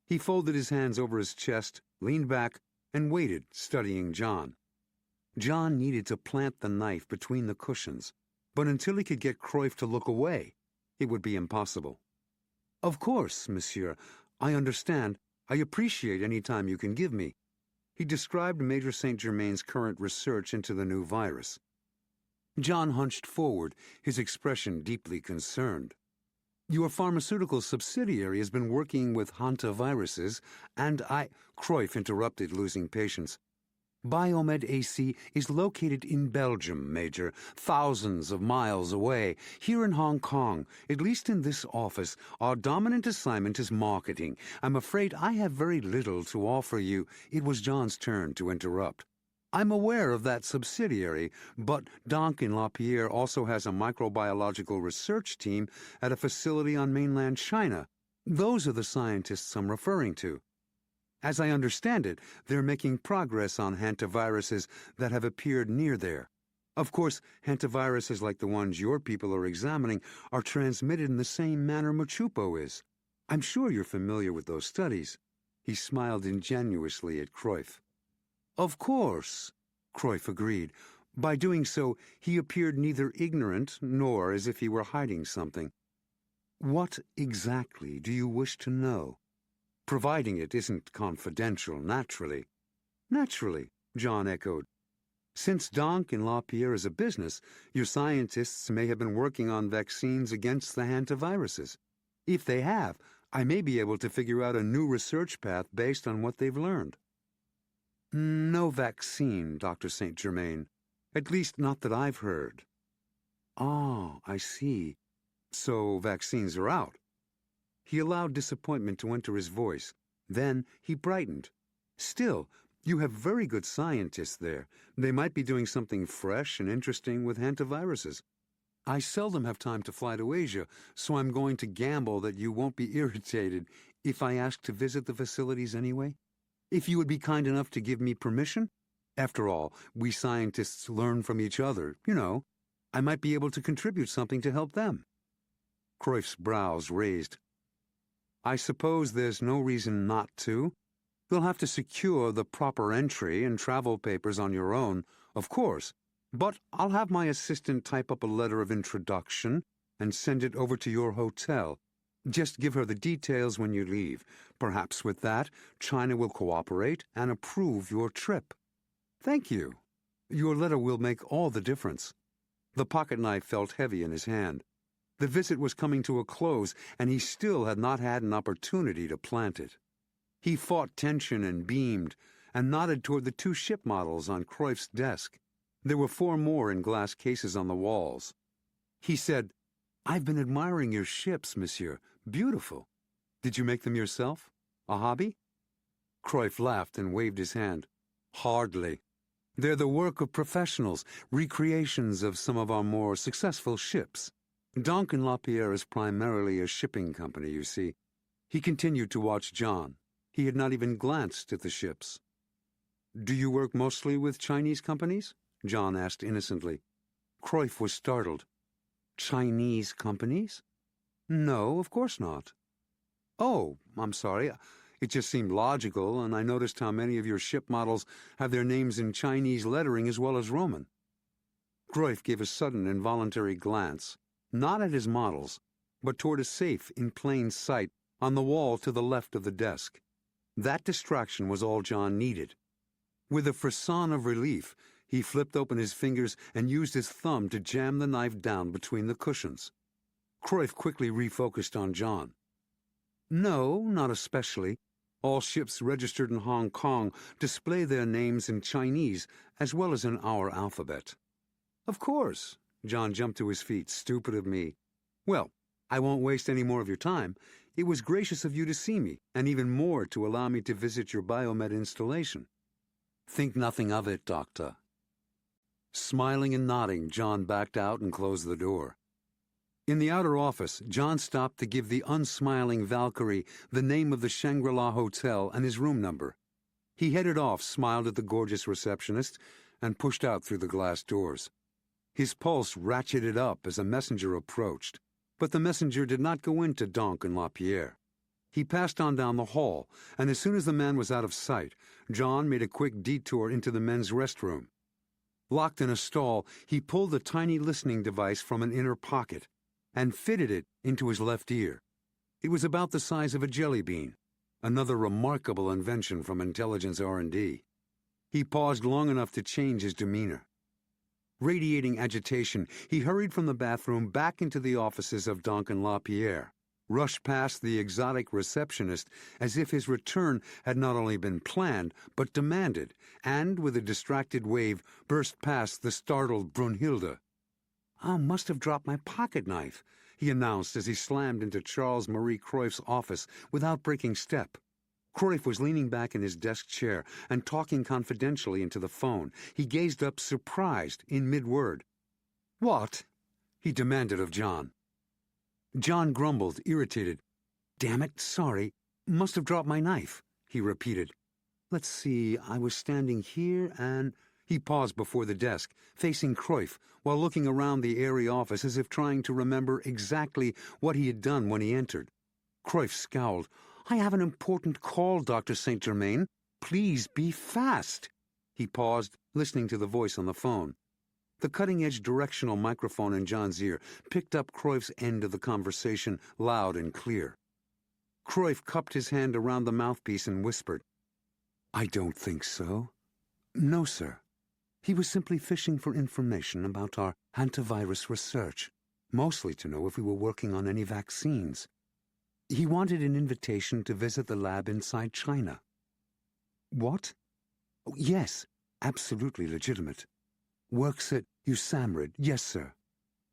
He folded his hands over his chest, leaned back, and waited, studying John. John needed to plant the knife between the cushions, but until he could get Cruyff to look away, it would be impossible. "Of course, monsieur. I understand. I appreciate any time you can give me." He described Major St. Germain's current research into the new virus. John hunched forward, his expression deeply concerned. "Your pharmaceutical subsidiary has been working with hantaviruses, and Cruyff interrupted, losing patience. "Biomed AC is located in Belgium, Major, thousands of miles away. Here in Hong Kong, at least in this office, our dominant assignment is marketing. I'm afraid I have very little to offer you." It was John's turn to interrupt. "I'm aware of that subsidiary, but Duncan Lapierre also has a microbiological research team at a facility on mainland China. Those are the scientists I'm referring to. As I understand it, they're making progress on hantaviruses that have appeared near there. Of course, hantaviruses like the ones your people are examining are transmitted in the same manner Machupo is. I'm sure you're familiar with those studies." He smiled ingenuously at Cruyff. "Of course," Cruyff agreed. By doing so, he appeared neither ignorant nor as if he were hiding something. "What exactly do you wish to know? Providing it isn't confidential, naturally." "Naturally," John echoed. "Since Duncan Lapierre is a business, your scientists may have been working on vaccines against the hantaviruses. If they have, I may be able to figure out a new research path based on what they've learned." "No vaccine, Dr. St. Germain. At least not that I've heard." "Ah, I see. So vaccines are out." He allowed disappointment to enter his voice. Then he brightened. "Still, you have very good scientists there. They might be doing something fresh and interesting with hantaviruses. I seldom have time to fly to Asia, so I'm going to gamble that you won't be irritated if I ask to visit the facilities anyway. If you would be kind enough to give me permission? After all, we scientists learn from each other, you know. I might be able to contribute something to help them." Cruyff's brows raised. "I suppose there's no reason not to. You'll have to secure the proper entry and travel papers on your own, of course, but I'll have my assistant type up a letter of introduction and send it over to your hotel. Just give her the details when you leave. Perhaps with that, China will cooperate and approve your trip." "Thank you. Your letter will make all the difference." The pocket-knife felt heavy in his hand. The visit was coming to a close, and he still had not had an opportunity to plant it. He fought tension and beamed, and nodded toward the 2 ship models on Cruyff's desk. There were 4 more in glass cases on the walls. He said, "I've been admiring your ships, monsieur. Beautiful. Did you make them yourself? A hobby?" Cruyff laughed and waved his hand. "Hardly. They're the work of professionals, recreations of some of our more successful ships. Duncan Lapierre is primarily a shipping company, you see." He continued to watch John. He had not even glanced at the ships. "Do you work mostly with Chinese companies?" John asked innocently. Cruyff was startled. "Chinese companies? No, of course not." "Oh, I'm sorry. It just seemed logical, and I noticed how many of your ship models have their names in Chinese lettering as well as Roman." Cruyff gave a sudden involuntary glance, not at his models, but toward a safe in plain sight on the wall to the left of the desk. That distraction was all John needed. With a frisson of relief, he flipped open his fingers and used his thumb to jam the knife down between the cushions. Cruyff quickly refocused on John. "No, not especially. All ships registered in Hong Kong display their names in Chinese as well as in our alphabet." "Of course." John jumped to his feet. "Stupid of me. Well, I won't waste any more of your time. It was gracious of you to see me, and even more to allow me to visit your biomed installation." "Think nothing of it, Doctor." Smiling and nodding, John backed out and closed the door. In the outer office, John stopped to give the unsmiling Valkyrie the name of the Shangri-La Hotel and his room number. He headed off, smiled at the gorgeous receptionist, and pushed out through the glass doors. His pulse ratcheted up as a messenger approached, but the messenger did not go into Donk and Lapierre. He passed on down the hall, and as soon as the man was out of sight, John made a quick detour into the men's restroom. Locked in a stall, he pulled a tiny listening device from an inner pocket and fitted it into his left ear. It was about the size of a jelly bean, another remarkable invention from intelligence R&D. He paused long enough to change his demeanor. Radiating agitation, he hurried from the bathroom back into the offices of Donk and Lapierre, rushed past the exotic receptionist as if his return had not only been planned, but demanded, and, with a distracted wave, burst past the startled Brunhilde. "I must have dropped my pocket knife," he announced as he slammed into Charles Marie Cruyff's office without breaking step. Cruyff was leaning back in his desk chair and talking confidentially into the phone. He gazed up surprised in mid-word. "What?" he demanded of John. John grumbled, irritated. "Damn it, sorry. Must have dropped my knife," he repeated. "Let's see, I was standing here and—" He paused before the desk, facing Cruyff, while looking around the airy office as if trying to remember exactly what he had done when he entered. Cruyff scowled. "I have an important call, Dr. St. Germain. Please be fast." He paused, listening to the voice on the phone. The cutting-edge directional microphone in John's ear picked up Cruyff's end of the conversation loud and clear. Cruyff cupped his hand around the mouthpiece and whispered, "I don't think so." "No, sir. He was simply fishing for information about our antivirus research, mostly to know if we were working on any vaccines. He wanted an invitation to visit the lab inside China." "What?" "Oh, yes, absolutely legitimate. Works at USAMRIID, yes, sir.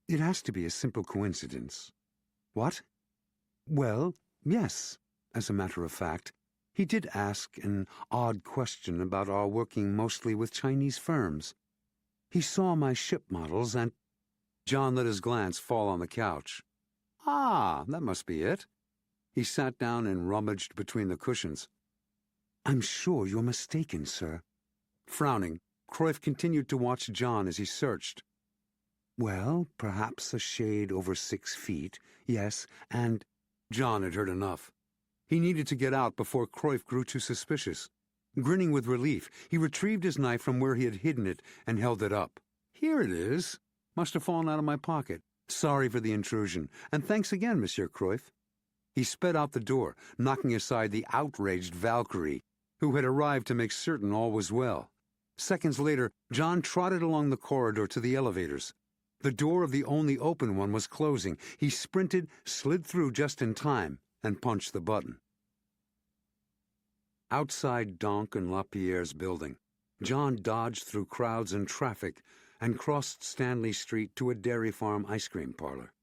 It has to be a simple coincidence." "What?" "Well, yes, as a matter of fact. He did ask an odd question about our working mostly with Chinese firms. He saw my ship models and—" John let his glance fall on the couch. "Ah, that must be it." He sat down and rummaged between the cushions. "I'm sure you're mistaken, sir." Frowning, Cruyff continued to watch John as he searched. "Well, perhaps a shade over 6 feet, yes, and—" John had heard enough. He needed to get out before Cruyff grew too suspicious. Grinning with relief, he retrieved his knife from where he had hidden it and held it up. "Here it is. Must have fallen out of my pocket. Sorry for the intrusion, and thanks again, Monsieur Cruyff." He sped out the door, knocking aside the outraged Valkyrie, who had arrived to make certain all was well. Seconds later, John trotted along the corridor to the elevators. The door of the only open one was closing. He sprinted, slid through just in time, and punched the button. Outside Donk and Lapierre's building, John dodged through crowds and traffic and crossed Stanley Street to a dairy farm ice cream parlor.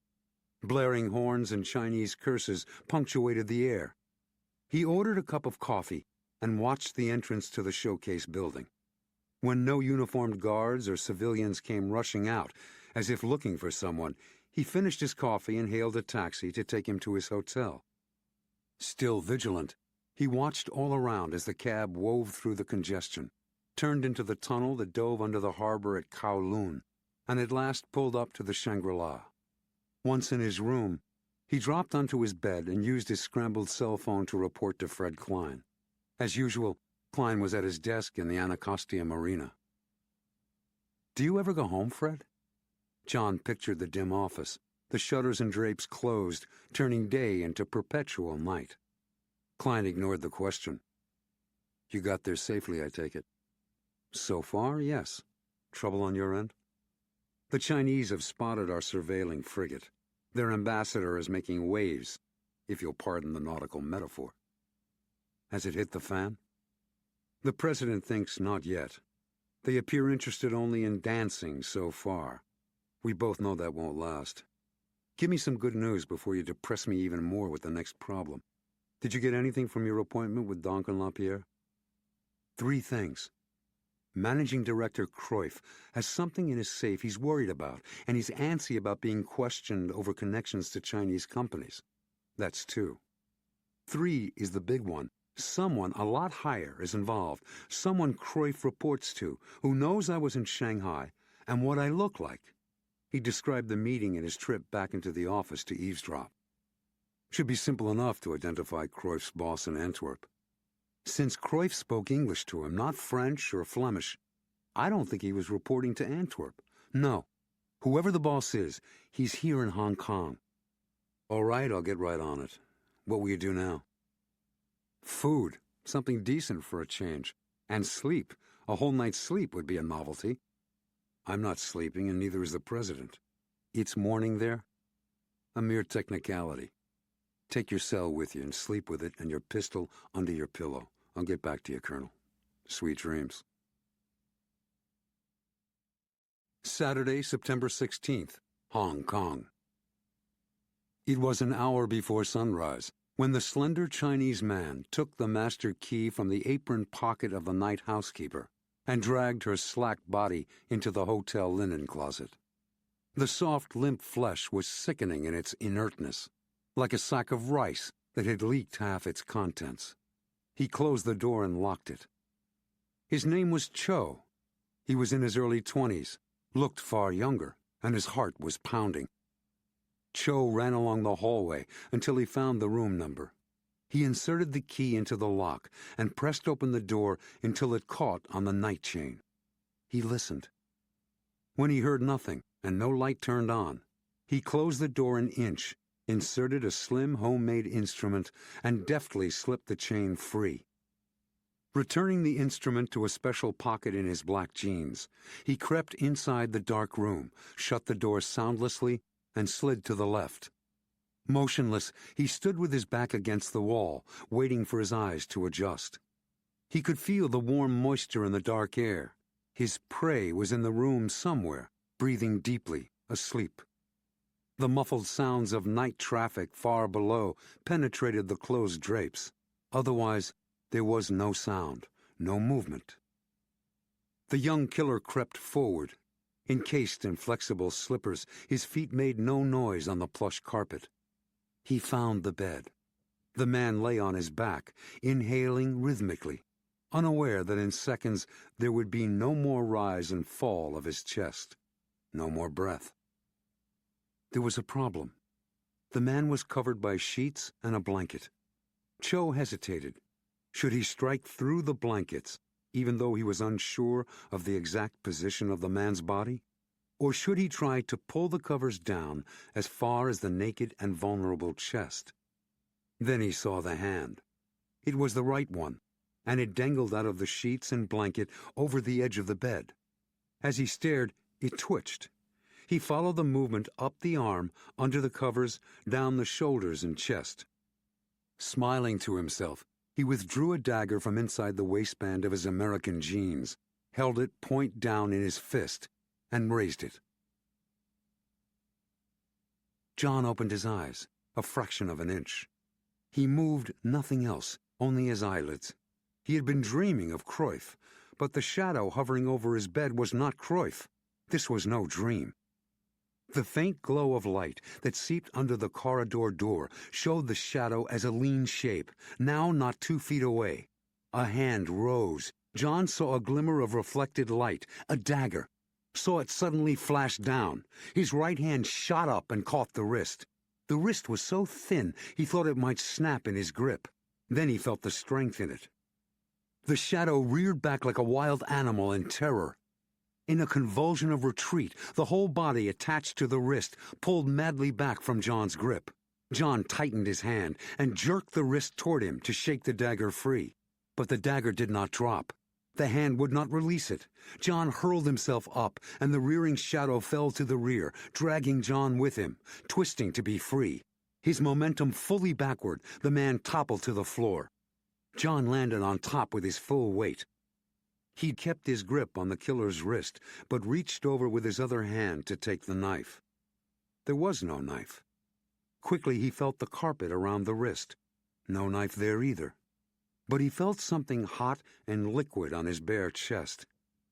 Blaring horns and Chinese curses punctuated the air. He ordered a cup of coffee and watched the entrance to the showcase building. When no uniformed guards or civilians came rushing out, as if looking for someone, he finished his coffee and hailed a taxi to take him to his hotel. Still vigilant, he watched all around as the cab wove through the congestion, turned into the tunnel that dove under the harbor at Kowloon, and at last pulled up to the Shangri-La. Once in his room, he dropped onto his bed and used his scrambled cell phone to report to Fred Klein. As usual, Klein was at his desk in the Anacostia Marina. "Do you ever go home, Fred?" John pictured the dim office, the shutters and drapes closed, turning day into perpetual night. Klein ignored the question. "You got there safely, I take it?" "So far, yes. Trouble on your end?" "The Chinese have spotted our surveilling frigate. Their ambassador is making waves, if you'll pardon the nautical metaphor." "Has it hit the fan?" "The president thinks not yet. They appear interested only in dancing so far. We both know that won't last." Give me some good news before you depress me even more with the next problem. Did you get anything from your appointment with Duncan LaPierre? 3 things. Managing Director Cruyff has something in his safe he's worried about, and he's antsy about being questioned over connections to Chinese companies. That's 2. 3 is the big one. Someone a lot higher is involved, someone Cruyff reports to, who knows I was in Shanghai and what I look like. He described the meeting and his trip back into the office to eavesdrop. Should be simple enough to identify Cruyff's boss in Antwerp. Since Cruyff spoke English to him, not French or Flemish, I don't think he was reporting to Antwerp. No. Whoever the boss is, he's here in Hong Kong. All right, I'll get right on it. What will you do now? Food. Something decent for a change. And sleep. A whole night's sleep would be a novelty. I'm not sleeping, and neither is the president. It's morning there? A mere technicality. Take your cell with you and sleep with it and your pistol under your pillow. I'll get back to you, Colonel. Sweet dreams. Saturday, September 16th, Hong Kong. It was an hour before sunrise when the slender Chinese man took the master key from the apron pocket of the night housekeeper and dragged her slack body into the hotel linen closet. The soft, limp flesh was sickening in its inertness, like a sack of rice that had leaked half its contents. He closed the door and locked it. His name was Cho. He was in his early 20s, looked far younger, and his heart was pounding. Cho ran along the hallway until he found the room number. He inserted the key into the lock and pressed open the door until it caught on the night chain. He listened. When he heard nothing and no light turned on, he closed the door an inch, inserted a slim homemade instrument, and deftly slipped the chain free. Returning the instrument to a special pocket in his black jeans, he crept inside the dark room, shut the door soundlessly, and slid to the left. Motionless, he stood with his back against the wall, waiting for his eyes to adjust. He could feel the warm moisture in the dark air. His prey was in the room somewhere, breathing deeply, asleep. The muffled sounds of night traffic far below penetrated the closed drapes. Otherwise, there was no sound, no movement. The young killer crept forward. Encased in flexible slippers, his feet made no noise on the plush carpet. He found the bed. The man lay on his back, inhaling rhythmically, unaware that in seconds there would be no more rise and fall of his chest, no more breath. There was a problem. The man was covered by sheets and a blanket. Cho hesitated. Should he strike through the blankets, even though he was unsure of the exact position of the man's body? Or should he try to pull the covers down as far as the naked and vulnerable chest? Then he saw the hand. It was the right one, and it dangled out of the sheets and blanket over the edge of the bed. As he stared, it twitched. He followed the movement up the arm, under the covers, down the shoulders and chest. Smiling to himself, he withdrew a dagger from inside the waistband of his American jeans, held it point down in his fist, and raised it. John opened his eyes, a fraction of an inch. He moved nothing else, only his eyelids. He had been dreaming of Cruyff, but the shadow hovering over his bed was not Cruyff. This was no dream. The faint glow of light that seeped under the corridor door showed the shadow as a lean shape, now not 2 feet away. A hand rose. John saw a glimmer of reflected light, a dagger. Saw it suddenly flash down. His right hand shot up and caught the wrist. The wrist was so thin he thought it might snap in his grip. Then he felt the strength in it. The shadow reared back like a wild animal in terror. In a convulsion of retreat, the whole body attached to the wrist pulled madly back from John's grip. John tightened his hand and jerked the wrist toward him to shake the dagger free. But the dagger did not drop. The hand would not release it. John hurled himself up, and the rearing shadow fell to the rear, dragging John with him, twisting to be free. His momentum fully backward, the man toppled to the floor. John landed on top with his full weight. He'd kept his grip on the killer's wrist, but reached over with his other hand to take the knife. There was no knife. Quickly he felt the carpet around the wrist. No knife there either. But he felt something hot and liquid on his bare chest.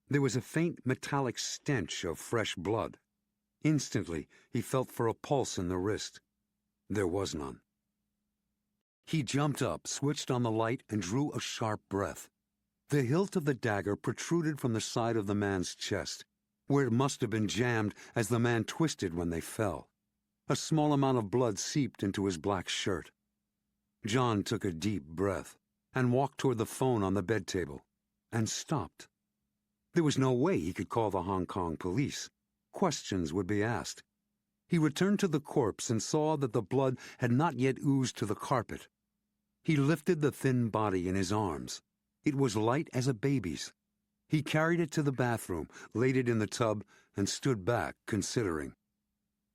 There was a faint metallic stench of fresh blood. Instantly, he felt for a pulse in the wrist. There was none. He jumped up, switched on the light, and drew a sharp breath. The hilt of the dagger protruded from the side of the man's chest, where it must have been jammed as the man twisted when they fell. A small amount of blood seeped into his black shirt. John took a deep breath and walked toward the phone on the bed table, and stopped. There was no way he could call the Hong Kong police. Questions would be asked. He returned to the corpse and saw that the blood had not yet oozed to the carpet. He lifted the thin body in his arms. It was light as a baby's. He carried it to the bathroom, laid it in the tub, and stood back, considering.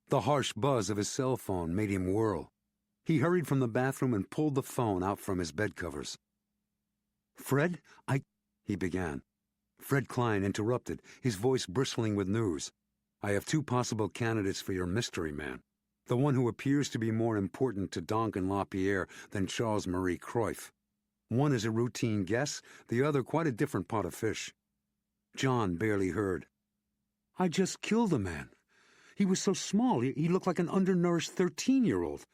The harsh buzz of his cell phone made him whirl. He hurried from the bathroom and pulled the phone out from his bedcovers. "Fred, he began. Fred Klein interrupted, his voice bristling with news. "I have two possible candidates for your mystery man. The one who appears to be more important to Duncan LaPierre than Charles-Marie Cruyff. One is a routine guess, the other quite a different pot of fish." John barely heard. "I just killed a man. He was so small, he looked like an undernourished 13-year-old.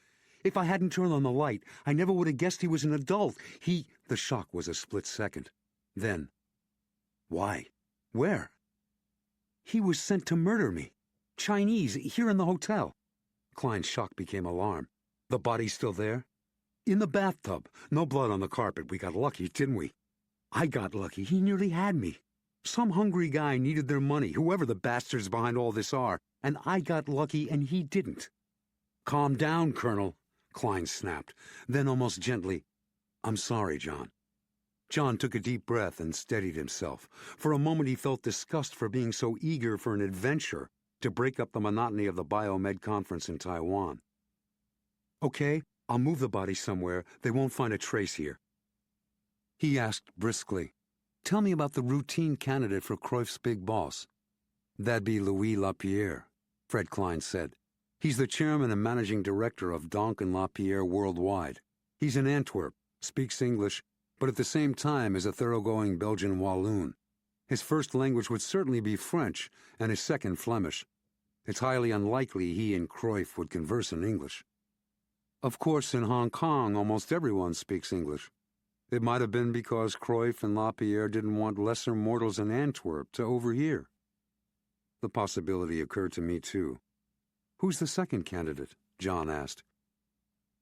If I hadn't turned on the light, I never would have guessed he was an adult. The shock was a split second. Then, "Why? Where?" "He was sent to murder me. Chinese, here in the hotel." Klein's shock became alarm. "The body's still there?" "In the bathtub. No blood on the carpet. We got lucky, didn't we?" "I got lucky. He nearly had me. Some hungry guy needed their money, whoever the bastards behind all this are, and I got lucky and he didn't." "Calm down, Colonel," Klein snapped. Then almost gently, "I'm sorry, John." John took a deep breath and steadied himself. For a moment he felt disgust for being so eager for an adventure to break up the monotony of the Biomed conference in Taiwan. "Okay, I'll move the body somewhere. They won't find a trace here." He asked briskly, "Tell me about the routine candidate for Cruyff's big boss." "That'd be Louis Lapierre," Fred Klein said. "He's the chairman and managing director of Duncan LaPierre Worldwide. He's in Antwerp, speaks English, but at the same time is a thoroughgoing Belgian Walloon. His first language would certainly be French, and his second Flemish. It's highly unlikely he and Cruyff would converse in English. Of course, in Hong Kong, almost everyone speaks English. It might have been because Cruyff and LaPierre didn't want lesser mortals in Antwerp to overhear." The possibility occurred to me, too. "Who's the second candidate?" John asked.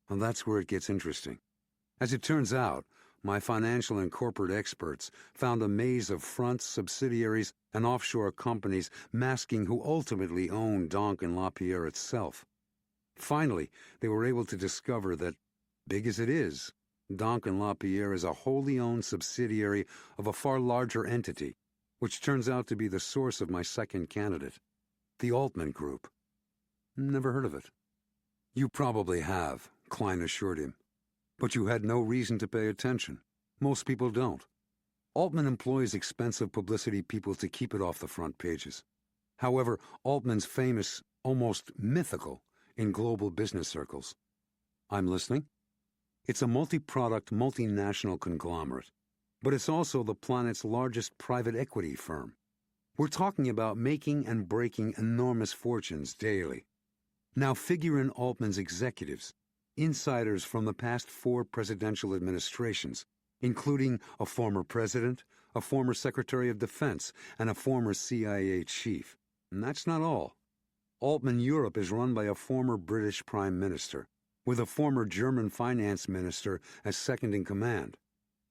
"Well, that's where it gets interesting. As it turns out, my financial and corporate experts found a maze of fronts, subsidiaries, and offshore companies masking who ultimately owned Duncan LaPierre itself. Finally, they were able to discover that, big as it is, Duncan LaPierre is a wholly owned subsidiary of a far larger entity, which turns out to be the source of my second candidate, the Altman Group." "Never heard of it." "You probably have," Klein assured him. "But you had no reason to pay attention. Most people don't. Altman employs expensive publicity people to keep it off the front pages. However, Altman's famous, almost mythical, in global business circles." "I'm listening." "It's a multi-product, multinational conglomerate, but it's also the planet's largest private equity firm. We're talking about making and breaking enormous fortunes daily. Now figure in Altman's executives, insiders from the past 4 presidential administrations, including a former president, a former Secretary of Defense, and a former CIA chief. And that's not all. Altman Europe is run by a former British Prime Minister, with a former German finance minister as second in command.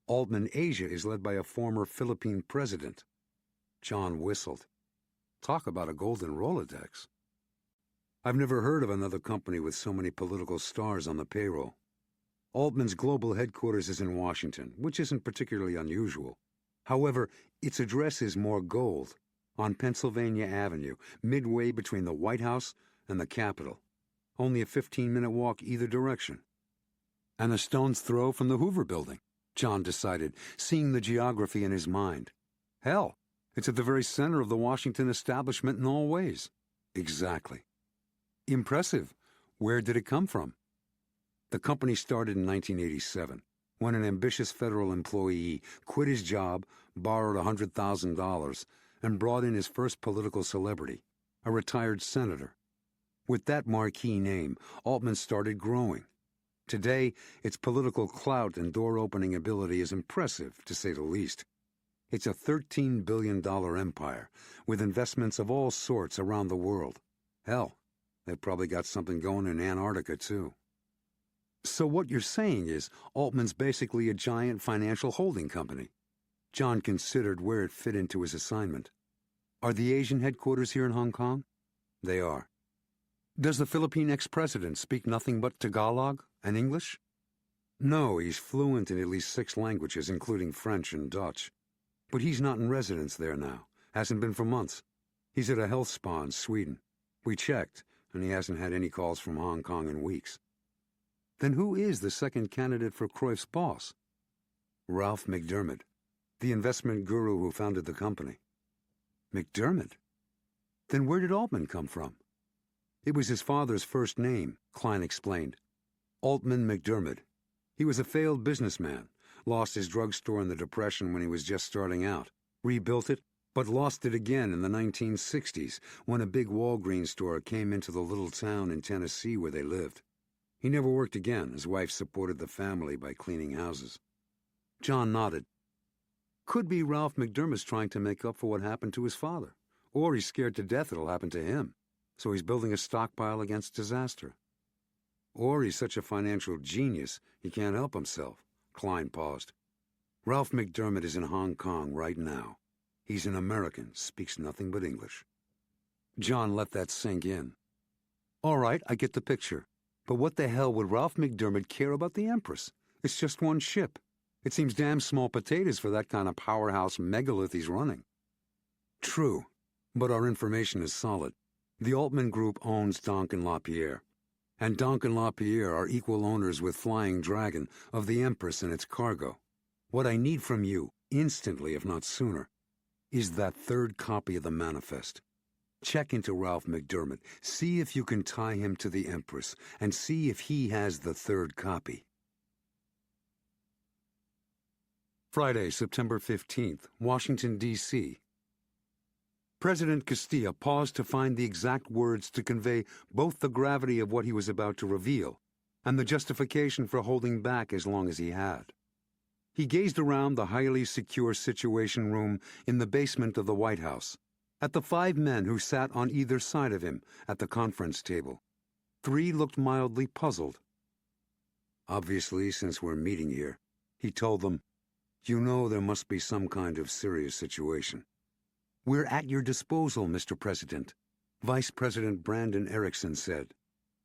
Altman Asia is led by a former Philippine president." John whistled. "Talk about a golden Rolodex. I've never heard of another company with so many political stars on the payroll. Altman's global headquarters is in Washington, which isn't particularly unusual. However, its address is more gold, on Pennsylvania Avenue, midway between the White House and the Capitol. Only a 15-minute walk either direction. And a stone's throw from the Hoover Building," John decided, seeing the geography in his mind. "Hell, it's at the very center of the Washington establishment in all ways." "Exactly." "Impressive. Where did it come from?" The company started in 1987, when an ambitious federal employee quit his job, borrowed $100,000, and brought in his first political celebrity, a retired senator. With that marquee name, Altman started growing. Today, its political clout and door-opening ability is impressive, to say the least. It's a $13 billion empire, with investments of all sorts around the world. Hell, they've probably got something going in Antarctica, too. So what you're saying is Altman's basically a giant financial holding company. John considered where it fit into his assignment. Are the Asian headquarters here in Hong Kong? They are. Does the Philippine ex-president speak nothing but Tagalog and English? No, he's fluent in at least 6 languages, including French and Dutch. But he's not in residence there now. Hasn't been for months. He's at a health spa in Sweden. We checked, and he hasn't had any calls from Hong Kong in weeks. Then who is the second candidate for Cruyff's boss? Ralph McDermott, the investment guru who founded the company. McDermott? Then where did Altman come from? It was his father's first name, Klein explained. Altman McDermott. He was a failed businessman, lost his drugstore in the Depression when he was just starting out, rebuilt it, but lost it again in the 1960s when a big Walgreens store came into the little town in Tennessee where they lived. He never worked again. His wife supported the family by cleaning houses. John nodded. Could be Ralph McDermott's trying to make up for what happened to his father, or he's scared to death it'll happen to him, so he's building a stockpile against disaster. Or he's such a financial genius he can't help himself. Klein paused. Ralph McDermott is in Hong Kong right now. He's an American, speaks nothing but English. John let that sink in. All right, I get the picture. But what the hell would Ralph McDermott care about the Empress? It's just one ship. It seems damn small potatoes for that kind of powerhouse megalith he's running. True, but our information is solid. The Altman Group owns Duncan LaPierre, and Duncan LaPierre are equal owners with Flying Dragon of the Empress and its cargo. What I need from you, instantly if not sooner, is that third copy of the manifest. Check into Ralph McDermott, see if you can tie him to the Empress, and see if he has the third copy. Friday, September 15th, Washington, D.C. President Castilla paused to find the exact words to convey both the gravity of what he was about to reveal and the justification for holding back as long as he had. He gazed around the highly secure Situation Room in the basement of the White House, at the 5 men who sat on either side of him at the conference table. 3 looked mildly puzzled. Obviously, since we're meeting here, he told them, you know there must be some kind of serious situation. We're at your disposal, Mr. President, Vice President Brandon Erickson said.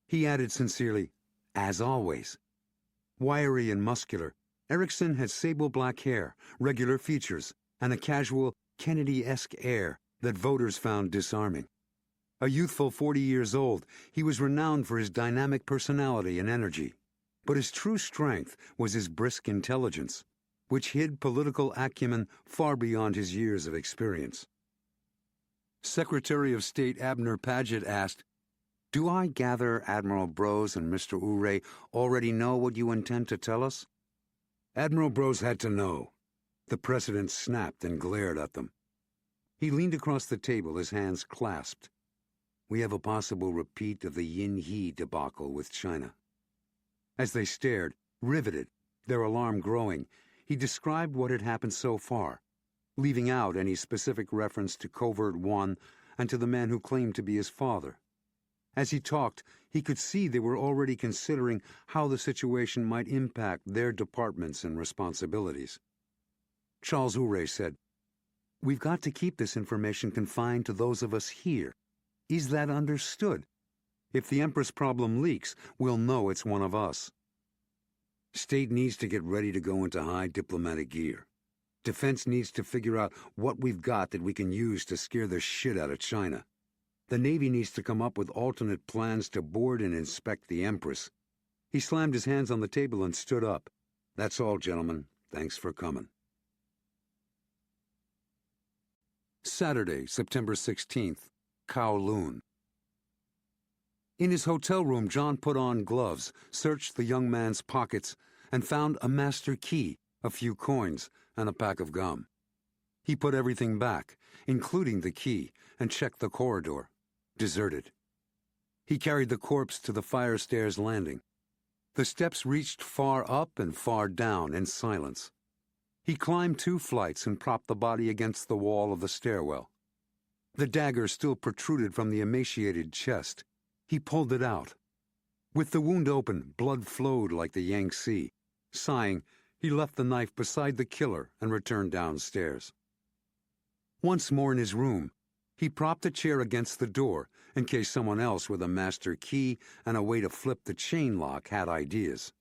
He added sincerely, as always. Wiry and muscular, Erickson had sable black hair, regular features, and a casual, Kennedy-esque air that voters found disarming. A youthful 40 years old, he was renowned for his dynamic personality and energy. But his true strength was his brisk intelligence, which hid political acumen far beyond his years of experience. Secretary of State Abner Paget asked, Do I gather Admiral Brose and Mr. Urey already know what you intend to tell us? Admiral Brose had to know. The president snapped and glared at them. He leaned across the table, his hands clasped. We have a possible repeat of the Yin He debacle with China. As they stared, riveted, their alarm growing, he described what had happened so far, leaving out any specific reference to Covert-One and to the man who claimed to be his father. As he talked, he could see they were already considering how the situation might impact their departments and responsibilities. Charles Urey said, We've got to keep this information confined to those of us here. Is that understood? If the Empress problem leaks, we'll know it's one of us. State needs to get ready to go into high diplomatic gear. Defense needs to figure out what we've got that we can use to scare the shit out of China. The Navy needs to come up with alternate plans to board and inspect the Empress. He slammed his hands on the table and stood up. That's all, gentlemen. Thanks for coming. Saturday, September 16th, Kowloon. In his hotel room, John put on gloves, searched the young man's pockets, and found a master key, a few coins, and a pack of gum. He put everything back, including the key, and checked the corridor. Deserted. He carried the corpse to the fire stairs landing. The steps reached far up and far down in silence. He climbed 2 flights and propped the body against the wall of the stairwell. The dagger still protruded from the emaciated chest. He pulled it out. With the wound open, blood flowed like the Yangtze. Sighing, he left the knife beside the killer and returned downstairs. Once more in his room, he propped a chair against the door in case someone else with a master key and a way to flip the chain lock had ideas.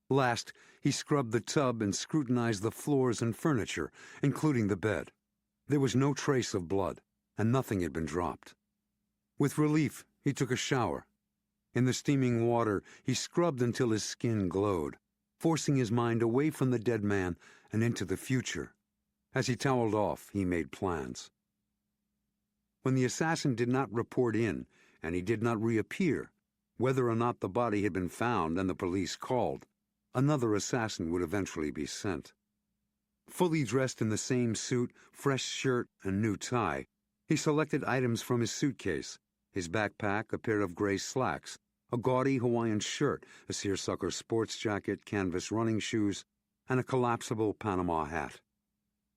Last, he scrubbed the tub and scrutinized the floors and furniture, including the bed. There was no trace of blood, and nothing had been dropped. With relief, he took a shower. In the steaming water, he scrubbed until his skin glowed, forcing his mind away from the dead man and into the future. As he toweled off, he made plans. When the assassin did not report in, and he did not reappear, whether or not the body had been found and the police called, another assassin would eventually be sent. Fully dressed in the same suit, fresh shirt, and new tie, he selected items from his suitcase, his backpack, a pair of gray slacks, a gaudy Hawaiian shirt, a seersucker sports jacket, canvas running shoes, and a collapsible Panama hat.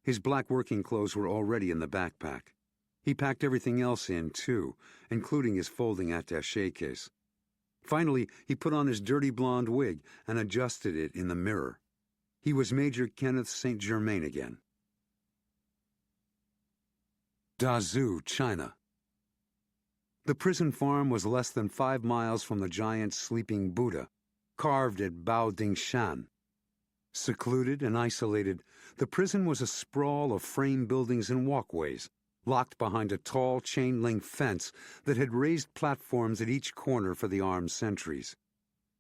His black working clothes were already in the backpack. He packed everything else in, too, including his folding attaché case. Finally, he put on his dirty blonde wig and adjusted it in the mirror. He was Major Kenneth St. Germain again. Dazhou, China. The prison farm was less than 5 miles from the giant sleeping Buddha, carved at Baodingshan. Secluded and isolated, the prison was a sprawl of frame buildings and walkways, locked behind a tall chain-link fence that had raised platforms at each corner for the armed sentries.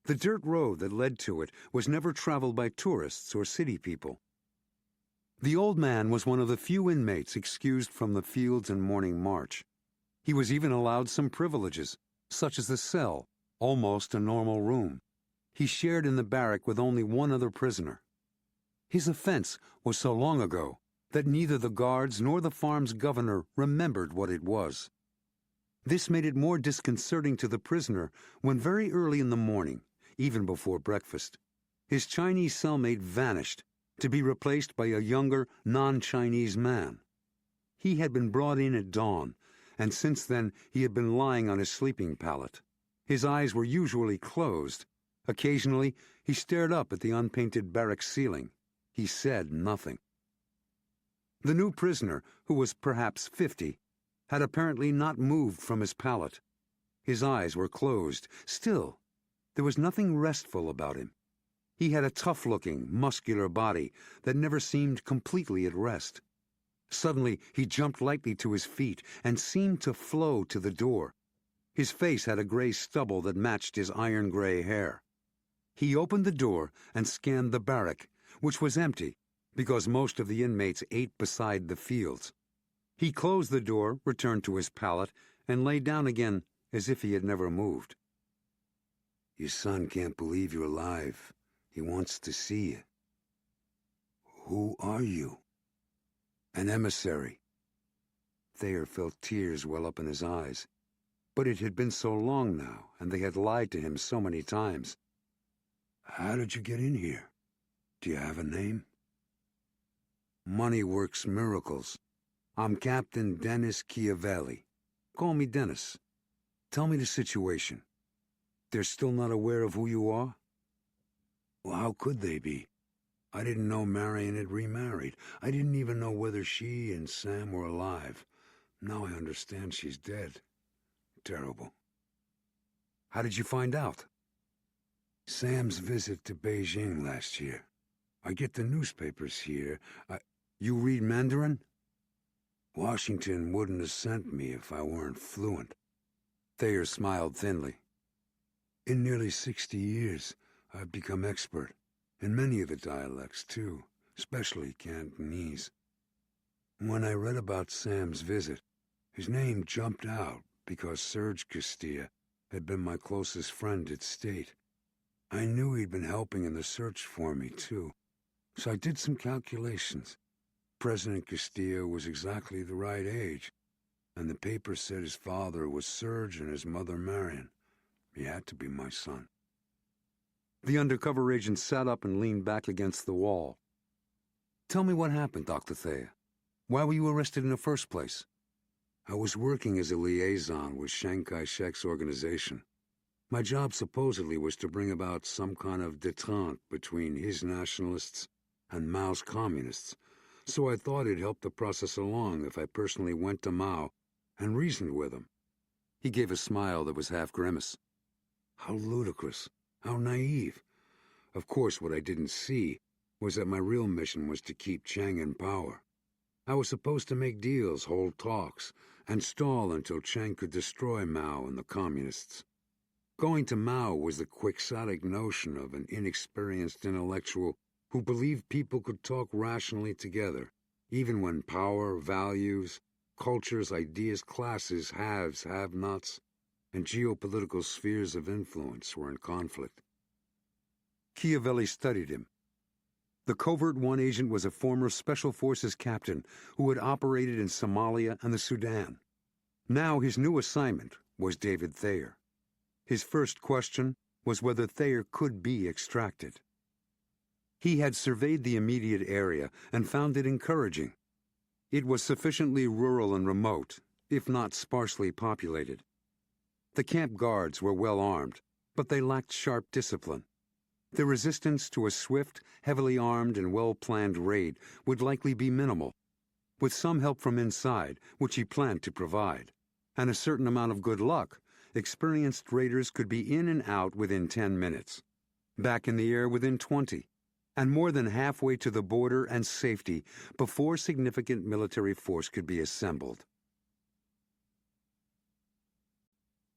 The dirt road that led to it was never traveled by tourists or city people. The old man was one of the few inmates excused from the fields and morning march. He was even allowed some privileges, such as a cell, almost a normal room. He shared in the barrack with only one other prisoner. His offense was so long ago that neither the guards nor the farm's governor remembered what it was. This made it more disconcerting to the prisoner when very early in the morning, even before breakfast, his Chinese cellmate vanished to be replaced by a younger, non-Chinese man. He had been brought in at dawn, and since then he had been lying on his sleeping pallet. His eyes were usually closed. Occasionally he stared up at the unpainted barrack ceiling. He said nothing. The new prisoner, who was perhaps 50, had apparently not moved from his pallet. His eyes were closed. Still, there was nothing restful about him. He had a tough-looking, muscular body that never seemed completely at rest. Suddenly, he jumped lightly to his feet and seemed to flow to the door. His face had a gray stubble that matched his iron-gray hair. He opened the door and scanned the barrack, which was empty, because most of the inmates ate beside the fields. He closed the door, returned to his pallet, and lay down again as if he had never moved. "Your son can't believe you're alive. He wants to see you." "Who are you?" "An emissary." Thayer felt tears well up in his eyes. But it had been so long now, and they had lied to him so many times. "How did you get in here? Do you have a name?" "Money works miracles. I'm Captain Dennis Chiavelli. Call me Dennis. Tell me the situation. They're still not aware of who you are?" "Well, how could they be? I didn't know Marion had remarried. I didn't even know whether she and Sam were alive. Now I understand she's dead. Terrible." "How did you find out?" "Sam's visit to Beijing last year. I get the newspapers here. You read Mandarin?" "Washington wouldn't have sent me if I weren't fluent." Thayer smiled thinly. "In nearly 60 years, I've become expert, in many of the dialects, too, especially Cantonese. When I read about Sam's visit, his name jumped out because Serge Castilla, had been my closest friend at State. I knew he'd been helping in the search for me, too. So I did some calculations. President Castillo was exactly the right age, and the paper said his father was Serge and his mother Marion. He had to be my son. The undercover agent sat up and leaned back against the wall. Tell me what happened, Dr. Thayer. Why were you arrested in the first place? I was working as a liaison with Chiang Kai-shek's organization. My job supposedly was to bring about some kind of détente between his nationalists and Mao's communists, so I thought it'd help the process along if I personally went to Mao and reasoned with him. He gave a smile that was half grimace. How ludicrous. How naive. Of course, what I didn't see was that my real mission was to keep Chiang in power. I was supposed to make deals, hold talks, and stall until Chiang could destroy Mao and the communists. Going to Mao was the quixotic notion of an inexperienced intellectual who believed people could talk rationally together, even when power, values, cultures, ideas, classes, haves, have-nots, and geopolitical spheres of influence were in conflict. Chiavelli studied him. The Covert-One agent was a former Special Forces captain who had operated in Somalia and the Sudan. Now his new assignment was David Thayer. His first question was whether Thayer could be extracted. He had surveyed the immediate area and found it encouraging. It was sufficiently rural and remote, if not sparsely populated. The camp guards were well armed, but they lacked sharp discipline. Their resistance to a swift, heavily armed, and well-planned raid would likely be minimal, with some help from inside, which he planned to provide, and a certain amount of good luck. Experienced raiders could be in and out within 10 minutes, back in the air within 20, and more than halfway to the border and safety before significant military force could be assembled.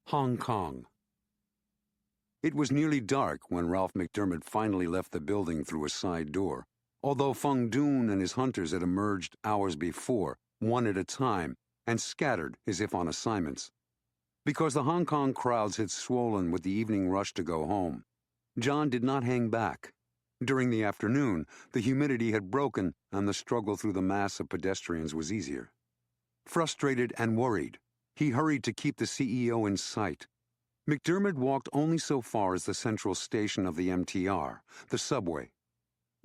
Hong Kong. It was nearly dark when Ralph McDermott finally left the building through a side door, although Feng Dun and his hunters had emerged hours before, one at a time, and scattered as if on assignments. Because the Hong Kong crowds had swollen with the evening rush to go home, John did not hang back. During the afternoon, the humidity had broken and the struggle through the mass of pedestrians was easier. Frustrated and worried, he hurried to keep the CEO in sight. McDermott walked only so far as the central station of the MTR, the subway.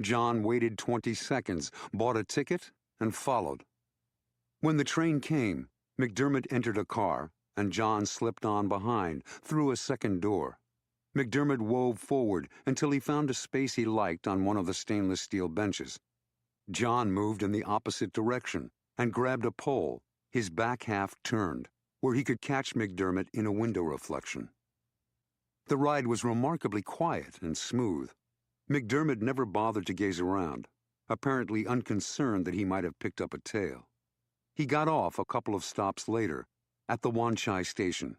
John waited 20 seconds, bought a ticket, and followed. When the train came, McDermott entered a car, and John slipped on behind, through a second door. McDermott wove forward until he found a space he liked on one of the stainless steel benches. John moved in the opposite direction and grabbed a pole, his back half turned, where he could catch McDermott in a window reflection. The ride was remarkably quiet and smooth. McDermott never bothered to gaze around, apparently unconcerned that he might have picked up a tail. He got off a couple of stops later, at the Wan Chai station.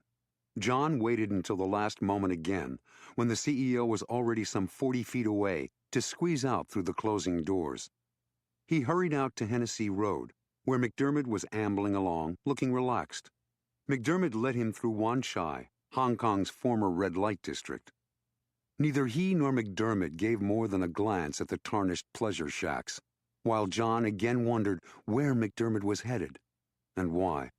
John waited until the last moment again, when the CEO was already some 40 feet away, to squeeze out through the closing doors. He hurried out to Hennessy Road, where McDermott was ambling along, looking relaxed. McDermott led him through Wan Chai, Hong Kong's former red light district. Neither he nor McDermott gave more than a glance at the tarnished pleasure shacks, while John again wondered where McDermott was headed, and why.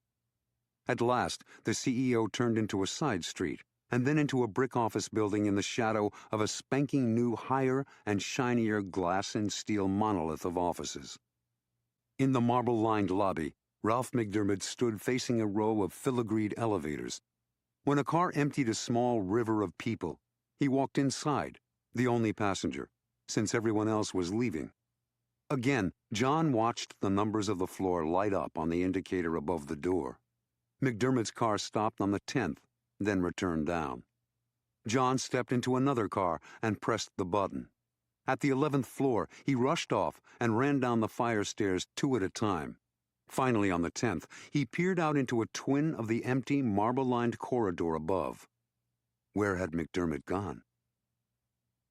At last, the CEO turned into a side street, and then into a brick office building in the shadow of a spanking new, higher and shinier glass and steel monolith of offices. In the marble-lined lobby, Ralph McDermott stood facing a row of filigreed elevators. When a car emptied a small river of people, he walked inside, the only passenger, since everyone else was leaving. Again, John watched the numbers of the floor light up on the indicator above the door. McDermott's car stopped on the 10th, then returned down. John stepped into another car and pressed the button. At the 11th floor, he rushed off and ran down the fire stairs 2 at a time. Finally, on the 10th, he peered out into a twin of the empty, marble-lined corridor above. Where had McDermott gone?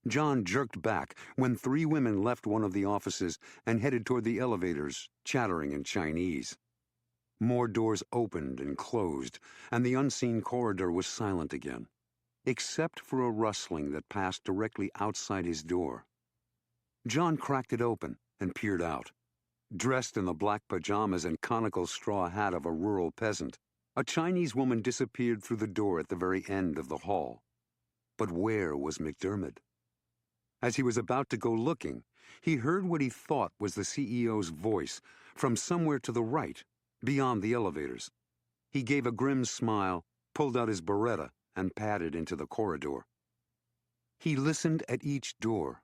John jerked back when 3 women left one of the offices and headed toward the elevators, chattering in Chinese. More doors opened and closed, and the unseen corridor was silent again, except for a rustling that passed directly outside his door. John cracked it open and peered out. Dressed in the black pajamas and conical straw hat of a rural peasant, a Chinese woman disappeared through the door at the very end of the hall. But where was McDermott? As he was about to go looking, he heard what he thought was the CEO's voice from somewhere to the right, beyond the elevators. He gave a grim smile, pulled out his Beretta, and padded into the corridor. He listened at each door.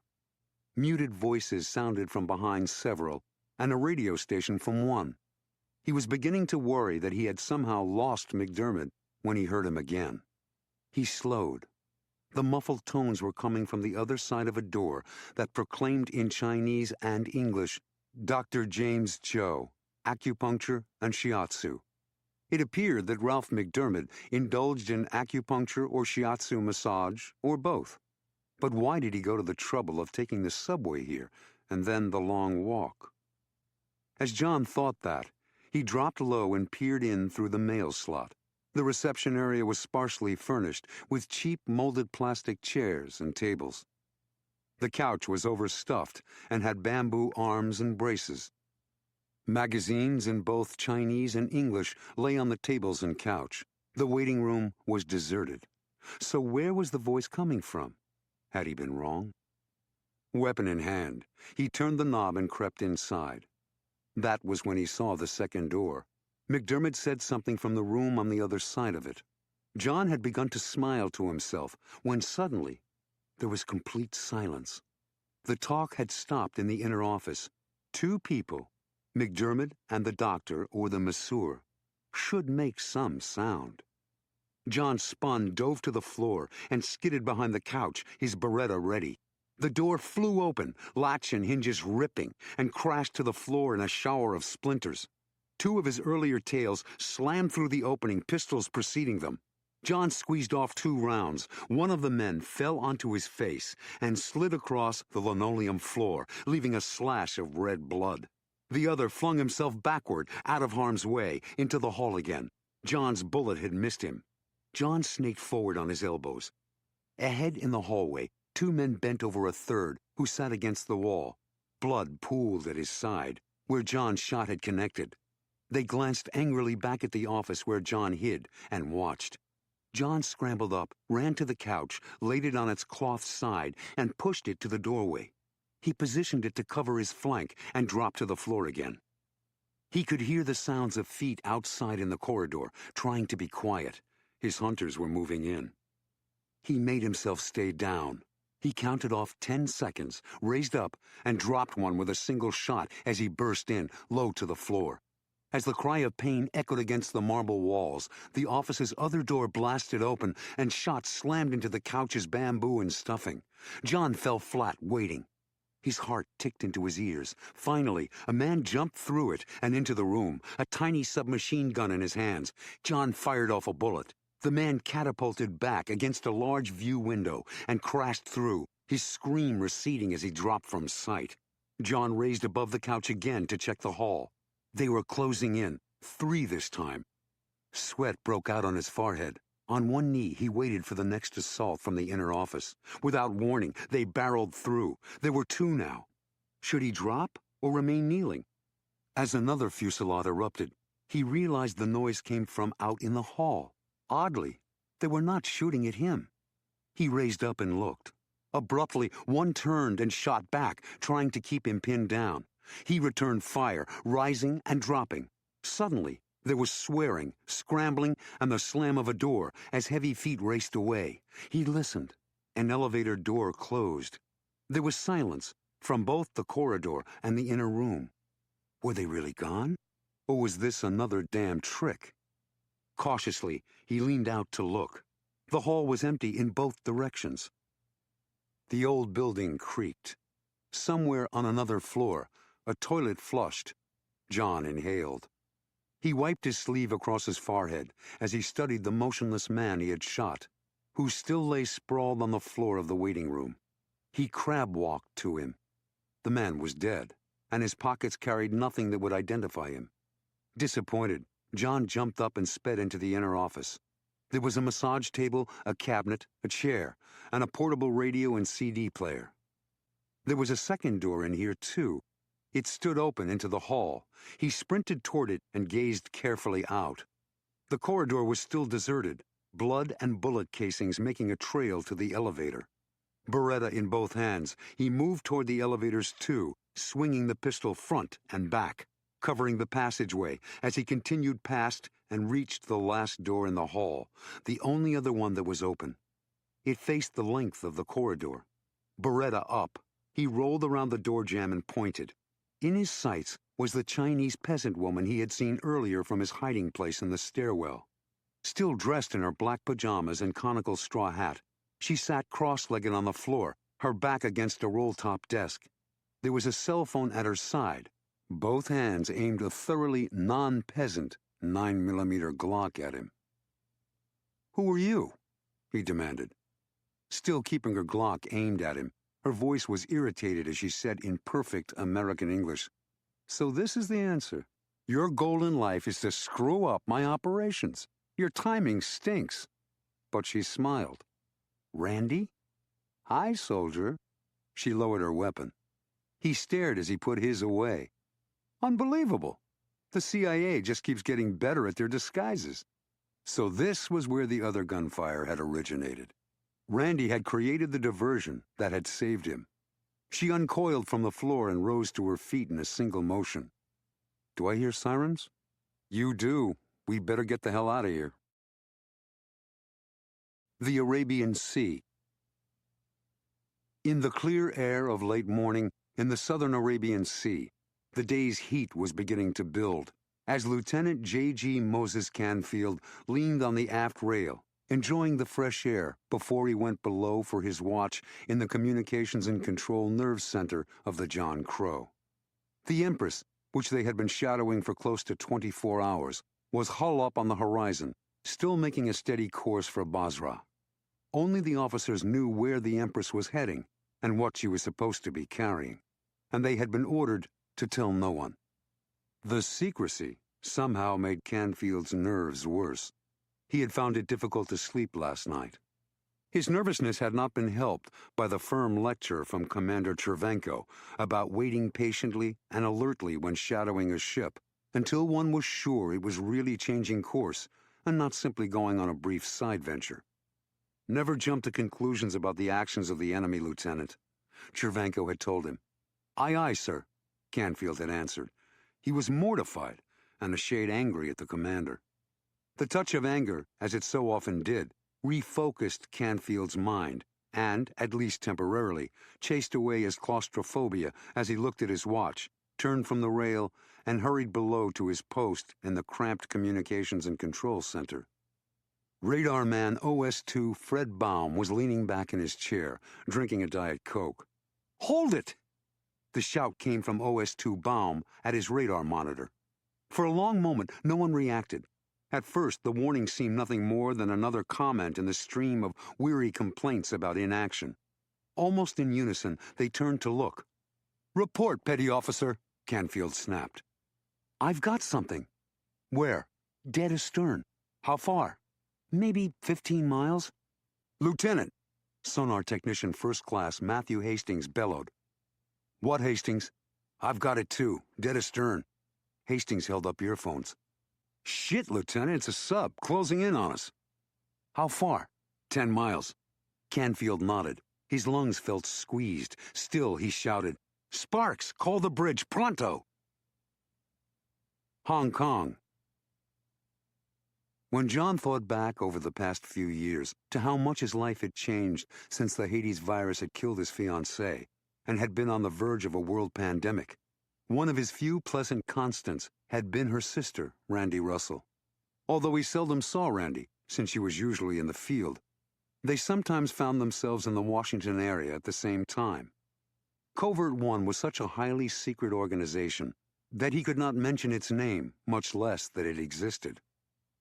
Muted voices sounded from behind several, and a radio station from one. He was beginning to worry that he had somehow lost McDermott when he heard him again. He slowed. The muffled tones were coming from the other side of a door that proclaimed in Chinese and English, Dr. James Cho, acupuncture and shiatsu. It appeared that Ralph McDermott indulged in acupuncture or shiatsu massage, or both. But why did he go to the trouble of taking the subway here, and then the long walk? As John thought that, he dropped low and peered in through the mail slot. The reception area was sparsely furnished with cheap molded plastic chairs and tables. The couch was overstuffed and had bamboo arms and braces. Magazines in both Chinese and English lay on the tables and couch. The waiting room was deserted. So where was the voice coming from? Had he been wrong? Weapon in hand, he turned the knob and crept inside. That was when he saw the second door. McDermott said something from the room on the other side of it. John had begun to smile to himself when suddenly there was complete silence. The talk had stopped in the inner office. Two people, McDermott and the doctor or the masseur, should make some sound. John spun, dove to the floor, and skidded behind the couch, his Beretta ready. The door flew open, latch and hinges ripping, and crashed to the floor in a shower of splinters. Two of his earlier tales slammed through the opening, pistols preceding them. John squeezed off 2 rounds. One of the men fell onto his face and slid across the linoleum floor, leaving a slash of red blood. The other flung himself backward, out of harm's way, into the hall again. John's bullet had missed him. John snaked forward on his elbows. Ahead in the hallway, 2 men bent over a third, who sat against the wall. Blood pooled at his side, where John's shot had connected. They glanced angrily back at the office where John hid and watched. John scrambled up, ran to the couch, laid it on its cloth side, and pushed it to the doorway. He positioned it to cover his flank and dropped to the floor again. He could hear the sounds of feet outside in the corridor, trying to be quiet. His hunters were moving in. He made himself stay down. He counted off 10 seconds, raised up, and dropped one with a single shot as he burst in, low to the floor. As the cry of pain echoed against the marble walls, the office's other door blasted open, and shots slammed into the couch's bamboo and stuffing. John fell flat, waiting. His heart ticked into his ears. Finally, a man jumped through it and into the room, a tiny submachine gun in his hands. John fired off a bullet. The man catapulted back against a large view window and crashed through, his scream receding as he dropped from sight. John raised above the couch again to check the hall. They were closing in, 3 this time. Sweat broke out on his forehead. On one knee, he waited for the next assault from the inner office. Without warning, they barreled through. There were 2 now. Should he drop or remain kneeling? As another fusillade erupted, he realized the noise came from out in the hall. Oddly, they were not shooting at him. He raised up and looked. Abruptly, one turned and shot back, trying to keep him pinned down. He returned fire, rising and dropping. Suddenly, there was swearing, scrambling, and the slam of a door as heavy feet raced away. He listened. An elevator door closed. There was silence from both the corridor and the inner room. Were they really gone? Or was this another damn trick? Cautiously, he leaned out to look. The hall was empty in both directions. The old building creaked. Somewhere on another floor, a toilet flushed. John inhaled. He wiped his sleeve across his forehead as he studied the motionless man he had shot, who still lay sprawled on the floor of the waiting room. He crab-walked to him. The man was dead, and his pockets carried nothing that would identify him. Disappointed, John jumped up and sped into the inner office. There was a massage table, a cabinet, a chair, and a portable radio and CD player. There was a second door in here, too. It stood open into the hall. He sprinted toward it and gazed carefully out. The corridor was still deserted, blood and bullet casings making a trail to the elevator. Beretta in both hands, he moved toward the elevators, too, swinging the pistol front and back, covering the passageway as he continued past and reached the last door in the hall, the only other one that was open. It faced the length of the corridor. Beretta up, he rolled around the door jamb and pointed. In his sights was the Chinese peasant woman he had seen earlier from his hiding place in the stairwell. Still dressed in her black pajamas and conical straw hat, she sat cross-legged on the floor, her back against a roll-top desk. There was a cell phone at her side. Both hands aimed a thoroughly non-peasant 9mm Glock at him. "Who are you?" he demanded. Still keeping her Glock aimed at him, her voice was irritated as she said in perfect American English, "So this is the answer. Your goal in life is to screw up my operations. Your timing stinks." But she smiled. "Randy?" "Hi, soldier." She lowered her weapon. He stared as he put his away. Unbelievable. The CIA just keeps getting better at their disguises. So this was where the other gunfire had originated. Randy had created the diversion that had saved him. She uncoiled from the floor and rose to her feet in a single motion. "Do I hear sirens?" "You do. We better get the hell out of here." The Arabian Sea. In the clear air of late morning, in the southern Arabian Sea, the day's heat was beginning to build, as Lieutenant J.G. Moses Canfield leaned on the aft rail, enjoying the fresh air before he went below for his watch in the Communications and Control Nerve Center of the John Crow. The Empress, which they had been shadowing for close to 24 hours, was hull up on the horizon, still making a steady course for Basra. Only the officers knew where the Empress was heading and what she was supposed to be carrying, and they had been ordered to tell no one. The secrecy somehow made Canfield's nerves worse. He had found it difficult to sleep last night. His nervousness had not been helped by the firm lecture from Commander Chervenko about waiting patiently and alertly when shadowing a ship until one was sure it was really changing course and not simply going on a brief side venture. "Never jump to conclusions about the actions of the enemy, Lieutenant," Chervenko had told him. "Aye, aye, sir," Canfield had answered. He was mortified and a shade angry at the commander. The touch of anger, as it so often did, refocused Canfield's mind and, at least temporarily, chased away his claustrophobia as he looked at his watch, turned from the rail, and hurried below to his post in the cramped Communications and Control Center. Radar man OS2 Fred Baum was leaning back in his chair, drinking a Diet Coke. "Hold it!" The shout came from OS2 Baum at his radar monitor. For a long moment, no one reacted. At first, the warning seemed nothing more than another comment in the stream of weary complaints about inaction. Almost in unison, they turned to look. "Report, Petty Officer," Canfield snapped. "I've got something." "Where?" "Dead astern." "How far?" "Maybe 15 miles. "Lieutenant," Sonar Technician First Class Matthew Hastings bellowed. "What, Hastings?" "I've got it too, dead astern." Hastings held up earphones. "Shit, Lieutenant, it's a sub, closing in on us." "How far?" 10 miles. Canfield nodded. His lungs felt squeezed. Still, he shouted, "Sparks, call the bridge, pronto!" Hong Kong. When John thought back over the past few years to how much his life had changed since the Hades virus had killed his fiancée and had been on the verge of a world pandemic, one of his few pleasant constants had been her sister, Randy Russell. Although he seldom saw Randy, since she was usually in the field, they sometimes found themselves in the Washington area at the same time. Covert-One was such a highly secret organization that he could not mention its name, much less that it existed.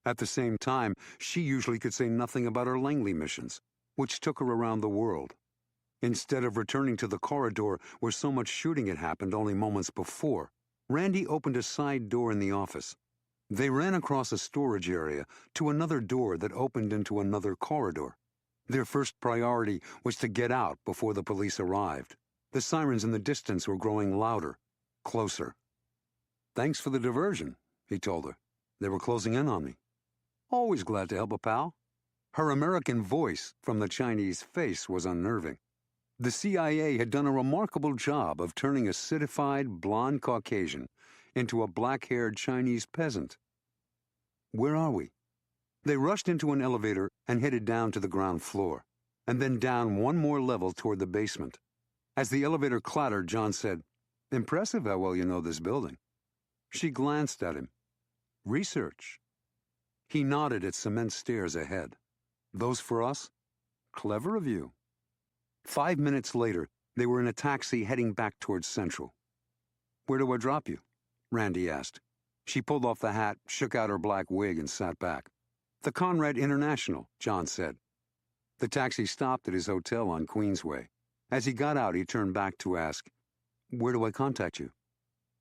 At the same time, she usually could say nothing about her Langley missions, which took her around the world. Instead of returning to the corridor where so much shooting had happened only moments before, Randy opened a side door in the office. They ran across a storage area to another door that opened into another corridor. Their first priority was to get out before the police arrived. The sirens in the distance were growing louder, closer. "Thanks for the diversion," he told her. "They were closing in on me." "Always glad to help a pal." Her American voice from the Chinese face was unnerving. The CIA had done a remarkable job of turning a citified blonde Caucasian into a black-haired Chinese peasant. "Where are we?" They rushed into an elevator and headed down to the ground floor, and then down one more level toward the basement. As the elevator clattered, John said, "Impressive how well you know this building." She glanced at him. "Research." He nodded at cement stairs ahead. "Those for us? Clever of you." 5 minutes later, they were in a taxi heading back towards Central. "Where do I drop you?" Randy asked. She pulled off the hat, shook out her black wig, and sat back. "The Conrad International," John said. The taxi stopped at his hotel on Queensway. As he got out, he turned back to ask, "Where do I contact you?"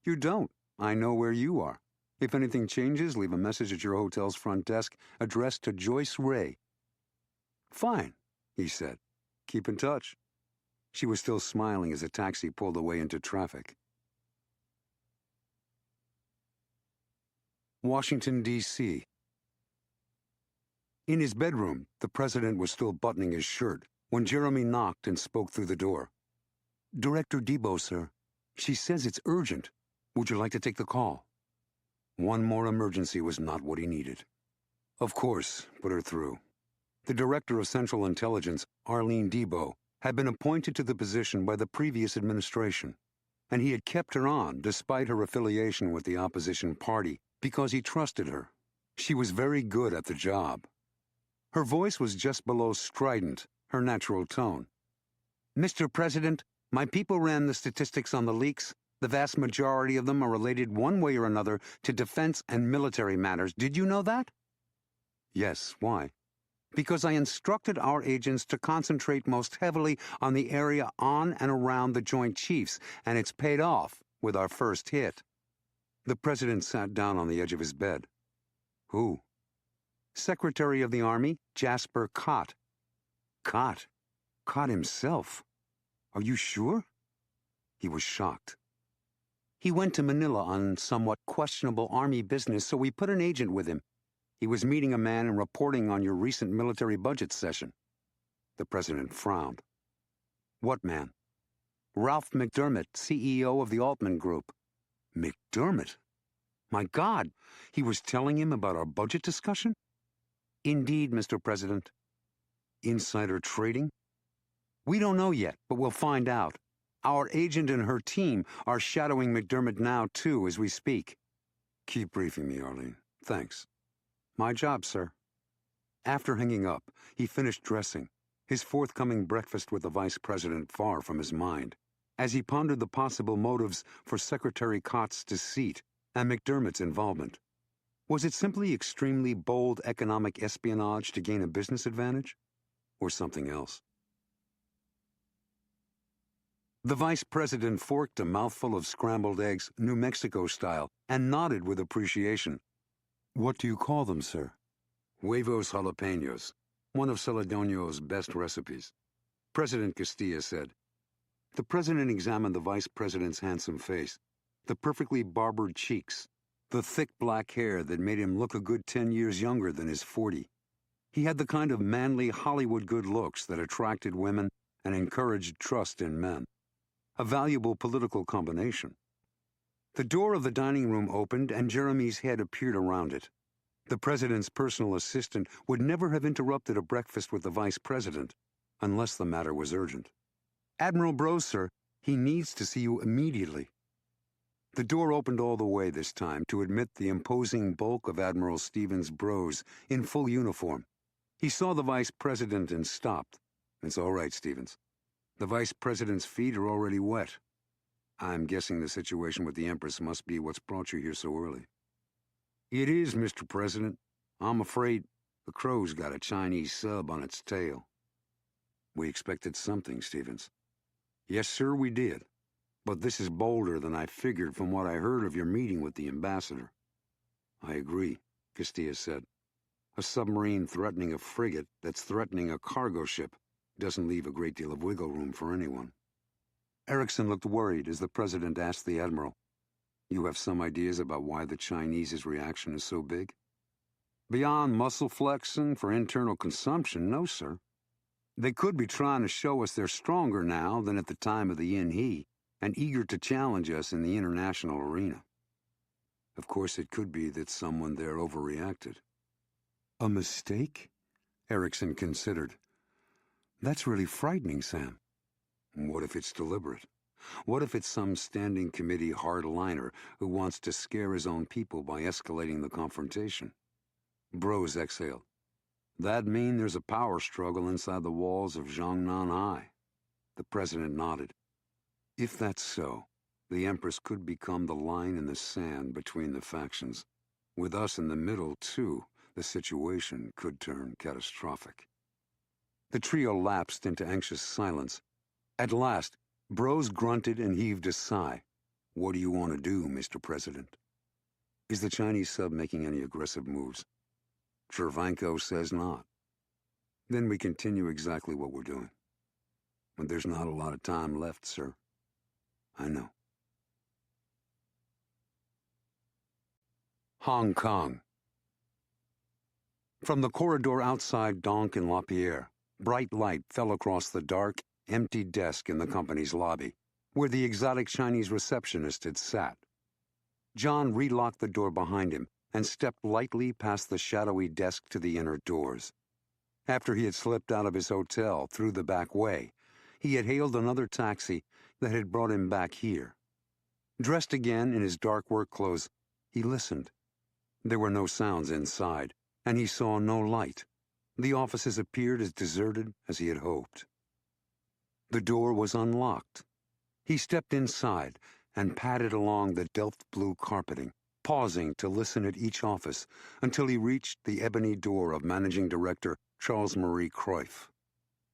"You don't. I know where you are. If anything changes, leave a message at your hotel's front desk addressed to Joyce Ray." "Fine," he said. "Keep in touch." She was still smiling as the taxi pulled away into traffic. Washington, D.C. In his bedroom, the president was still buttoning his shirt when Jeremy knocked and spoke through the door. "Director Debo, sir. She says it's urgent. Would you like to take the call?" One more emergency was not what he needed. "Of course," put her through. The Director of Central Intelligence, Arlene Debo, had been appointed to the position by the previous administration, and he had kept her on despite her affiliation with the opposition party because he trusted her. She was very good at the job. Her voice was just below strident, her natural tone. "Mr. President, my people ran the statistics on the leaks. The vast majority of them are related one way or another to defense and military matters. Did you know that?" "Yes, why?" "Because I instructed our agents to concentrate most heavily on the area on and around the Joint Chiefs, and it's paid off with our first hit." The president sat down on the edge of his bed. "Who?" "Secretary of the Army, Jasper Cott." "Cott? Cott himself? Are you sure?" He was shocked. "He went to Manila on somewhat questionable Army business, so we put an agent with him. He was meeting a man and reporting on your recent military budget session." The president frowned. "What man?" "Ralph McDermott, CEO of the Altman Group." "McDermott? My God, he was telling him about our budget discussion?" "Indeed, Mr. President." "Insider trading?" "We don't know yet, but we'll find out. Our agent and her team are shadowing McDermott now, too, as we speak." "Keep briefing me, Arlene. Thanks." "My job, sir." After hanging up, he finished dressing, his forthcoming breakfast with the vice president far from his mind, as he pondered the possible motives for Secretary Cott's deceit and McDermott's involvement. Was it simply extremely bold economic espionage to gain a business advantage? Or something else? The vice president forked a mouthful of scrambled eggs, New Mexico style, and nodded with appreciation. "What do you call them, sir?" "Huevos jalapenos, one of Celedonio's best recipes," President Castilla said. The president examined the vice president's handsome face, the perfectly barbered cheeks, the thick black hair that made him look a good 10 years younger than his 40. He had the kind of manly Hollywood good looks that attracted women and encouraged trust in men. A valuable political combination. The door of the dining room opened and Jeremy's head appeared around it. The president's personal assistant would never have interrupted a breakfast with the vice president unless the matter was urgent. "Admiral Brose, sir, he needs to see you immediately." The door opened all the way this time to admit the imposing bulk of Admiral Stevens Brose in full uniform. He saw the vice president and stopped. "It's all right, Stevens. The vice president's feet are already wet. I'm guessing the situation with the Empress must be what's brought you here so early." "It is, Mr. President. I'm afraid the crow's got a Chinese sub on its tail." "We expected something, Stevens." "Yes, sir, we did. But this is bolder than I figured from what I heard of your meeting with the ambassador." I agree, Castilla said. A submarine threatening a frigate that's threatening a cargo ship doesn't leave a great deal of wiggle room for anyone. Erickson looked worried as the president asked the admiral, "You have some ideas about why the Chinese's reaction is so big?" "Beyond muscle flexing for internal consumption, no, sir. They could be trying to show us they're stronger now than at the time of the Yin-He, and eager to challenge us in the international arena. Of course, it could be that someone there overreacted." "A mistake?" Erickson considered. "That's really frightening, Sam." "What if it's deliberate? What if it's some standing committee hardliner who wants to scare his own people by escalating the confrontation?" Bros exhaled. "That'd mean there's a power struggle inside the walls of Zhongnan High." The president nodded. "If that's so, the Empress could become the line in the sand between the factions. With us in the middle, too, the situation could turn catastrophic." The trio lapsed into anxious silence. At last, Bros grunted and heaved a sigh. "What do you want to do, Mr. President?" "Is the Chinese sub making any aggressive moves?" "Chervanko says not." "Then we continue exactly what we're doing." "But there's not a lot of time left, sir." "I know." Hong Kong. From the corridor outside Donk and Lapierre, bright light fell across the dark, empty desk in the company's lobby, where the exotic Chinese receptionist had sat. John relocked the door behind him and stepped lightly past the shadowy desk to the inner doors. After he had slipped out of his hotel through the back way, he had hailed another taxi that had brought him back here. Dressed again in his dark work clothes, he listened. There were no sounds inside, and he saw no light. The offices appeared as deserted as he had hoped. The door was unlocked. He stepped inside and padded along the Delft blue carpeting, pausing to listen at each office until he reached the ebony door of Managing Director Charles Marie Cruyff.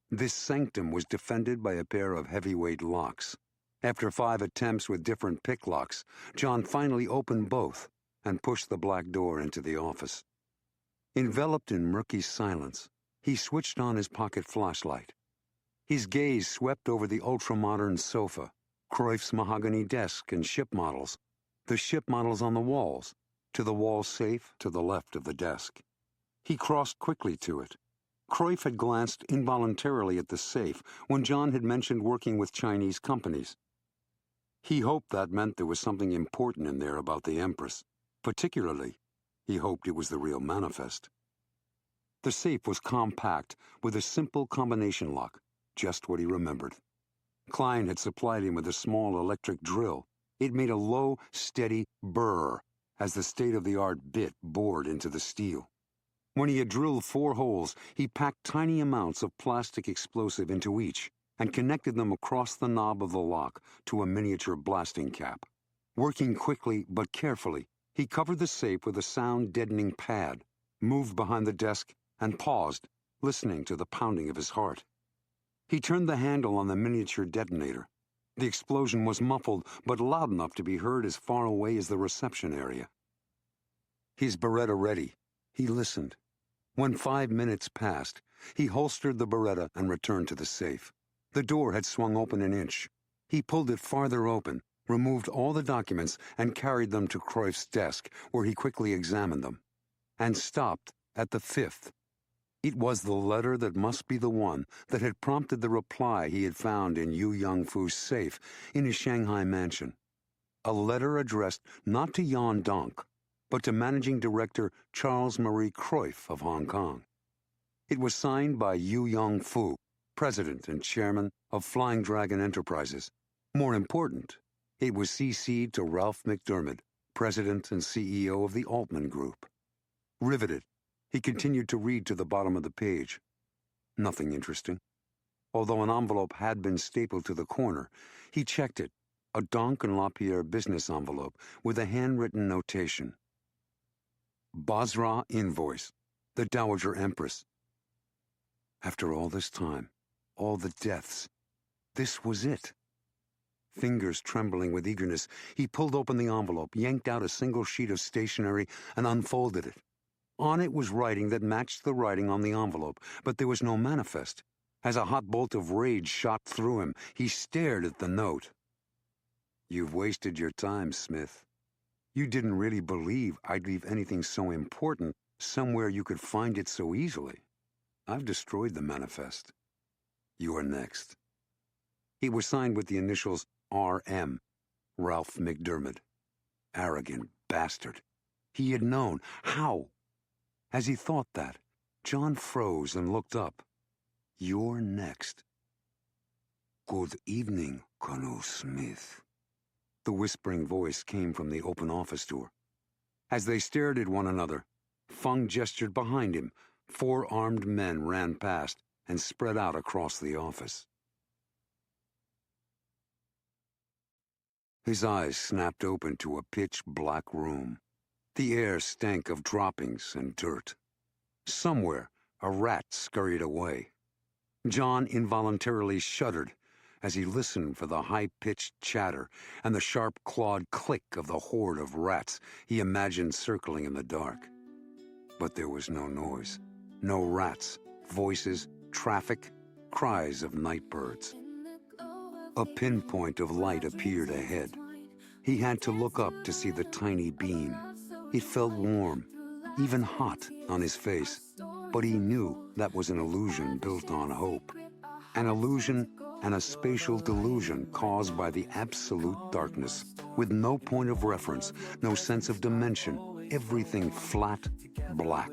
This sanctum was defended by a pair of heavyweight locks. After 5 attempts with different pick locks, John finally opened both and pushed the black door into the office. Enveloped in murky silence, he switched on his pocket flashlight. His gaze swept over the ultra-modern sofa, Cruyff's mahogany desk and ship models, the ship models on the walls, to the wall safe to the left of the desk. He crossed quickly to it. Cruyff had glanced involuntarily at the safe when John had mentioned working with Chinese companies. He hoped that meant there was something important in there about the Empress. Particularly, he hoped it was the real manifest. The safe was compact, with a simple combination lock, just what he remembered. Klein had supplied him with a small electric drill. It made a low, steady burr as the state-of-the-art bit bored into the steel. When he had drilled 4 holes, he packed tiny amounts of plastic explosive into each and connected them across the knob of the lock to a miniature blasting cap. Working quickly but carefully, he covered the safe with a sound-deadening pad, moved behind the desk, and paused, listening to the pounding of his heart. He turned the handle on the miniature detonator. The explosion was muffled, but loud enough to be heard as far away as the reception area. His Beretta ready, he listened. When 5 minutes passed, he holstered the Beretta and returned to the safe. The door had swung open an inch. He pulled it farther open, removed all the documents, and carried them to Cruyff's desk, where he quickly examined them, and stopped at the 5th. It was the letter that must be the one that had prompted the reply he had found in Yu Yangfu's safe in his Shanghai mansion. A letter addressed not to Yan Donk, but to Managing Director Charles Marie Cruyff of Hong Kong. It was signed by Yu Yangfu, President and Chairman of Flying Dragon Enterprises. More important, it was CC'd to Ralph McDermott, President and CEO of the Altman Group. Riveted, he continued to read to the bottom of the page. Nothing interesting. Although an envelope had been stapled to the corner, he checked it, a Donk and Lapierre business envelope with a handwritten notation. Basra invoice, the Dowager Empress. After all this time, all the deaths, this was it. Fingers trembling with eagerness, he pulled open the envelope, yanked out a single sheet of stationery, and unfolded it. On it was writing that matched the writing on the envelope, but there was no manifest. As a hot bolt of rage shot through him, he stared at the note. "You've wasted your time, Smith. You didn't really believe I'd leave anything so important somewhere you could find it so easily. I've destroyed the manifest. You are next." It was signed with the initials R.M., Ralph McDermott. Arrogant bastard. He had known. How? As he thought that, John froze and looked up. "You're next." "Good evening, Colonel Smith." The whispering voice came from the open office door. As they stared at one another, Fung gestured behind him. 4 armed men ran past and spread out across the office. His eyes snapped open to a pitch-black room. The air stank of droppings and dirt. Somewhere, a rat scurried away. John involuntarily shuddered as he listened for the high-pitched chatter and the sharp-clawed click of the horde of rats he imagined circling in the dark. But there was no noise. No rats, voices, traffic, cries of night birds. A pinpoint of light appeared ahead. He had to look up to see the tiny beam. It felt warm, even hot, on his face, but he knew that was an illusion built on hope. An illusion and a spatial delusion caused by the absolute darkness, with no point of reference, no sense of dimension, everything flat, black.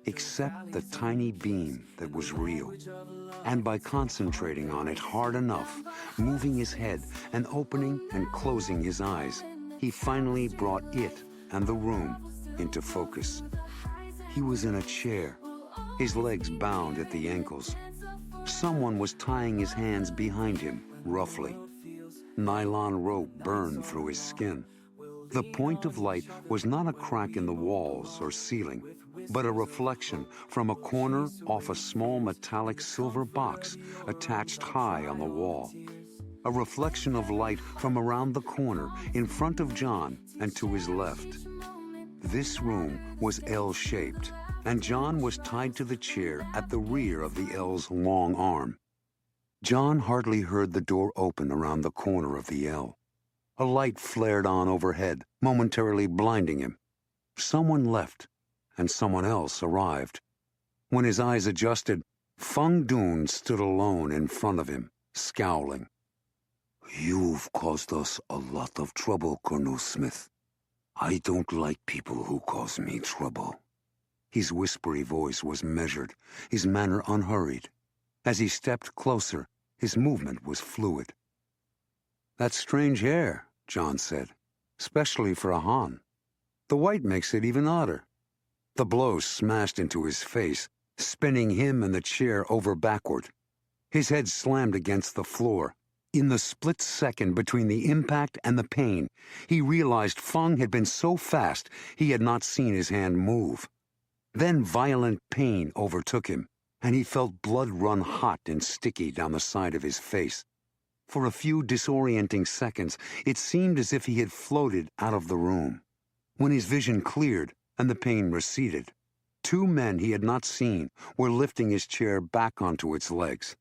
Except the tiny beam that was real. And by concentrating on it hard enough, moving his head and opening and closing his eyes, he finally brought it and the room into focus. He was in a chair, his legs bound at the ankles. Someone was tying his hands behind him, roughly. Nylon rope burned through his skin. The point of light was not a crack in the walls or ceiling, but a reflection from a corner off a small metallic silver box attached high on the wall. A reflection of light from around the corner in front of John and to his left. This room was L-shaped, and John was tied to the chair at the rear of the L's long arm. John hardly heard the door open around the corner of the L. A light flared on overhead, momentarily blinding him. Someone left, and someone else arrived. When his eyes adjusted, Fung Dun stood alone in front of him, scowling. "You've caused us a lot of trouble, Colonel Smith. I don't like people who cause me trouble." His whispery voice was measured, his manner unhurried. As he stepped closer, his movement was fluid. "That's strange hair," John said, "especially for a Han. The white makes it even odder." The blow smashed into his face, spinning him and the chair over backward. His head slammed against the floor. In the split second between the impact and the pain, he realized Fung had been so fast he had not seen his hand move. Then violent pain overtook him, and he felt blood run hot and sticky down the side of his face. For a few disorienting seconds, it seemed as if he had floated out of the room. When his vision cleared and the pain receded, 2 men he had not seen were lifting his chair back onto its legs.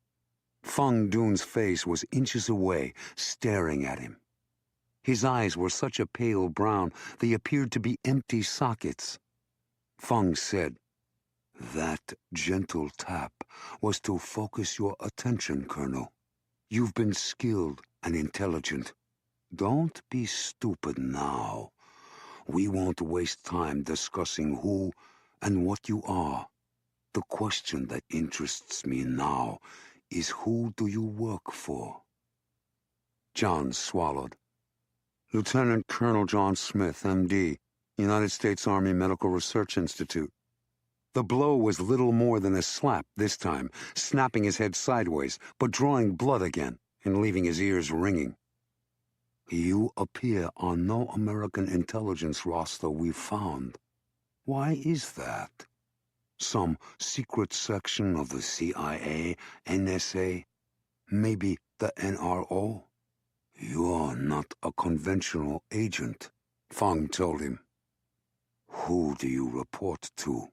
Fung Dun's face was inches away, staring at him. His eyes were such a pale brown they appeared to be empty sockets. Fung said, "That gentle tap was to focus your attention, Colonel. You've been skilled and intelligent. Don't be stupid now. We won't waste time discussing who and what you are. The question that interests me now is, who do you work for?" John swallowed. "Lieutenant Colonel John Smith, M.D., United States Army Medical Research Institute." The blow was little more than a slap this time, snapping his head sideways, but drawing blood again and leaving his ears ringing. "You appear on no American intelligence roster we've found. Why is that? Some secret section of the CIA, NSA, maybe the NRO? "You're not a conventional agent," Feng told him. "Who do you report to?"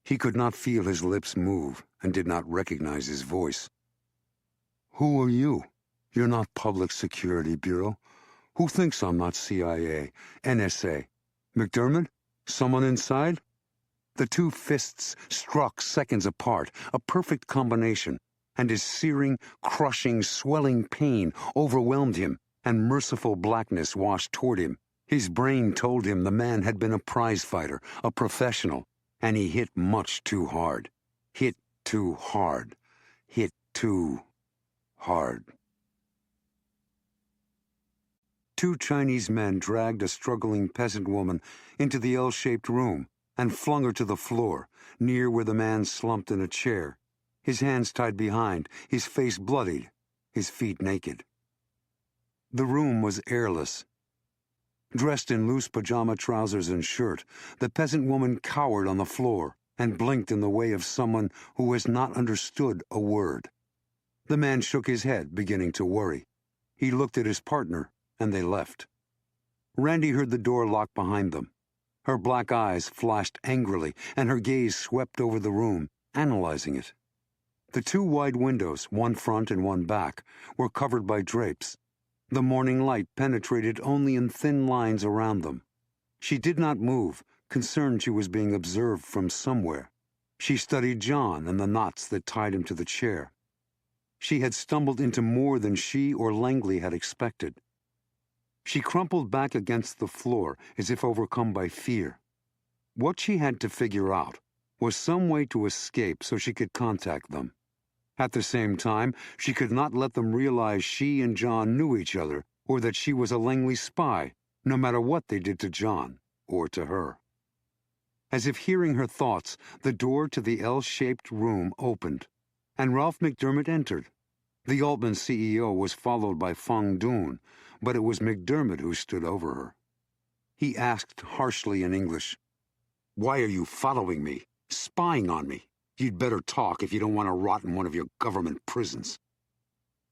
He could not feel his lips move and did not recognize his voice. "Who are you? You're not Public Security Bureau. Who thinks I'm not CIA, NSA? McDermott? Someone inside?" The two fists struck seconds apart, a perfect combination, and his searing, crushing, swelling pain overwhelmed him, and merciful blackness washed toward him. His brain told him the man had been a prize fighter, a professional, and he hit much too hard. Hit too hard. Hit too hard. Two Chinese men dragged a struggling peasant woman into the L-shaped room and flung her to the floor, near where the man slumped in a chair, his hands tied behind, his face bloodied, his feet naked. The room was airless. Dressed in loose pajama trousers and shirt, the peasant woman cowered on the floor and blinked in the way of someone who has not understood a word. The man shook his head, beginning to worry. He looked at his partner, and they left. Randy heard the door lock behind them. Her black eyes flashed angrily, and her gaze swept over the room, analyzing it. The two wide windows, one front and one back, were covered by drapes. The morning light penetrated only in thin lines around them. She did not move, concerned she was being observed from somewhere. She studied John and the knots that tied him to the chair. She had stumbled into more than she or Langley had expected. She crumpled back against the floor as if overcome by fear. What she had to figure out was some way to escape so she could contact them. At the same time, she could not let them realize she and John knew each other or that she was a Langley spy, no matter what they did to John or to her. As if hearing her thoughts, the door to the L-shaped room opened, and Ralph McDermott entered. The Altman CEO was followed by Feng Dun, but it was McDermott who stood over her. He asked harshly in English, "Why are you following me? Spying on me? You'd better talk if you don't want to rot in one of your government prisons."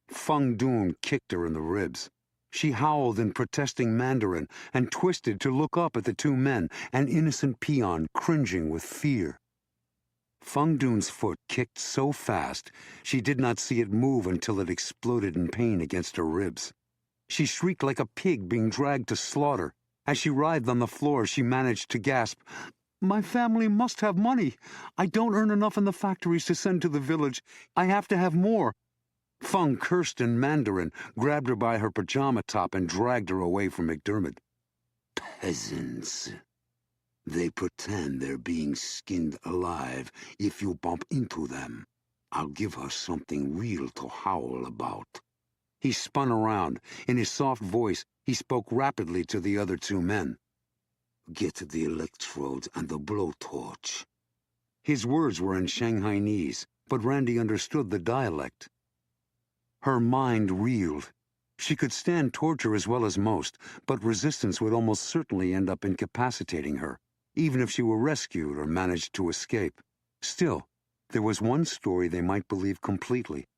Feng Dun kicked her in the ribs. She howled in protesting Mandarin and twisted to look up at the two men, an innocent peon cringing with fear. Feng Dun's foot kicked so fast she did not see it move until it exploded in pain against her ribs. She shrieked like a pig being dragged to slaughter. As she writhed on the floor, she managed to gasp, "My family must have money. I don't earn enough in the factories to send to the village. I have to have more." Feng cursed in Mandarin, grabbed her by her pajama top, and dragged her away from McDermott. "Peasants. They pretend they're being skinned alive if you bump into them. I'll give her something real to howl about." He spun around. In his soft voice, he spoke rapidly to the other two men. "Get the electrodes and the blowtorch." His words were in Shanghainese, but Randy understood the dialect. Her mind reeled. She could stand torture as well as most, but resistance would almost certainly end up incapacitating her, even if she were rescued or managed to escape. Still, there was one story they might believe completely.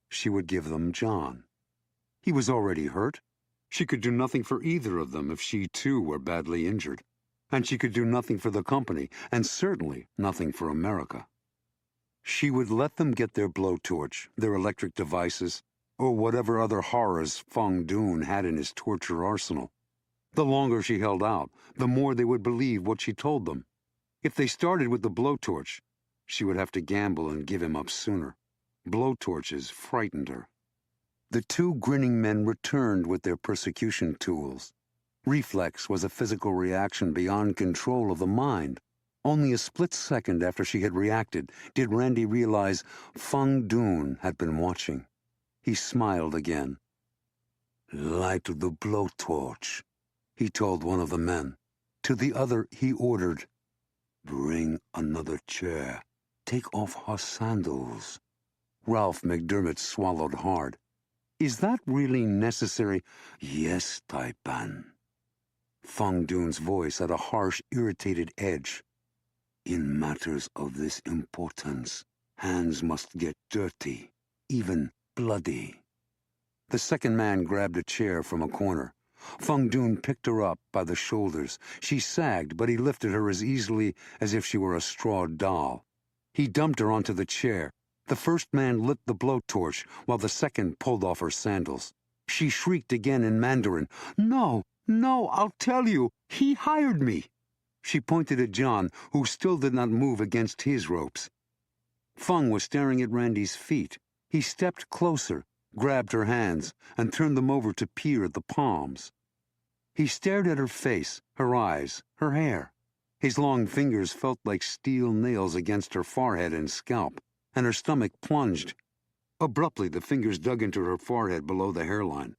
She would give them John. He was already hurt. She could do nothing for either of them if she, too, were badly injured. And she could do nothing for the company, and certainly nothing for America. She would let them get their blowtorch, their electric devices, or whatever other horrors Feng Dun had in his torture arsenal. The longer she held out, the more they would believe what she told them. If they started with the blowtorch, she would have to gamble and give him up sooner. Blowtorches frightened her. The two grinning men returned with their persecution tools. Reflex was a physical reaction beyond control of the mind. Only a split second after she had reacted did Randy realize Feng Dun had been watching. He smiled again. "Light the blowtorch," he told one of the men. To the other he ordered, "Bring another chair. Take off her sandals." Ralph McDermott swallowed hard. "Is that really necessary?" "Yes, Taipan." Feng Dun's voice had a harsh, irritated edge. "In matters of this importance, hands must get dirty, even bloody." The second man grabbed a chair from a corner. Feng Dun picked her up by the shoulders. She sagged, but he lifted her as easily as if she were a straw doll. He dumped her onto the chair. The first man lit the blowtorch, while the second pulled off her sandals. She shrieked again in Mandarin, "No, no, I'll tell you. He hired me." She pointed at John, who still did not move against his ropes. Feng was staring at Randy's feet. He stepped closer, grabbed her hands, and turned them over to peer at the palms. He stared at her face, her eyes, her hair. His long fingers felt like steel nails against her forehead and scalp, and her stomach plunged. Abruptly, the fingers dug into her forehead below the hairline.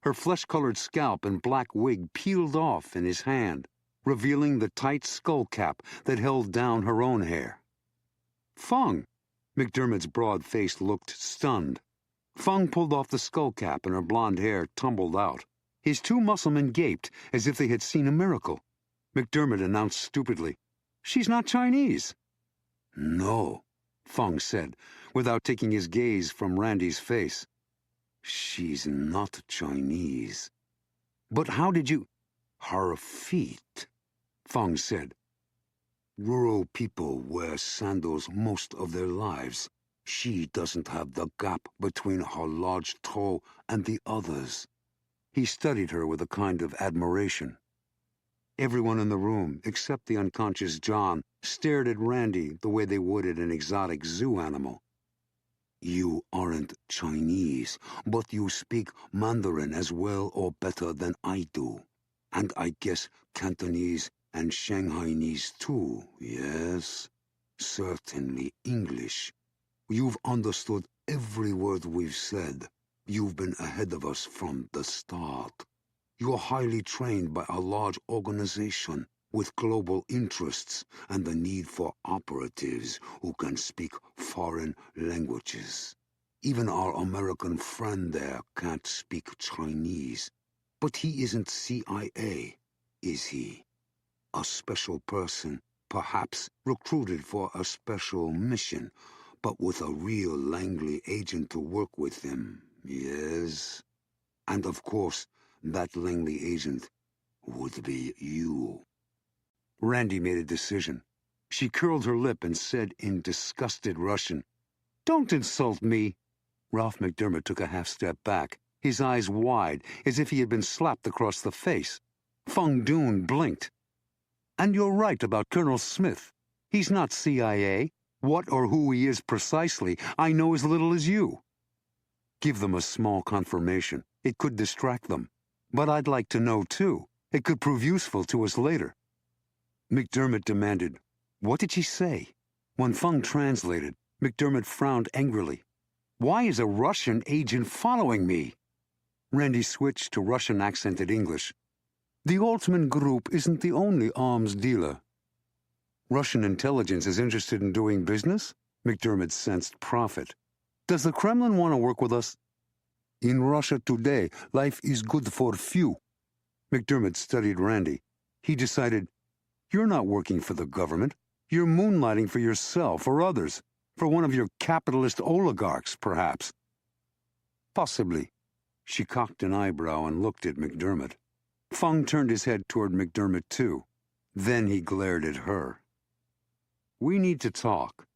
Her flesh-colored scalp and black wig peeled off in his hand, revealing the tight skull cap that held down her own hair. "Feng!" McDermott's broad face looked stunned. Feng pulled off the skull cap and her blonde hair tumbled out. His two musclemen gaped as if they had seen a miracle. McDermott announced stupidly, "She's not Chinese." "No," Feng said, without taking his gaze from Randy's face. "She's not Chinese. But how did you—" "Her feet," Feng said. "Rural people wear sandals most of their lives. She doesn't have the gap between her large toe and the others." He studied her with a kind of admiration. Everyone in the room, except the unconscious John, stared at Randy the way they would at an exotic zoo animal. "You aren't Chinese, but you speak Mandarin as well or better than I do. And I guess Cantonese and Shanghainese too, yes? Certainly English. You've understood every word we've said. You've been ahead of us from the start. You're highly trained by a large organization with global interests and the need for operatives who can speak foreign languages. Even our American friend there can't speak Chinese. But he isn't CIA, is he? A special person, perhaps recruited for a special mission, but with a real Langley agent to work with him, yes? And of course, that Langley agent would be you." Randy made a decision. She curled her lip and said in disgusted Russian, "Don't insult me." Ralph McDermott took a half-step back, his eyes wide, as if he had been slapped across the face. Feng Dun blinked. "And you're right about Colonel Smith. He's not CIA. What or who he is precisely, I know as little as you." "Give them a small confirmation. It could distract them. But I'd like to know, too. It could prove useful to us later." McDermott demanded, "What did she say?" When Feng translated, McDermott frowned angrily. "Why is a Russian agent following me?" Randy switched to Russian-accented English. "The Altman Group isn't the only arms dealer." "Russian intelligence is interested in doing business?" McDermott sensed profit. "Does the Kremlin want to work with us?" "In Russia today, life is good for few." McDermott studied Randy. He decided, "You're not working for the government. You're moonlighting for yourself or others, for one of your capitalist oligarchs, perhaps." "Possibly." She cocked an eyebrow and looked at McDermott. Feng turned his head toward McDermott, too. Then he glared at her. "We need to talk."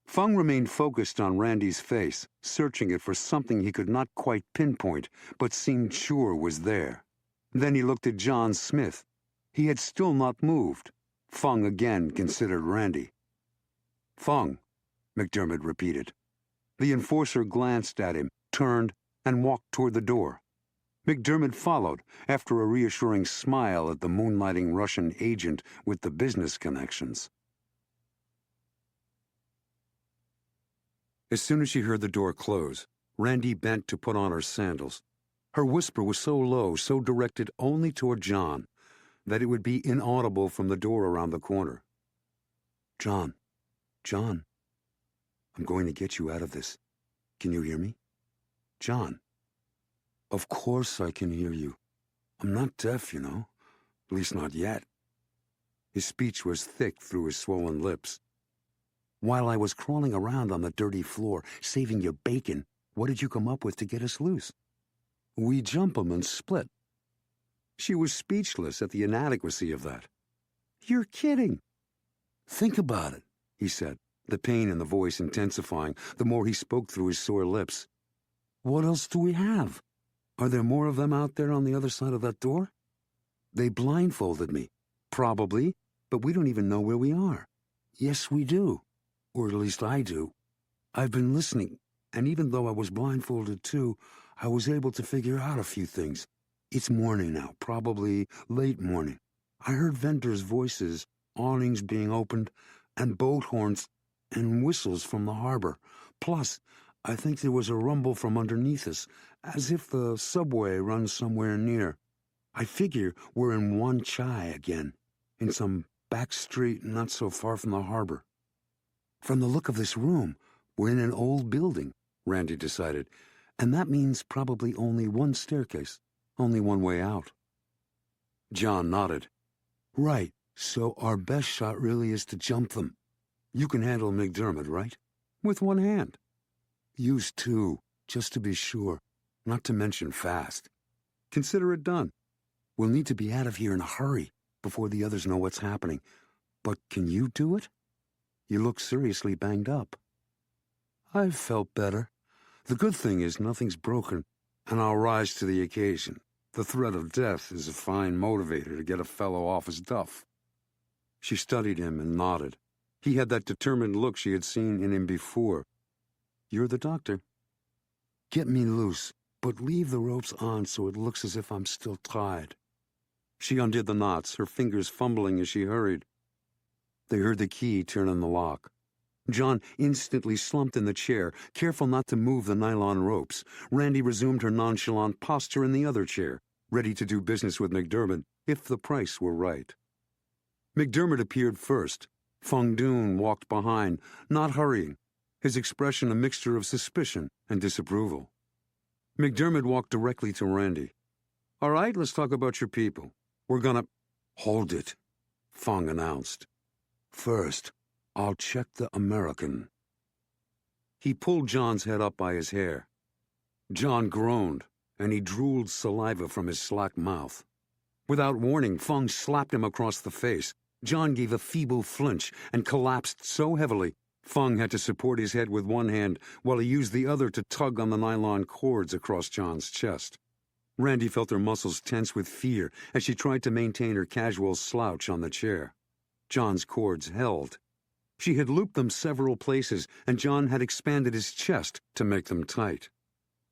Feng remained focused on Randy's face, searching it for something he could not quite pinpoint, but seemed sure was there. Then he looked at John Smith. He had still not moved. Feng again considered Randy. "Feng," McDermott repeated. The enforcer glanced at him, turned, and walked toward the door. McDermott followed, after a reassuring smile at the moonlighting Russian agent with the business connections. As soon as she heard the door close, Randy bent to put on her sandals. Her whisper was so low, so directed only toward John, that it would be inaudible from the door around the corner. John, I'm going to get you out of this. Can you hear me? John." "Of course I can hear you. I'm not deaf, you know. At least not yet." His speech was thick through his swollen lips. "While I was crawling around on the dirty floor, saving your bacon, what did you come up with to get us loose? We jump 'em and split." She was speechless at the inadequacy of that. "You're kidding." "Think about it," he said, the pain in the voice intensifying the more he spoke through his sore lips. "What else do we have? Are there more of them out there on the other side of that door?" "They blindfolded me." "Probably, but we don't even know where we are." "Yes, we do. Or at least I do. I've been listening, and even though I was blindfolded too, I was able to figure out a few things. It's morning now, probably late morning. I heard vendors' voices, awnings being opened, and boat horns and whistles from the harbor. Plus, I think there was a rumble from underneath us, as if the subway runs somewhere near. I figure we're in Wan Chai again, in some back street not so far from the harbor." "From the look of this room, we're in an old building," Randy decided, "and that means probably only one staircase, only one way out." John nodded. "Right, so our best shot really is to jump them. You can handle McDermott, right?" "With one hand." "Use two, just to be sure, not to mention fast." "Consider it done. We'll need to be out of here in a hurry before the others know what's happening. But can you do it? You look seriously banged up." "I've felt better. The good thing is nothing's broken, and I'll rise to the occasion. The threat of death is a fine motivator to get a fellow off his duff." She studied him and nodded. He had that determined look she had seen in him before. "You're the doctor." "Get me loose, but leave the ropes on so it looks as if I'm still tied." She undid the knots, her fingers fumbling as she hurried. They heard the key turn in the lock. John instantly slumped in the chair, careful not to move the nylon ropes. Randy resumed her nonchalant posture in the other chair, ready to do business with McDermott if the price were right. McDermott appeared first. Feng Dun walked behind, not hurrying, his expression a mixture of suspicion and disapproval. McDermott walked directly to Randy. "All right, let's talk about your people. We're gonna—" "Hold it," Feng announced. "First, I'll check the American." He pulled John's head up by his hair. John groaned, and he drooled saliva from his slack mouth. Without warning, Feng slapped him across the face. John gave a feeble flinch and collapsed so heavily, Feng had to support his head with one hand while he used the other to tug on the nylon cords across John's chest. Randy felt her muscles tense with fear as she tried to maintain her casual slouch on the chair. John's cords held. She had looped them several places, and John had expanded his chest to make them tight.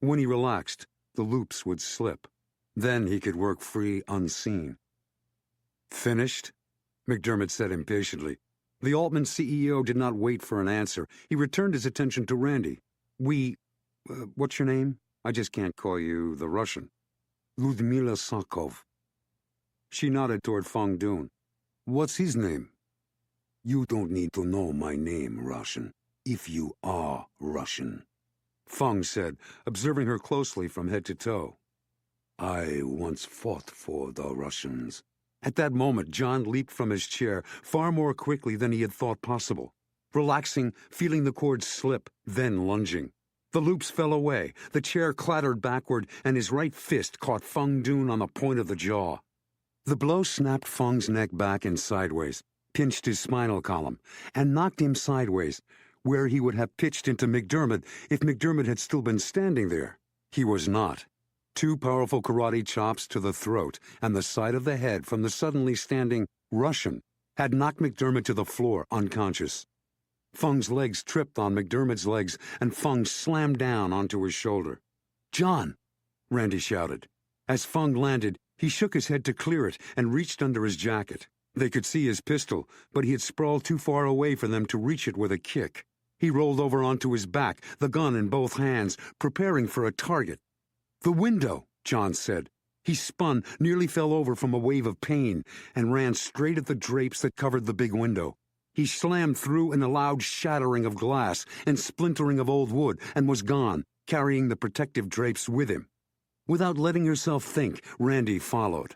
When he relaxed, the loops would slip. Then he could work free unseen. "Finished?" McDermott said impatiently. The Altman CEO did not wait for an answer. He returned his attention to Randy. What's your name? I just can't call you the Russian." "Ludmila Sakov." She nodded toward Feng Dun. "What's his name?" "You don't need to know my name, Russian, if you are Russian," Feng said, observing her closely from head to toe. "I once fought for the Russians." At that moment, John leaped from his chair far more quickly than he had thought possible. Relaxing, feeling the cords slip, then lunging. The loops fell away, the chair clattered backward, and his right fist caught Feng Dun on the point of the jaw. The blow snapped Feng's neck back and sideways, pinched his spinal column, and knocked him sideways, where he would have pitched into McDermott if McDermott had still been standing there. He was not. Two powerful karate chops to the throat and the side of the head from the suddenly standing Russian had knocked McDermott to the floor, unconscious. Feng's legs tripped on McDermott's legs, and Feng slammed down onto his shoulder. "John!" Randy shouted. As Feng landed, he shook his head to clear it and reached under his jacket. They could see his pistol, but he had sprawled too far away for them to reach it with a kick. He rolled over onto his back, the gun in both hands, preparing for a target. "The window," John said. He spun, nearly fell over from a wave of pain, and ran straight at the drapes that covered the big window. He slammed through in a loud shattering of glass and splintering of old wood, and was gone, carrying the protective drapes with him. Without letting herself think, Randy followed.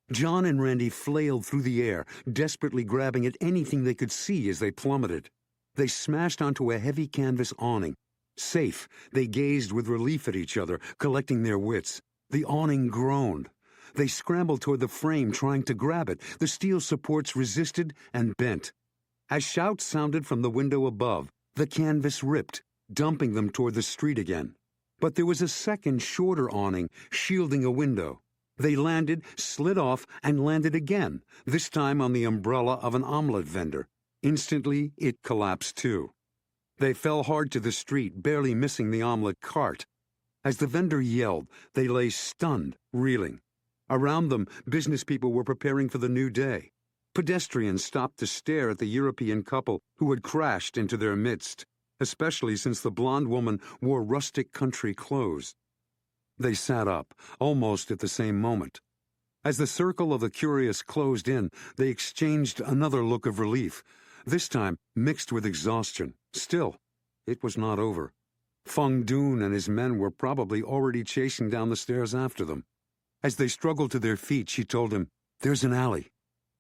John and Randy flailed through the air, desperately grabbing at anything they could see as they plummeted. They smashed onto a heavy canvas awning. Safe, they gazed with relief at each other, collecting their wits. The awning groaned. They scrambled toward the frame, trying to grab it. The steel supports resisted and bent. As shouts sounded from the window above, the canvas ripped, dumping them toward the street again. But there was a second, shorter awning shielding a window. They landed, slid off, and landed again, this time on the umbrella of an omelet vendor. Instantly, it collapsed too. They fell hard to the street, barely missing the omelet cart. As the vendor yelled, they lay stunned, reeling. Around them, business people were preparing for the new day. Pedestrians stopped to stare at the European couple who had crashed into their midst, especially since the blonde woman wore rustic country clothes. They sat up, almost at the same moment. As the circle of the curious closed in, they exchanged another look of relief, this time mixed with exhaustion. Still, it was not over. Feng Dun and his men were probably already chasing down the stairs after them. As they struggled to their feet, she told him, "There's an alley."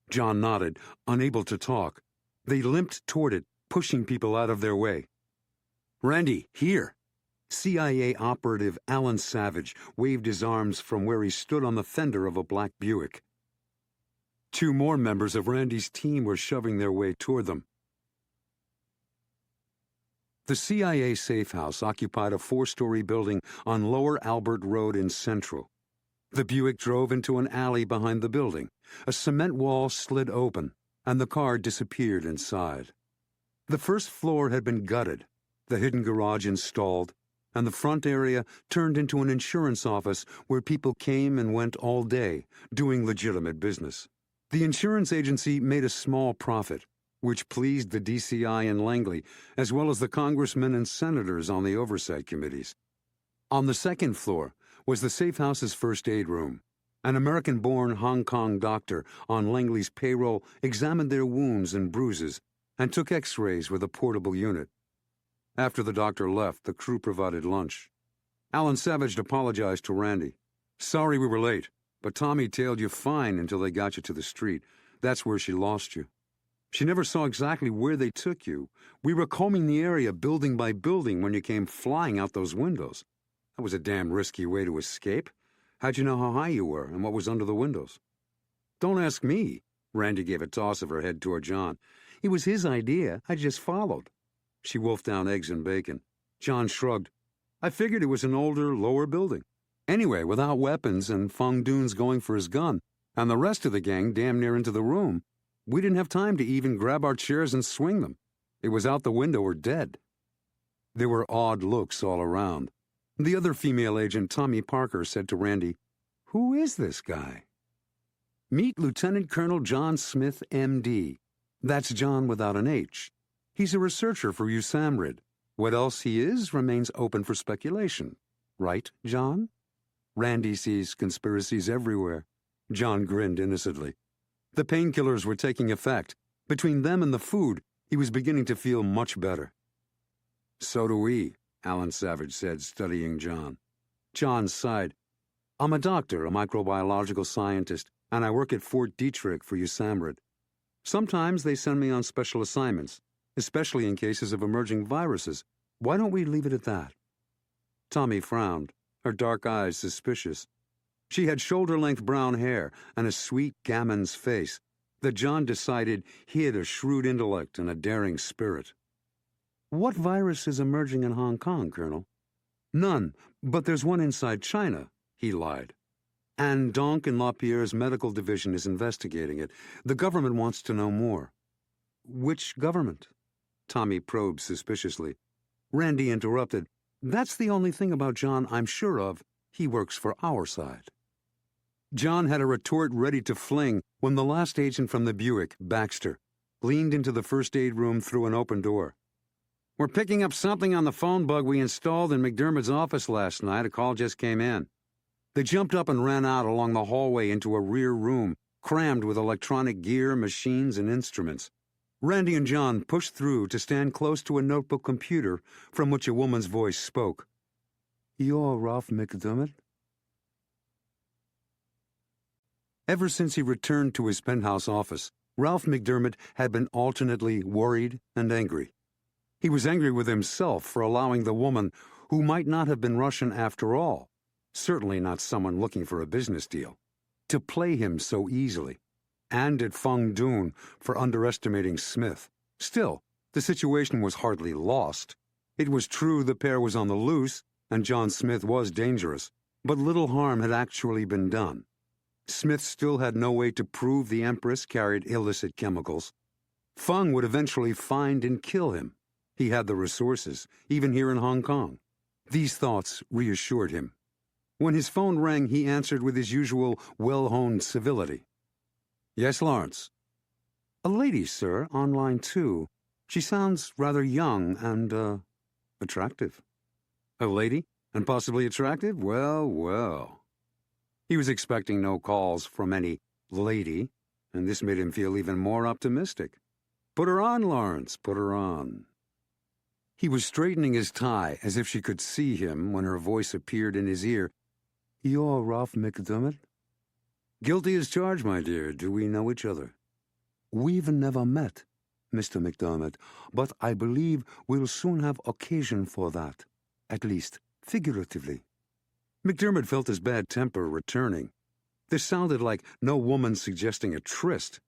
John nodded, unable to talk. They limped toward it, pushing people out of their way. "Randy, here!" CIA operative Alan Savage waved his arms from where he stood on the fender of a black Buick. Two more members of Randy's team were shoving their way toward them. The CIA safe house occupied a 4-story building on Lower Albert Road in Central. The Buick drove into an alley behind the building. A cement wall slid open, and the car disappeared inside. The first floor had been gutted, the hidden garage installed, and the front area turned into an insurance office where people came and went all day, doing legitimate business. The insurance agency made a small profit, which pleased the DCI in Langley, as well as the congressmen and senators on the oversight committees. On the second floor was the safe house's first aid room. An American-born Hong Kong doctor on Langley's payroll examined their wounds and bruises and took x-rays with a portable unit. After the doctor left, the crew provided lunch. Alan Savage apologized to Randy. "Sorry we were late, but Tommy tailed you fine until they got you to the street. That's where she lost you. She never saw exactly where they took you. We were combing the area building by building when you came flying out those windows. That was a damn risky way to escape. How'd you know how high you were and what was under the windows?" "Don't ask me." Randy gave a toss of her head toward John. "It was his idea. I just followed." She wolfed down eggs and bacon. John shrugged. "I figured it was an older, lower building. Anyway, without weapons and Feng Dun's going for his gun, and the rest of the gang damn near into the room, we didn't have time to even grab our chairs and swing them. It was out the window or dead." There were odd looks all around. The other female agent, Tommy Parker, said to Randy, "Who is this guy?" "Meet Lieutenant Colonel John Smith, M.D. That's John without an H. He's a researcher for USAMRIID. What else he is remains open for speculation. Right, John?" Randy sees conspiracies everywhere. John grinned innocently. The painkillers were taking effect. Between them and the food, he was beginning to feel much better. "So do we," Alan Savage said, studying John. John sighed. "I'm a doctor, a microbiological scientist, and I work at Fort Detrick for USAMRIID. Sometimes they send me on special assignments, especially in cases of emerging viruses. Why don't we leave it at that?" Tommy frowned, her dark eyes suspicious. She had shoulder-length brown hair and a sweet gamin's face that John decided hid a shrewd intellect and a daring spirit. "What virus is emerging in Hong Kong, Colonel?" "None, but there's one inside China," he lied. "And Donk and LaPierre's medical division is investigating it. The government wants to know more." "Which government?" Tommy probed suspiciously. Randy interrupted. "That's the only thing about John I'm sure of. He works for our side." John had a retort ready to fling when the last agent from the Buick, Baxter, leaned into the first aid room through an open door. "We're picking up something on the phone bug we installed in McDermott's office last night. A call just came in." They jumped up and ran out along the hallway into a rear room, crammed with electronic gear, machines, and instruments. Randy and John pushed through to stand close to a notebook computer from which a woman's voice spoke. "You're Ralph McDermott?" Ever since he returned to his penthouse office, Ralph McDermott had been alternately worried and angry. He was angry with himself for allowing the woman, who might not have been Russian after all, certainly not someone looking for a business deal, to play him so easily, and at Feng Dun for underestimating Smith. Still, the situation was hardly lost. It was true the pair was on the loose, and John Smith was dangerous, but little harm had actually been done. Smith still had no way to prove the Empress carried illicit chemicals. Feng would eventually find and kill him. He had the resources, even here in Hong Kong. These thoughts reassured him. When his phone rang, he answered with his usual well-honed civility. "Yes, Lawrence." "A lady, sir, on line 2. She sounds rather young and, attractive." "A lady? And possibly attractive? Well, well." He was expecting no calls from any lady, and this made him feel even more optimistic. "Put her on, Lawrence, put her on." He was straightening his tie as if she could see him when her voice appeared in his ear. "You're Ralph McDermott?" "Guilty as charged, my dear. Do we know each other?" "We've never met, Mr. McDermott, but I believe we'll soon have occasion for that, at least figuratively." McDermott felt his bad temper returning. This sounded like no woman suggesting a tryst.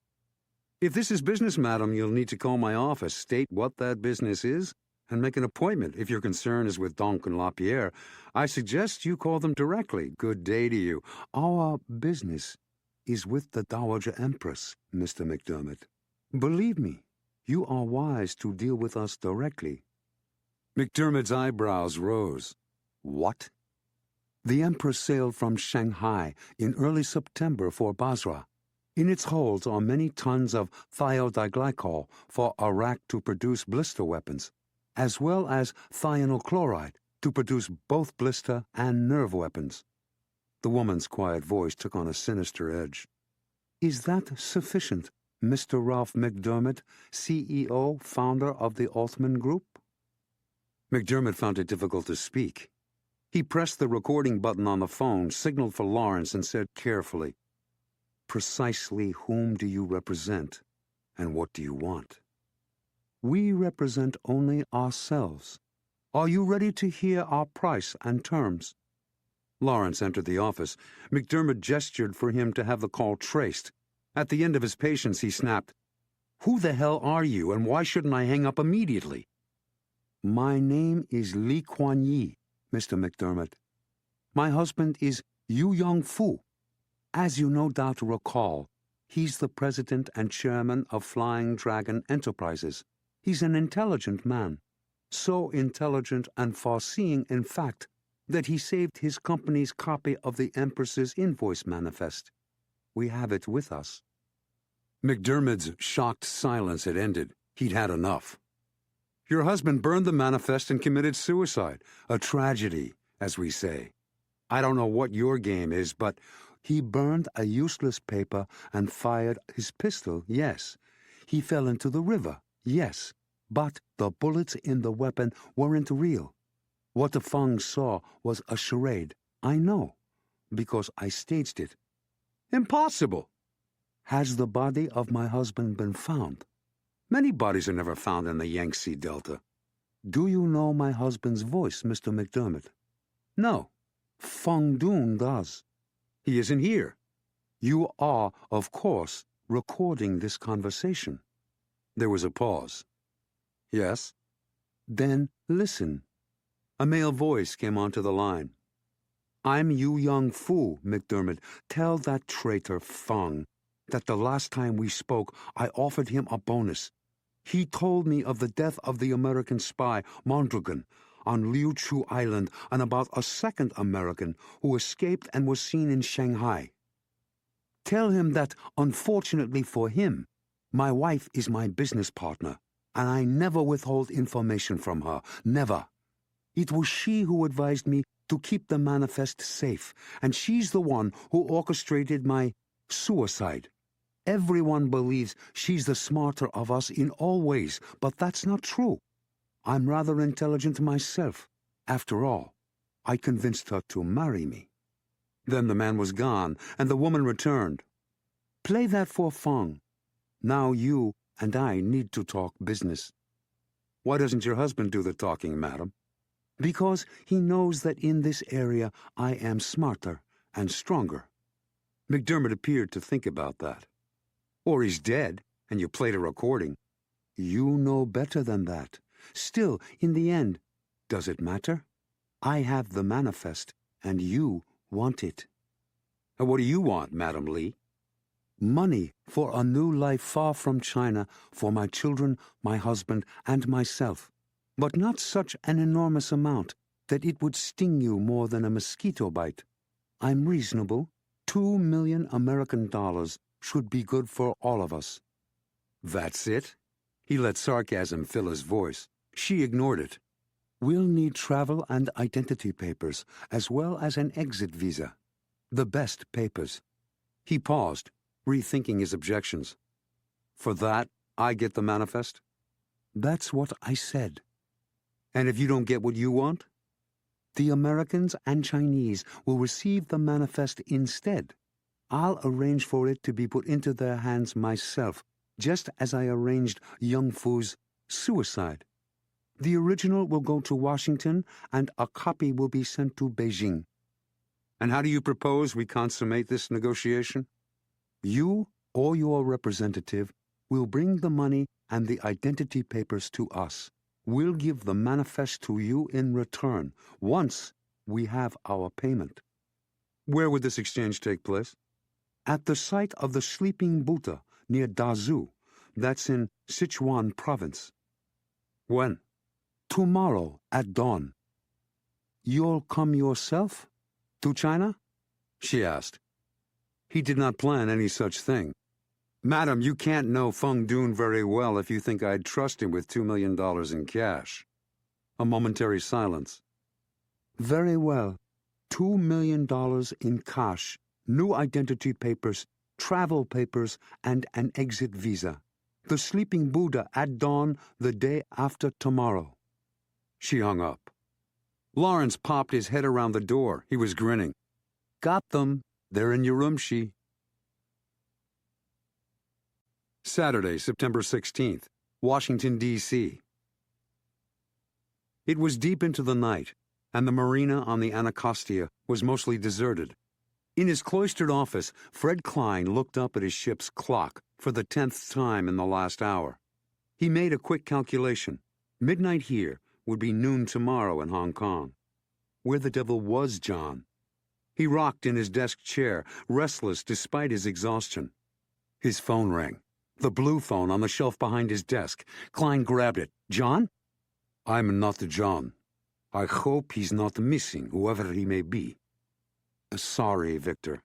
"If this is business, madam, you'll need to call my office, state what that business is, and make an appointment. If your concern is with Duncan LaPierre, I suggest you call them directly. Good day to you." "Our business is with the Dowager Empress, Mr. McDermott. Believe me, you are wise to deal with us directly." McDermott's eyebrows rose. "What?" "The Empress sailed from Shanghai in early September for Basra. In its holds are many tons of thiodiglycol for Iraq to produce blister weapons, as well as thionyl chloride to produce both blister and nerve weapons." The woman's quiet voice took on a sinister edge. "Is that sufficient, Mr. Ralph McDermott, CEO, founder of the Altman Group?" McDermott found it difficult to speak. He pressed the recording button on the phone, signaled for Lawrence, and said carefully, "Precisely whom do you represent, and what do you want?" "We represent only ourselves. Are you ready to hear our price and terms?" Lawrence entered the office. McDermott gestured for him to have the call traced. At the end of his patience, he snapped, "Who the hell are you, and why shouldn't I hang up immediately?" "My name is Lee Kuan Yi, Mr. McDermott. My husband is Yu Yong-fu. As you no doubt recall, he's the president and chairman of Flying Dragon Enterprises. He's an intelligent man, so intelligent and far-seeing, in fact, that he saved his company's copy of the Empress's invoice manifest. We have it with us." McDermott's shocked silence had ended. He'd had enough. "Your husband burned the manifest and committed suicide. A tragedy, as we say. I don't know what your game is, but he burned a useless paper and fired his pistol, yes. He fell into the river, yes. But the bullets in the weapon weren't real. What the Feng saw was a charade. I know, because I staged it." "Impossible!" "Has the body of my husband been found?" "Many bodies are never found in the Yangtze Delta." "Do you know my husband's voice, Mr. McDermott?" "No." "Feng Dun does." "He isn't here." "You are, of course, recording this conversation." There was a pause. "Yes." "Then listen." A male voice came onto the line. "I'm Yu Yong-fu, McDermott. Tell that traitor Feng that the last time we spoke, I offered him a bonus. He told me of the death of the American spy, Mondragon, on Liu Chu Island, and about a second American who escaped and was seen in Shanghai. Tell him that, unfortunately for him, my wife is my business partner, and I never withhold information from her, never. It was she who advised me to keep the manifest safe, and she's the one who orchestrated my suicide. Everyone believes she's the smarter of us in all ways, but that's not true. I'm rather intelligent myself. After all, I convinced her to marry me." Then the man was gone, and the woman returned. "Play that for Feng. Now you and I need to talk business." Why doesn't your husband do the talking, madam? Because he knows that in this area I am smarter and stronger. McDermott appeared to think about that. Or he's dead, and you played a recording. You know better than that. Still, in the end, does it matter? I have the manifest, and you want it. And what do you want, Madam Lee? Money for a new life far from China for my children, my husband, and myself. But not such an enormous amount that it would sting you more than a mosquito bite. I'm reasonable. 2 million American dollars should be good for all of us. That's it? He let sarcasm fill his voice. She ignored it. We'll need travel and identity papers, as well as an exit visa. The best papers. He paused, rethinking his objections. For that, I get the manifest? That's what I said. And if you don't get what you want? The Americans and Chinese will receive the manifest instead. I'll arrange for it to be put into their hands myself, just as I arranged Young Fu's suicide. The original will go to Washington, and a copy will be sent to Beijing. And how do you propose we consummate this negotiation? You or your representative will bring the money and the identity papers to us. We'll give the manifest to you in return, once we have our payment. Where would this exchange take place? At the site of the Sleeping Buddha, near Dazhou. That's in Sichuan province. When? Tomorrow at dawn. You'll come yourself? To China? She asked. He did not plan any such thing. Madam, you can't know Feng Dun very well if you think I'd trust him with $2 million in cash. A momentary silence. Very well. $2 million in cash, new identity papers, travel papers, and an exit visa. The Sleeping Buddha at dawn the day after tomorrow. She hung up. Lawrence popped his head around the door. He was grinning. Got them. They're in your room, she. Saturday, September 16th, Washington, D.C. It was deep into the night, and the marina on the Anacostia was mostly deserted. In his cloistered office, Fred Klein looked up at his ship's clock for the 10th time in the last hour. He made a quick calculation. Midnight here would be noon tomorrow in Hong Kong. Where the devil was John? He rocked in his desk chair, restless despite his exhaustion. His phone rang. The blue phone on the shelf behind his desk. Klein grabbed it. John? I'm not John. I hope he's not missing, whoever he may be. Sorry, Victor.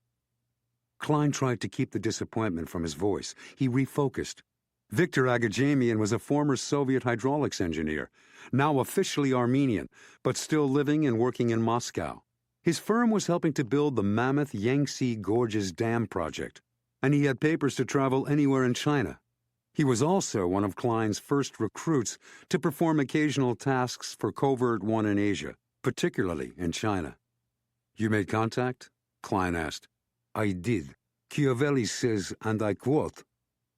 Klein tried to keep the disappointment from his voice. He refocused. Victor Agajamian was a former Soviet hydraulics engineer, now officially Armenian, but still living and working in Moscow. His firm was helping to build the mammoth Yangtze Gorges Dam project, and he had papers to travel anywhere in China. He was also one of Klein's first recruits to perform occasional tasks for Covert-One in Asia, particularly in China. You made contact? Klein asked. I did. Chiavelli says, and I quote,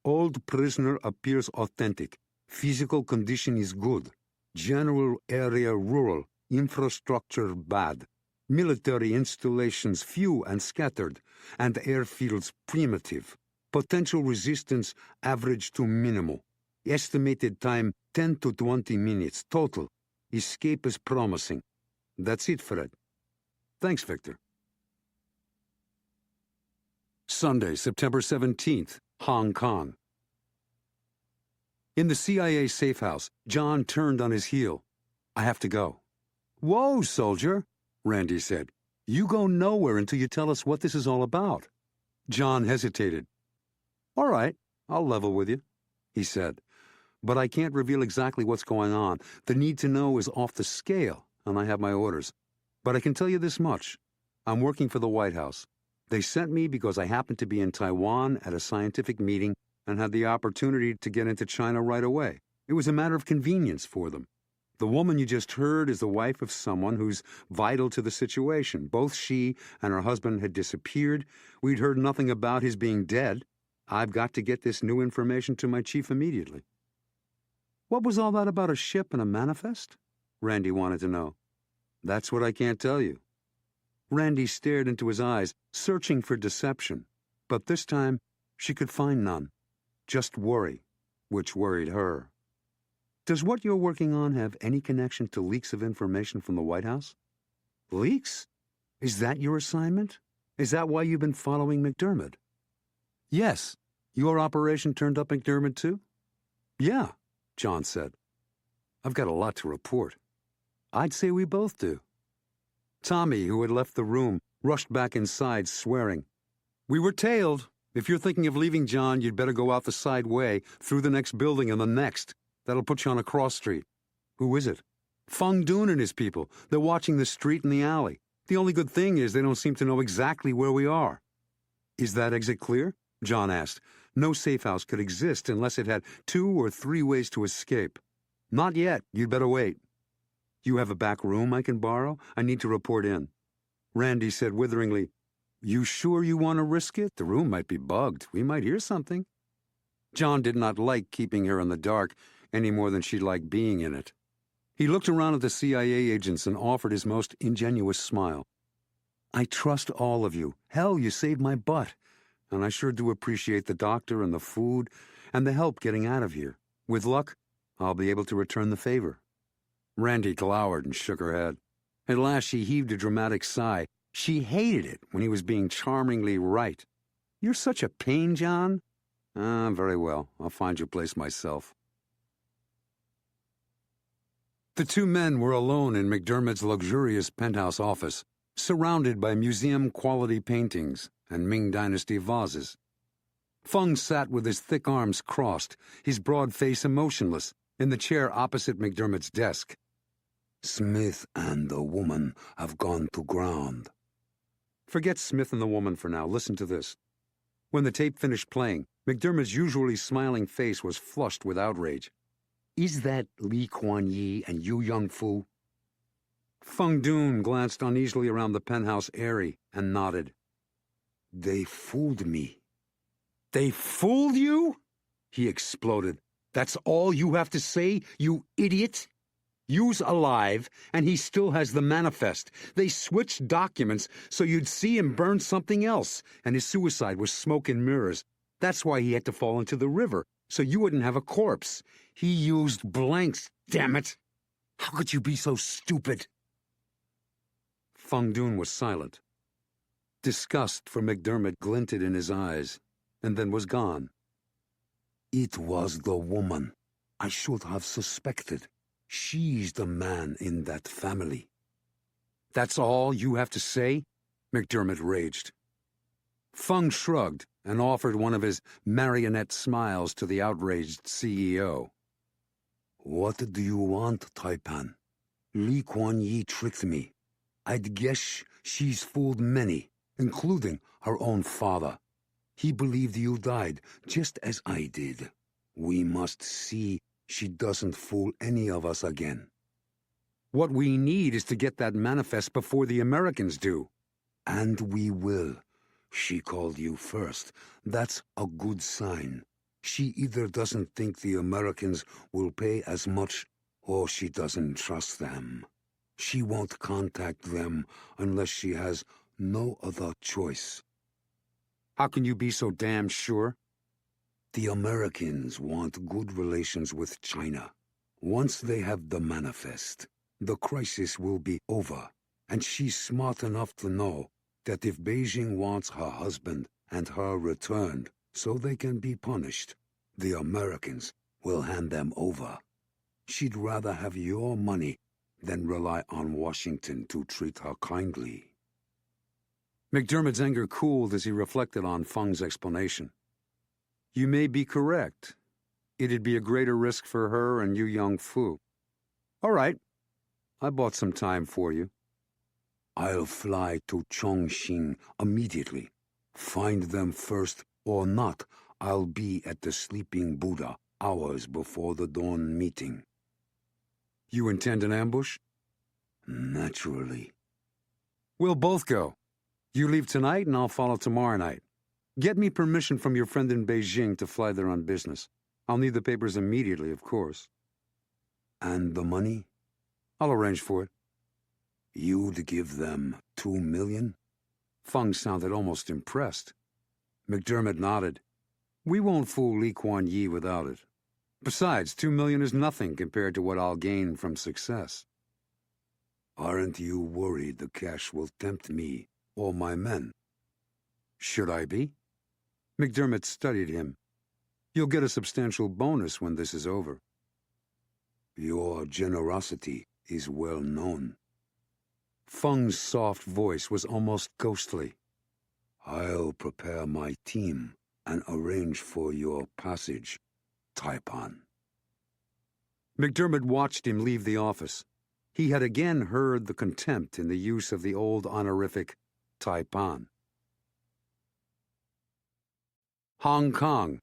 "Old prisoner appears authentic. Physical condition is good. General area rural. Infrastructure bad. Military installations few and scattered, and airfields primitive. Potential resistance average to minimal. Estimated time 10 to 20 minutes total. Escape is promising." That's it, Fred. Thanks, Victor. Sunday, September 17th, Hong Kong. In the CIA safe house, John turned on his heel. I have to go. Whoa, soldier, Randy said. You go nowhere until you tell us what this is all about. John hesitated. All right, I'll level with you, he said. But I can't reveal exactly what's going on. The need to know is off the scale, and I have my orders. But I can tell you this much. I'm working for the White House. They sent me because I happened to be in Taiwan at a scientific meeting and had the opportunity to get into China right away. It was a matter of convenience for them. The woman you just heard is the wife of someone who's vital to the situation. Both she and her husband had disappeared. We'd heard nothing about his being dead. I've got to get this new information to my chief immediately. What was all that about a ship and a manifest? Randy wanted to know. That's what I can't tell you. Randy stared into his eyes, searching for deception. But this time, she could find none. Just worry, which worried her. Does what you're working on have any connection to leaks of information from the White House? Leaks? Is that your assignment? Is that why you've been following McDermott? Yes. Your operation turned up McDermott too? Yeah, John said. I've got a lot to report. I'd say we both do. Tommy, who had left the room, rushed back inside, swearing. We were tailed. If you're thinking of leaving John, you'd better go out the side way, through the next building and the next. That'll put you on a cross street. Who is it? Feng Dun and his people. They're watching the street and the alley. The only good thing is they don't seem to know exactly where we are. Is that exit clear? John asked. No safe house could exist unless it had 2 or 3 ways to escape. Not yet. You'd better wait. You have a back room I can borrow? I need to report in. Randy said witheringly, You sure you want to risk it? The room might be bugged. We might hear something. John did not like keeping her in the dark any more than she liked being in it. He looked around at the CIA agents and offered his most ingenuous smile. I trust all of you. Hell, you saved my butt. And I sure do appreciate the doctor and the food and the help getting out of here. With luck, I'll be able to return the favor. Randy glowered and shook her head. At last she heaved a dramatic sigh. She hated it when he was being charmingly right. You're such a pain, John. Very well. I'll find your place myself. The 2 men were alone in McDermott's luxurious penthouse office, surrounded by museum-quality paintings and Ming Dynasty vases. Feng sat with his thick arms crossed, his broad face emotionless, in the chair opposite McDermott's desk. Smith and the woman have gone to ground. Forget Smith and the woman for now. Listen to this. When the tape finished playing, McDermott's usually smiling face was flushed with outrage. Is that Lee Kuan Yi and Yu Yongfu? Feng Dun glanced uneasily around the penthouse area and nodded. They fooled me. They fooled you? He exploded. That's all you have to say, you idiot? Yu's alive, and he still has the manifest. They switched documents so you'd see him burn something else, and his suicide was smoke and mirrors. That's why he had to fall into the river, so you wouldn't have a corpse. He used blanks, damn it! How could you be so stupid? Feng Dun was silent. Disgust for McDermott glinted in his eyes, and then was gone. It was the woman. I should have suspected. She's the man in that family. That's all you have to say? McDermott raged. Feng shrugged and offered one of his marionette smiles to the outraged CEO. What do you want, Taipan? Lee Kuan Yi tricked me. I'd guess she's fooled many, including her own father. He believed you died, just as I did. We must see she doesn't fool any of us again. What we need is to get that manifest before the Americans do. And we will. She called you first. That's a good sign. She either doesn't think the Americans will pay as much, or she doesn't trust them. She won't contact them unless she has no other choice. How can you be so damn sure? The Americans want good relations with China. Once they have the manifest, the crisis will be over, and she's smart enough to know that if Beijing wants her husband and her returned so they can be punished, the Americans will hand them over. She'd rather have your money than rely on Washington to treat her kindly. McDermott's anger cooled as he reflected on Feng's explanation. You may be correct. It'd be a greater risk for her and Yu Yongfu. All right. I bought some time for you. I'll fly to Chongqing immediately. Find them first or not, I'll be at the Sleeping Buddha hours before the dawn meeting. You intend an ambush? Naturally. We'll both go. You leave tonight and I'll follow tomorrow night. Get me permission from your friend in Beijing to fly there on business. I'll need the papers immediately, of course. And the money? I'll arrange for it. You'd give them $2 million? Fung sounded almost impressed. McDermott nodded. We won't fool Lee Kuan Yew without it. Besides, $2 million is nothing compared to what I'll gain from success. Aren't you worried the cash will tempt me or my men? Should I be? McDermott studied him. You'll get a substantial bonus when this is over. Your generosity is well known. Fung's soft voice was almost ghostly. I'll prepare my team and arrange for your passage, Taipan. McDermott watched him leave the office. He had again heard the contempt in the use of the old honorific Taipan. Hong Kong.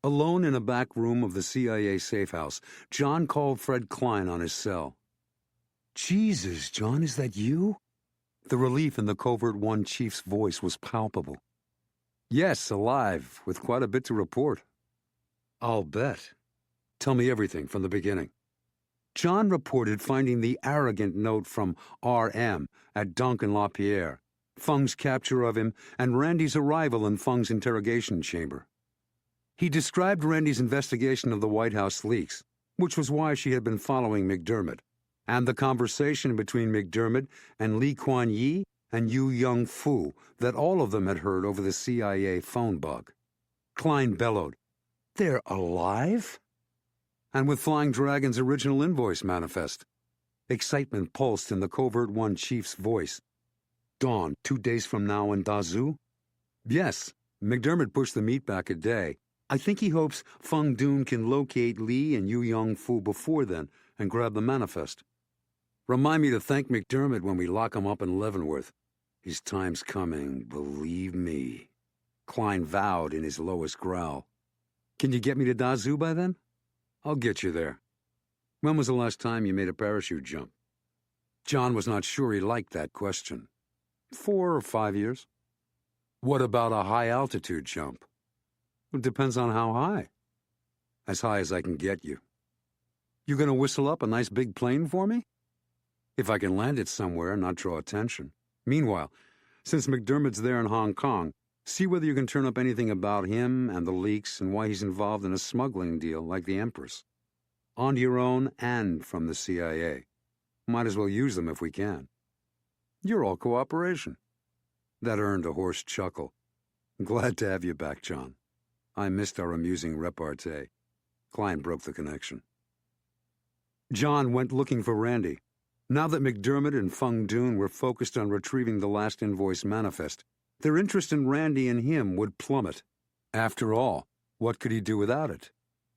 Alone in a back room of the CIA safe house, John called Fred Klein on his cell. Jesus, John, is that you? The relief in the Covert-One chief's voice was palpable. Yes, alive, with quite a bit to report. I'll bet. Tell me everything from the beginning. John reported finding the arrogant note from R.M. at Duncan LaPierre, Fung's capture of him, and Randy's arrival in Fung's interrogation chamber. He described Randy's investigation of the White House leaks, which was why she had been following McDermott, and the conversation between McDermott and Lee Kuan Yew and Yu Young-Fu that all of them had heard over the CIA phone bug. Klein bellowed, "They're alive?" And with Flying Dragon's original invoice manifest. Excitement pulsed in the Covert-One chief's voice. Dawn, 2 days from now in Dazhu? Yes, McDermott pushed the meet back a day. I think he hopes Fung Dun can locate Lee and Yu Young-Fu before then and grab the manifest. Remind me to thank McDermott when we lock him up in Leavenworth. His time's coming, believe me. Klein vowed in his lowest growl. Can you get me to Dazhu by then? I'll get you there. When was the last time you made a parachute jump? John was not sure he liked that question. 4 or 5 years. What about a high-altitude jump? It depends on how high. As high as I can get you. You gonna whistle up a nice big plane for me? If I can land it somewhere and not draw attention. Meanwhile, since McDermott's there in Hong Kong, see whether you can turn up anything about him and the leaks and why he's involved in a smuggling deal like the Empress. On your own and from the CIA. Might as well use them if we can. You're all cooperation. That earned a hoarse chuckle. Glad to have you back, John. I missed our amusing repartee. Klein broke the connection. John went looking for Randy. Now that McDermott and Fung Dun were focused on retrieving the last invoice manifest, their interest in Randy and him would plummet. After all, what could he do without it?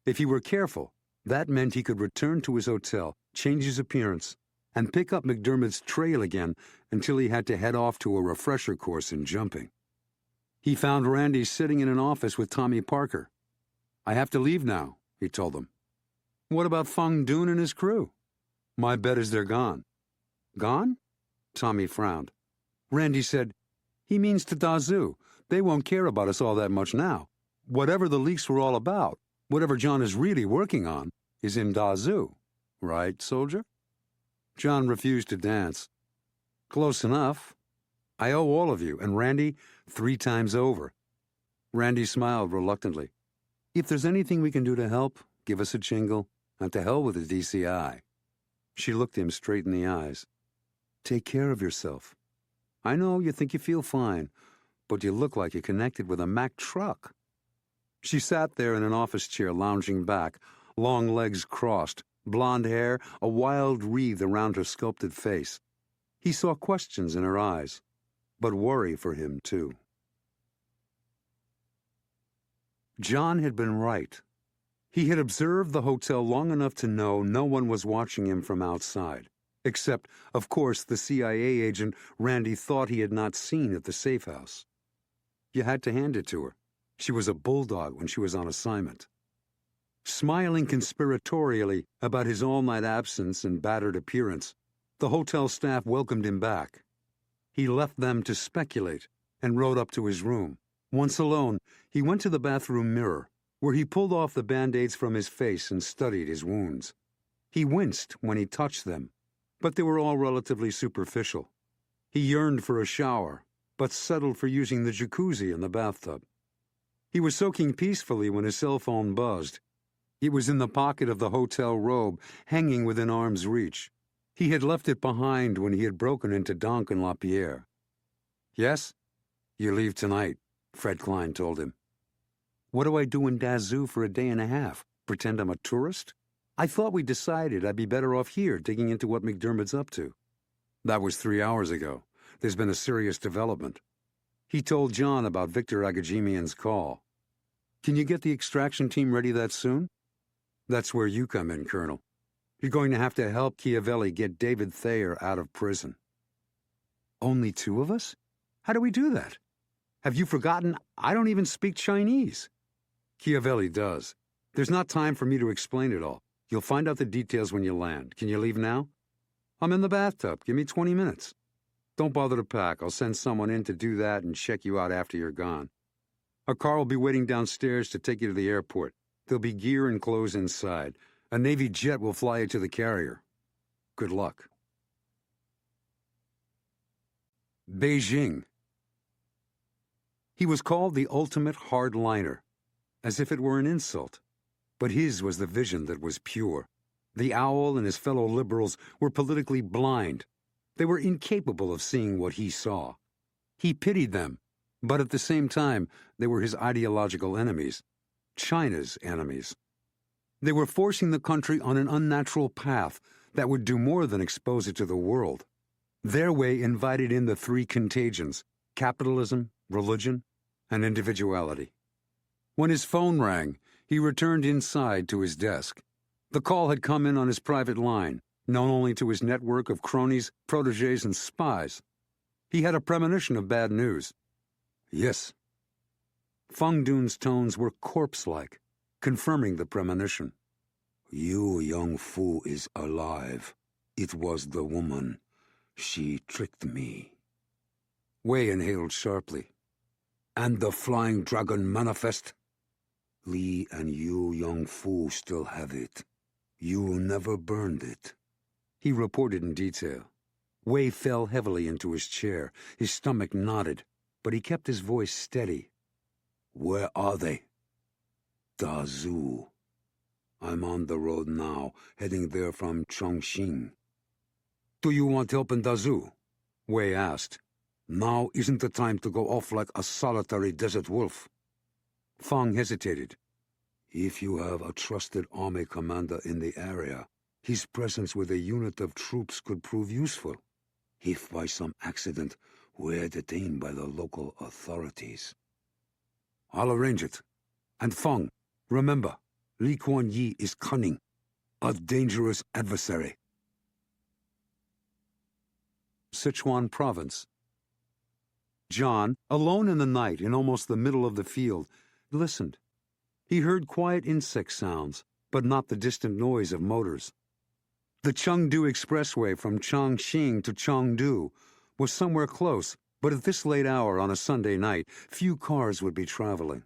If he were careful, that meant he could return to his hotel, change his appearance, and pick up McDermott's trail again until he had to head off to a refresher course in jumping. He found Randy sitting in an office with Tommy Parker. I have to leave now, he told them. What about Fung Dun and his crew? My bet is they're gone. Gone? Tommy frowned. Randy said, he means to Dazhu. They won't care about us all that much now. Whatever the leaks were all about, whatever John is really working on, is in Dazhu. Right, soldier? John refused to dance. Close enough. I owe all of you, and Randy 3 times over. Randy smiled reluctantly. If there's anything we can do to help, give us a jingle, and to hell with the DCI. She looked him straight in the eyes. Take care of yourself. I know you think you feel fine, but you look like you're connected with a Mack truck. She sat there in an office chair lounging back, long legs crossed, blonde hair, a wild wreath around her sculpted face. He saw questions in her eyes, but worry for him, too. John had been right. He had observed the hotel long enough to know no one was watching him from outside, except, of course, the CIA agent Randy thought he had not seen at the safe house. You had to hand it to her. She was a bulldog when she was on assignment. Smiling conspiratorially about his all-night absence and battered appearance, the hotel staff welcomed him back. He left them to speculate and rode up to his room. Once alone, he went to the bathroom mirror, where he pulled off the Band-Aids from his face and studied his wounds. He winced when he touched them, but they were all relatively superficial. He yearned for a shower, but settled for using the jacuzzi in the bathtub. He was soaking peacefully when his cell phone buzzed. It was in the pocket of the hotel robe, hanging within arm's reach. He had left it behind when he had broken into Donkin Lapierre. "Yes? You leave tonight," Fred Klein told him. "What do I do in Dazoo for a day and a half? Pretend I'm a tourist? I thought we decided I'd be better off here digging into what McDermott's up to." "That was 3 hours ago. There's been a serious development." He told John about Victor Agajimian's call. "Can you get the extraction team ready that soon?" "That's where you come in, Colonel. You're going to have to help Chiavelli get David Thayer out of prison." "Only 2 of us? How do we do that? Have you forgotten I don't even speak Chinese?" "Chiavelli does. There's not time for me to explain it all. You'll find out the details when you land. Can you leave now?" "I'm in the bathtub. Give me 20 minutes. Don't bother to pack. I'll send someone in to do that and check you out after you're gone. A car will be waiting downstairs to take you to the airport. There'll be gear and clothes inside. A Navy jet will fly you to the carrier. Good luck." Beijing. He was called the ultimate hardliner, as if it were an insult. But his was the vision that was pure. The owl and his fellow liberals were politically blind. They were incapable of seeing what he saw. He pitied them, but at the same time, they were his ideological enemies. China's enemies. They were forcing the country on an unnatural path that would do more than expose it to the world. Their way invited in the 3 contagions: capitalism, religion, and individuality. When his phone rang, he returned inside to his desk. The call had come in on his private line, known only to his network of cronies, protégés, and spies. He had a premonition of bad news. "Yes." Feng Dun's tones were corpse-like, confirming the premonition. "Yu Yongfu is alive. It was the woman. She tricked me." Wei inhaled sharply. "And the Flying Dragon Manifest?" "Li and Yu Yongfu still have it. You never burned it." He reported in detail. Wei fell heavily into his chair. His stomach knotted, but he kept his voice steady. "Where are they?" "Dazoo. I'm on the road now, heading there from Chongqing." "Do you want help in Dazoo?" Wei asked. "Now isn't the time to go off like a solitary desert wolf." Feng hesitated. "If you have a trusted army commander in the area, his presence with a unit of troops could prove useful. If by some accident we're detained by the local authorities." "I'll arrange it. And Feng, remember, Li Kuan Yi is cunning, a dangerous adversary." Sichuan Province. John, alone in the night in almost the middle of the field, listened. He heard quiet insect sounds, but not the distant noise of motors. The Chengdu Expressway from Chongqing to Chengdu was somewhere close, but at this late hour on a Sunday night, few cars would be traveling.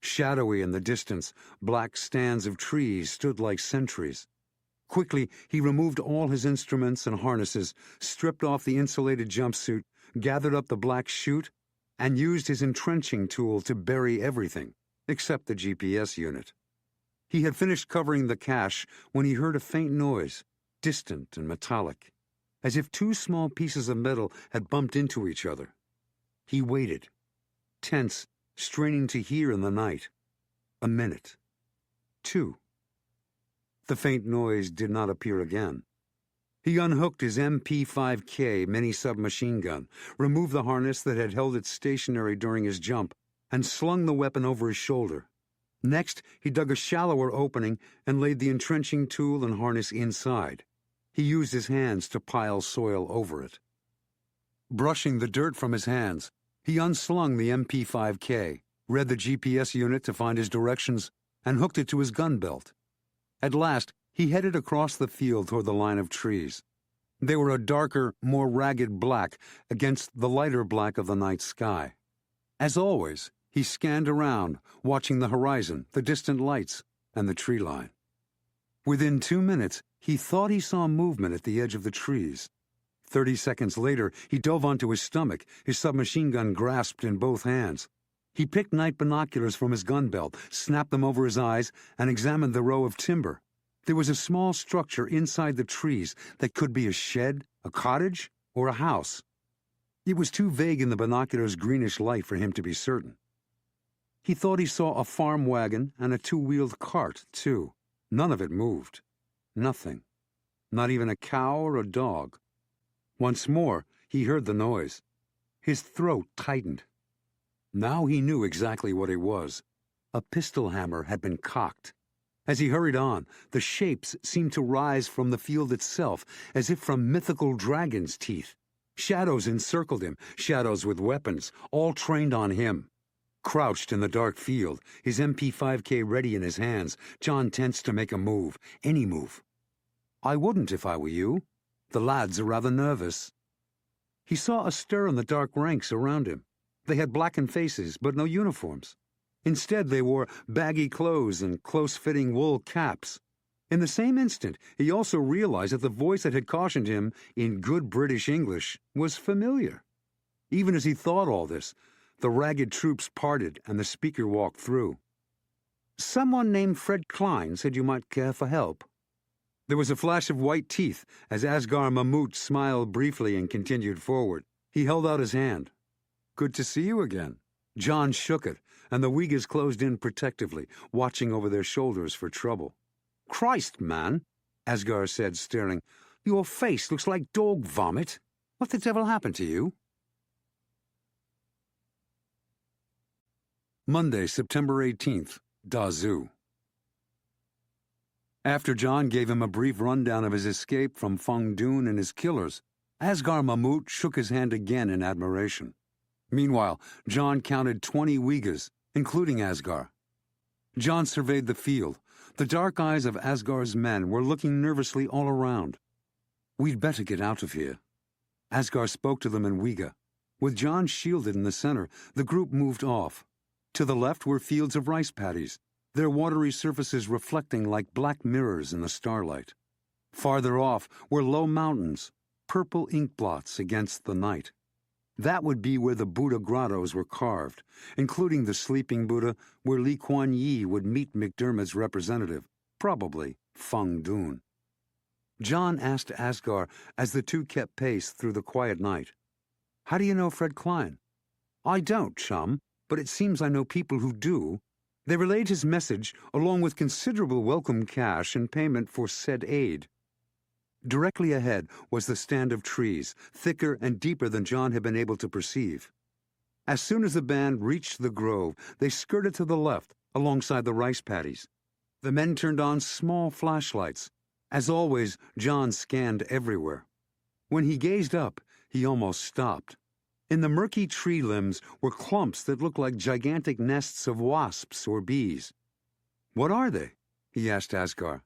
Shadowy in the distance, black stands of trees stood like sentries. Quickly, he removed all his instruments and harnesses, stripped off the insulated jumpsuit, gathered up the black chute, and used his entrenching tool to bury everything, except the GPS unit. He had finished covering the cache when he heard a faint noise, distant and metallic, as if 2 small pieces of metal had bumped into each other. He waited, tense, straining to hear in the night. A minute. 2. The faint noise did not appear again. He unhooked his MP5K mini-submachine gun, removed the harness that had held it stationary during his jump, and slung the weapon over his shoulder. Next, he dug a shallower opening and laid the entrenching tool and harness inside. He used his hands to pile soil over it. Brushing the dirt from his hands, he unslung the MP5K, read the GPS unit to find his directions, and hooked it to his gun belt. At last, he headed across the field toward the line of trees. They were a darker, more ragged black against the lighter black of the night sky. As always, He scanned around, watching the horizon, the distant lights, and the tree line. Within 2 minutes, he thought he saw movement at the edge of the trees. 30 seconds later, he dove onto his stomach, his submachine gun grasped in both hands. He picked night binoculars from his gun belt, snapped them over his eyes, and examined the row of timber. There was a small structure inside the trees that could be a shed, a cottage, or a house. It was too vague in the binoculars' greenish light for him to be certain. He thought he saw a farm wagon and a two-wheeled cart, too. None of it moved. Nothing. Not even a cow or a dog. Once more, he heard the noise. His throat tightened. Now he knew exactly what it was. A pistol hammer had been cocked. As he hurried on, the shapes seemed to rise from the field itself, as if from mythical dragon's teeth. Shadows encircled him, shadows with weapons, all trained on him. Crouched in the dark field, his MP5K ready in his hands, John tensed to make a move, any move. "I wouldn't if I were you. The lads are rather nervous." He saw a stir in the dark ranks around him. They had blackened faces, but no uniforms. Instead, they wore baggy clothes and close-fitting wool caps. In the same instant, he also realized that the voice that had cautioned him, in good British English, was familiar. Even as he thought all this, the ragged troops parted and the speaker walked through. "Someone named Fred Klein said you might care for help." There was a flash of white teeth as Asghar Mahmoud smiled briefly and continued forward. He held out his hand. "Good to see you again." John shook it, and the Uyghurs closed in protectively, watching over their shoulders for trouble. "Christ, man," Asghar said, staring. "Your face looks like dog vomit. What the devil happened to you?" Monday, September 18th, Dazhu. After John gave him a brief rundown of his escape from Feng Dun and his killers, Asghar Mahmoud shook his hand again in admiration. Meanwhile, John counted 20 Uyghurs, including Asghar. John surveyed the field. The dark eyes of Asghar's men were looking nervously all around. "We'd better get out of here." Asghar spoke to them in Uyghur. With John shielded in the center, the group moved off. To the left were fields of rice paddies, their watery surfaces reflecting like black mirrors in the starlight. Farther off were low mountains, purple ink blots against the night. That would be where the Buddha grottos were carved, including the sleeping Buddha where Lee Kuan Yew would meet McDermott's representative, probably Feng Dun. John asked Asghar as the two kept pace through the quiet night. "How do you know Fred Klein?" "I don't, chum, but it seems I know people who do." They relayed his message along with considerable welcome cash in payment for said aid. Directly ahead was the stand of trees, thicker and deeper than John had been able to perceive. As soon as the band reached the grove, they skirted to the left, alongside the rice paddies. The men turned on small flashlights. As always, John scanned everywhere. When he gazed up, he almost stopped. In the murky tree limbs were clumps that looked like gigantic nests of wasps or bees. "What are they?" he asked Asghar.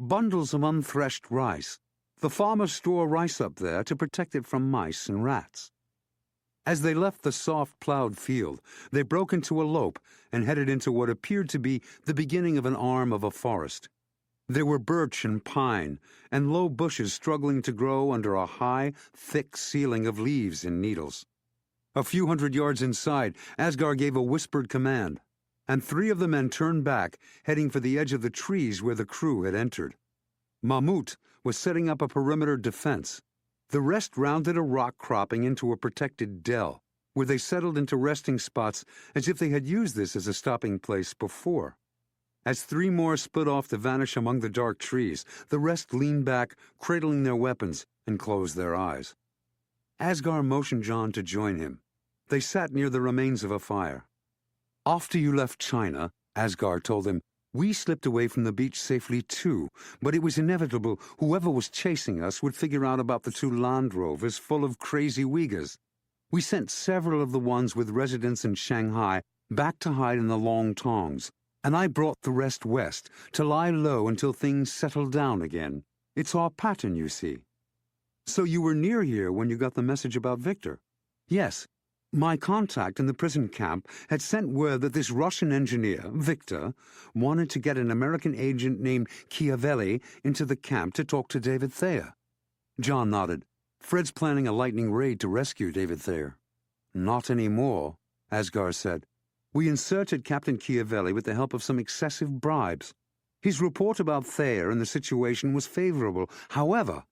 "Bundles of unthreshed rice. The farmers store rice up there to protect it from mice and rats." As they left the soft plowed field, they broke into a lope and headed into what appeared to be the beginning of an arm of a forest. There were birch and pine, and low bushes struggling to grow under a high, thick ceiling of leaves and needles. A few hundred yards inside, Asghar gave a whispered command, and 3 of the men turned back, heading for the edge of the trees where the crew had entered. Mahmoud was setting up a perimeter defense. The rest rounded a rock cropping into a protected dell, where they settled into resting spots as if they had used this as a stopping place before. As 3 more split off to vanish among the dark trees, the rest leaned back, cradling their weapons, and closed their eyes. Asghar motioned John to join him. They sat near the remains of a fire. "After you left China," Asghar told him, "we slipped away from the beach safely too, but it was inevitable whoever was chasing us would figure out about the 2 Land Rovers full of crazy Uyghurs. We sent several of the ones with residence in Shanghai back to hide in the Long Tongs, and I brought the rest west to lie low until things settled down again. It's our pattern, you see." "So you were near here when you got the message about Victor?" "Yes. My contact in the prison camp had sent word that this Russian engineer, Victor, wanted to get an American agent named Chiavelli into the camp to talk to David Thayer. John nodded. Fred's planning a lightning raid to rescue David Thayer. Not anymore, Asghar said. We inserted Captain Chiavelli with the help of some excessive bribes. His report about Thayer and the situation was favorable. However,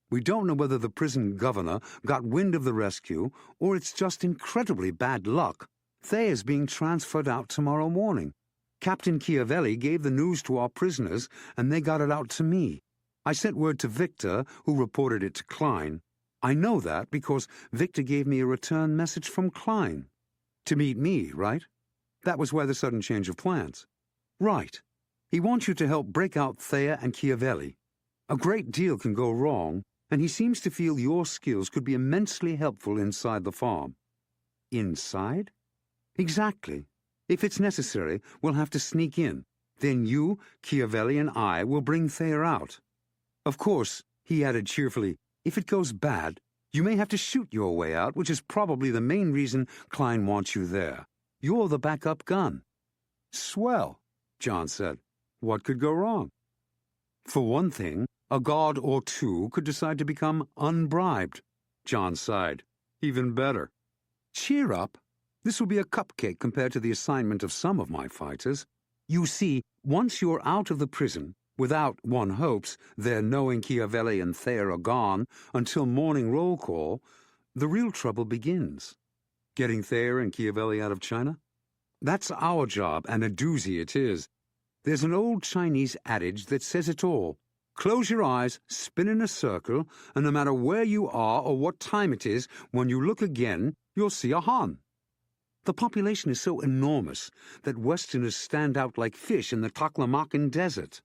we don't know whether the prison governor got wind of the rescue or it's just incredibly bad luck. Thayer's being transferred out tomorrow morning. Captain Chiavelli gave the news to our prisoners and they got it out to me. I sent word to Victor, who reported it to Klein. I know that because Victor gave me a return message from Klein. To meet me, right? That was why the sudden change of plans. Right. He wants you to help break out Thayer and Chiavelli. A great deal can go wrong, and he seems to feel your skills could be immensely helpful inside the farm. Inside? Exactly. If it's necessary, we'll have to sneak in. Then you, Chiavelli, and I will bring Thayer out. Of course, he added cheerfully, if it goes bad, you may have to shoot your way out, which is probably the main reason Klein wants you there. You're the backup gun. Swell, John said. What could go wrong? For one thing, a guard or two could decide to become unbribed. John sighed. Even better. Cheer up. This will be a cupcake compared to the assignment of some of my fighters. You see, once you're out of the prison, without, one hopes, their knowing Chiavelli and Thayer are gone until morning roll call, the real trouble begins. Getting Thayer and Chiavelli out of China? That's our job, and a doozy it is. There's an old Chinese adage that says it all. Close your eyes, spin in a circle, and no matter where you are or what time it is, when you look again, you'll see a Han. The population is so enormous that Westerners stand out like fish in the Taklamakan Desert.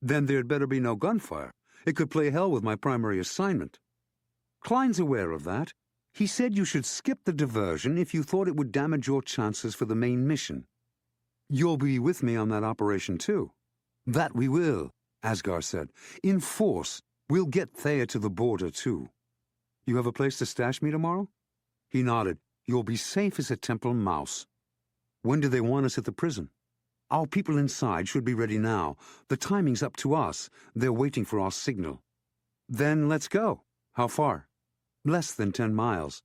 Then there'd better be no gunfire. It could play hell with my primary assignment. Klein's aware of that. He said you should skip the diversion if you thought it would damage your chances for the main mission. You'll be with me on that operation, too. That we will, Asghar said. In force, we'll get Thayer to the border, too. You have a place to stash me tomorrow? He nodded. You'll be safe as a temple mouse. When do they want us at the prison? Our people inside should be ready now. The timing's up to us. They're waiting for our signal. Then let's go. How far? Less than 10 miles.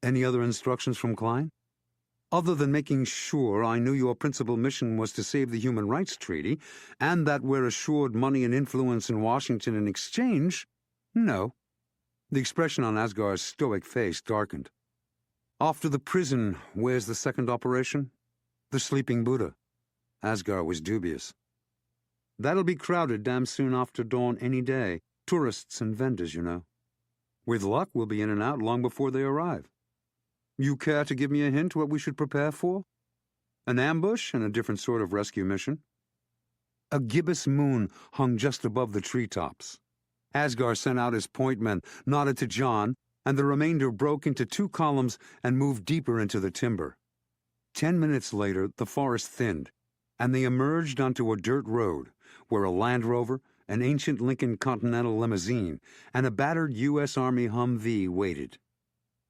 Any other instructions from Klein? Other than making sure I knew your principal mission was to save the Human Rights Treaty, and that we're assured money and influence in Washington in exchange, no. The expression on Asghar's stoic face darkened. After the prison, where's the second operation? The Sleeping Buddha. Asghar was dubious. That'll be crowded damn soon after dawn any day. Tourists and vendors, you know. With luck, we'll be in and out long before they arrive. You care to give me a hint what we should prepare for? An ambush and a different sort of rescue mission? A gibbous moon hung just above the treetops. Asghar sent out his point men, nodded to John, and the remainder broke into 2 columns and moved deeper into the timber. 10 minutes later, the forest thinned, and they emerged onto a dirt road where a Land Rover, an ancient Lincoln Continental limousine, and a battered U.S. Army Humvee waited.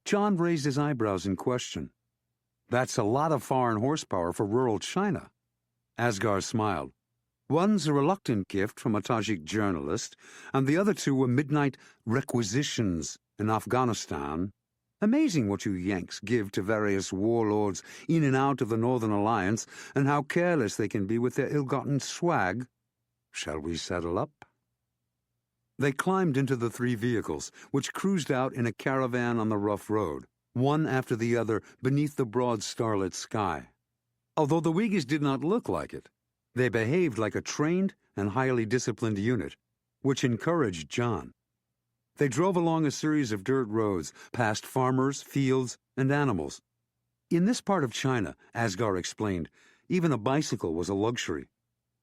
John raised his eyebrows in question. That's a lot of foreign horsepower for rural China. Asghar smiled. One's a reluctant gift from a Tajik journalist, and the other 2 were midnight requisitions in Afghanistan. Amazing what you Yanks give to various warlords in and out of the Northern Alliance, and how careless they can be with their ill-gotten swag. Shall we settle up? They climbed into the 3 vehicles, which cruised out in a caravan on the rough road, one after the other beneath the broad starlit sky. Although the Uyghurs did not look like it, they behaved like a trained and highly disciplined unit, which encouraged John. They drove along a series of dirt roads, past farmers, fields, and animals. In this part of China, Asghar explained, even a bicycle was a luxury.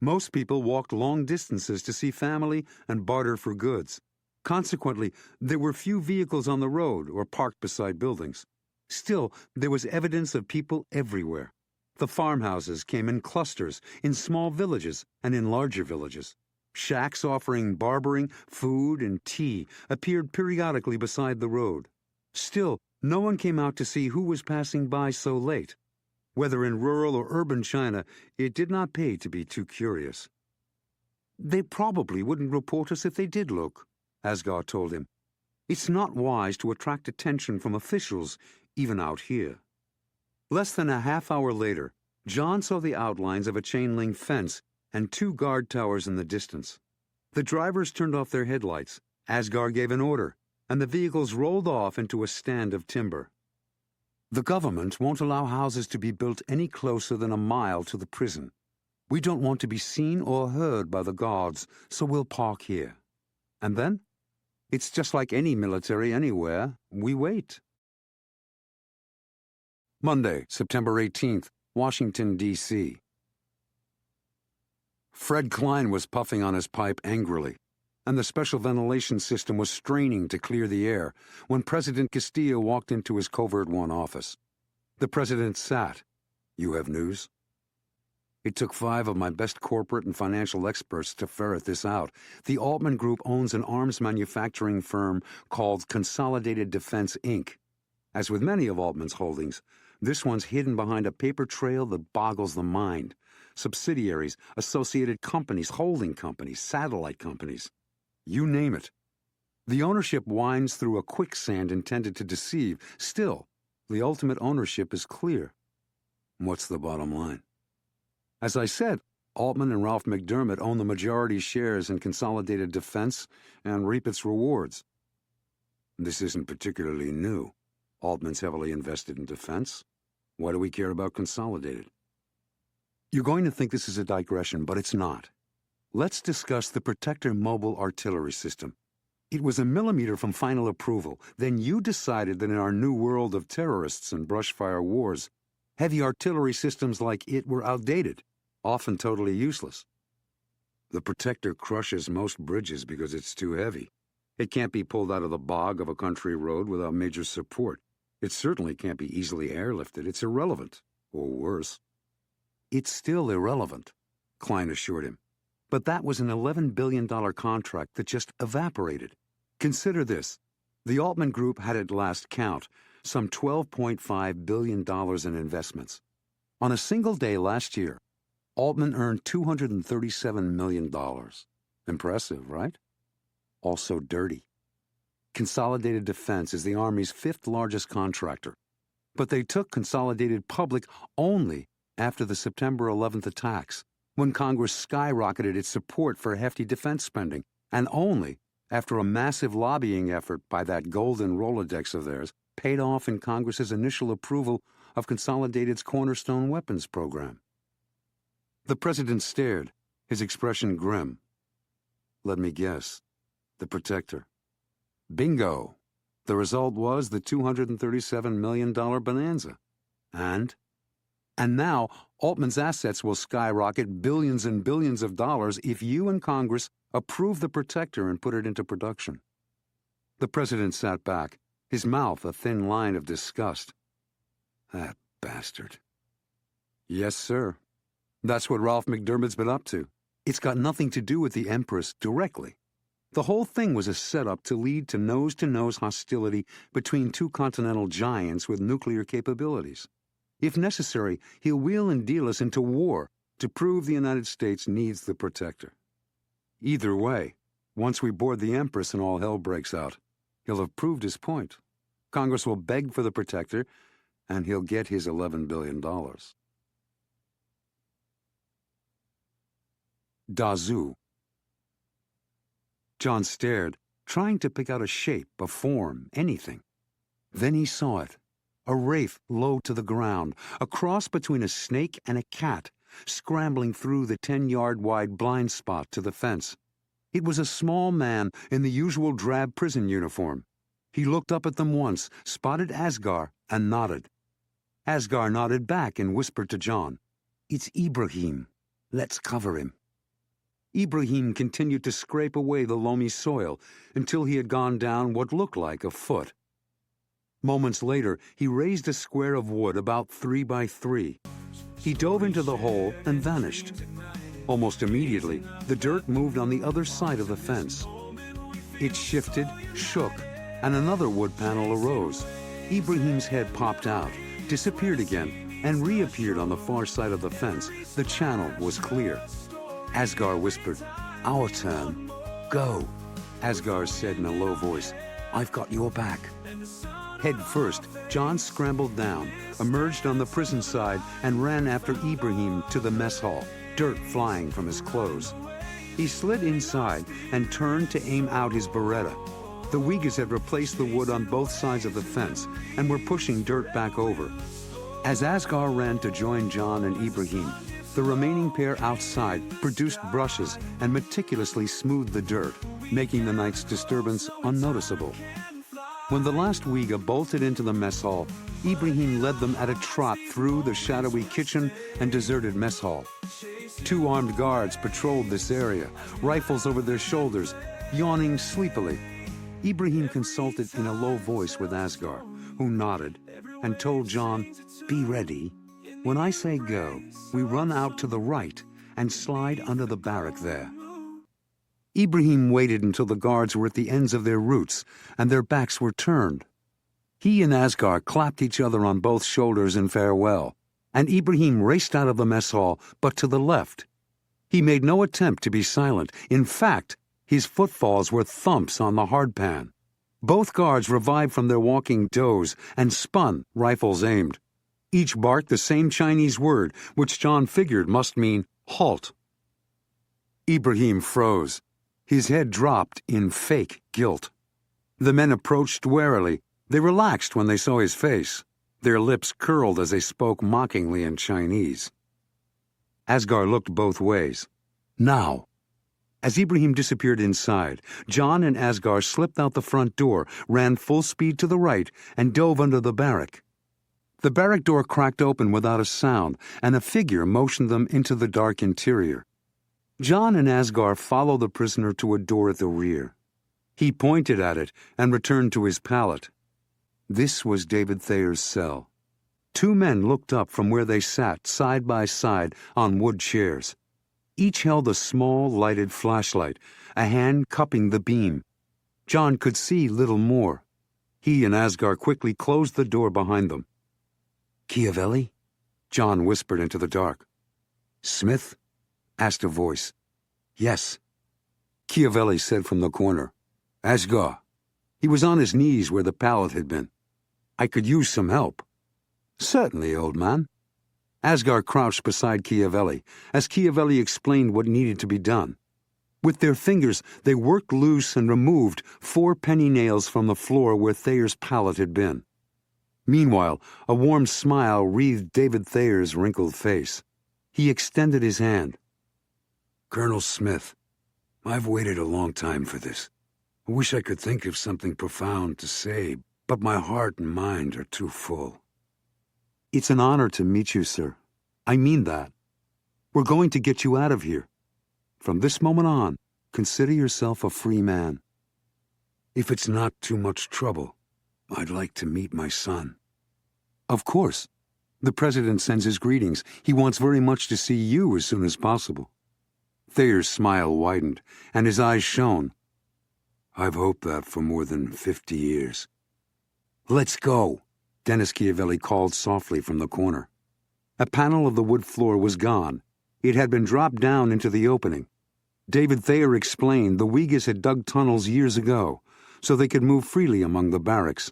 Most people walked long distances to see family and barter for goods. Consequently, there were few vehicles on the road or parked beside buildings. Still, there was evidence of people everywhere. The farmhouses came in clusters, in small villages and in larger villages. Shacks offering barbering, food, and tea appeared periodically beside the road. Still, No one came out to see who was passing by so late. Whether in rural or urban China, it did not pay to be too curious. They probably wouldn't report us if they did look, Asghar told him. It's not wise to attract attention from officials, even out here. Less than a half hour later, John saw the outlines of a chain-link fence and 2 guard towers in the distance. The drivers turned off their headlights. Asghar gave an order, and the vehicles rolled off into a stand of timber. The government won't allow houses to be built any closer than a mile to the prison. We don't want to be seen or heard by the guards, so we'll park here. And then? It's just like any military anywhere. We wait. Monday, September 18th, Washington, D.C. Fred Klein was puffing on his pipe angrily, and the special ventilation system was straining to clear the air when President Castillo walked into his Covert-One office. The president sat. "You have news?" It took 5 of my best corporate and financial experts to ferret this out. The Altman Group owns an arms manufacturing firm called Consolidated Defense, Inc. As with many of Altman's holdings, this one's hidden behind a paper trail that boggles the mind. Subsidiaries, associated companies, holding companies, satellite companies. You name it. The ownership winds through a quicksand intended to deceive. Still, the ultimate ownership is clear. What's the bottom line? As I said, Altman and Ralph McDermott own the majority shares in Consolidated Defense and reap its rewards. This isn't particularly new. Altman's heavily invested in defense. Why do we care about Consolidated? You're going to think this is a digression, but it's not. Let's discuss the Protector Mobile Artillery System. It was a millimeter from final approval. Then you decided that in our new world of terrorists and brushfire wars, heavy artillery systems like it were outdated, often totally useless. The Protector crushes most bridges because it's too heavy. It can't be pulled out of the bog of a country road without major support. It certainly can't be easily airlifted. It's irrelevant, or worse. It's still irrelevant, Klein assured him. But that was an $11 billion contract that just evaporated. Consider this. The Altman Group had at last count some $12.5 billion in investments. On a single day last year, Altman earned $237 million. Impressive, right? Also dirty. Consolidated Defense is the Army's 5th largest contractor. But they took Consolidated public only after the September 11th attacks, when Congress skyrocketed its support for hefty defense spending, and only after a massive lobbying effort by that golden Rolodex of theirs paid off in Congress's initial approval of Consolidated's cornerstone weapons program. The president stared, his expression grim. Let me guess. The Protector. Bingo! The result was the $237 million bonanza. And now, Altman's assets will skyrocket billions and billions of dollars if you and Congress approve the Protector and put it into production. The president sat back, his mouth a thin line of disgust. That bastard. Yes, sir. That's what Ralph McDermott's been up to. It's got nothing to do with the Empress directly. The whole thing was a setup to lead to nose-to-nose hostility between 2 continental giants with nuclear capabilities. If necessary, he'll wheel and deal us into war to prove the United States needs the Protector. Either way, once we board the Empress and all hell breaks out, he'll have proved his point. Congress will beg for the Protector, and he'll get his $11 billion. Dazhu. John stared, trying to pick out a shape, a form, anything. Then he saw it. A wraith low to the ground, a cross between a snake and a cat, scrambling through the 10-yard-wide blind spot to the fence. It was a small man in the usual drab prison uniform. He looked up at them once, spotted Asghar, and nodded. Asghar nodded back and whispered to John, "It's Ibrahim. Let's cover him." Ibrahim continued to scrape away the loamy soil until he had gone down what looked like a foot. Moments later, he raised a square of wood about 3 by 3. He dove into the hole and vanished. Almost immediately, the dirt moved on the other side of the fence. It shifted, shook, and another wood panel arose. Ibrahim's head popped out, disappeared again, and reappeared on the far side of the fence. The channel was clear. Asghar whispered, "Our turn. Go." Asghar said in a low voice, "I've got your back." Head first, John scrambled down, emerged on the prison side, and ran after Ibrahim to the mess hall, dirt flying from his clothes. He slid inside and turned to aim out his Beretta. The Uyghurs had replaced the wood on both sides of the fence and were pushing dirt back over. As Asghar ran to join John and Ibrahim, the remaining pair outside produced brushes and meticulously smoothed the dirt, making the night's disturbance unnoticeable. When the last Uyghur bolted into the mess hall, Ibrahim led them at a trot through the shadowy kitchen and deserted mess hall. 2 armed guards patrolled this area, rifles over their shoulders, yawning sleepily. Ibrahim consulted in a low voice with Asghar, who nodded, and told John, "Be ready. When I say go, we run out to the right and slide under the barrack there." Ibrahim waited until the guards were at the ends of their routes and their backs were turned. He and Asghar clapped each other on both shoulders in farewell, and Ibrahim raced out of the mess hall, but to the left. He made no attempt to be silent. In fact, his footfalls were thumps on the hardpan. Both guards revived from their walking doze and spun, rifles aimed. Each barked the same Chinese word, which John figured must mean halt. Ibrahim froze. His head dropped in fake guilt. The men approached warily. They relaxed when they saw his face. Their lips curled as they spoke mockingly in Chinese. Asghar looked both ways. Now. As Ibrahim disappeared inside, John and Asghar slipped out the front door, ran full speed to the right, and dove under the barrack. The barrack door cracked open without a sound, and a figure motioned them into the dark interior. John and Asghar followed the prisoner to a door at the rear. He pointed at it and returned to his pallet. This was David Thayer's cell. 2 men looked up from where they sat side by side on wood chairs. Each held a small lighted flashlight, a hand cupping the beam. John could see little more. He and Asghar quickly closed the door behind them. "Chiavelli?" John whispered into the dark. "Smith?" asked a voice. "Yes." Chiavelli said from the corner. "Asghar." He was on his knees where the pallet had been. "I could use some help." "Certainly, old man." Asghar crouched beside Chiavelli as Chiavelli explained what needed to be done. With their fingers, they worked loose and removed 4 penny nails from the floor where Thayer's pallet had been. Meanwhile, a warm smile wreathed David Thayer's wrinkled face. He extended his hand. "Colonel Smith, I've waited a long time for this. I wish I could think of something profound to say, but my heart and mind are too full." "It's an honor to meet you, sir. I mean that. We're going to get you out of here. From this moment on, consider yourself a free man." "If it's not too much trouble, I'd like to meet my son." "Of course. The President sends his greetings. He wants very much to see you as soon as possible." Thayer's smile widened, and his eyes shone. "I've hoped that for more than 50 years. "Let's go," Dennis Chiavelli called softly from the corner. A panel of the wood floor was gone. It had been dropped down into the opening. David Thayer explained the Uyghurs had dug tunnels years ago, so they could move freely among the barracks.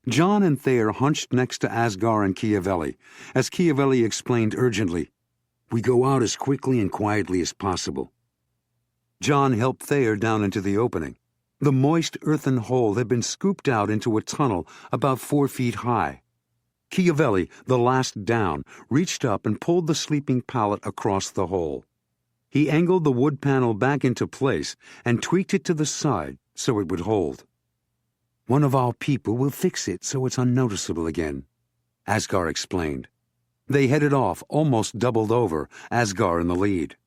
John and Thayer hunched next to Asghar and Chiavelli, as Chiavelli explained urgently, "We go out as quickly and quietly as possible." John helped Thayer down into the opening. The moist earthen hole had been scooped out into a tunnel about 4 feet high. Chiavelli, the last down, reached up and pulled the sleeping pallet across the hole. He angled the wood panel back into place and tweaked it to the side so it would hold. "One of our people will fix it so it's unnoticeable again," Asghar explained. They headed off, almost doubled over, Asghar in the lead.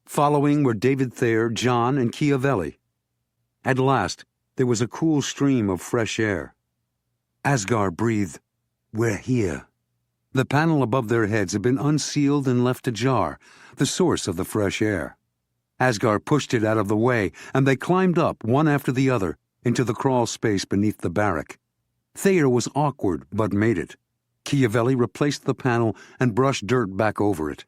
Following were David Thayer, John, and Chiavelli. At last, there was a cool stream of fresh air. Asghar breathed, "We're here." The panel above their heads had been unsealed and left ajar, the source of the fresh air. Asghar pushed it out of the way, and they climbed up, one after the other, into the crawl space beneath the barrack. Thayer was awkward, but made it. Chiavelli replaced the panel and brushed dirt back over it.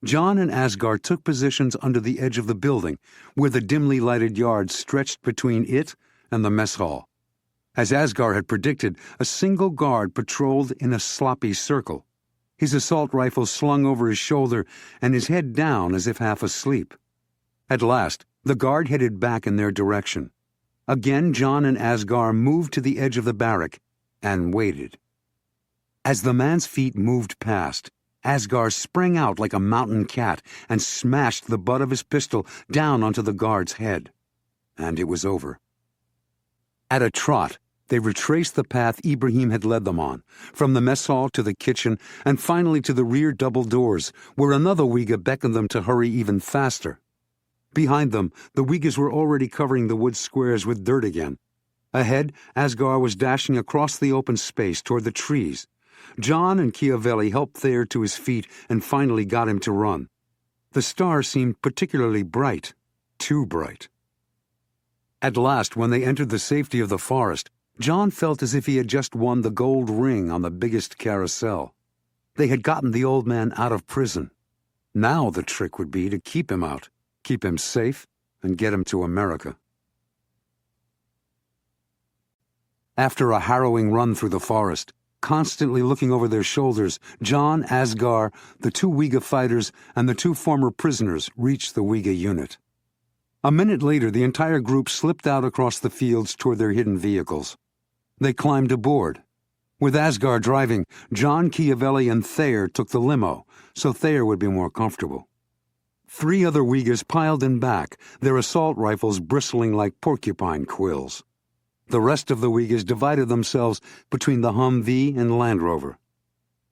John and Asghar took positions under the edge of the building, where the dimly lighted yard stretched between it and the mess hall. As Asghar had predicted, a single guard patrolled in a sloppy circle, his assault rifle slung over his shoulder and his head down as if half asleep. At last, the guard headed back in their direction. Again, John and Asghar moved to the edge of the barrack and waited. As the man's feet moved past, Asghar sprang out like a mountain cat and smashed the butt of his pistol down onto the guard's head. And it was over. At a trot, they retraced the path Ibrahim had led them on, from the mess hall to the kitchen and finally to the rear double doors, where another Uyghur beckoned them to hurry even faster. Behind them, the Uyghurs were already covering the wood squares with dirt again. Ahead, Asghar was dashing across the open space toward the trees. John and Chiavelli helped Thayer to his feet and finally got him to run. The star seemed particularly bright, too bright. At last, when they entered the safety of the forest, John felt as if he had just won the gold ring on the biggest carousel. They had gotten the old man out of prison. Now the trick would be to keep him out, keep him safe, and get him to America. After a harrowing run through the forest, constantly looking over their shoulders, John, Asghar, the two Uyghur fighters, and the two former prisoners reached the Uyghur unit. A minute later, the entire group slipped out across the fields toward their hidden vehicles. They climbed aboard. With Asghar driving, John, Chiavelli, and Thayer took the limo, so Thayer would be more comfortable. 3 other Uyghurs piled in back, their assault rifles bristling like porcupine quills. The rest of the Uyghurs divided themselves between the Humvee and Land Rover.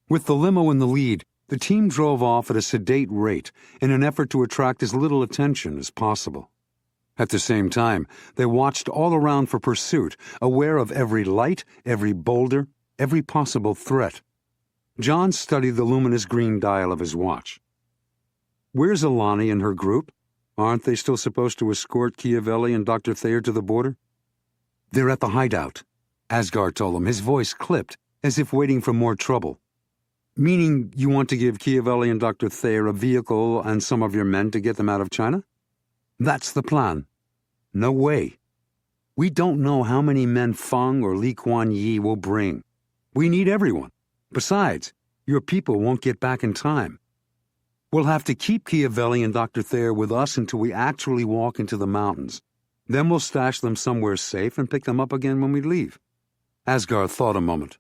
With the limo in the lead, the team drove off at a sedate rate in an effort to attract as little attention as possible. At the same time, they watched all around for pursuit, aware of every light, every boulder, every possible threat. John studied the luminous green dial of his watch. "Where's Alani and her group? Aren't they still supposed to escort Chiavelli and Dr. Thayer to the border?" "They're at the hideout," Asghar told him, his voice clipped, as if waiting for more trouble. "Meaning you want to give Chiavelli and Dr. Thayer a vehicle and some of your men to get them out of China?" "That's the plan." "No way. We don't know how many men Feng or Li Kuan Yi will bring. We need everyone. Besides, your people won't get back in time. We'll have to keep Chiavelli and Dr. Thayer with us until we actually walk into the mountains. Then we'll stash them somewhere safe and pick them up again when we leave." Asghar thought a moment.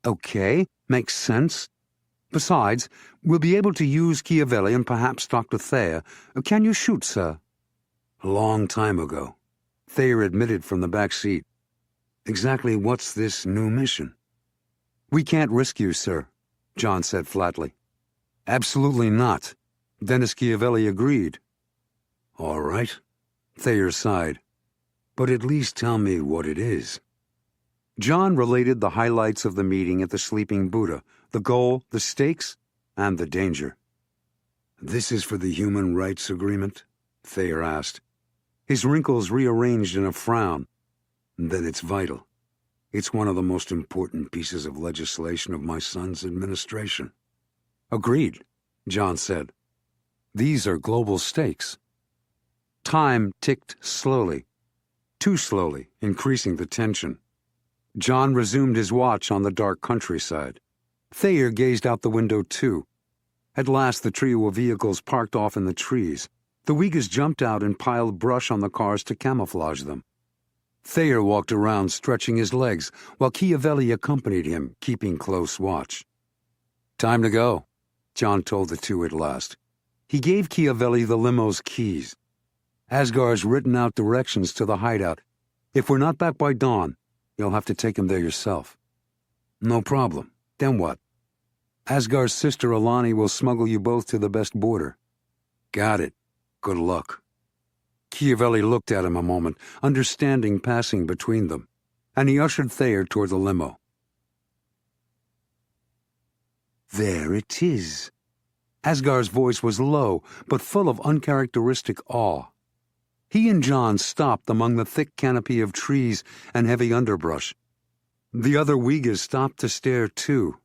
"Okay, makes sense. Besides, we'll be able to use Chiavelli and perhaps Dr. Thayer. Can you shoot, sir?" "A long time ago," Thayer admitted from the back seat. "Exactly what's this new mission?" "We can't risk you, sir," John said flatly. "Absolutely not." Dennis Chiavelli agreed. "All right," Thayer sighed. "But at least tell me what it is." John related the highlights of the meeting at the Sleeping Buddha, the goal, the stakes, and the danger. "This is for the Human Rights Agreement?" Thayer asked. His wrinkles rearranged in a frown. "Then it's vital. It's one of the most important pieces of legislation of my son's administration." "Agreed," John said. "These are global stakes." Time ticked slowly, too slowly, increasing the tension. John resumed his watch on the dark countryside. Thayer gazed out the window too. At last the trio of vehicles parked off in the trees. The Uyghurs jumped out and piled brush on the cars to camouflage them. Thayer walked around stretching his legs, while Chiavelli accompanied him, keeping close watch. "Time to go," John told the two at last. He gave Chiavelli the limo's keys. "Asghar's written out directions to the hideout. If we're not back by dawn, you'll have to take him there yourself." "No problem. Then what?" "Asghar's sister Alani will smuggle you both to the best border." "Got it. Good luck." Chiavelli looked at him a moment, understanding passing between them, and he ushered Thayer toward the limo. "There it is." Asghar's voice was low, but full of uncharacteristic awe. He and John stopped among the thick canopy of trees and heavy underbrush. The other Uyghurs stopped to stare too.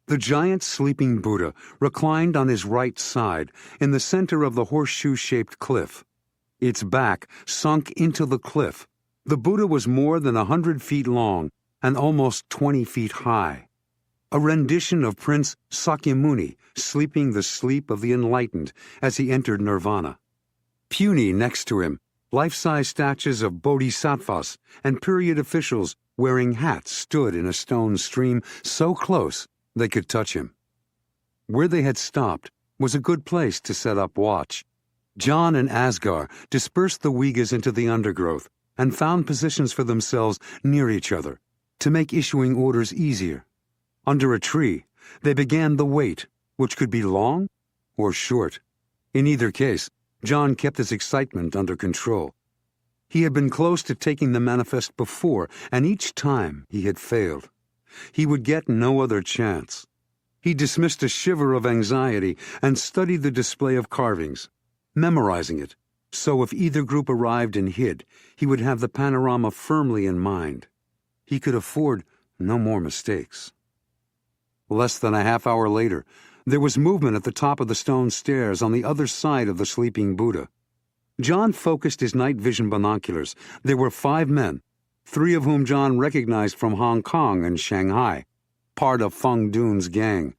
The giant sleeping Buddha reclined on his right side in the center of the horseshoe-shaped cliff. Its back sunk into the cliff. The Buddha was more than 100 feet long and almost 20 feet high. A rendition of Prince Sakyamuni sleeping the sleep of the enlightened as he entered nirvana. Puny next to him, life-size statues of bodhisattvas and period officials wearing hats stood in a stone stream so close they could touch him. Where they had stopped was a good place to set up watch. John and Asghar dispersed the Uyghurs into the undergrowth and found positions for themselves near each other to make issuing orders easier. Under a tree, they began the wait, which could be long or short. In either case, John kept his excitement under control. He had been close to taking the manifest before, and each time he had failed. He would get no other chance. He dismissed a shiver of anxiety and studied the display of carvings, memorizing it, so if either group arrived and hid, he would have the panorama firmly in mind. He could afford no more mistakes. Less than a half hour later, there was movement at the top of the stone stairs on the other side of the sleeping Buddha. John focused his night vision binoculars. There were 5 men, 3 of whom John recognized from Hong Kong and Shanghai, part of Feng Dun's gang.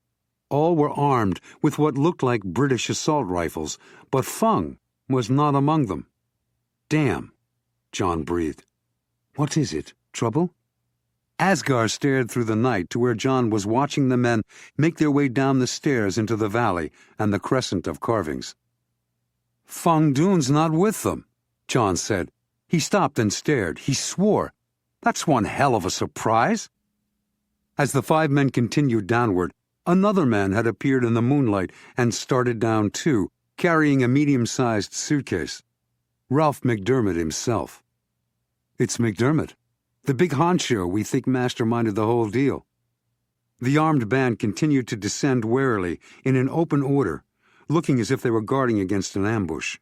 All were armed with what looked like British assault rifles, but Feng was not among them. "Damn," John breathed. "What is it? Trouble?" Asghar stared through the night to where John was watching the men make their way down the stairs into the valley and the crescent of carvings. "Feng Dun's not with them," John said. He stopped and stared. He swore. "That's one hell of a surprise." As the 5 men continued downward, another man had appeared in the moonlight and started down too, carrying a medium-sized suitcase. Ralph McDermott himself. "It's McDermott, the big honcho we think masterminded the whole deal." The armed band continued to descend warily in an open order, looking as if they were guarding against an ambush.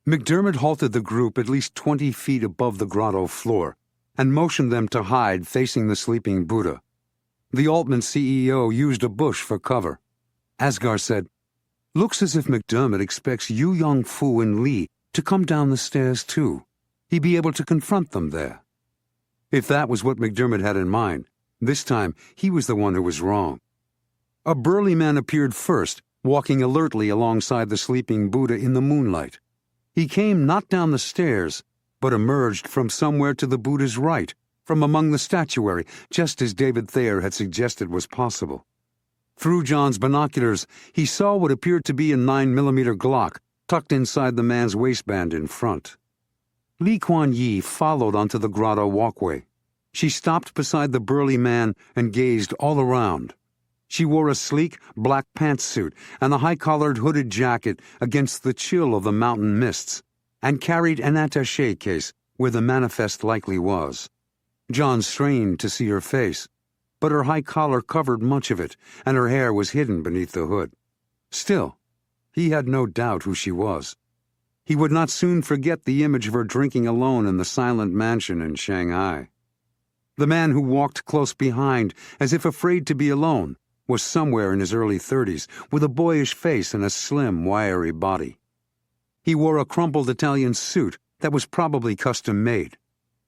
McDermott halted the group at least 20 feet above the grotto floor and motioned them to hide facing the sleeping Buddha. The Altman CEO used a bush for cover. Asghar said, "Looks as if McDermott expects Yu Yongfu and Lee to come down the stairs too. He'd be able to confront them there." If that was what McDermott had in mind, this time he was the one who was wrong. A burly man appeared first, walking alertly alongside the sleeping Buddha in the moonlight. He came not down the stairs, but emerged from somewhere to the Buddha's right, from among the statuary, just as David Thayer had suggested was possible. Through John's binoculars, he saw what appeared to be a 9mm Glock tucked inside the man's waistband in front. Lee Kuan Yi followed onto the grotto walkway. She stopped beside the burly man and gazed all around. She wore a sleek black pantsuit and a high-collared hooded jacket against the chill of the mountain mists, and carried an attaché case where the manifest likely was. John strained to see her face, but her high collar covered much of it, and her hair was hidden beneath the hood. Still, he had no doubt who she was. He would not soon forget the image of her drinking alone in the silent mansion in Shanghai. The man who walked close behind, as if afraid to be alone, was somewhere in his early 30s, with a boyish face and a slim, wiry body. He wore a crumpled Italian suit that was probably custom-made,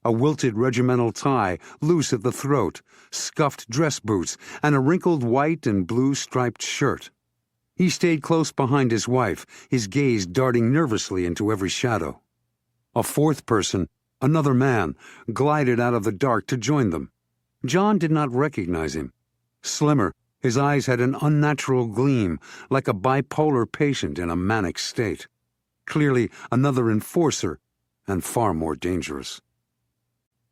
a wilted regimental tie loose at the throat, scuffed dress boots, and a wrinkled white and blue striped shirt. He stayed close behind his wife, his gaze darting nervously into every shadow. A 4th person, another man, glided out of the dark to join them. John did not recognize him. Slimmer, his eyes had an unnatural gleam, like a bipolar patient in a manic state. Clearly another enforcer, and far more dangerous.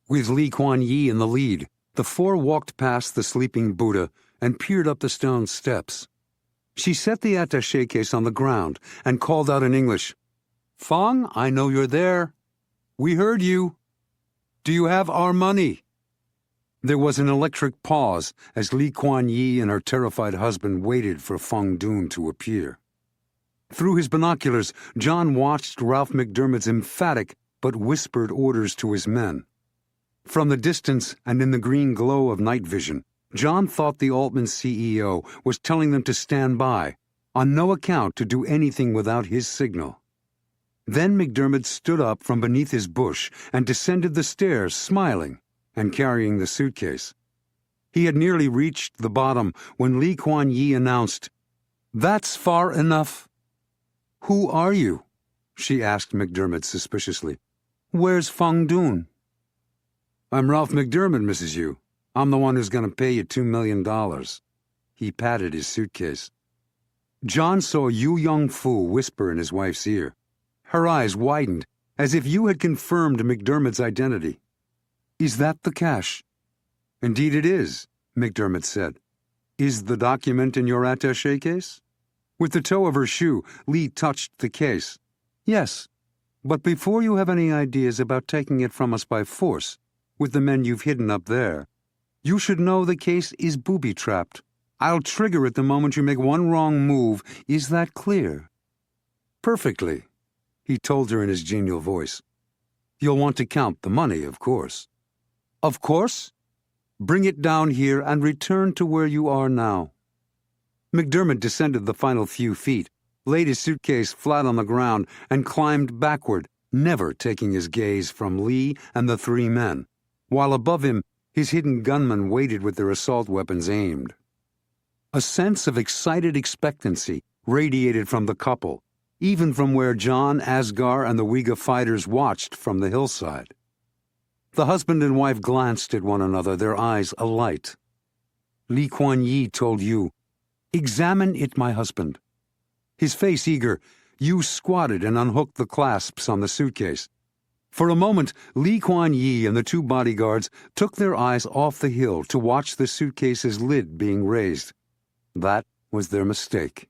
With Lee Kuan Yi in the lead, the 4 walked past the sleeping Buddha and peered up the stone steps. She set the attaché case on the ground and called out in English, "Feng, I know you're there. We heard you. Do you have our money?" There was an electric pause as Lee Kuan Yi and her terrified husband waited for Feng Dun to appear. Through his binoculars, John watched Ralph McDermott's emphatic but whispered orders to his men. From the distance and in the green glow of night vision, John thought the Altman CEO was telling them to stand by, on no account to do anything without his signal. Then McDermott stood up from beneath his bush and descended the stairs, smiling and carrying the suitcase. He had nearly reached the bottom when Lee Kuan Yew announced, "That's far enough." "Who are you?" she asked McDermott suspiciously. "Where's Feng Dun?" "I'm Ralph McDermott, Mrs. Yu. I'm the one who's going to pay you $2 million. He patted his suitcase. John saw Yu Yong-fu whisper in his wife's ear. Her eyes widened, as if Yu had confirmed McDermott's identity. "Is that the cash?" "Indeed it is," McDermott said. "Is the document in your attaché case?" With the toe of her shoe, Lee touched the case. "Yes, but before you have any ideas about taking it from us by force, with the men you've hidden up there, you should know the case is booby-trapped. I'll trigger it the moment you make one wrong move. Is that clear?" "Perfectly," he told her in his genial voice. "You'll want to count the money, of course." "Of course? Bring it down here and return to where you are now." McDermott descended the final few feet, laid his suitcase flat on the ground, and climbed backward, never taking his gaze from Lee and the three men, while above him his hidden gunmen waited with their assault weapons aimed. A sense of excited expectancy radiated from the couple, even from where John, Asghar, and the Uyghur fighters watched from the hillside. The husband and wife glanced at one another, their eyes alight. Lee Kuan Yew told Yu, "Examine it, my husband." His face eager, Yu squatted and unhooked the clasps on the suitcase. For a moment, Lee Kuan Yew and the two bodyguards took their eyes off the hill to watch the suitcase's lid being raised. That was their mistake.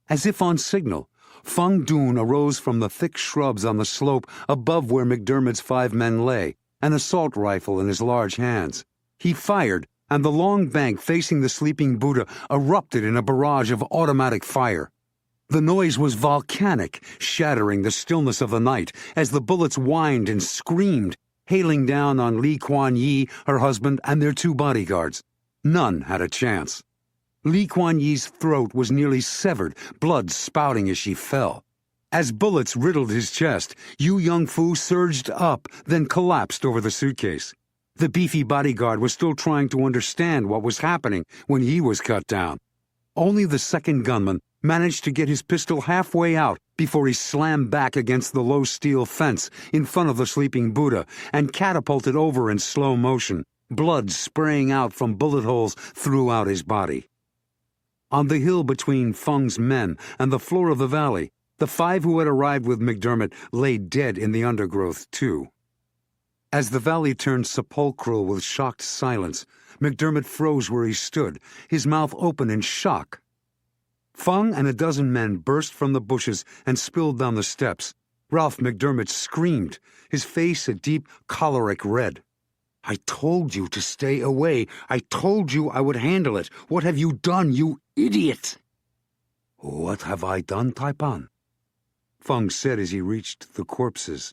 As if on signal, Feng Dun arose from the thick shrubs on the slope above where McDermott's 5 men lay, an assault rifle in his large hands. He fired, and the long bank facing the sleeping Buddha erupted in a barrage of automatic fire. The noise was volcanic, shattering the stillness of the night as the bullets whined and screamed, hailing down on Lee Kuan Yew, her husband, and their 2 bodyguards. None had a chance. Lee Kuan Yew's throat was nearly severed, blood spouting as she fell. As bullets riddled his chest, Yu Yong-fu surged up, then collapsed over the suitcase. The beefy bodyguard was still trying to understand what was happening when he was cut down. Only the second gunman managed to get his pistol halfway out before he slammed back against the low steel fence in front of the sleeping Buddha and catapulted over in slow motion, blood spraying out from bullet holes throughout his body. On the hill between Feng's men and the floor of the valley, the 5 who had arrived with McDermott lay dead in the undergrowth, too. As the valley turned sepulchral with shocked silence, McDermott froze where he stood, his mouth open in shock. Feng and a dozen men burst from the bushes and spilled down the steps. Ralph McDermott screamed, his face a deep, choleric red. "I told you to stay away. I told you I would handle it. What have you done, you idiot?" "What have I done, Taipan?" Feng said as he reached the corpses.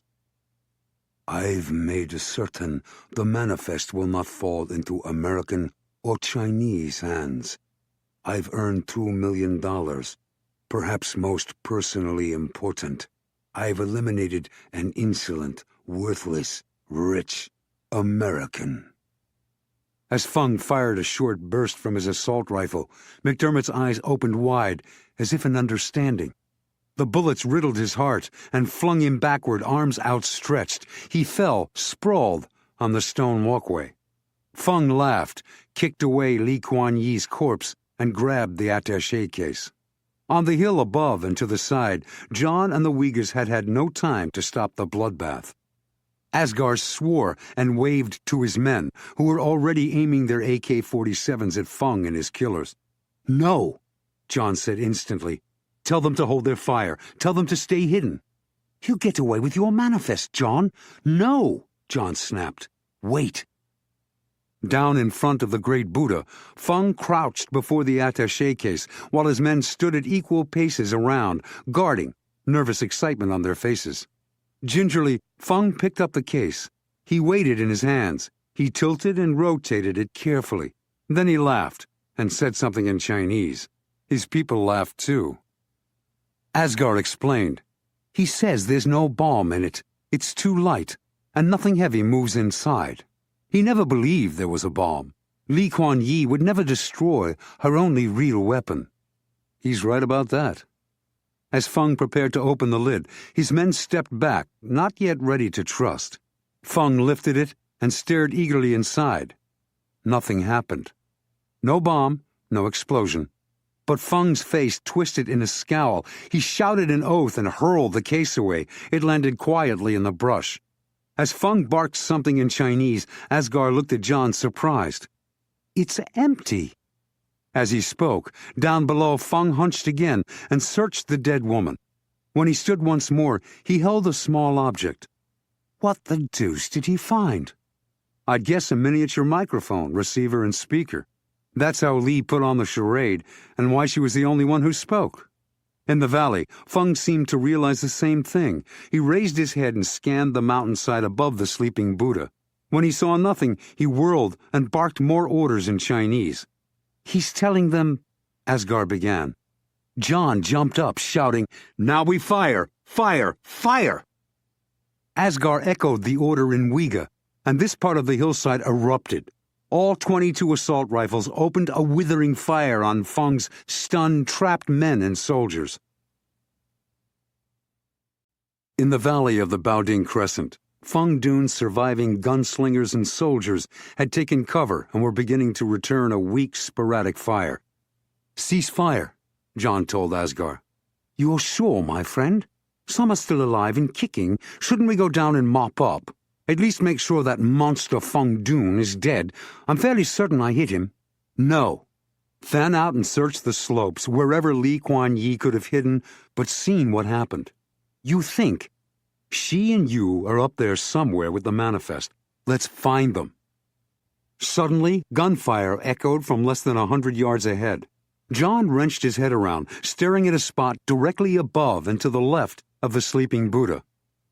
"I've made certain the manifest will not fall into American or Chinese hands. I've earned $2 million, perhaps most personally important. I've eliminated an insolent, worthless, rich American." As Feng fired a short burst from his assault rifle, McDermott's eyes opened wide, as if in understanding. The bullets riddled his heart and flung him backward, arms outstretched. He fell, sprawled, on the stone walkway. Feng laughed, kicked away Lee Kuan Yew's corpse, and grabbed the attaché case. On the hill above and to the side, John and the Uyghurs had had no time to stop the bloodbath. Asghar swore and waved to his men, who were already aiming their AK-47s at Feng and his killers. "No," John said instantly. "Tell them to hold their fire. Tell them to stay hidden." "You'll get away with your manifest, John." "No," John snapped. "Wait." Down in front of the great Buddha, Feng crouched before the attaché case, while his men stood at equal paces around, guarding, nervous excitement on their faces. Gingerly, Feng picked up the case, He weighed it in his hands. He tilted and rotated it carefully. Then he laughed and said something in Chinese. His people laughed too. Asghar explained. He says there's no bomb in it. It's too light, and nothing heavy moves inside. He never believed there was a bomb. Li Kuan Yi would never destroy her only real weapon. He's right about that. As Feng prepared to open the lid, his men stepped back, not yet ready to trust. Feng lifted it and stared eagerly inside. Nothing happened. No bomb, no explosion. But Feng's face twisted in a scowl. He shouted an oath and hurled the case away. It landed quietly in the brush. As Feng barked something in Chinese, Asghar looked at John surprised. It's empty. As he spoke, down below, Feng hunched again and searched the dead woman. When he stood once more, he held a small object. What the deuce did he find? I'd guess a miniature microphone, receiver, and speaker. That's how Li put on the charade, and why she was the only one who spoke. In the valley, Feng seemed to realize the same thing. He raised his head and scanned the mountainside above the sleeping Buddha. When he saw nothing, he whirled and barked more orders in Chinese. He's telling them, Asghar began. John jumped up, shouting, Now we fire! Fire! Fire! Asghar echoed the order in Uyghur, and this part of the hillside erupted. All 22 assault rifles opened a withering fire on Feng's stunned, trapped men and soldiers. In the valley of the Baoding Crescent, Feng Dun's surviving gunslingers and soldiers had taken cover and were beginning to return a weak, sporadic fire. Cease fire, John told Asghar. You're sure, my friend? Some are still alive and kicking. Shouldn't we go down and mop up? At least make sure that monster Feng Dun is dead. I'm fairly certain I hit him. No. Fan out and search the slopes, wherever Li Kuan Yi could have hidden, but seen what happened. You think. She and you are up there somewhere with the manifest. Let's find them. Suddenly, gunfire echoed from less than 100 yards ahead. John wrenched his head around, staring at a spot directly above and to the left of the sleeping Buddha.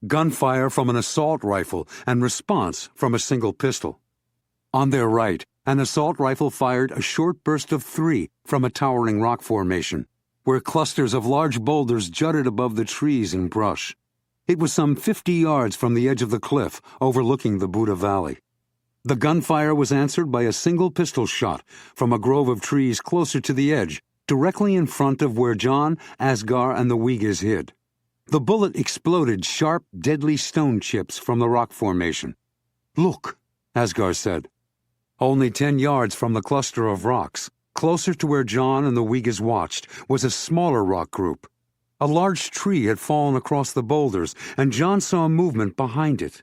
Gunfire from an assault rifle and response from a single pistol. On their right, an assault rifle fired a short burst of 3 from a towering rock formation, where clusters of large boulders jutted above the trees and brush. It was some 50 yards from the edge of the cliff overlooking the Buddha Valley. The gunfire was answered by a single pistol shot from a grove of trees closer to the edge, directly in front of where John, Asghar, and the Uyghurs hid. The bullet exploded sharp, deadly stone chips from the rock formation. Look, Asghar said. Only 10 yards from the cluster of rocks, closer to where John and the Uyghurs watched, was a smaller rock group. A large tree had fallen across the boulders, and John saw movement behind it.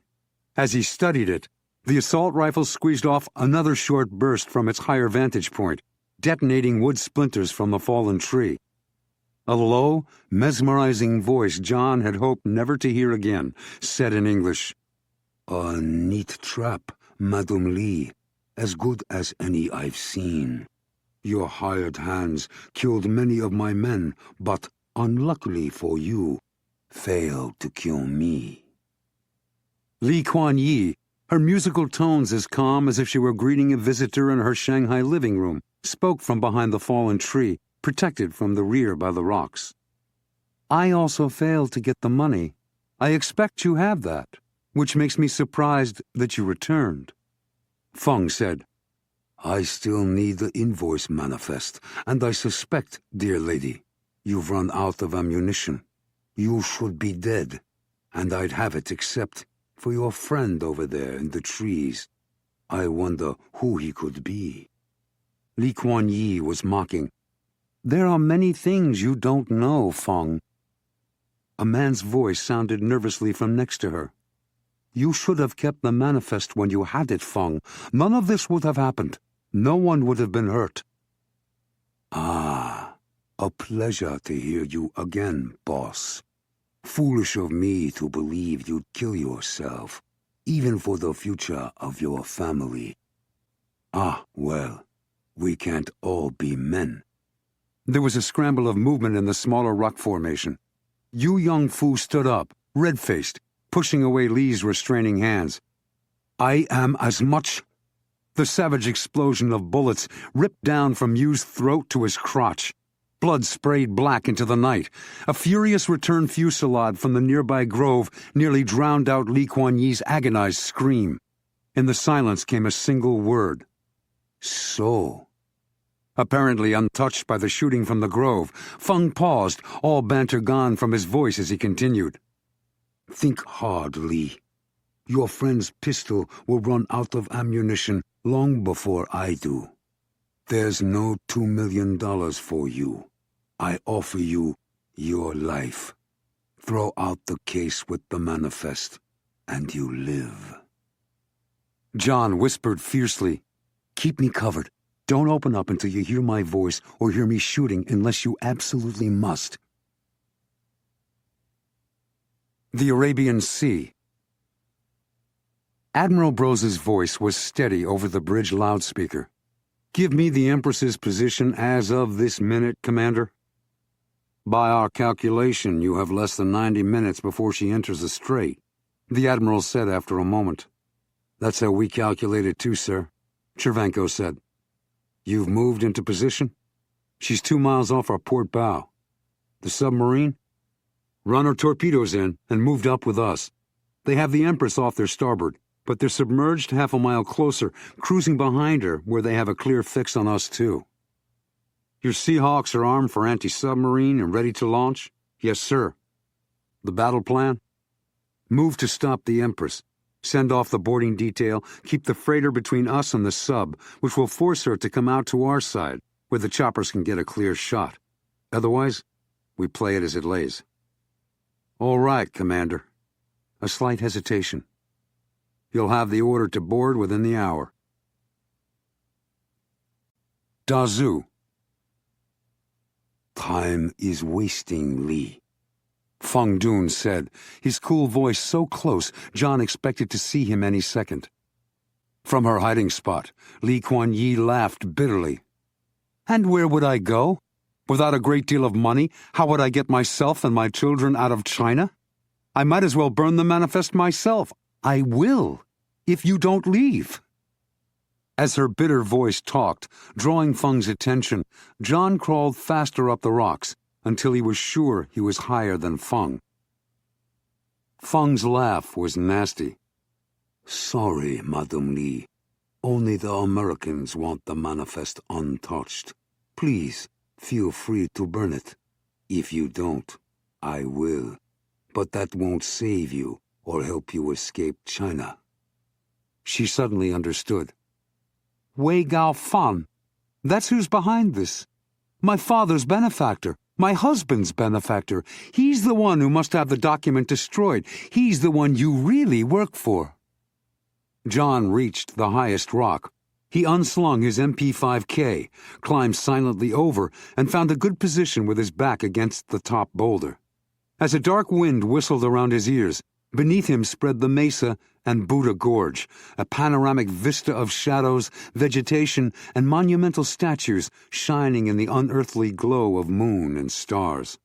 As he studied it, the assault rifle squeezed off another short burst from its higher vantage point, detonating wood splinters from the fallen tree. A low, mesmerizing voice John had hoped never to hear again said in English, A neat trap, Madam Li, as good as any I've seen. Your hired hands killed many of my men, but, unluckily for you, failed to kill me. Li Kuan Yi, her musical tones as calm as if she were greeting a visitor in her Shanghai living room, spoke from behind the fallen tree, protected from the rear by the rocks. I also failed to get the money. I expect you have that, which makes me surprised that you returned. Feng said, I still need the invoice manifest, and I suspect, dear lady, you've run out of ammunition. You should be dead, and I'd have it except for your friend over there in the trees. I wonder who he could be. Li Kuan Yi was mocking. There are many things you don't know, Feng. A man's voice sounded nervously from next to her. You should have kept the manifest when you had it, Feng. None of this would have happened. No one would have been hurt. Ah, a pleasure to hear you again, boss. Foolish of me to believe you'd kill yourself, even for the future of your family. Ah, well, we can't all be men. There was a scramble of movement in the smaller rock formation. Yu Yongfu stood up, red-faced, pushing away Li's restraining hands. I am as much. The savage explosion of bullets ripped down from Yu's throat to his crotch. Blood sprayed black into the night. A furious return fusillade from the nearby grove nearly drowned out Lee Kuan Ye's agonized scream. In the silence came a single word. So. Apparently untouched by the shooting from the grove, Feng paused, all banter gone from his voice as he continued. Think hard, Lee. Your friend's pistol will run out of ammunition long before I do. There's no $2 million for you. I offer you your life. Throw out the case with the manifest, and you live. John whispered fiercely, Keep me covered. Don't open up until you hear my voice or hear me shooting unless you absolutely must. The Arabian Sea. Admiral Brose's voice was steady over the bridge loudspeaker. Give me the Empress's position as of this minute, Commander. By our calculation, you have less than 90 minutes before she enters the strait, the Admiral said after a moment. That's how we calculate it too, sir, Chervenko said. You've moved into position? She's 2 miles off our port bow. The submarine? Run her torpedoes in and moved up with us. They have the Empress off their starboard, but they're submerged half a mile closer, cruising behind her where they have a clear fix on us too. Your Seahawks are armed for anti-submarine and ready to launch? Yes, sir. The battle plan? Move to stop the Empress. Send off the boarding detail, keep the freighter between us and the sub, which will force her to come out to our side, where the choppers can get a clear shot. Otherwise, we play it as it lays. All right, Commander. A slight hesitation. You'll have the order to board within the hour. Dazhu. Time is wasting, Lee, Feng Dun said, his cool voice so close John expected to see him any second. From her hiding spot, Lee Kuan Ye laughed bitterly. And where would I go? Without a great deal of money, how would I get myself and my children out of China? I might as well burn the manifest myself. I will, if you don't leave. As her bitter voice talked, drawing Feng's attention, John crawled faster up the rocks until he was sure he was higher than Feng. Feng's laugh was nasty. Sorry, Madam Lee. Only the Americans want the manifest untouched. Please, feel free to burn it. If you don't, I will. But that won't save you or help you escape China. She suddenly understood. Wei Gao Fan. That's who's behind this. My father's benefactor. My husband's benefactor. He's the one who must have the document destroyed. He's the one you really work for. John reached the highest rock. He unslung his MP5K, climbed silently over, and found a good position with his back against the top boulder. As a dark wind whistled around his ears, beneath him spread the mesa and Buddha Gorge, a panoramic vista of shadows, vegetation, and monumental statues shining in the unearthly glow of moon and stars.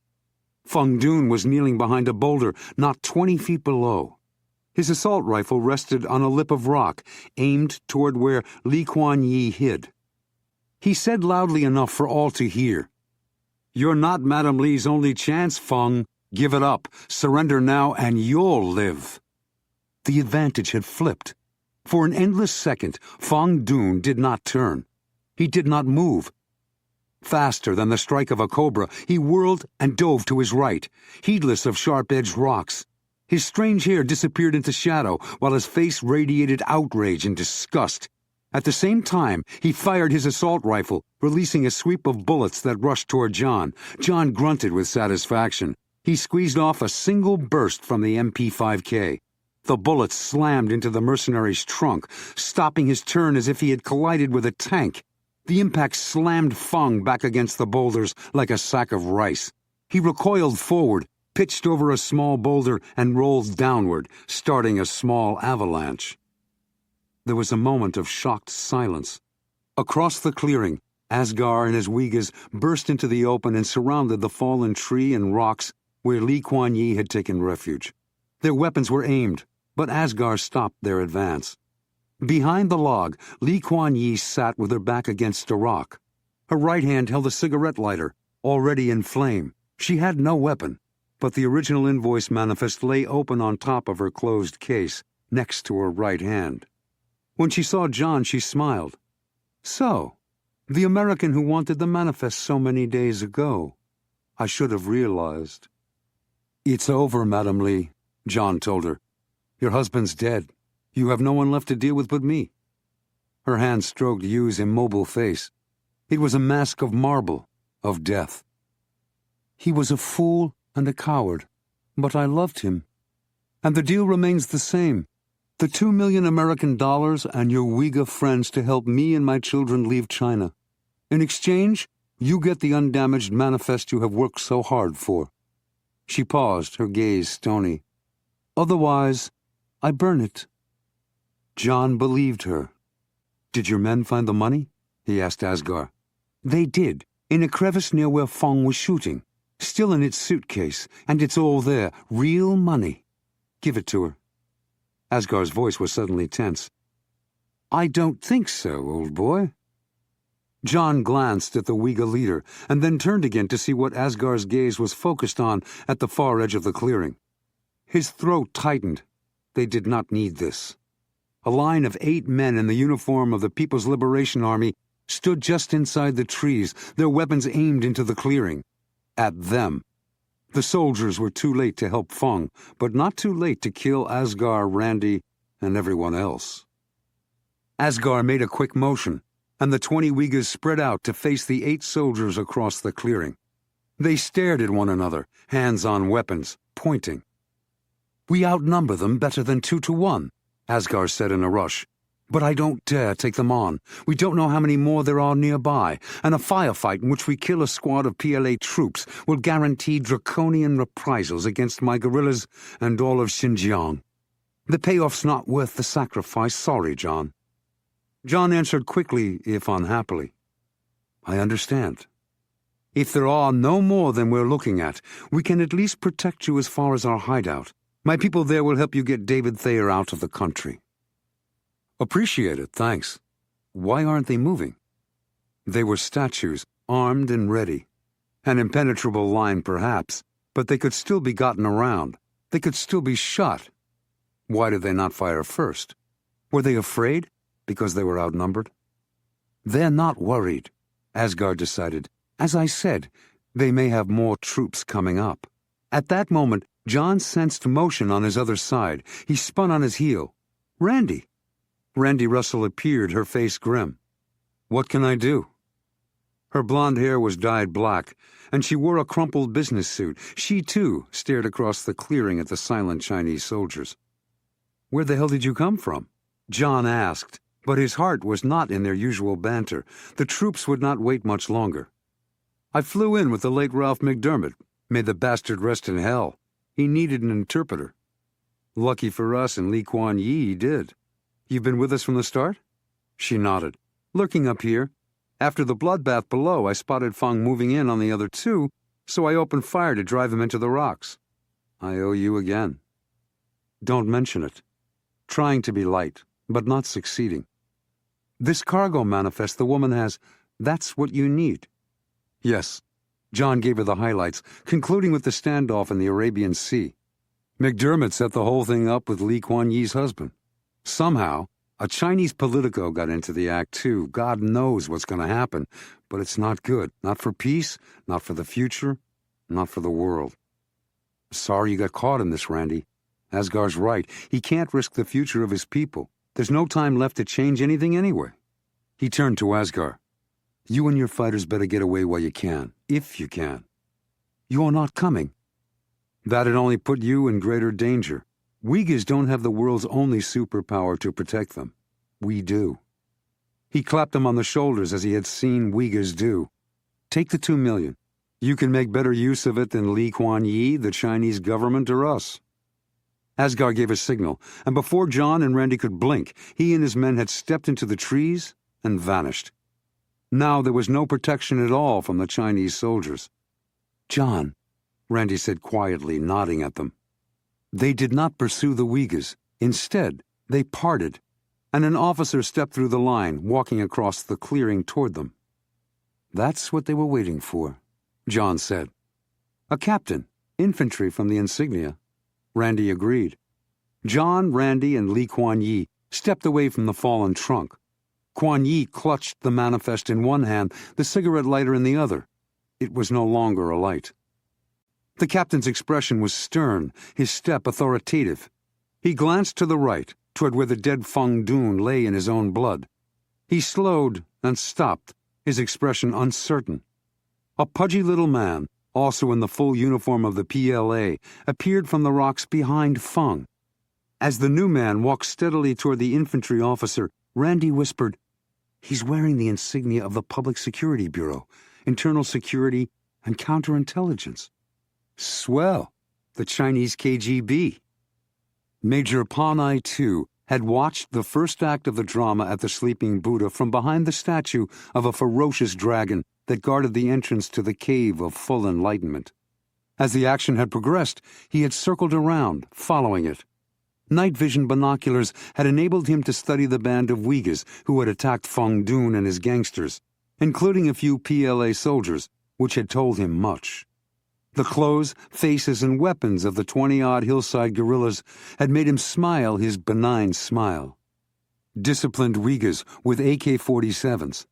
Feng Dun was kneeling behind a boulder not 20 feet below. His assault rifle rested on a lip of rock, aimed toward where Lee Kuan Ye hid. He said loudly enough for all to hear, "You're not Madam Lee's only chance, Feng. Give it up, surrender now, and you'll live." The advantage had flipped. For an endless second, Feng Dun did not turn. He did not move. Faster than the strike of a cobra, he whirled and dove to his right, heedless of sharp-edged rocks. His strange hair disappeared into shadow, while his face radiated outrage and disgust. At the same time, he fired his assault rifle, releasing a sweep of bullets that rushed toward John. John grunted with satisfaction. He squeezed off a single burst from the MP5K. The bullets slammed into the mercenary's trunk, stopping his turn as if he had collided with a tank. The impact slammed Feng back against the boulders like a sack of rice. He recoiled forward, pitched over a small boulder, and rolled downward, starting a small avalanche. There was a moment of shocked silence. Across the clearing, Asghar and his Uyghurs burst into the open and surrounded the fallen tree and rocks where Lee Kuan Ye had taken refuge. Their weapons were aimed, but Asghar stopped their advance. Behind the log, Lee Kuan Yew sat with her back against a rock. Her right hand held a cigarette lighter, already in flame. She had no weapon, but the original invoice manifest lay open on top of her closed case, next to her right hand. When she saw John, she smiled. So, the American who wanted the manifest so many days ago. I should have realized. It's over, Madam Lee, John told her. Your husband's dead. You have no one left to deal with but me. Her hand stroked Yu's immobile face. It was a mask of marble, of death. He was a fool and a coward, but I loved him. And the deal remains the same. The $2 million American and your Uyghur friends to help me and my children leave China. In exchange, you get the undamaged manifest you have worked so hard for. She paused, her gaze stony. Otherwise, I burn it. John believed her. Did your men find the money? He asked Asghar. They did, in a crevice near where Fong was shooting. Still in its suitcase, and it's all there, real money. Give it to her. Asghar's voice was suddenly tense. I don't think so, old boy. John glanced at the Uyghur leader, and then turned again to see what Asghar's gaze was focused on at the far edge of the clearing. His throat tightened. They did not need this. A line of 8 men in the uniform of the People's Liberation Army stood just inside the trees, their weapons aimed into the clearing. At them. The soldiers were too late to help Fong, but not too late to kill Asghar, Randy, and everyone else. Asghar made a quick motion, and the 20 Uyghurs spread out to face the 8 soldiers across the clearing. They stared at one another, hands on weapons, pointing. We outnumber them better than 2 to 1, Asghar said in a rush. But I don't dare take them on. We don't know how many more there are nearby, and a firefight in which we kill a squad of PLA troops will guarantee draconian reprisals against my guerrillas and all of Xinjiang. The payoff's not worth the sacrifice, sorry, John. John answered quickly, if unhappily. I understand. If there are no more than we're looking at, we can at least protect you as far as our hideout. My people there will help you get David Thayer out of the country. Appreciate it, thanks. Why aren't they moving? They were statues, armed and ready. An impenetrable line, perhaps, but they could still be gotten around. They could still be shot. Why did they not fire first? Were they afraid? Because they were outnumbered? They're not worried, Asghar decided. As I said, they may have more troops coming up. At that moment, John sensed motion on his other side. He spun on his heel. Randy! Randy Russell appeared, her face grim. What can I do? Her blonde hair was dyed black, and she wore a crumpled business suit. She, too, stared across the clearing at the silent Chinese soldiers. Where the hell did you come from? John asked, but his heart was not in their usual banter. The troops would not wait much longer. I flew in with the late Ralph McDermott. May the bastard rest in hell. He needed an interpreter. Lucky for us and Lee Kuan Yew he did. You've been with us from the start? She nodded. Lurking up here. After the bloodbath below, I spotted Fong moving in on the other 2, so I opened fire to drive him into the rocks. I owe you again. Don't mention it. Trying to be light, but not succeeding. This cargo manifest the woman has, that's what you need. Yes. John gave her the highlights, concluding with the standoff in the Arabian Sea. McDermott set the whole thing up with Lee Kuan Yew's husband. Somehow, a Chinese politico got into the act, too. God knows what's going to happen, but it's not good. Not for peace, not for the future, not for the world. Sorry you got caught in this, Randy. Asghar's right. He can't risk the future of his people. There's no time left to change anything anyway. He turned to Asghar. You and your fighters better get away while you can, if you can. You're not coming. That'd only put you in greater danger. Uyghurs don't have the world's only superpower to protect them. We do. He clapped them on the shoulders as he had seen Uyghurs do. Take the $2 million. You can make better use of it than Lee Kuan Yew, the Chinese government, or us. Asghar gave a signal, and before John and Randy could blink, he and his men had stepped into the trees and vanished. Now there was no protection at all from the Chinese soldiers. John, Randy said quietly, nodding at them. They did not pursue the Uyghurs. Instead, they parted, and an officer stepped through the line, walking across the clearing toward them. "That's what they were waiting for," John said. "A captain, infantry from the insignia." Randy agreed. John, Randy, and Lee Kuan Yi stepped away from the fallen trunk. Kuan Yi clutched the manifest in one hand, the cigarette lighter in the other. It was no longer alight. The captain's expression was stern, his step authoritative. He glanced to the right, toward where the dead Feng Dun lay in his own blood. He slowed and stopped, his expression uncertain. A pudgy little man, also in the full uniform of the PLA, appeared from the rocks behind Feng. As the new man walked steadily toward the infantry officer, Randy whispered, "He's wearing the insignia of the Public Security Bureau, Internal Security, and Counterintelligence. Swell, the Chinese KGB." Major Pan I-2 had watched the first act of the drama at the Sleeping Buddha from behind the statue of a ferocious dragon that guarded the entrance to the cave of full enlightenment. As the action had progressed, he had circled around, following it. Night vision binoculars had enabled him to study the band of Uyghurs who had attacked Feng Dun and his gangsters, including a few PLA soldiers, which had told him much. The clothes, faces, and weapons of the 20-odd hillside guerrillas had made him smile his benign smile. Disciplined Uyghurs with AK-47s.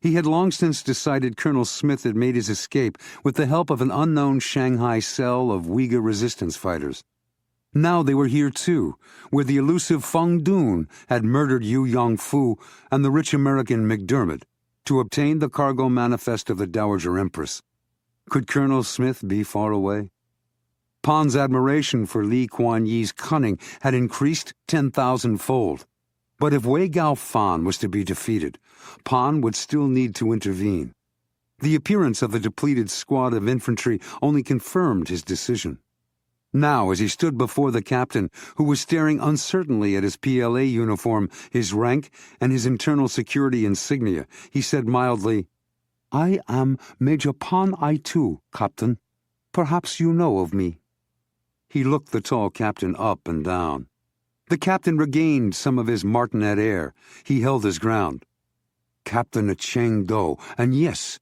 He had long since decided Colonel Smith had made his escape with the help of an unknown Shanghai cell of Uyghur resistance fighters. Now they were here too, where the elusive Feng Dun had murdered Yu Yongfu and the rich American McDermott to obtain the cargo manifest of the Dowager Empress. Could Colonel Smith be far away? Pan's admiration for Lee Kuan Ye's cunning had increased 10,000-fold. But if Wei Gao Fan was to be defeated, Pan would still need to intervene. The appearance of the depleted squad of infantry only confirmed his decision. Now, as he stood before the captain, who was staring uncertainly at his PLA uniform, his rank, and his internal security insignia, he said mildly, "I am Major Pan I-2, Captain. Perhaps you know of me." He looked the tall captain up and down. The captain regained some of his martinet air. He held his ground. "Captain at Chengdu, and yes,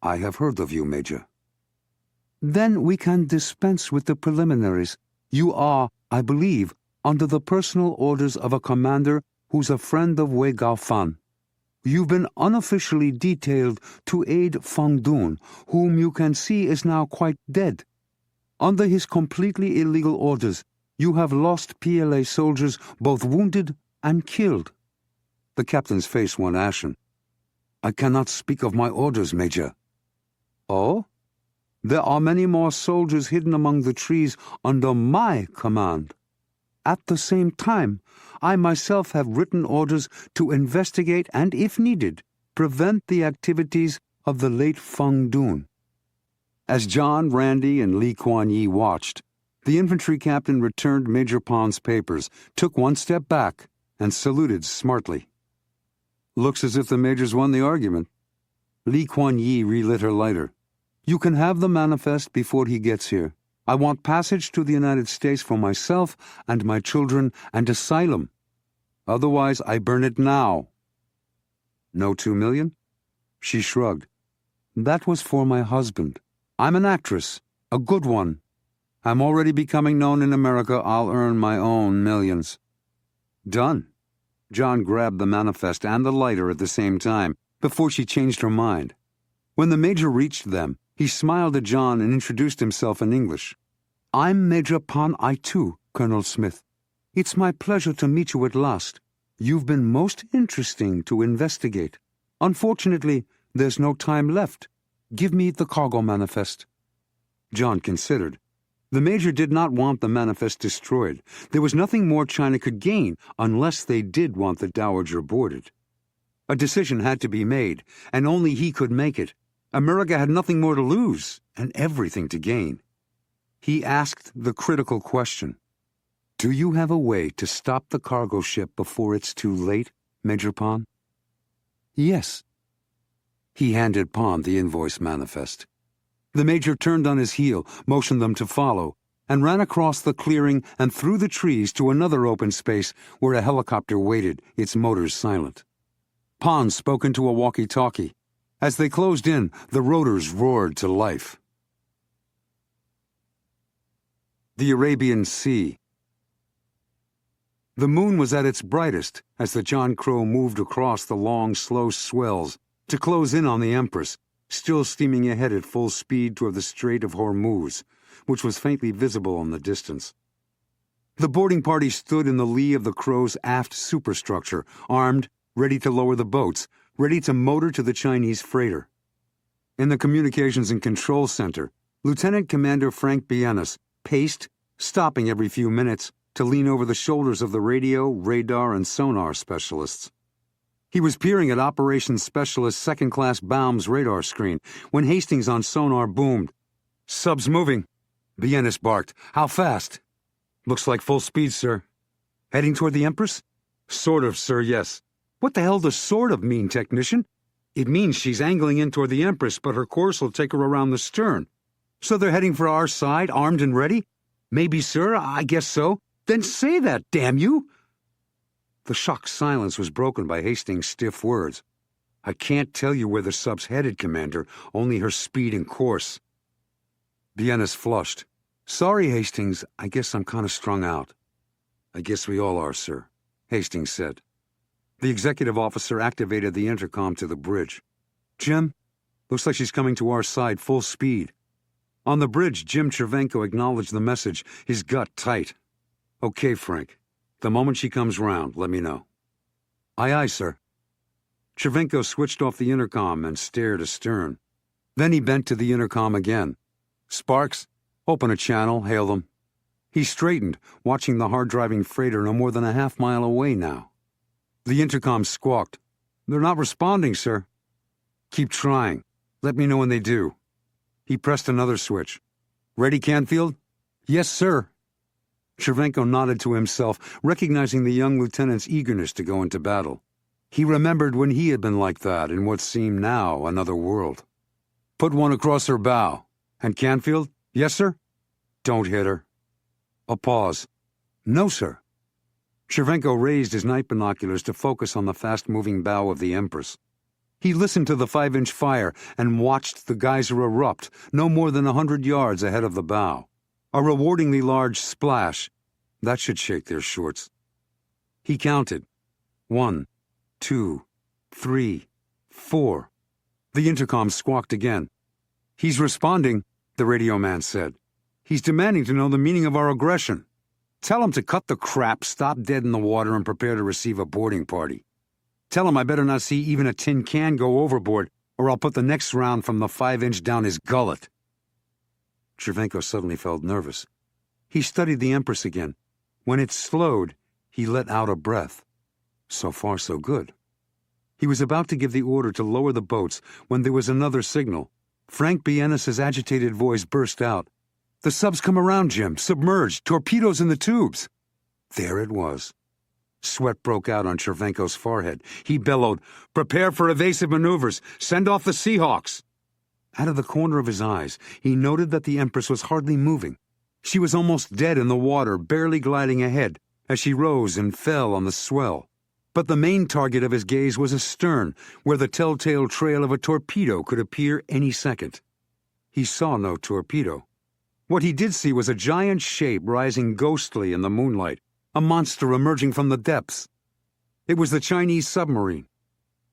I have heard of you, Major." "Then we can dispense with the preliminaries. You are, I believe, under the personal orders of a commander who's a friend of Wei Gao Fan. You've been unofficially detailed to aid Feng Dun, whom you can see is now quite dead. Under his completely illegal orders, you have lost PLA soldiers both wounded and killed." The captain's face went ashen. "I cannot speak of my orders, Major." "Oh? There are many more soldiers hidden among the trees under my command. At the same time, I myself have written orders to investigate and, if needed, prevent the activities of the late Feng Dun." As John, Randy, and Lee Kuan Yi watched, the infantry captain returned Major Pan's papers, took one step back, and saluted smartly. "Looks as if the Major's won the argument." Lee Kuan Yi relit her lighter. "You can have the manifest before he gets here. I want passage to the United States for myself and my children and asylum. Otherwise, I burn it now." "No 2 million?" She shrugged. "That was for my husband. I'm an actress, a good one. I'm already becoming known in America. I'll earn my own millions." "Done." John grabbed the manifest and the lighter at the same time, before she changed her mind. When the Major reached them, he smiled at John and introduced himself in English. "I'm Major Pan I-2, Colonel Smith. It's my pleasure to meet you at last. You've been most interesting to investigate. Unfortunately, there's no time left. Give me the cargo manifest." John considered. The Major did not want the manifest destroyed. There was nothing more China could gain unless they did want the Dowager boarded. A decision had to be made, and only he could make it. America had nothing more to lose and everything to gain. He asked the critical question. "Do you have a way to stop the cargo ship before it's too late, Major Pan?" "Yes." He handed Pan the invoice manifest. The Major turned on his heel, motioned them to follow. and ran across the clearing and through the trees to another open space where a helicopter waited, its motors silent. Pons spoke into a walkie-talkie. As they closed in, the rotors roared to life. The Arabian Sea. The moon was at its brightest as the John Crow moved across the long, slow swells to close in on the Empress, still steaming ahead at full speed toward the Strait of Hormuz, which was faintly visible in the distance. The boarding party stood in the lee of the Crow's aft superstructure, armed, ready to lower the boats, ready to motor to the Chinese freighter. In the Communications and Control Center, Lieutenant Commander Frank Bienes paced, stopping every few minutes to lean over the shoulders of the radio, radar, and sonar specialists. He was peering at Operations Specialist Second Class Baum's radar screen when Hastings on sonar boomed. "Sub's moving," Bienes barked. "How fast?" "Looks like full speed, sir." "Heading toward the Empress?" "Sort of, sir, yes." "What the hell does sort of mean, technician?" "It means she's angling in toward the Empress, but her course will take her around the stern." "So they're heading for our side, armed and ready?" "Maybe, sir, I guess so." "Then say that, damn you!" The shocked silence was broken by Hastings' stiff words. "I can't tell you where the sub's headed, Commander, only her speed and course." Bienes flushed. "Sorry, Hastings, I guess I'm kind of strung out." "I guess we all are, sir," Hastings said. The executive officer activated the intercom to the bridge. "Jim, looks like she's coming to our side full speed." On the bridge, Jim Chervenko acknowledged the message, his gut tight. "Okay, Frank. The moment she comes round, let me know." "Aye, aye, sir." Chervenko switched off the intercom and stared astern. Then he bent to the intercom again. "Sparks, open a channel, hail them." He straightened, watching the hard-driving freighter no more than a half-mile away now. The intercom squawked. "They're not responding, sir." "Keep trying. Let me know when they do." He pressed another switch. "Ready, Canfield?" "Yes, sir." Chervenko nodded to himself, recognizing the young lieutenant's eagerness to go into battle. He remembered when he had been like that in what seemed now another world. "Put one across her bow. And Canfield?" "Yes, sir." "Don't hit her." A pause. "No, sir." Chervenko raised his night binoculars to focus on the fast-moving bow of the Empress. He listened to the 5-inch fire and watched the geyser erupt no more than 100 yards ahead of the bow. A rewardingly large splash. That should shake their shorts. He counted. 1, 2, 3, 4. The intercom squawked again. "He's responding," the radio man said. "He's demanding to know the meaning of our aggression. Tell him to cut the crap, stop dead in the water, and prepare to receive a boarding party. Tell him I better not see even a tin can go overboard, or I'll put the next round from the 5-inch down his gullet." Chervenko suddenly felt nervous. He studied the Empress again. When it slowed, he let out a breath. So far, so good. He was about to give the order to lower the boats when there was another signal. Frank Bienes' agitated voice burst out. "The sub's come around, Jim. Submerged. Torpedoes in the tubes." There it was. Sweat broke out on Chervenko's forehead. He bellowed, "Prepare for evasive maneuvers. Send off the Seahawks." Out of the corner of his eyes, he noted that the Empress was hardly moving. She was almost dead in the water, barely gliding ahead, as she rose and fell on the swell. But the main target of his gaze was astern, where the telltale trail of a torpedo could appear any second. He saw no torpedo. What he did see was a giant shape rising ghostly in the moonlight, a monster emerging from the depths. It was the Chinese submarine.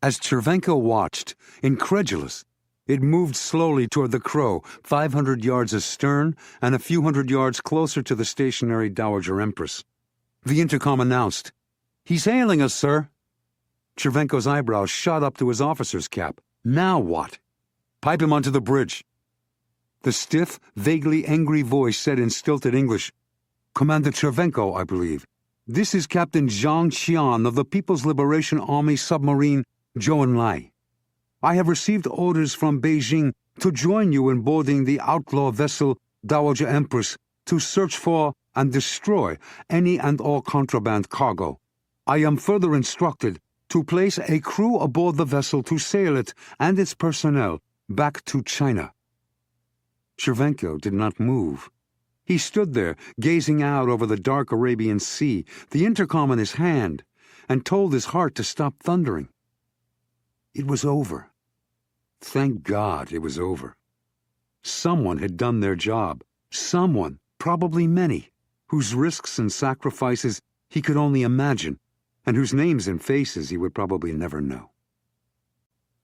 As Chervenko watched, incredulous, it moved slowly toward the Crow, 500 yards astern and a few hundred yards closer to the stationary Dowager Empress. The intercom announced, "He's hailing us, sir." Chervenko's eyebrows shot up to his officer's cap. Now what? "Pipe him onto the bridge." The stiff, vaguely angry voice said in stilted English, "Commander Chervenko, I believe. This is Captain Zhang Qian of the People's Liberation Army submarine Zhou Enlai. I have received orders from Beijing to join you in boarding the outlaw vessel Dowager Empress to search for and destroy any and all contraband cargo. I am further instructed to place a crew aboard the vessel to sail it and its personnel back to China." Chervenko did not move. He stood there, gazing out over the dark Arabian Sea, the intercom in his hand, and told his heart to stop thundering. It was over. Thank God it was over. Someone had done their job. Someone, probably many, whose risks and sacrifices he could only imagine, and whose names and faces he would probably never know.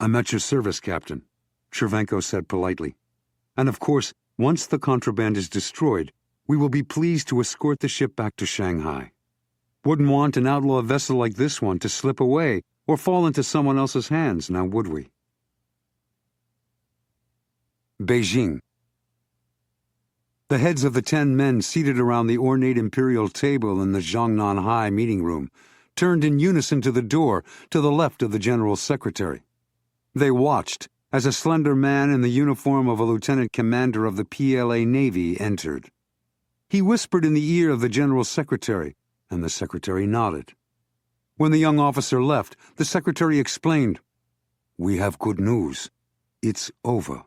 "I'm at your service, Captain," Chervenko said politely. "And of course, once the contraband is destroyed, we will be pleased to escort the ship back to Shanghai. Wouldn't want an outlaw vessel like this one to slip away or fall into someone else's hands, now would we?" Beijing. The heads of the 10 men seated around the ornate imperial table in the Jiangnan High meeting room turned in unison to the door to the left of the General Secretary. They watched as a slender man in the uniform of a lieutenant commander of the PLA Navy entered. He whispered in the ear of the General Secretary, and the Secretary nodded. When the young officer left, the Secretary explained, "We have good news. It's over.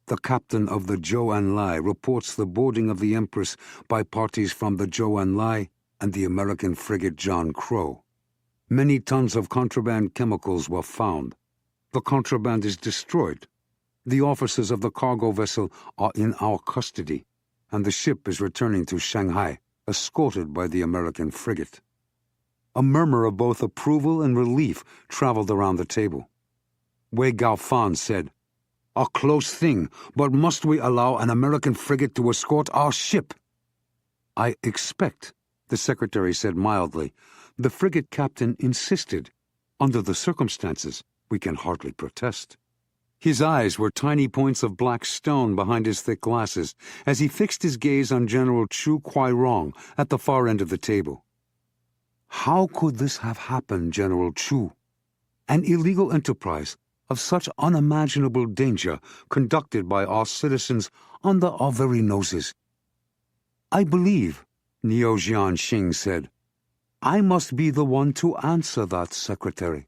The captain of the Zhou Enlai reports the boarding of the Empress by parties from the Zhou Enlai and the American frigate John Crow. Many tons of contraband chemicals were found. The contraband is destroyed. The officers of the cargo vessel are in our custody, and the ship is returning to Shanghai, escorted by the American frigate." A murmur of both approval and relief traveled around the table. Wei Gaofan said, "A close thing, but must we allow an American frigate to escort our ship?" "I expect," the Secretary said mildly. "The frigate captain insisted. Under the circumstances, we can hardly protest." His eyes were tiny points of black stone behind his thick glasses as he fixed his gaze on General Chu Kuai-rong at the far end of the table. "How could this have happened, General Chu? An illegal enterprise of such unimaginable danger conducted by our citizens under our very noses." "I believe," Niu Jianxing said, "I must be the one to answer that, Secretary."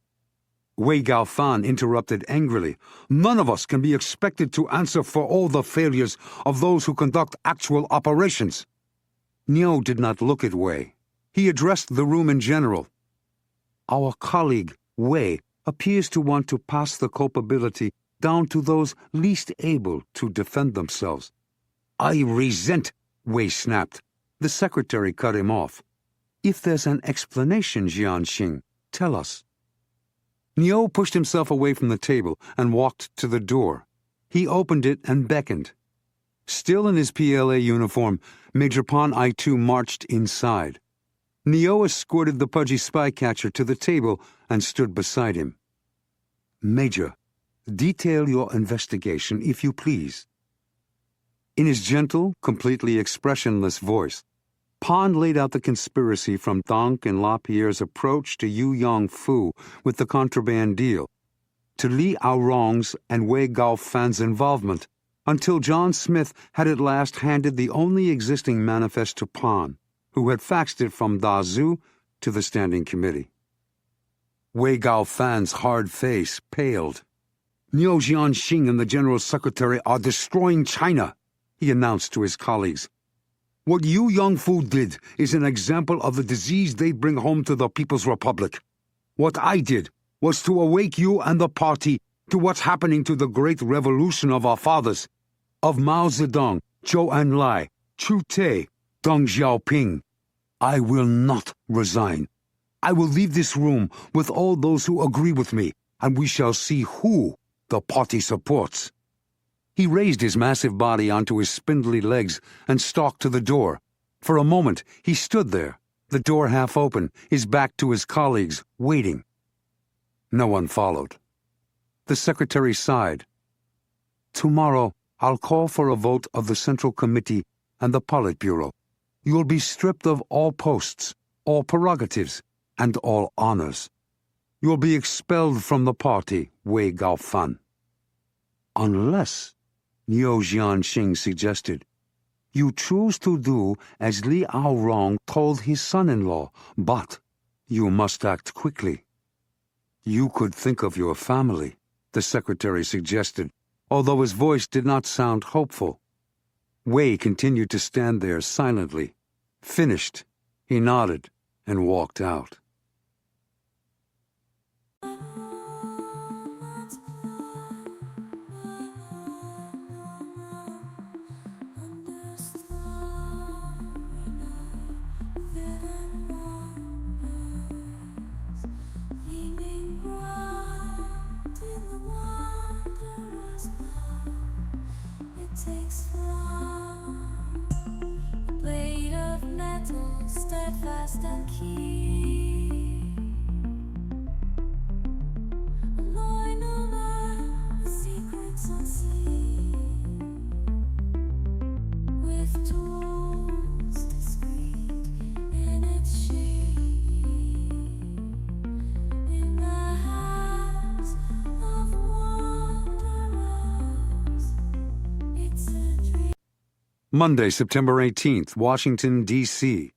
Wei Gaofan interrupted angrily. "None of us can be expected to answer for all the failures of those who conduct actual operations." Niu did not look at Wei. He addressed the room in general. "Our colleague, Wei, appears to want to pass the culpability down to those least able to defend themselves." "I resent," Wei snapped. The Secretary cut him off. "If there's an explanation, Jianxing, tell us." Niu pushed himself away from the table and walked to the door. He opened it and beckoned. Still in his PLA uniform, Major Pan I-2 marched inside. Niu escorted the pudgy spy-catcher to the table and stood beside him. "Major, detail your investigation, if you please." In his gentle, completely expressionless voice, Pan laid out the conspiracy from Deng and Lapierre's approach to Yu Yongfu with the contraband deal, to Li Aorong's and Wei Gaofan's involvement, until John Smith had at last handed the only existing manifest to Pan, who had faxed it from Dazhu to the Standing Committee. Wei Gaofan's hard face paled. "Niu Jianxing and the General Secretary are destroying China," he announced to his colleagues. "What Yu Yongfu did is an example of the disease they bring home to the People's Republic. What I did was to awake you and the party to what's happening to the great revolution of our fathers, of Mao Zedong, Zhou Enlai, Chu Te, Deng Xiaoping. I will not resign. I will leave this room with all those who agree with me, and we shall see who the party supports." He raised his massive body onto his spindly legs and stalked to the door. For a moment, he stood there, the door half open, his back to his colleagues, waiting. No one followed. The Secretary sighed. "Tomorrow, I'll call for a vote of the Central Committee and the Politburo. You'll be stripped of all posts, all prerogatives, and all honors. You'll be expelled from the party, Wei Gaofan. Unless," Niu Jianxing suggested, "you choose to do as Li Aorong told his son-in-law, but you must act quickly." "You could think of your family," the Secretary suggested, although his voice did not sound hopeful. Wei continued to stand there silently. Finished, he nodded and walked out. Steadfast and keen, alloy no man, secrets unseen, with tools discreet in its sheen, in the hands of wanderers, it's a dream. Monday, September 18th, Washington, D.C.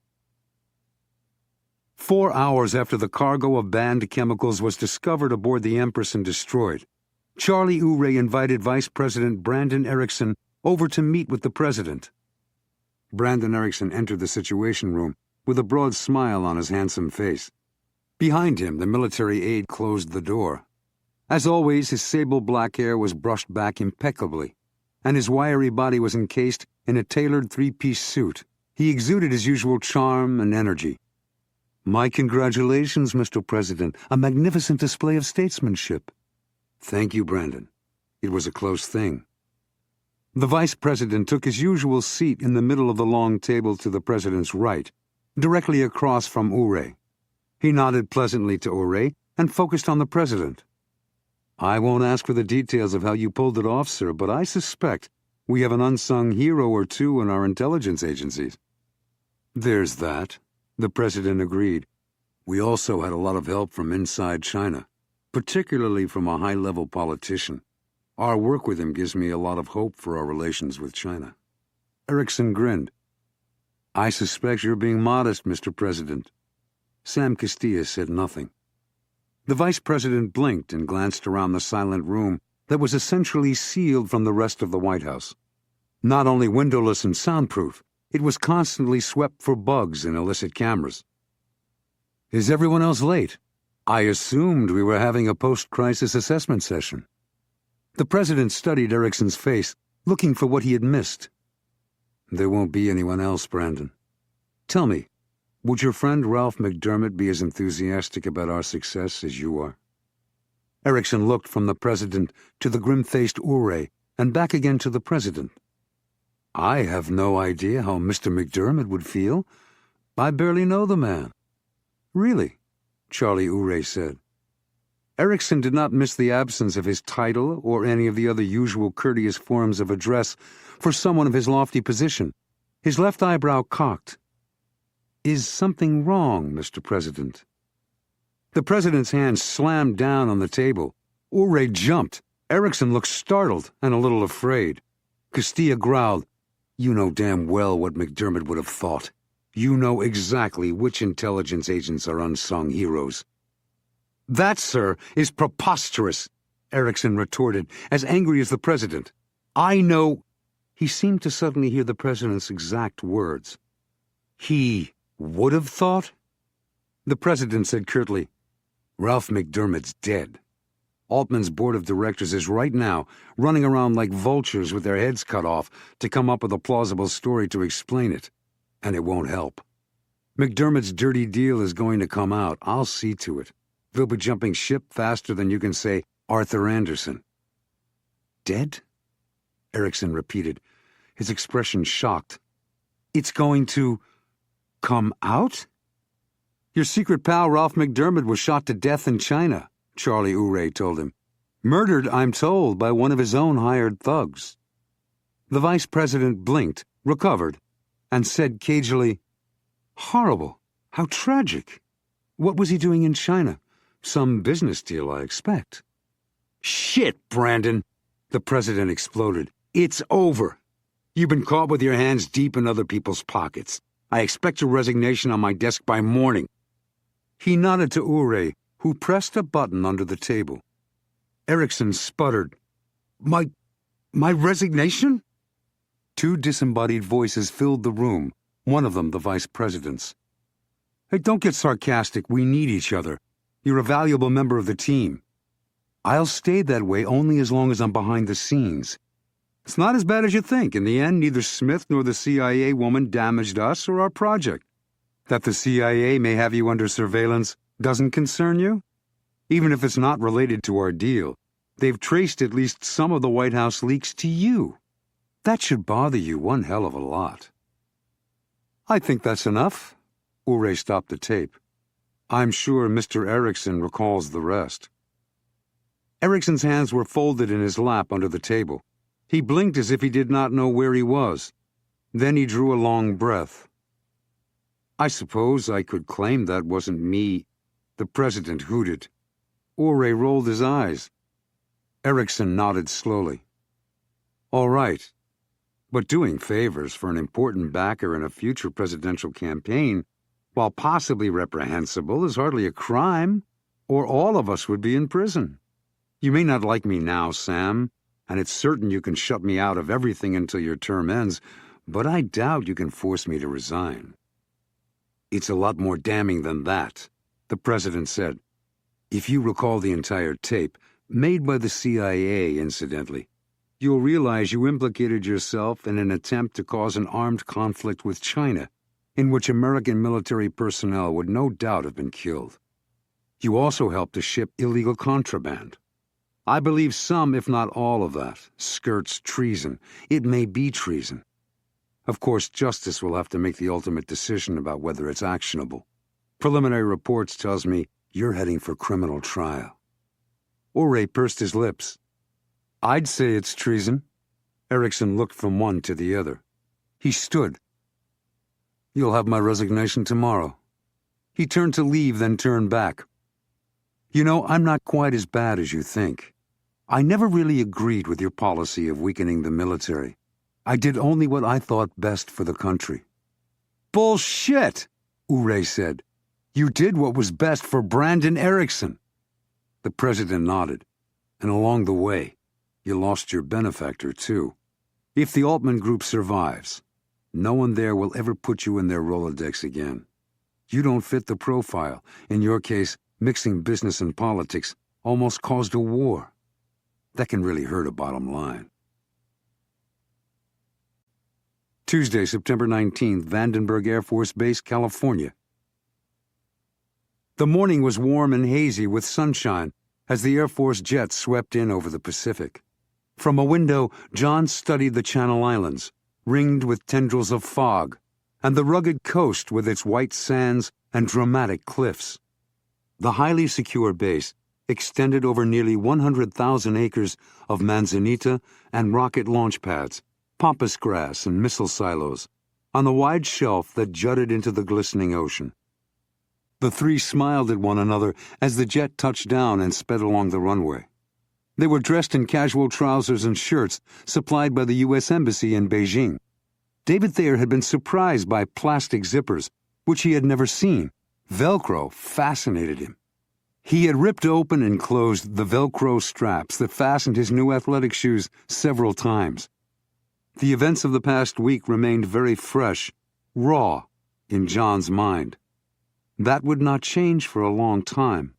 4 hours after the cargo of banned chemicals was discovered aboard the Empress and destroyed, Charlie Urey invited Vice President Brandon Erickson over to meet with the president. Brandon Erickson entered the Situation Room with a broad smile on his handsome face. Behind him, the military aide closed the door. As always, his sable-black hair was brushed back impeccably, and his wiry body was encased in a tailored three-piece suit. He exuded his usual charm and energy. "My congratulations, Mr. President. A magnificent display of statesmanship." "Thank you, Brandon. It was a close thing." The vice president took his usual seat in the middle of the long table to the president's right, directly across from Urey. He nodded pleasantly to Urey and focused on the president. "I won't ask for the details of how you pulled it off, sir, but I suspect we have an unsung hero or two in our intelligence agencies." "There's that," the president agreed. "We also had a lot of help from inside China, particularly from a high-level politician. Our work with him gives me a lot of hope for our relations with China." Erickson grinned. "I suspect you're being modest, Mr. President." Sam Castilla said nothing. The vice president blinked and glanced around the silent room that was essentially sealed from the rest of the White House. Not only windowless and soundproof, it was constantly swept for bugs and illicit cameras. "Is everyone else late? I assumed we were having a post-crisis assessment session." The president studied Erickson's face, looking for what he had missed. "There won't be anyone else, Brandon. Tell me, would your friend Ralph McDermott be as enthusiastic about our success as you are?" Erickson looked from the president to the grim-faced Urey and back again to the president. "I have no idea how Mr. McDermott would feel. I barely know the man." "Really?" Charlie Urey said. Erickson did not miss the absence of his title or any of the other usual courteous forms of address for someone of his lofty position. His left eyebrow cocked. "Is something wrong, Mr. President?" The president's hand slammed down on the table. Urey jumped. Erickson looked startled and a little afraid. Castilla growled, "You know damn well what McDermott would have thought. You know exactly which intelligence agents are unsung heroes." "That, sir, is preposterous," Erickson retorted, as angry as the president. "I know—" He seemed to suddenly hear the president's exact words. "He would have thought?" The president said curtly, "Ralph McDermott's dead. Altman's board of directors is right now running around like vultures with their heads cut off to come up with a plausible story to explain it. And it won't help. McDermott's dirty deal is going to come out. I'll see to it. They'll be jumping ship faster than you can say Arthur Anderson." "Dead?" Erickson repeated, his expression shocked. "It's going to come out?" "Your secret pal Ralph McDermott was shot to death in China," Charlie Urey told him. "Murdered, I'm told, by one of his own hired thugs." The vice president blinked, recovered, and said cagily, "Horrible. How tragic. What was he doing in China? Some business deal, I expect." "Shit, Brandon," the president exploded. "It's over. You've been caught with your hands deep in other people's pockets. I expect your resignation on my desk by morning." He nodded to Urey, who pressed a button under the table. Erickson sputtered, My resignation?" Two disembodied voices filled the room, one of them the vice president's. Hey, don't get sarcastic. We need each other. You're a valuable member of the team. I'll stay that way only as long as I'm behind the scenes. It's not as bad as you think. In the end, neither Smith nor the CIA woman damaged us or our project. That the CIA may have you under surveillance doesn't concern you? Even if it's not related to our deal, they've traced at least some of the White House leaks to you. That should bother you one hell of a lot. I think that's enough. Urey stopped the tape. I'm sure Mr. Erickson recalls the rest. Erickson's hands were folded in his lap under the table. He blinked as if he did not know where he was. Then he drew a long breath. I suppose I could claim that wasn't me. The president hooted. Urey rolled his eyes. Erickson nodded slowly. All right. But doing favors for an important backer in a future presidential campaign, while possibly reprehensible, is hardly a crime, or all of us would be in prison. You may not like me now, Sam, and it's certain you can shut me out of everything until your term ends, but I doubt you can force me to resign. It's a lot more damning than that, the president said. If you recall the entire tape, made by the CIA, incidentally, you'll realize you implicated yourself in an attempt to cause an armed conflict with China, in which American military personnel would no doubt have been killed. You also helped to ship illegal contraband. I believe some, if not all of that, skirts treason. It may be treason. Of course, justice will have to make the ultimate decision about whether it's actionable. Preliminary reports tells me you're heading for criminal trial. Urey pursed his lips. I'd say it's treason. Erickson looked from one to the other. He stood. You'll have my resignation tomorrow. He turned to leave, then turned back. You know, I'm not quite as bad as you think. I never really agreed with your policy of weakening the military. I did only what I thought best for the country. Bullshit, Urey said. You did what was best for Brandon Erickson. The president nodded. And along the way, you lost your benefactor, too. If the Altman group survives, no one there will ever put you in their Rolodex again. You don't fit the profile. In your case, mixing business and politics almost caused a war. That can really hurt a bottom line. Tuesday, September 19th, Vandenberg Air Force Base, California. The morning was warm and hazy with sunshine as the Air Force jets swept in over the Pacific. From a window, John studied the Channel Islands, ringed with tendrils of fog, and the rugged coast with its white sands and dramatic cliffs. The highly secure base extended over nearly 100,000 acres of manzanita and rocket launch pads, pampas grass and missile silos, on the wide shelf that jutted into the glistening ocean. The three smiled at one another as the jet touched down and sped along the runway. They were dressed in casual trousers and shirts supplied by the U.S. Embassy in Beijing. David Thayer had been surprised by plastic zippers, which he had never seen. Velcro fascinated him. He had ripped open and closed the Velcro straps that fastened his new athletic shoes several times. The events of the past week remained very fresh, raw, in John's mind. That would not change for a long time.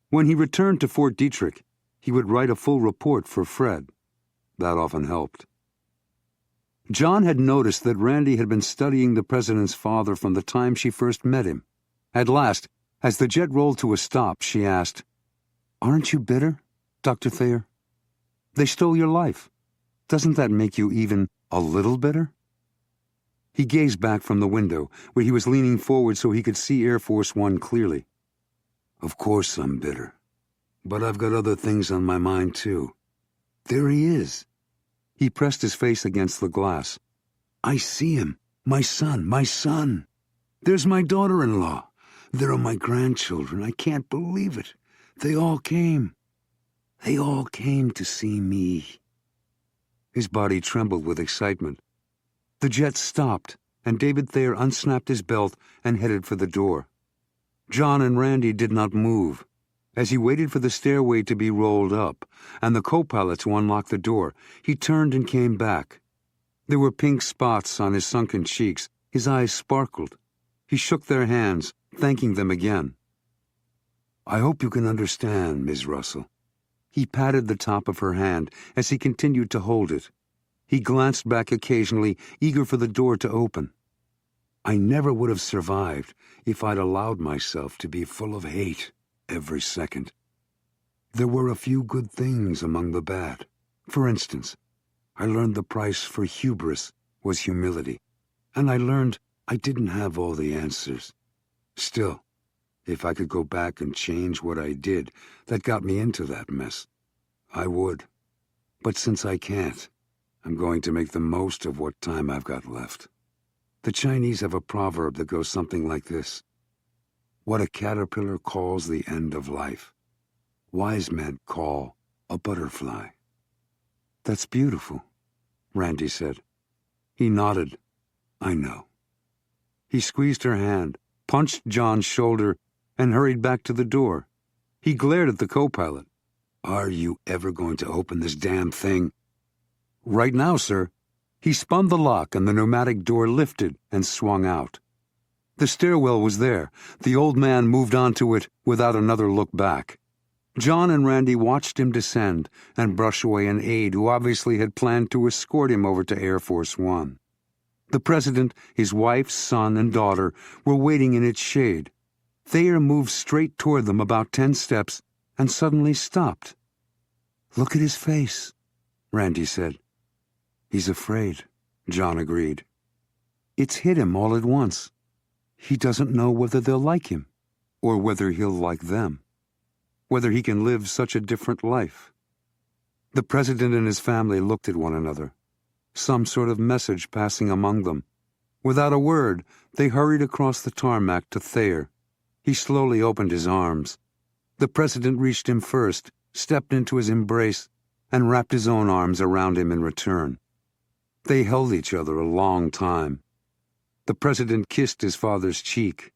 When he returned to Fort Detrick, he would write a full report for Fred. That often helped. John had noticed that Randy had been studying the president's father from the time she first met him. At last, as the jet rolled to a stop, she asked, "Aren't you bitter, Dr. Thayer? They stole your life. Doesn't that make you even a little bitter?" He gazed back from the window, where he was leaning forward so he could see Air Force One clearly. "Of course I'm bitter. But I've got other things on my mind, too. There he is." He pressed his face against the glass. "I see him. My son. There's my daughter-in-law. There are my grandchildren. I can't believe it. They all came. They all came to see me." His body trembled with excitement. The jet stopped, and David Thayer unsnapped his belt and headed for the door. John and Randy did not move. As he waited for the stairway to be rolled up and the co-pilot to unlock the door, he turned and came back. There were pink spots on his sunken cheeks. His eyes sparkled. He shook their hands, thanking them again. "I hope you can understand, Miss Russell." He patted the top of her hand as he continued to hold it. He glanced back occasionally, eager for the door to open. "I never would have survived if I'd allowed myself to be full of hate every second. There were a few good things among the bad. For instance, I learned the price for hubris was humility, and I learned I didn't have all the answers. Still, if I could go back and change what I did that got me into that mess, I would. But since I can't, I'm going to make the most of what time I've got left. The Chinese have a proverb that goes something like this: what a caterpillar calls the end of life, wise men call a butterfly." "That's beautiful," Randy said. He nodded. "I know." He squeezed her hand, punched John's shoulder, and hurried back to the door. He glared at the co-pilot. "Are you ever going to open this damn thing?" "Right now, sir." He spun the lock and the pneumatic door lifted and swung out. The stairwell was there. The old man moved onto it without another look back. John and Randy watched him descend and brush away an aide who obviously had planned to escort him over to Air Force One. The president, his wife, son, and daughter were waiting in its shade. Thayer moved straight toward them about 10 steps and suddenly stopped. "Look at his face," Randy said. "He's afraid," John agreed. "It's hit him all at once. He doesn't know whether they'll like him, or whether he'll like them, whether he can live such a different life." The president and his family looked at one another, some sort of message passing among them. Without a word, they hurried across the tarmac to Thayer. He slowly opened his arms. The president reached him first, stepped into his embrace, and wrapped his own arms around him in return. They held each other a long time. The president kissed his father's cheek.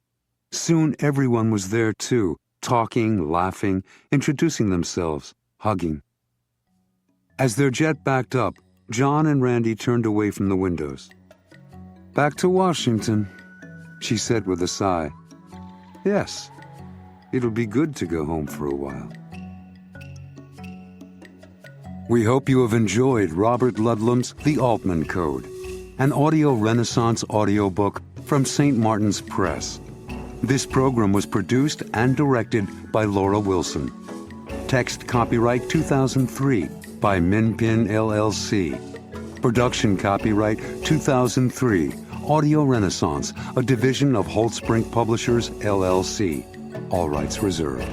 Soon everyone was there too, talking, laughing, introducing themselves, hugging. As their jet backed up, John and Randy turned away from the windows. "Back to Washington," she said with a sigh. "Yes, it'll be good to go home for a while." We hope you have enjoyed Robert Ludlum's The Altman Code, an audio renaissance audiobook from St. Martin's Press. This program was produced and directed by Laura Wilson. Text copyright 2003 by Minpin LLC. Production copyright 2003, Audio Renaissance, a division of Holtzbrink Publishers LLC. All rights reserved.